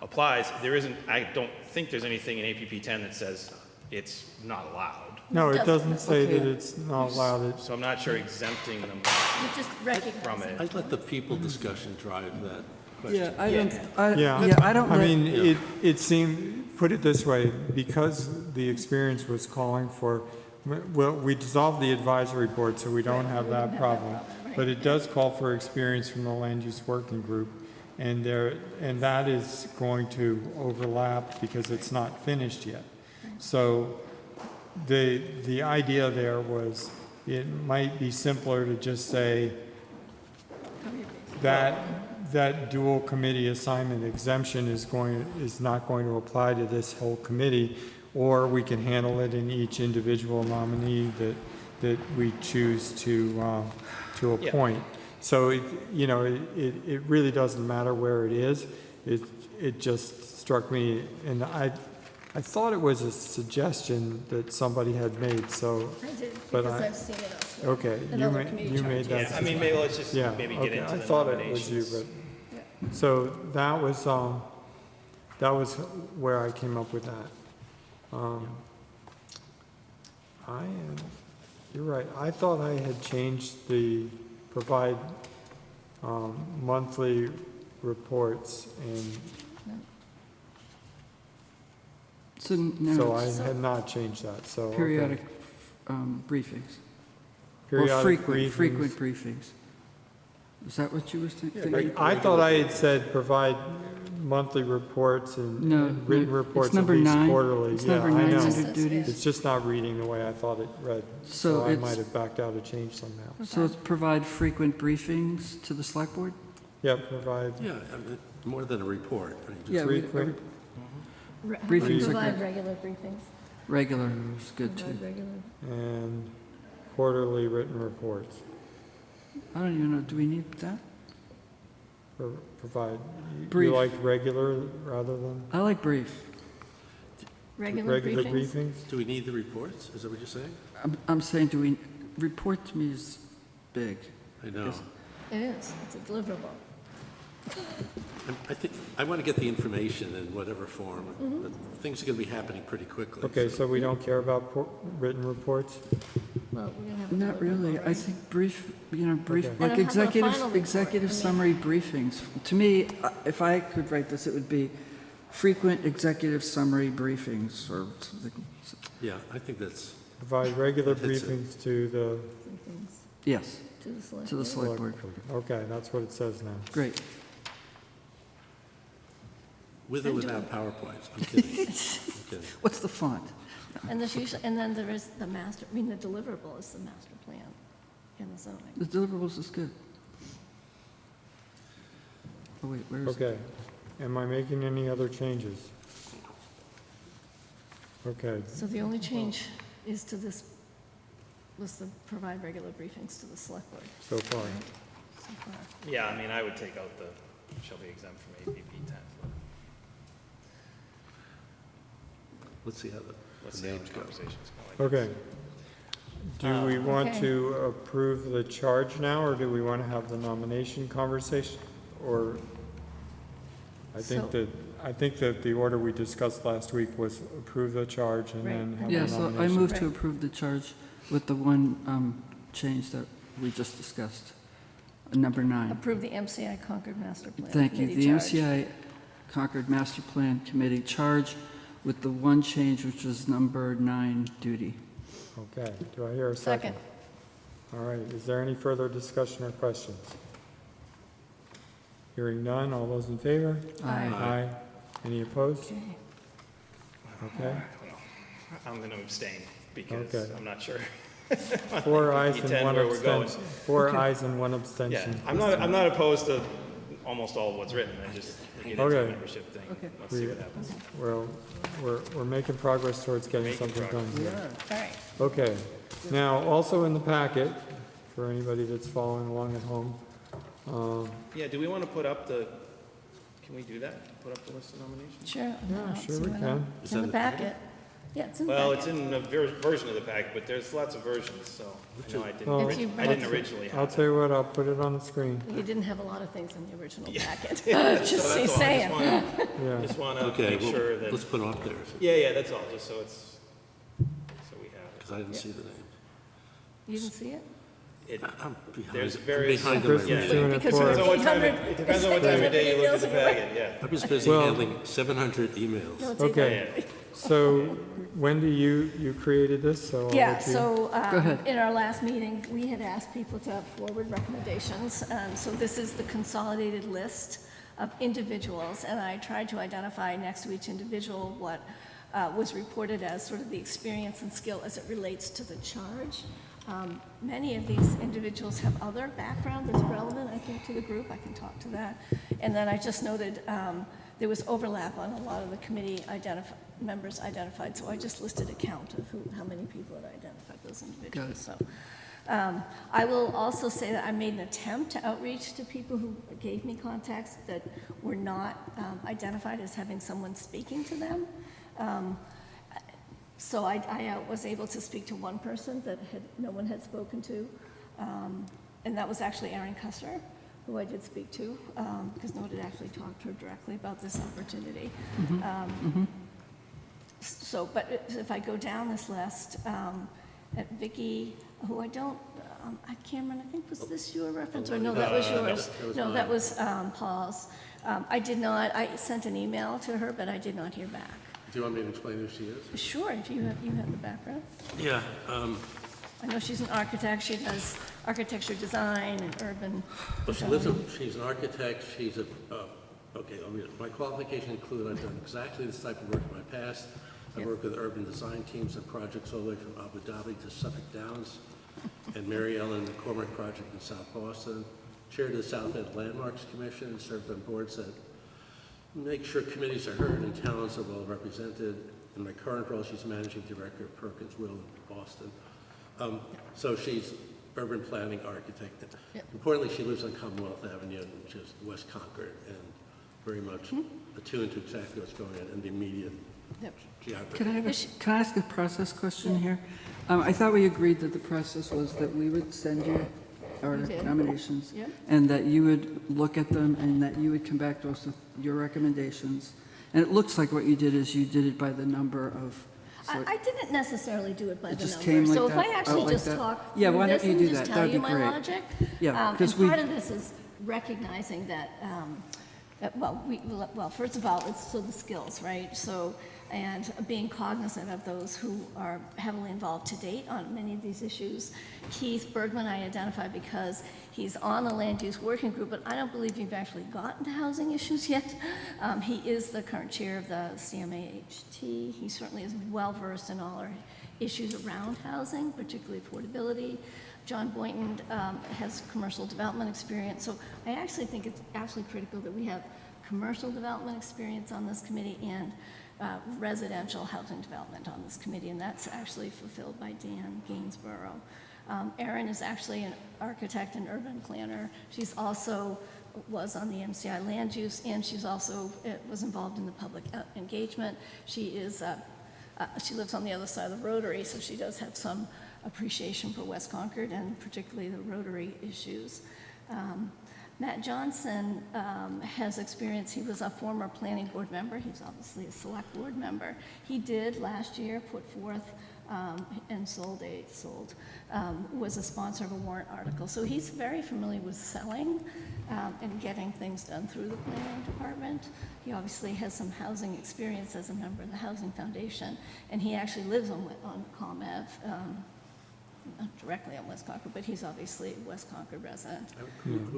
applies. There isn't, I don't think there's anything in APP 10 that says it's not allowed. No, it doesn't say that it's not allowed. So I'm not sure exempting them You just recognize from it. it. I'd let the people discussion drive that question. Yeah, I don't, Yeah, I don't... I let- mean, it seemed, put it this way, because the experience was calling for, well, we dissolved the advisory board, so we don't have that problem. But it does call for experience from the land use working group, and that is going to overlap because it's not finished yet. So the idea there was it might be simpler to just say that dual committee assignment exemption is not going to apply to this whole committee, or we can handle it in each individual nominee that we choose to appoint. So it really doesn't matter where it is. It just struck me, and I thought it was a suggestion that somebody had made. So, I did, but because I've seen it elsewhere. Okay, Another community you made that. Yeah, I mean, maybe let's just Yeah, maybe get okay, into I the thought it was you, nominations. but, so that was where I came up with that. You're right, I thought I had changed the provide monthly reports, and So now so I it's had not changed that, so. okay. periodic briefings. Periodic Or briefings. frequent briefings. Is that what you were thinking? I thought I had said provide monthly reports and No, and written no, reports it's at number least 9. quarterly. It's Yeah, number I 9 know. under duties. It's just not reading the way I thought it read, so I it's- might have backed out or changed somehow. So it's provide frequent briefings to the select board? Yeah, provide, Yeah, I mean, more than a report. I mean, just Yeah, frequent, Briefings are Provide good. regular briefings. Regular is good too. Provide regular. and quarterly written reports. I don't even know, do we need that? Provide, you Brief. like regular rather than I like brief. Regular regular briefings. briefings? Do we need the reports? Is that what you're saying? I'm saying, do we, report to me is big. I know. It is, it's a deliverable. I think, I want to get the information in whatever form, but things are going to be happening pretty quickly. Okay, so we don't care about written reports? Well, we're gonna have a Not really. deliverable, I right? think brief, like And how about a executive, final report? executive I mean- summary briefings. To me, if I could write this, it would be frequent executive summary briefings or something. Yeah, I think that's, Provide regular That's it. briefings to the Briefings Yes, To the select to the board. select board. Okay, that's what it says now. Great. with or without PowerPoints. I'm kidding. I'm kidding. What's the font? And there's usually, and then there is the master, I mean, the deliverable is the master plan in the zoning. The deliverables is good. Oh, wait, where is it? Okay, am I making any other changes? Okay, So the only change is to this, was to provide regular briefings to the select board. so far. Right? So far. Yeah, I mean, I would take out the shall be exempt from APP 10. Let's see how Let's the see how names the go. conversations go. I guess. Okay. Do we want Okay. to approve the charge now, or do we want to have the nomination conversation? Or, I think So- that the order we discussed last week was approve the charge and Right. then have Yeah, the so I nomination. move to Right. approve the charge with the one change that we just discussed, number 9. Approve the MCI Concord Master Plan. Thank you. Committee The charge. MCI Concord Master Plan Committee charge with the one change, which was number 9 duty. Okay, do I hear a second? Second. All right, is there any further discussion or questions? Hearing none, all those in favor? Aye. Aye. Any opposed? Okay. Okay, I'm going to abstain because Okay. I'm not sure. 4 ayes APP and 10 one where we're going. abstention. 4 Okay. ayes and 1 Yeah, abstention. I'm not opposed to almost all of what's written. I just get into Okay. the membership thing. Okay. Let's see what happens. We're making progress towards getting Making something done progress. here. All right. Okay, now, also in the packet, for anybody that's following along at home, Yeah, do we want to put up can we do that? Put up the list of nominations? Sure. Yeah, I'll sure see we what can. I'll- Is It's in that the in the packet. Yeah, it's in the Well, packet. it's in a version of the packet, but there's lots of versions, so I know Well, If you I didn't read- originally I'll have tell it. you what, I'll put it on the screen. You didn't have a lot of things in the original packet. So Just that's all. saying. Yeah, Just want to Okay, make sure well, that, let's put them up there, yeah, that's all, just so we have it. because I didn't see the names. You didn't see it? I'm behind. There's I'm various- behind on my Chris is reading. doing it Because for you're us. Depends on what time 800 it depends on what time of day you look at the packet, yeah. I was busy Well- handling 700 emails. No, it's Okay. 800. So, Wendy, you created this, so I'll Yeah, let you. so Go ahead. in our last meeting, we had asked people to forward recommendations. So this is the consolidated list of individuals, and I tried to identify next to each individual what was reported as sort of the experience and skill as it relates to the charge. Many of these individuals have other background that's relevant, I think, to the group. I can talk to that. And then I just noted there was overlap on a lot of the committee members identified, so I just listed a count of how many people had identified those individuals. So I will also say that I made an attempt to outreach to people who gave me contacts that were not identified as having someone speaking to them. So I was able to speak to one person that no one had spoken to, and that was actually Erin Cusser, who I did speak to, because no one had actually talked to her directly about this opportunity. So, but if I go down this list, at Vicky, who I don't, Cameron, I think, was this your reference, or no, that was yours? No, that was Paul's. I sent an email to her, but I did not hear back. Do you want me to explain who she is? Sure, if you have the background. Yeah, I know she's an architect, she does architecture design and urban well, she design. she's an architect, she's a, okay, I'll read it. My qualifications include I've done exactly this type of work in my past. I work with urban design teams and projects all the way from Abu Dhabi to Suffolk Downs and Mary Ellen McCormick project in South Boston. Chaired the South End Landmarks Commission and served on boards that make sure committees are heard and talents are well represented. In my current role, she's managing director of Perkins Will in Boston. So she's urban planning architect. Importantly, she lives on Commonwealth Avenue, which is West Concord, and very much attuned to exactly what's going on in the immediate geography. Can I ask a process question here? I thought we agreed that the process was that we would send you our You did. nominations, Yep. and that you would look at them, and that you would come back to us with your recommendations. And it looks like what you did is you did it by the number of I didn't necessarily do it by It the just came numbers. like So if that? I Oh, actually like just that? talk Yeah, through why this don't you and do just that? tell That'd you be my great. logic. Yeah, And 'cause we- part of this is recognizing that, well, first of all, it's so the skills, right? So, and being cognizant of those who are heavily involved to date on many of these issues. Keith Bergman I identified because he's on the land use working group, but I don't believe you've actually gotten to housing issues yet. He is the current chair of the CMAHT. He certainly is well-versed in all our issues around housing, particularly affordability. John Boynton has commercial development experience, so I actually think it's absolutely critical that we have commercial development experience on this committee and residential housing development on this committee, and that's actually fulfilled by Dan Gainsborough. Erin is actually an architect and urban planner. She's also was on the MCI land use, and she's also was involved in the public engagement. She is she lives on the other side of the Rotary, so she does have some appreciation for West Concord and particularly the Rotary issues. Matt Johnson has experience. He was a former planning board member. He's obviously a select board member. He did last year put forth and was a sponsor of a warrant article. So he's very familiar with selling and getting things done through the planning department. He obviously has some housing experience as a member of the Housing Foundation, and he actually lives on Com Ave. Not directly on West Concord, but he's obviously a West Concord resident.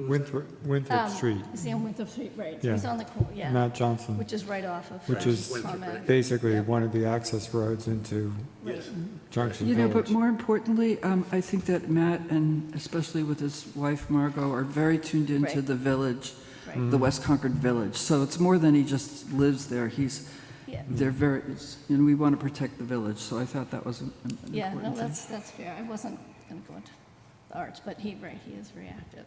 Winthrop Street. Is he on Winthrop Street? Right. Yeah. He's on the corner, yeah. Matt Johnson. Which is right off of Which is Com Ave. basically one of the access roads into Junction You know, Village. but more importantly, I think that Matt, and especially with his wife Margot, are very tuned into Right. the village, Right. the West Concord village. So it's more than he just lives there. They're very, we want to protect the village, so I thought that was an Yeah, no, important thing. that's fair. I wasn't going to go into the arts, but he is very active.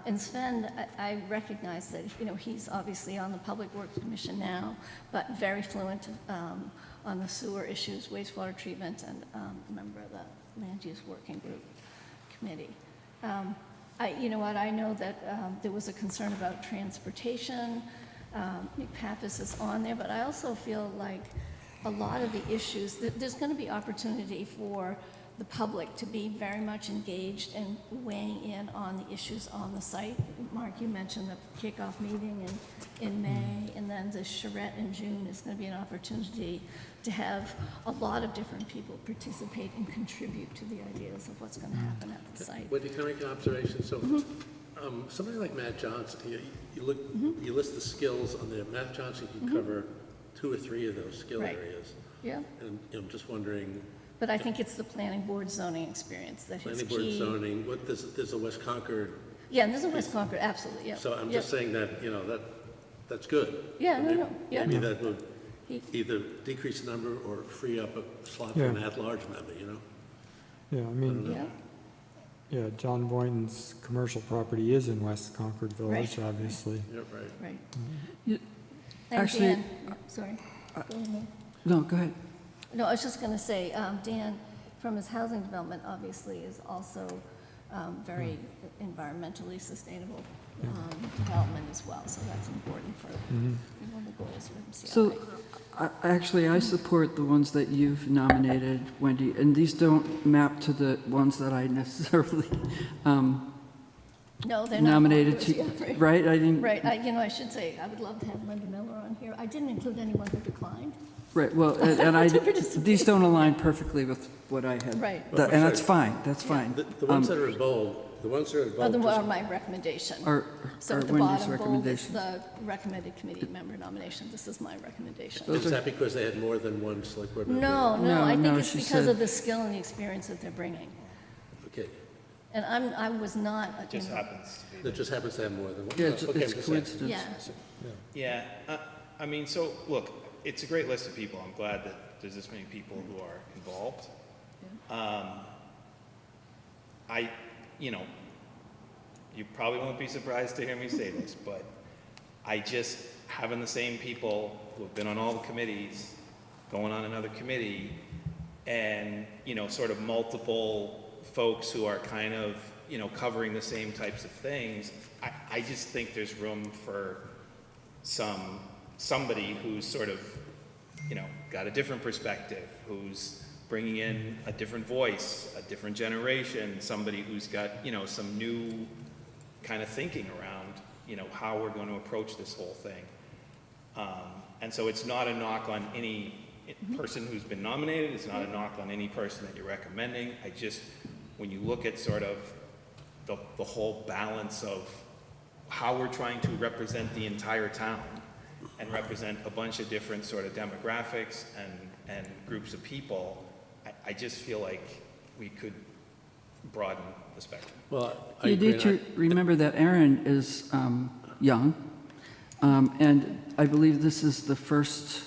And Sven, I recognize that, he's obviously on the Public Works Commission now, but very fluent on the sewer issues, wastewater treatment, and a member of the Land Use Working Group Committee. You know what, I know that there was a concern about transportation. Pappas is on there, but I also feel like a lot of the issues, there's going to be opportunity for the public to be very much engaged and weighing in on the issues on the site. Mark, you mentioned the kickoff meeting in May, and then the charrette in June is going to be an opportunity to have a lot of different people participate and contribute to the ideas of what's going to happen at the site. Wendy, can I make an observation? So, somebody like Matt Johnson, you list the skills on there. Matt Johnson can cover 2 or 3 of those skill Right. areas. Yeah. And I'm just wondering. But I think it's the planning board zoning experience that is Planning key. board zoning, there's a West Concord. Yeah, and there's a West Concord, absolutely, yeah. So I'm Yep. just saying that, that's good. Yeah, Maybe- no, yeah. Maybe that would either decrease the number or free up a slot for Yeah. an at-large member, Yeah, I mean, Yeah. yeah, John Boynton's commercial property is in West Concord Village, Right. obviously. Yeah, right. Right. You- And Actually, Dan, sorry. Go ahead. No, go ahead. No, I was just going to say, Dan, from his housing development, obviously, is also very environmentally sustainable development as well, so that's important for one of the goals for MCI. So, I support the ones that you've nominated, Wendy, and these don't map to the ones that I necessarily No, they're not. nominated to, Yeah, right? I didn't. Right, I should say, I would love to have Linda Miller on here. I didn't include anyone who declined. Right, well, and To participate. these don't align perfectly with what I had. Right. And that's fine, that's fine. The ones that are in bold, Are my recommendation. Are So are at the Wendy's bottom, bold is recommendations. the recommended committee member nomination. This is my recommendation. Is that because they had more than one select board member? No, I think no, it's she because said- of the skill and the experience that they're bringing. Okay. And I was not. It just happens to be. It just happens to have more than one. Yeah, Oh, it's okay, I'm it's just saying. coincidence. Yeah. Yeah, I mean, so, look, it's a great list of people. I'm glad that there's this many people who are involved. You probably won't be surprised to hear me say this, but I just, having the same people who have been on all the committees, going on another committee, and, sort of multiple folks who are kind of, covering the same types of things, I just think there's room for somebody who's sort of, got a different perspective, who's bringing in a different voice, a different generation, somebody who's got, you know, some new kind of thinking around, you know, how we're going to approach this whole thing. And so it's not a knock on any person who's been nominated, it's not a knock on any person that you're recommending. I just, when you look at sort of the whole balance of how we're trying to represent the entire town and represent a bunch of different sort of demographics and groups of people, I just feel like we could broaden the spectrum. Well, I You agree, need to remember that Erin is young, and I believe this is the first,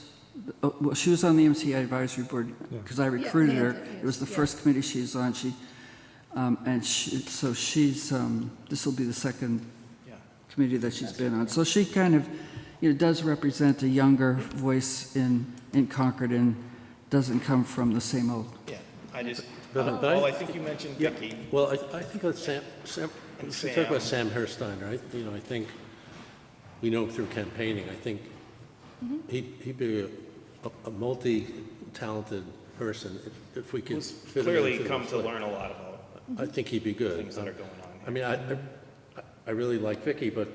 well, she was on the MCI advisory board because I recruited her. It was the first committee she was on. So she's, this will be the second committee that she's been on. So she kind of, you know, does represent a younger voice in Concord and doesn't come from the same old. Yeah, I just, But I think you mentioned yeah, Vicky. well, I think that Sam, we should talk about Sam Herstein, right? You know, I think we know him through campaigning. I think he'd be a multi-talented person if we could Who's fit him clearly into the come to slate. learn a lot about I think he'd be good. things that are going on. I mean, I really like Vicky, but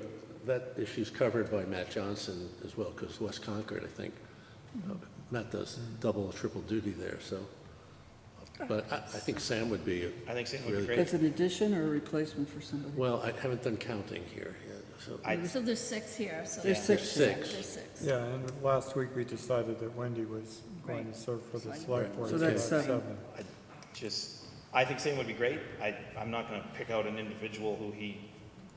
that issue's covered by Matt Johnson as well, because West Concord, I think, Matt does double or triple duty there, so. But I think Sam would be. I think Sam would be really great. As an addition or a replacement for somebody? Well, I haven't done counting here yet, so. So there's 6 here, so. There's six. There's 6. Yeah, and last week we decided that Wendy was going to serve for the select board. So that's 7. I think Sam would be great. I'm not going to pick out an individual who he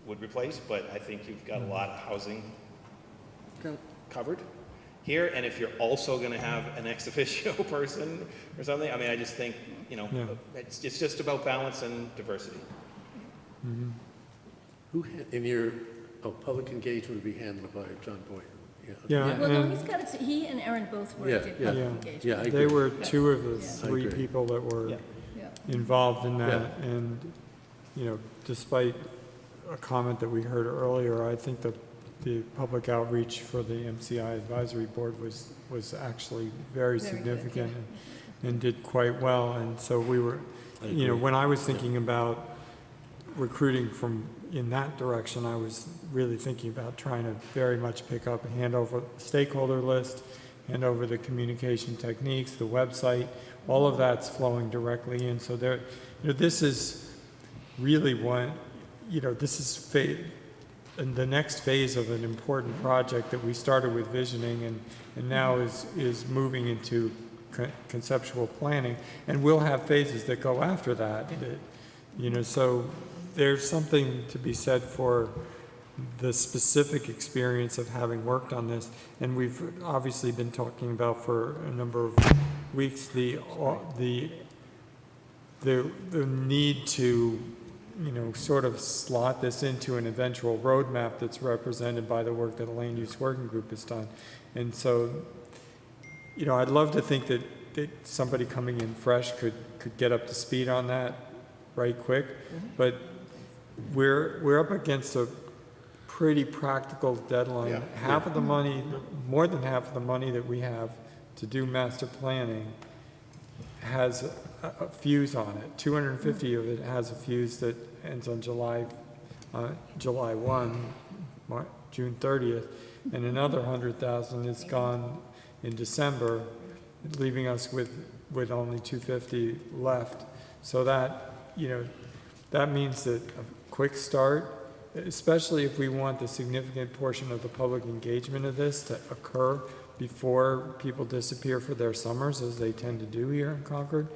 would replace, but I think you've got a lot of housing covered here. And if you're also going to have an ex officio person or something, I mean, I just think, you know, it's just about balance and diversity. Who, in your, public engagement would be handled by John Boyd? Yeah, Well, no, and- he's got it, he and Aaron both were Yeah, did yeah. public Yeah, engagement. Yeah, I they agree. were 2 of the I 3 agree. people that were Yeah. involved in that. And, you know, despite a comment that we heard earlier, I think the public outreach for the MCI advisory board was actually very significant and did quite well. And so we were, you know, when I was thinking about recruiting from in that direction, I was really thinking about trying to very much pick up, hand over the stakeholder list, hand over the communication techniques, the website, all of that's flowing directly in. So there, you know, this is really one, you know, this is and the next phase of an important project that we started with visioning and now is moving into conceptual planning, and we'll have phases that go after that, you know, so there's something to be said for the specific experience of having worked on this, and we've obviously been talking about for a number of weeks the need to, you know, sort of slot this into an eventual roadmap that's represented by the work that the Land Use Working Group has done. And so, you know, I'd love to think that somebody coming in fresh could get up to speed on that right quick, but we're up against a pretty practical deadline. Half of the money, more than half of the money that we have to do master planning has a fuse on it. 250 of it has a fuse that ends on July 1, June 30th, and another 100,000 is gone in December, leaving us with only 250 left. So that, you know, that means that a quick start, especially if we want the significant portion of the public engagement of this to occur before people disappear for their summers, as they tend to do here in Concord,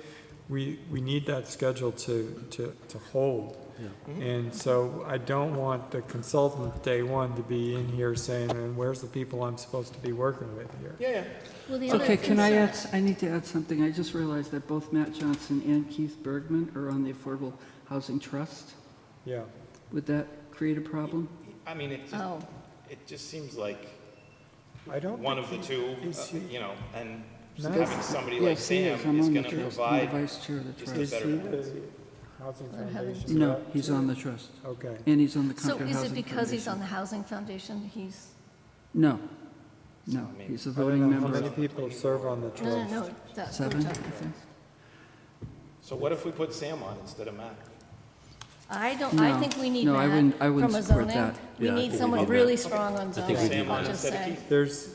we need that schedule to hold. Yeah. And so I don't want the consultant day one to be in here saying, and where's the people I'm supposed to be working with here? Yeah. Well, the other Okay, can I concern- add, I need to add something. I just realized that both Matt Johnson and Keith Bergman are on the Affordable Housing Trust. Yeah. Would that create a problem? I mean, Oh. it just seems like I don't one of the think two, is he- you know, and No. having somebody like Yes, he Sam is. I'm is on the going to trust. I'm provide the vice chair of the just a trust. better Is he balance. the Housing Or having- Foundation? No, he's on the trust. Okay. And he's on the So Concord is Housing it because he's Foundation. on the Housing Foundation, he's, No. No, I mean, he's a I don't voting know member. how many people serve on the No, trust. no, no. that's what 7, we're I talking about. think. So what if we put Sam on instead of Matt? I don't, No, I think we need no, I wouldn't- I Matt wouldn't from a support zoning. that. We Yeah, I need think we someone need really Matt. strong on I think zoning, we need I'll Matt. just say. There's,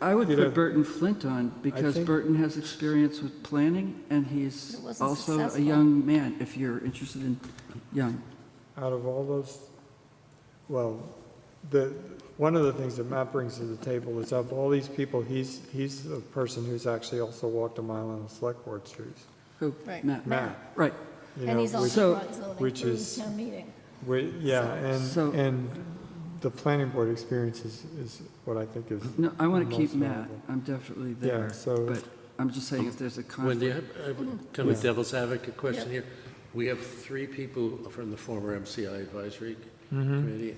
I would You know, put Burton Flint on because think- Burton has experience with planning and he's It wasn't also a successful. young man, if you're interested in young. out of all those, well, one of the things that Matt brings to the table is of all these people, he's a person who's actually also walked a mile on the select board shoes. Who? Right. Matt. Matt. Right. You And know, he's which- also brought zoning which through is- town meeting. Yeah, So- and the planning board experience is what I think is. No, I want to keep most Matt. valuable. I'm definitely Yeah, there. so- But I'm just saying if there's a Wendy, conflict. I have kind of Yeah. a devil's advocate question here. We have 3 people from the former MCI advisory committee,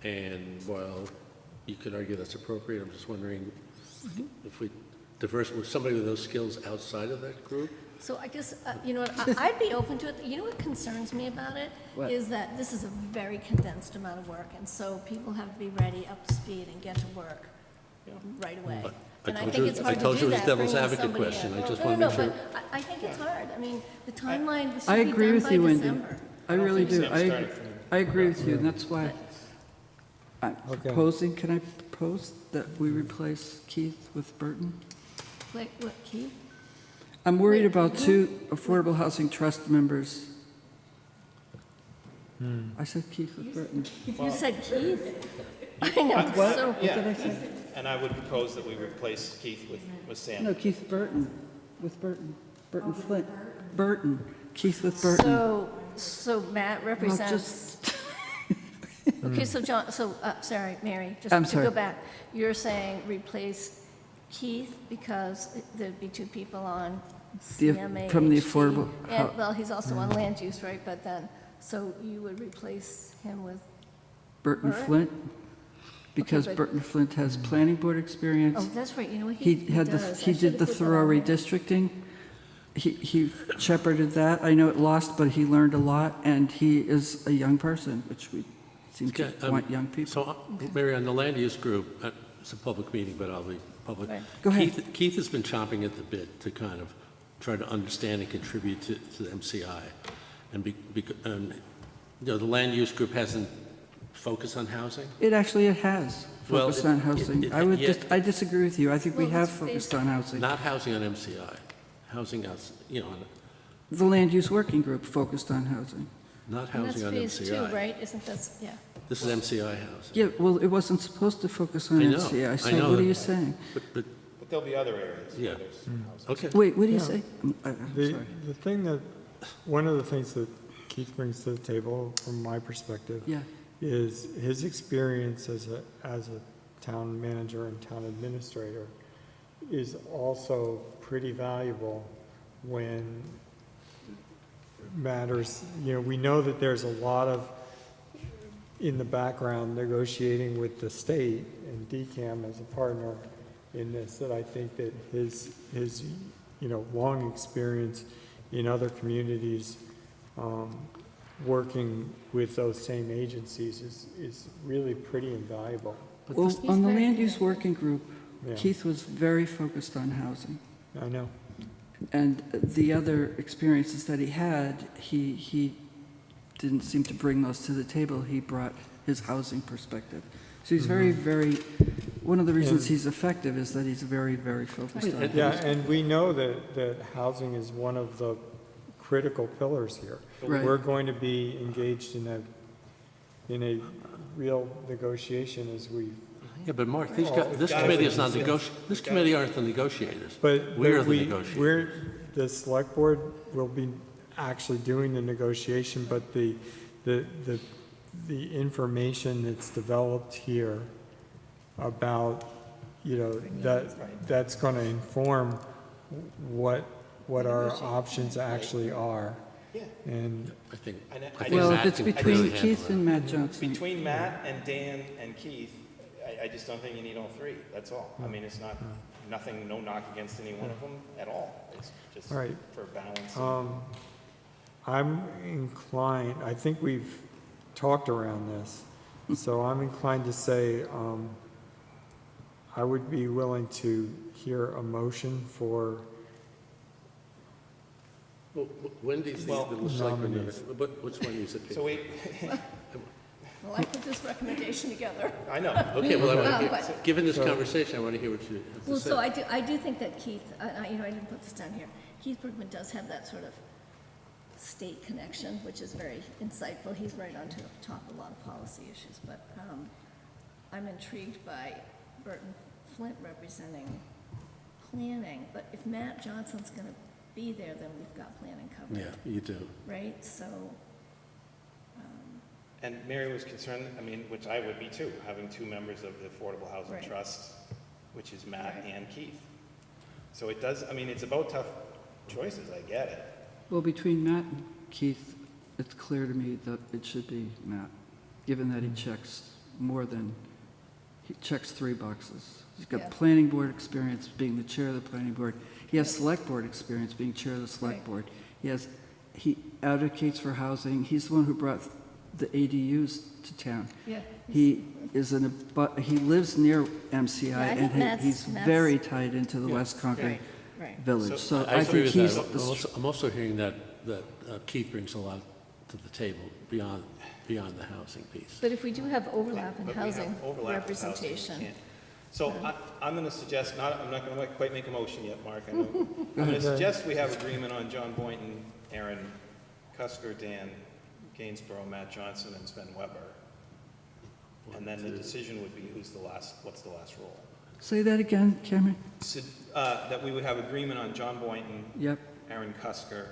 and while you could argue that's appropriate, I'm just wondering if we diverse with somebody with those skills outside of that group? So I guess, you know what, I'd be open to it. You know what concerns me about it? What? Is that this is a very condensed amount of work, and so people have to be ready, up to speed, and get to work right away. And I think it's hard to do that. I told you it was a devil's bringing advocate somebody question. in. I just No, want no, to make no, sure. but I think it's hard. I mean, the timeline I should be agree done with by you, Wendy. December. I really do. Sam started from- I agree with you, and that's why I'm Okay. proposing, can I propose that we replace Keith with Burton? Wait, what, Keith? I'm worried Wait, about who? 2 Affordable Housing Trust members. I said Keith with Burton. If you said Keith, I know, so. Yeah, and I would propose that we replace Keith with Sam. No, Keith Burton, with Burton. Burton Flint. Burton. Keith with Burton. So Matt represents, okay, so John, sorry, Mary, just I'm to sorry. go back. You're saying replace Keith because there'd be 2 people on The- CMA. from the affordable And, hou- well, he's also on land use, right, but then, so you would replace him with, Burton Burton? Flint, because but- Burton Flint has planning board experience. oh, that's right, you know what, He he had the, does. he I did should've the put that thorough on there. redistricting. He shepherded that. I know it lost, but he learned a lot, and he is a young person, which we seem to Okay, want young people. So, Mary, on the land use group, it's a public meeting, but I'll be public. Right. Go ahead. Keith has been chomping at the bit to kind of try to understand and contribute to the MCI. And, you know, the land use group hasn't focused on housing? It actually has Well, focused on housing. I disagree with you. I think we Well, have it's focused based- on housing. Not housing on MCI, housing outs, you know, The land use working group focused on housing. not And that's housing on phase 2, MCI. right? Isn't that, yeah. This is MCI housing. Yeah, well, it wasn't supposed to focus on I know, MCI. I So know what are that. you saying? But, But there'll be other areas Yeah. where there's housing. okay. Wait, what do you Yeah. say? I'm The, sorry. the thing that, one of the things that Keith brings to the table, from my perspective, Yeah. is his experience as a town manager and town administrator is also pretty valuable when matters, you know, we know that there's a lot of, in the background, negotiating with the state and DCAM as a partner in this, that I think that his, you know, long experience in other communities, working with those same agencies is really pretty invaluable. Well, He's on the very land good. use working group, Yeah. Keith was very focused on housing. I know. And the other experiences that he had, he didn't seem to bring those to the table. He brought his housing perspective. So he's very, very, one of the reasons And- he's effective is that he's very, very focused on Yeah, housing. and we know that housing is one of the critical pillars here. Right. We're going to be engaged in a real negotiation as we, Yeah, but Mark, Well, this guys, committee is not it's- this committee aren't the negotiators. but We're the we, negotiators. the select board will be actually doing the negotiation, but the information that's developed here about, you know, that's going to inform what our options actually are. Yeah. And I think. And I- I think Well, if Matt it's can between really Keith handle and Matt Johnson. Between Matt and Dan and Keith, I just don't think you need all 3, that's all. I mean, it's not, nothing, no knock against any one of them at all. It's just All right. for balance. I'm inclined, I think we've talked around this, so I'm inclined to say, I would be willing to hear a motion for Well, when do you think Well, the selectmen, nominees. which one is it? So we, Well, I put this recommendation together. I know. Okay, well, But- given this conversation, I want to hear what you have to Well, say. so I do think that Keith, I didn't put this down here. Keith Bergman does have that sort of state connection, which is very insightful. He's right on top of a lot of policy issues, but I'm intrigued by Burton Flint representing planning. But if Matt Johnson's going to be there, then we've got planning covered. Yeah, you do. Right? So, and Mary was concerned, I mean, which I would be too, having two members of the Affordable Housing Right. Trust, which is Matt Right. and Keith. So it does, I mean, it's about tough choices, I get it. Well, between Matt and Keith, it's clear to me that it should be Matt, given that he checks he checks 3 boxes. He's got Yeah. planning board experience, being the chair of the planning board. He has select board experience, being chair of the select Right. board. He advocates for housing. He's the one who brought the ADUs to town. yeah. He he lives near MCI, Yeah, I think and he's very tied into the West Concord Right. Village. So I I agree think with he's, that. I'm also hearing that Keith brings a lot to the table beyond the housing piece. But if we do have overlap in But we have housing overlap with housing, we representation, can't- So I'm going to suggest, I'm not going to quite make a motion yet, Mark, I know. I'm going to suggest we have agreement on John Boynton, Aaron Cusker, Dan Gainsborough, Matt Johnson, and Sven Weber. And then the decision would be what's the last role. say that again, Cameron? So, that we would have agreement on John Boynton, Yep, Aaron Cusker,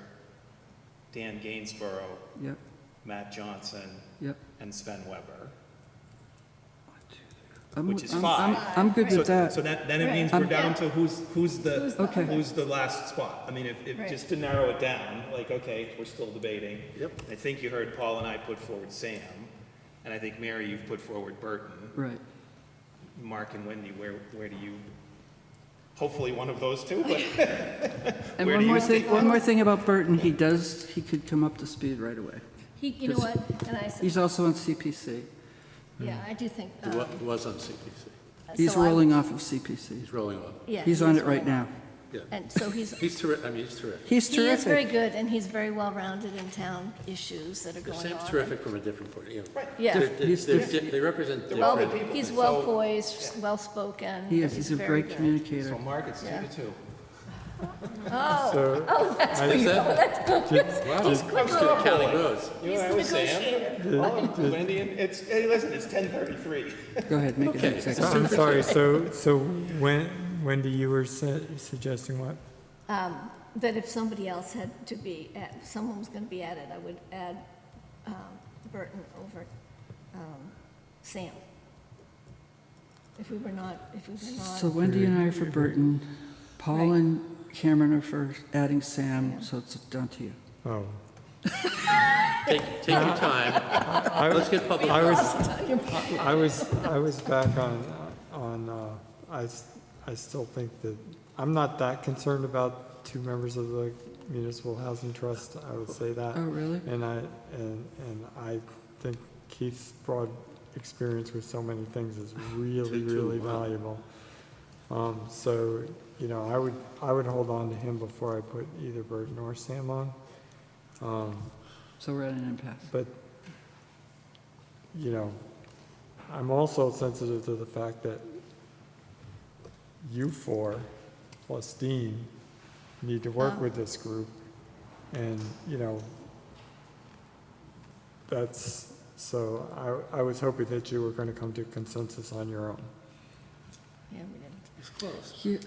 Dan Gainsborough, yep, Matt Johnson, yep. and Sven Weber. I'm Which with- is I'm- 5. I'm good with that. So then it means Right. we're down to who's Okay. the last spot. I mean, if Right. just to narrow it down, like, okay, we're still debating. Yep. I think you heard Paul and I put forward Sam, and I think Mary, you've put forward Burton. Right. Mark and Wendy, where do you, hopefully one of those two, but And where one do more you thing, stand? one more thing about Burton, he could come up to speed right away. you know what, and I said, He's also on CPC. yeah, I do think. He was on CPC. He's so I- rolling off of CPC. He's rolling off. Yeah, He's on it right rolling now. off. Yeah. And so he's, He's terrific. I mean, he's terrific. He's he is very terrific. good, and he's very well-rounded in town issues that are going on. Sam's terrific from a different point of view. Yeah. They represent Well, different. he's So- well-poised, well-spoken. He is, he's a very great good. communicator. So Mark, it's 2 Yeah. to 2. Oh, that's Is good. that? Wow. He's quick Good roll. County roads. You know He's what I the was saying? negotiator. Wendy, hey, listen, it's 10:33. Go ahead, make it Okay. a second. I'm sorry, so Wendy, you were suggesting what? That if somebody else had to be, someone was going to be added, I would add Burton over Sam. If we were not. So Wendy and I are for Burton, Paul Right. and Cameron are for adding Sam, so it's down to you. Oh. Take your time. Let's get public. I was back on, I still think that, I'm not that concerned about 2 members of the Municipal Housing Trust, I would say that. Oh, really? And I think Keith's broad experience with so many things is really, really valuable. So, you know, I would hold on to him before I put either Burton or Sam on. So we're at an impasse. But, you know, I'm also sensitive to the fact that you 4 plus Dean need to work with this group. And, you know, so I was hoping that you were going to come to consensus on your own. Yeah, we didn't. It's close. Here,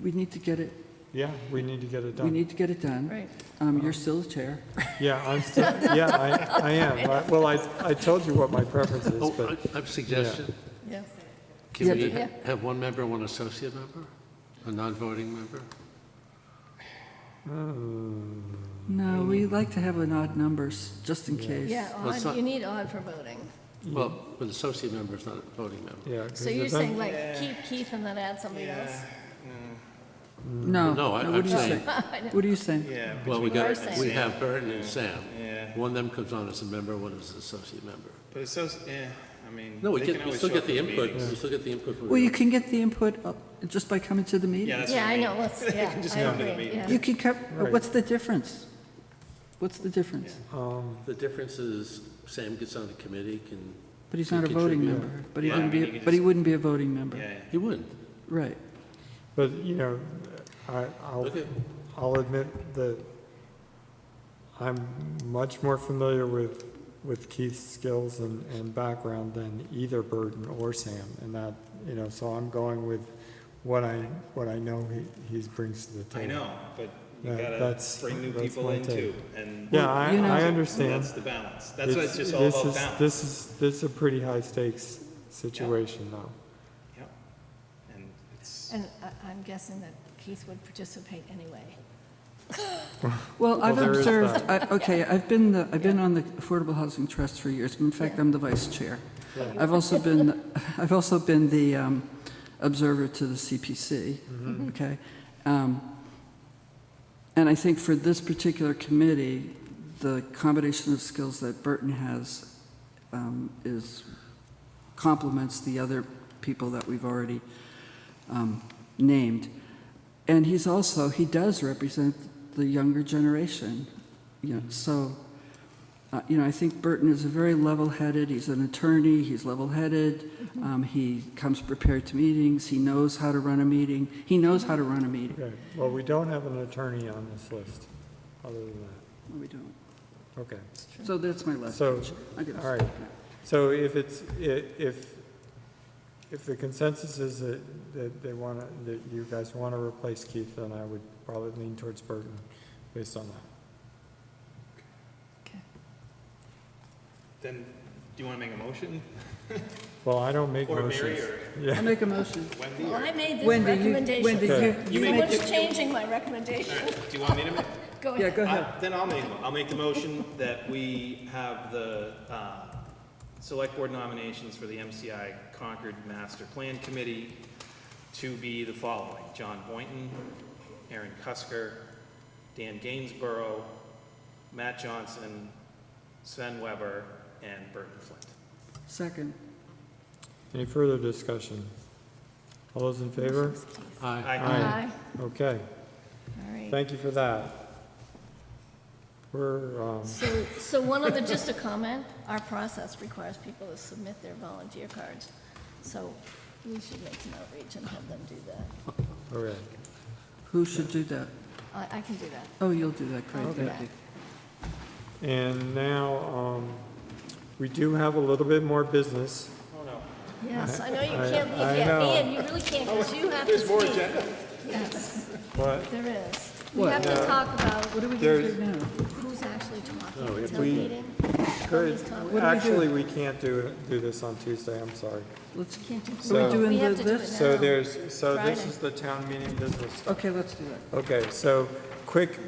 we need to get it, Yeah, we need to get it we done. need to get it done. Right. You're still the chair. Yeah, I'm still, I am. Well, I told you what my preference is, Oh, but. I have a suggestion. Yeah. Can Yeah, we but- have 1 member and 1 associate member? A non-voting member? No, we like to have an odd numbers, just in case. Yeah, Well, it's odd, not- you need odd for voting. Well, but associate member is not a voting member. Yeah. 'cause So you're if I'm- saying like keep Keith and then add somebody else? No, No, what are you saying? What are you saying? Yeah. Well, we Between got, ours and we Sam. have Burton and Sam. Yeah. One of them comes on as a member, one is an associate member. But it's so, mean, No, we they get, can we always still show get up the to input, meetings. we still get the input. from Well, you everyone. can get the input just by coming to the meeting. Yeah, that's Yeah, what I I mean. know, let's, They yeah, can just I come to the agree, meeting. yeah. You can come, Right. what's the difference? What's the difference? The difference is Sam gets on the committee, can. But he's can not a voting contribute. member, but he Yeah, I wouldn't mean, be, he could but he just- wouldn't be a voting member. Yeah, yeah. He wouldn't. Right. But, you know, I'll, Okay. I'll admit that I'm much more familiar with Keith's skills and background than either Burton or Sam, and that, you know, so I'm going with what I know he brings to the table. I know, but you That- gotta bring new that's people my in take. too, and. Yeah, you know- I understand. That's the balance. That's what it's just all This about is- balance. This is a pretty high stakes situation, though. Yep. And it's, And I'm guessing that Keith would participate anyway. Well, I've there is observed, that. I've been on the Affordable Housing Trust for years. In fact, I'm the vice chair. I've also been the observer to the CPC, okay? And I think for this particular committee, the combination of skills that Burton has complements the other people that we've already named. And he does represent the younger generation, you know, so, you know, I think Burton is a very level-headed, he's an attorney, he's level-headed, he comes prepared to meetings, he knows how to run a meeting, Okay, well, we don't have an attorney on this list, other than that. No, we don't. Okay. So that's my last So, page. I'm gonna all right. stop now. So if the consensus is that they want to, that you guys want to replace Keith, then I would probably lean towards Burton based on that. then, do you wanna make a motion? Well, I don't make Or motions. Mary, or Yeah. I make a motion. Wendy, Well, or? I made this Wendy, recommendation. Wendy, you So make much it- changing my recommendation. Do you want me to make? Go Yeah, ahead. go ahead. Then I'll make the motion that we have the select board nominations for the MCI Concord Master Plan Committee to be the following: John Boynton, Aaron Cusker, Dan Gainsborough, Matt Johnson, Sven Weber, and Burton Flint. Second. Any further discussion? All those in favor? Aye. Aye. Okay, All right. thank you for that. We're, So one other, just a comment, our process requires people to submit their volunteer cards. So we should make an outreach and have them do that. all right. Who should do that? I can do that. Oh, you'll do that, great, I'll do thank that. you. And now, we do have a little bit more business. Oh, no. Yes, I know you I- can't, I yeah, know. Ian, you really can't, because you have to There's more speak. agenda? Yes, What? there is. We What? have to No. talk about What are we There's- going to do now? who's actually talking Oh, at if town we meeting. Good. Nobody's talking. What do we do? Actually, we can't do this on Tuesday, I'm sorry. Let's, Can't do- So- are we doing We have to do it this? So now. this Friday. is the town meeting business stuff. Okay, let's do that. Okay, so quick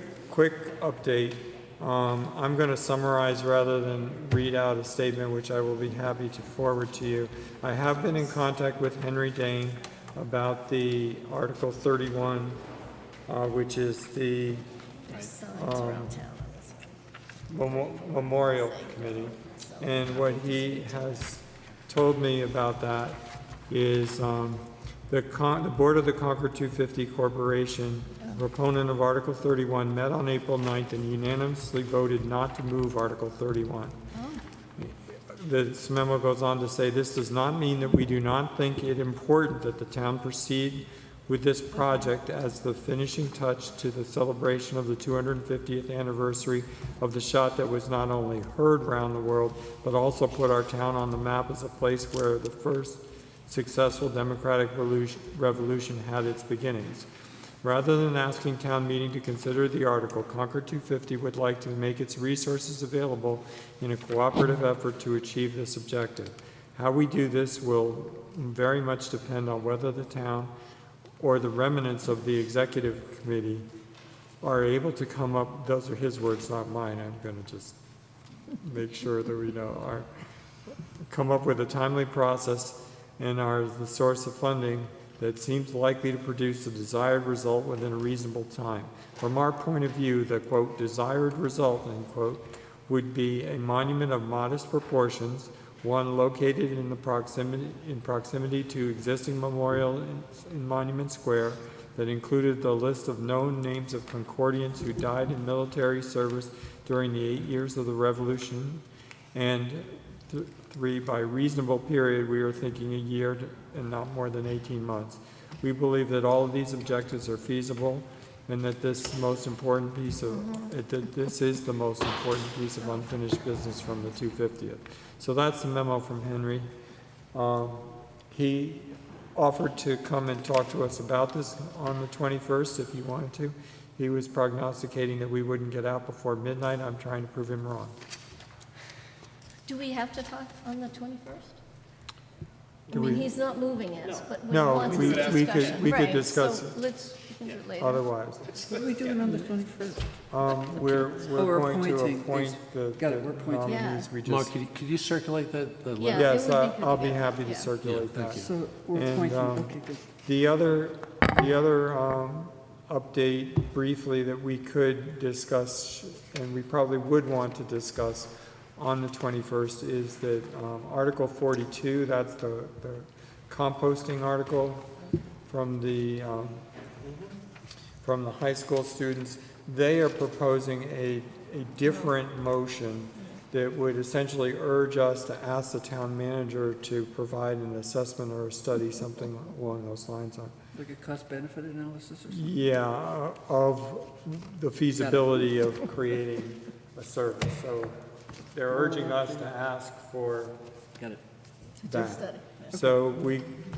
update. I'm going to summarize rather than read out a statement, which I will be happy to forward to you. I have been in contact with Henry Dane about the Article 31, which is the There's signs around town on this one. Memorial Committee. And what he has told me about that is the Board of the Concord 250 Corporation, proponent of Article 31, met on April 9th and unanimously voted not to move Article 31. This memo goes on to say, this does not mean that we do not think it important that the town proceed with this project as the finishing touch to the celebration of the 250th anniversary of the shot that was not only heard around the world, but also put our town on the map as a place where the first successful democratic revolution had its beginnings. Rather than asking town meeting to consider the article, Concord 250 would like to make its resources available in a cooperative effort to achieve this objective. How we do this will very much depend on whether the town or the remnants of the executive committee are able to come up, those are his words, not mine, I'm going to just make sure that we know, come up with a timely process and are the source of funding that seems likely to produce the desired result within a reasonable time. From our point of view, the, quote, desired result, end quote, would be a monument of modest proportions one located in proximity to existing memorial in Monument Square that included the list of known names of Concordians who died in military service during the 8 years of the Revolution, and 3, by reasonable period, we are thinking a year and not more than 18 months. We believe that all of these objectives are feasible, and that this is the most important piece of unfinished business from the 250th. So that's the memo from Henry. He offered to come and talk to us about this on the 21st if he wanted to. He was prognosticating that we wouldn't get out before midnight. I'm trying to prove him wrong. Do we have to talk on the 21st? Do I mean, we- he's not moving us, but we No, want we some could discussion. discuss Right, it. so we can do it later. Otherwise. What are we doing on the 21st? We're we're going to appointing. appoint the Got it, we're appointing. nominees. We Mark, just, could you circulate that, the Yeah. letter? yes, it would be good I'll to be get- happy to yeah. circulate Yeah, thank that. you. So we're And, appointing, um, okay, good. The other update briefly that we could discuss, and we probably would want to discuss on the 21st, is that Article 42, that's the composting article from the high school students. They are proposing a different motion that would essentially urge us to ask the town manager to provide an assessment or a study, something along those lines. Like a cost-benefit analysis or something? Yeah, of the feasibility of creating a service. So they're urging us to ask for Got it. that. Study. So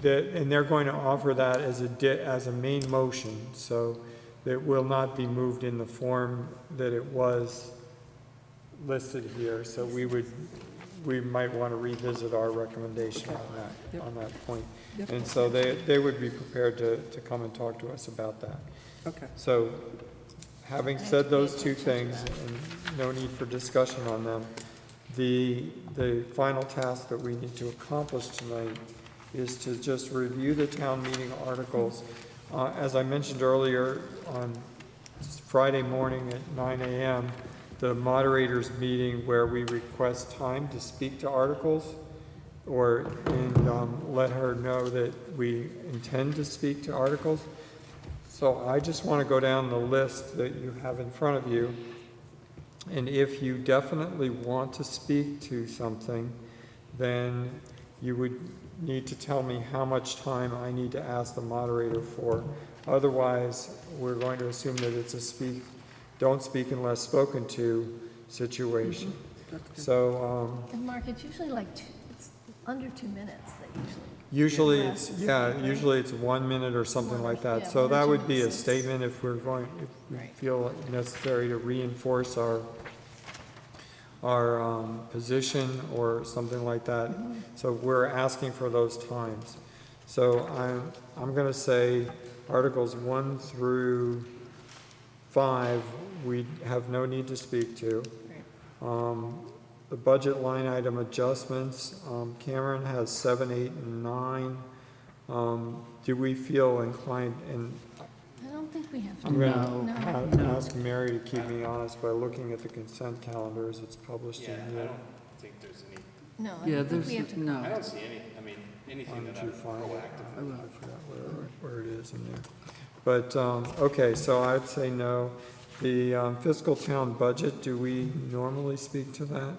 and they're going to offer that as a main motion, so it will not be moved in the form that it was listed here. So we might want to revisit our recommendation on that point. Yep. And so they would be prepared to come and talk to us about that. Okay. So, having said those two things, and no need for discussion on them, the final task that we need to accomplish tonight is to just review the town meeting articles. As I mentioned earlier, on Friday morning at 9 a.m., the moderators meeting where we request time to speak to articles, and let her know that we intend to speak to articles. So I just want to go down the list that you have in front of you. And if you definitely want to speak to something, then you would need to tell me how much time I need to ask the moderator for. Otherwise, we're going to assume that it's a don't speak unless spoken to situation. So, And Mark, it's usually like it's under 2 minutes that usually it's 1 minute or something like that. Yeah, So 1 or that 2 would be a minutes. statement if we feel necessary to reinforce our position or something like that. So we're asking for those times. So I'm going to say Articles 1 through 5, we have no need to speak to. The budget line item adjustments, Cameron has 7, 8, and 9. Do we feel inclined, and I don't think we have to. I'm going No. to ask Mary to keep me honest by looking at the consent calendar as it's published in I here. don't think there's any, No, I Yeah, don't think there's, we have to. no. I don't see any, anything that I'm proactive. I forgot where it is in there. But, okay, so I'd say no. The fiscal town budget, do we normally speak to that?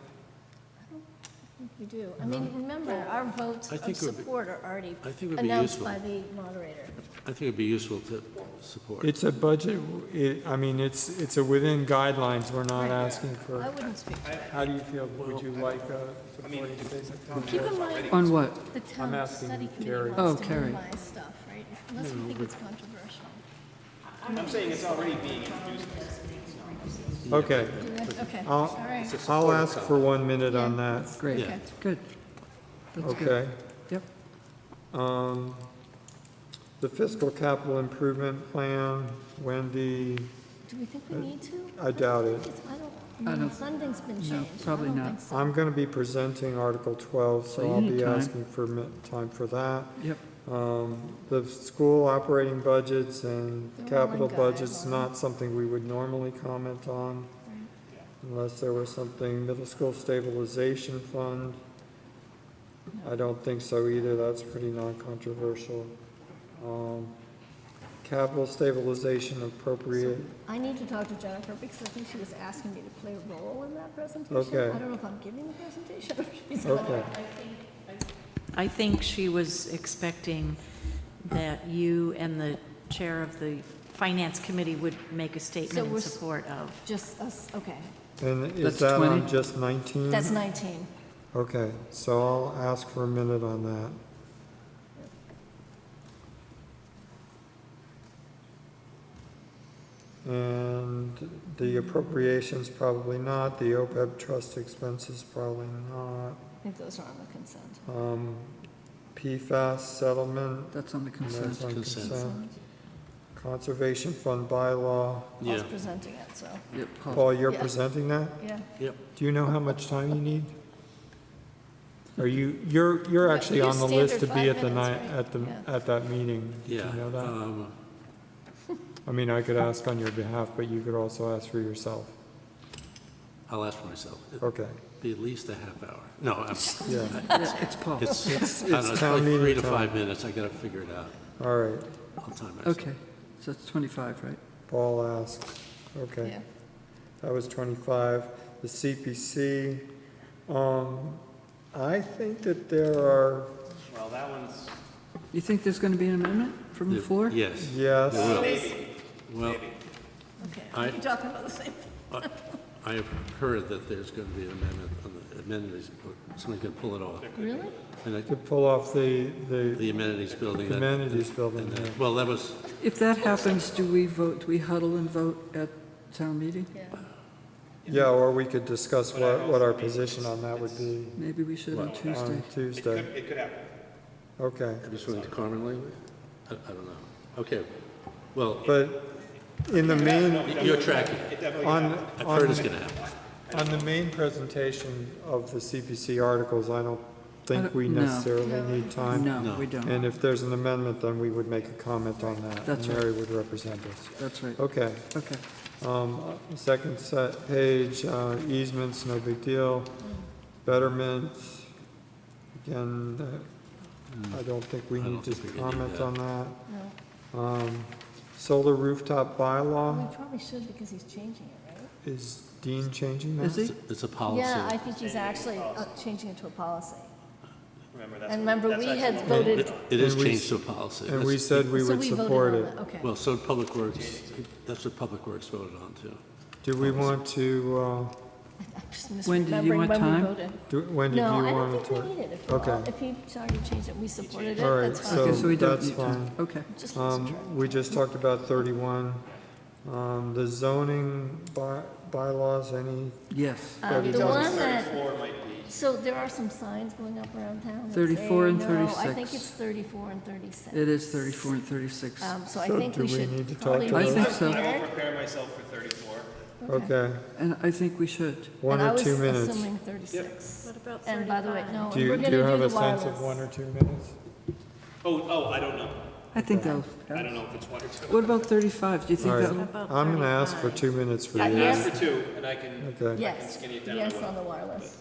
I think we do. I mean, remember, our votes I of think it would be- support are already I think it would be announced useful. by the moderator. I think it'd be useful to support. It's a budget, it's a within guidelines, we're not asking for. I wouldn't speak to that. How do you feel, would you like supporting basic town Keep in budget? mind. On what? The town asking study committee Carrie. Oh, wants to Carrie. minimize stuff, right? Unless we think it's controversial. I'm saying it's already being introduced. Okay, Okay, I'll, all right. I'll ask for 1 minute on that. Great, Okay. good. That's good. Okay. Yep. The fiscal capital improvement plan, Wendy, Do we think we need to? I doubt it. I mean, funding's been changed. probably I don't not. think so. I'm going to be presenting Article 12, So so you I'll need be time. asking for time for that. Yep. The school operating budgets and They're all capital in budgets, guidelines. not something we would normally comment on, unless there was something, middle school stabilization fund. I don't think so either. That's pretty non-controversial. Capital stabilization appropriate. I need to talk to Jennifer because I think she was asking me to play a role in that presentation. Okay. I don't know if I'm giving the presentation or she's. Okay. I think she was expecting that you and the chair of the finance committee would make a statement in support of. Just us, okay. And is That's that 20? on just 19? That's 19. Okay, so I'll ask for a minute on that. And the appropriations, probably not. The OPEB trust expenses, probably not. I think those are on the consent. PFAS settlement. That's on the That's consent. on Consent. consent. Conservation Fund bylaw. Paul's presenting it, so. Yep, Paul, you're Yeah. presenting that? Yeah. Yep. Do you know how much time you need? You're actually Your on the list to standard be 5 at the minutes, night, right? at that meeting. Yeah. Do you know that? I mean, I could ask on your behalf, but you could also ask for yourself. I'll ask for myself. Okay. Be at least a half hour. No, Yeah. It's Paul. it's, It's I don't know, it's town probably 3 meeting to time. 5 minutes. I gotta figure it out. All right. I'll time myself. Okay, so that's 25, right? Paul asks. Okay. Yeah. That was 25. The CPC, I think that there are, Well, that one's, You think there's going to be an amendment from the floor? Yes. yes. There will. maybe, Well, maybe. Okay, I- you're talking about the same thing. I have heard that there's going to be an amendment on the amenities, somebody can pull it off. Really? And I To could, pull off the the amenities building. that- amenities building, and that- yeah. Well, that was, If that happens, do we huddle and vote at town meeting? Yeah. Yeah, or we could discuss what our position on that would be Maybe we should on Tuesday. on Tuesday. It could happen. Okay. have you spoken to Carmen lately? I don't know. Okay, well, But in the main, you're tracking. It definitely could on, happen. I've on heard it's the- going to happen. on the main presentation of the CPC articles, I don't think we No. necessarily need time. No, we don't. And if there's an amendment, then we would make a comment on that. That's and right. Mary would represent us. That's right. Okay. Okay. Second set page, easements, no big deal. Betterments, again, I don't think we I don't need to think we need comment that. on that. No. Solar rooftop We bylaw, probably should because he's changing it, right? is Dean changing that? Is he? It's a policy. Yeah, I think he's actually changing it to a policy. Remember, that's. And remember, that's we actually had what- voted, It is And we- changed to a policy. And we That's- said we so would we voted support on it. that, okay. Well, so Public Works, that's what Public Works voted on too. Do we want to, I'm just When did you misremembering want when we time? voted. when did you No, I don't want think to? we need it. Okay. If he's already changed it, we supported it, All right, that's so Okay, fine. so we don't that's need time. fine. Okay. Just lose track. We just talked about 31. The zoning bylaws, any, Yes. The Thirty-four. one that, 34 might be. so there are some signs going up around town. that 34 say and no. I 36. think it's 34 and 36. It is 34 and 36. So I So think do we we should need to talk probably to leave those? I it think so. I here. will prepare myself for 34. okay, And I think we should. 1 And or 2 I was minutes. assuming 36. What about And by the way, no, Do and we're you, going do you to have do a the sense of wireless. 1 or 2 minutes? I don't know. I think that'll. I don't know if it's 1 or 2. What about 35? Do you think All that'll? right, I'm gonna ask for 2 minutes for Yeah, you. yes. Ask for 2, and I can Okay, Yes, skinny it down. yes to one. on the wireless.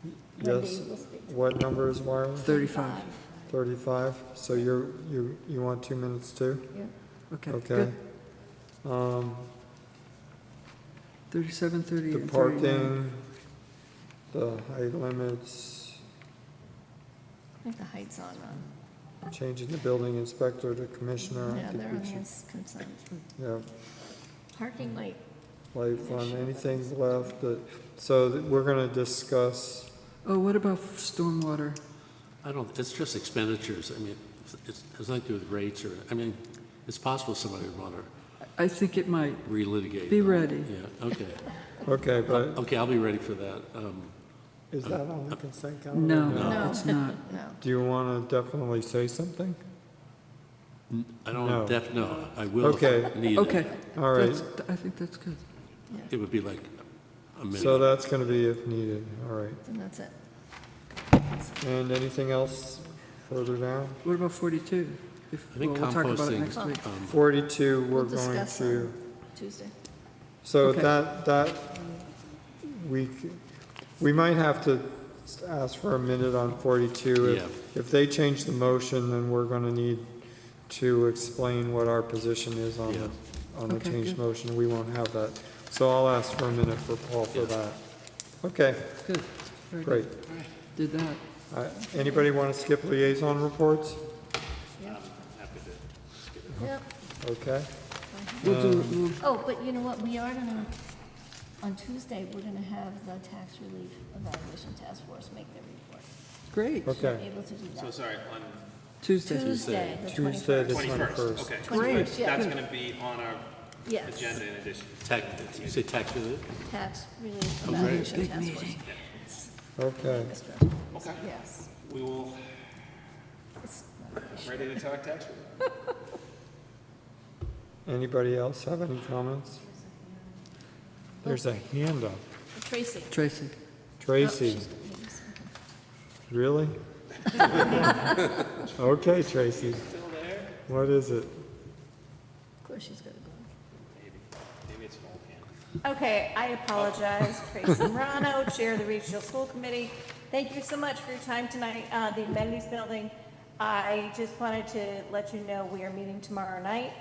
yes. Wendy will speak. What number is wireless? 35. 35, so you want 2 minutes too? Yeah. Okay, Okay. good. 37, 38, The and 39. parking, the height limits, I think the height's on, changing the building inspector to commissioner. I yeah, think they're we on should- his consent. Yeah, Parking light, light fund, anything left that, so that we're gonna discuss, Oh, what about stormwater? I don't, it's just expenditures. I mean, it has nothing to do with rates or, I mean, it's possible somebody would want to I think it might. relitigate. Be them. ready. Yeah, okay. okay, but Okay, I'll be ready for that. is that on the consent calendar? No, No. it's not. no. Do you wanna definitely say something? I don't, No. no, I will Okay. if needed. Okay. All right, That's- I think that's good. It would be like a minute. so that's gonna be if needed, all right. And that's it. And anything else further down? What about 42? I think We'll talk about it composting, next week. 42, we're We'll going discuss to, on Tuesday. so Okay. that, we might have to let's ask for a minute on 42. If they change the motion, then we're going to need to explain what our position is on the Okay, changed good. motion. We won't have that. So I'll ask for a minute for Paul for that. Okay. Good. Very Great. good. Did that. Anybody want to skip liaison reports? Yep. Okay. Oh, but you know what, we are gonna, on Tuesday, we're gonna have the tax relief evaluation task force make their report. Great. Okay. We're able to do that. So sorry, on Tuesday. Tuesday, the Tuesday, the 21st. 21st. Okay. 21st, yeah. That's going to be on our Yes. agenda in addition. You say tax relief? Tax relief Oh, great. evaluation Big task force. meeting. Okay. Okay. Yes. We will, It's not an issue. ready to talk tax relief. Anybody else have any comments? There's a hand up. Tracy. Tracy. Tracy, really? Okay, Tracy. Still there? What is it? Of course, she's gotta go. Maybe it's an old can. Okay, I apologize. Tracy Morano, Chair of the Regional School Committee. Thank you so much for your time tonight. The amenities building, I just wanted to let you know we are meeting tomorrow night.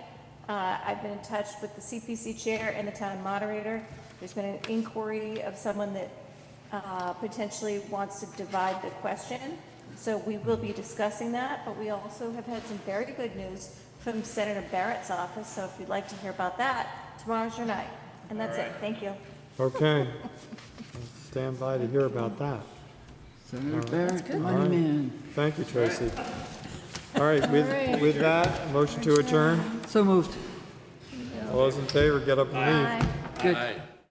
I've been in touch with the CPC chair and the town moderator. There's been an inquiry of someone that potentially wants to divide the question. So we will be discussing that, but we also have had some very good news from Senator Barrett's office. So if you'd like to hear about that, tomorrow's your night. And that's it. Thank you. Okay. Stand by to hear about that. Senator Barrett, the All money right. man. Thank you, Tracy. All right, with that, motion to adjourn. So moved. All those in favor, get up and leave. Bye. Good. Aye.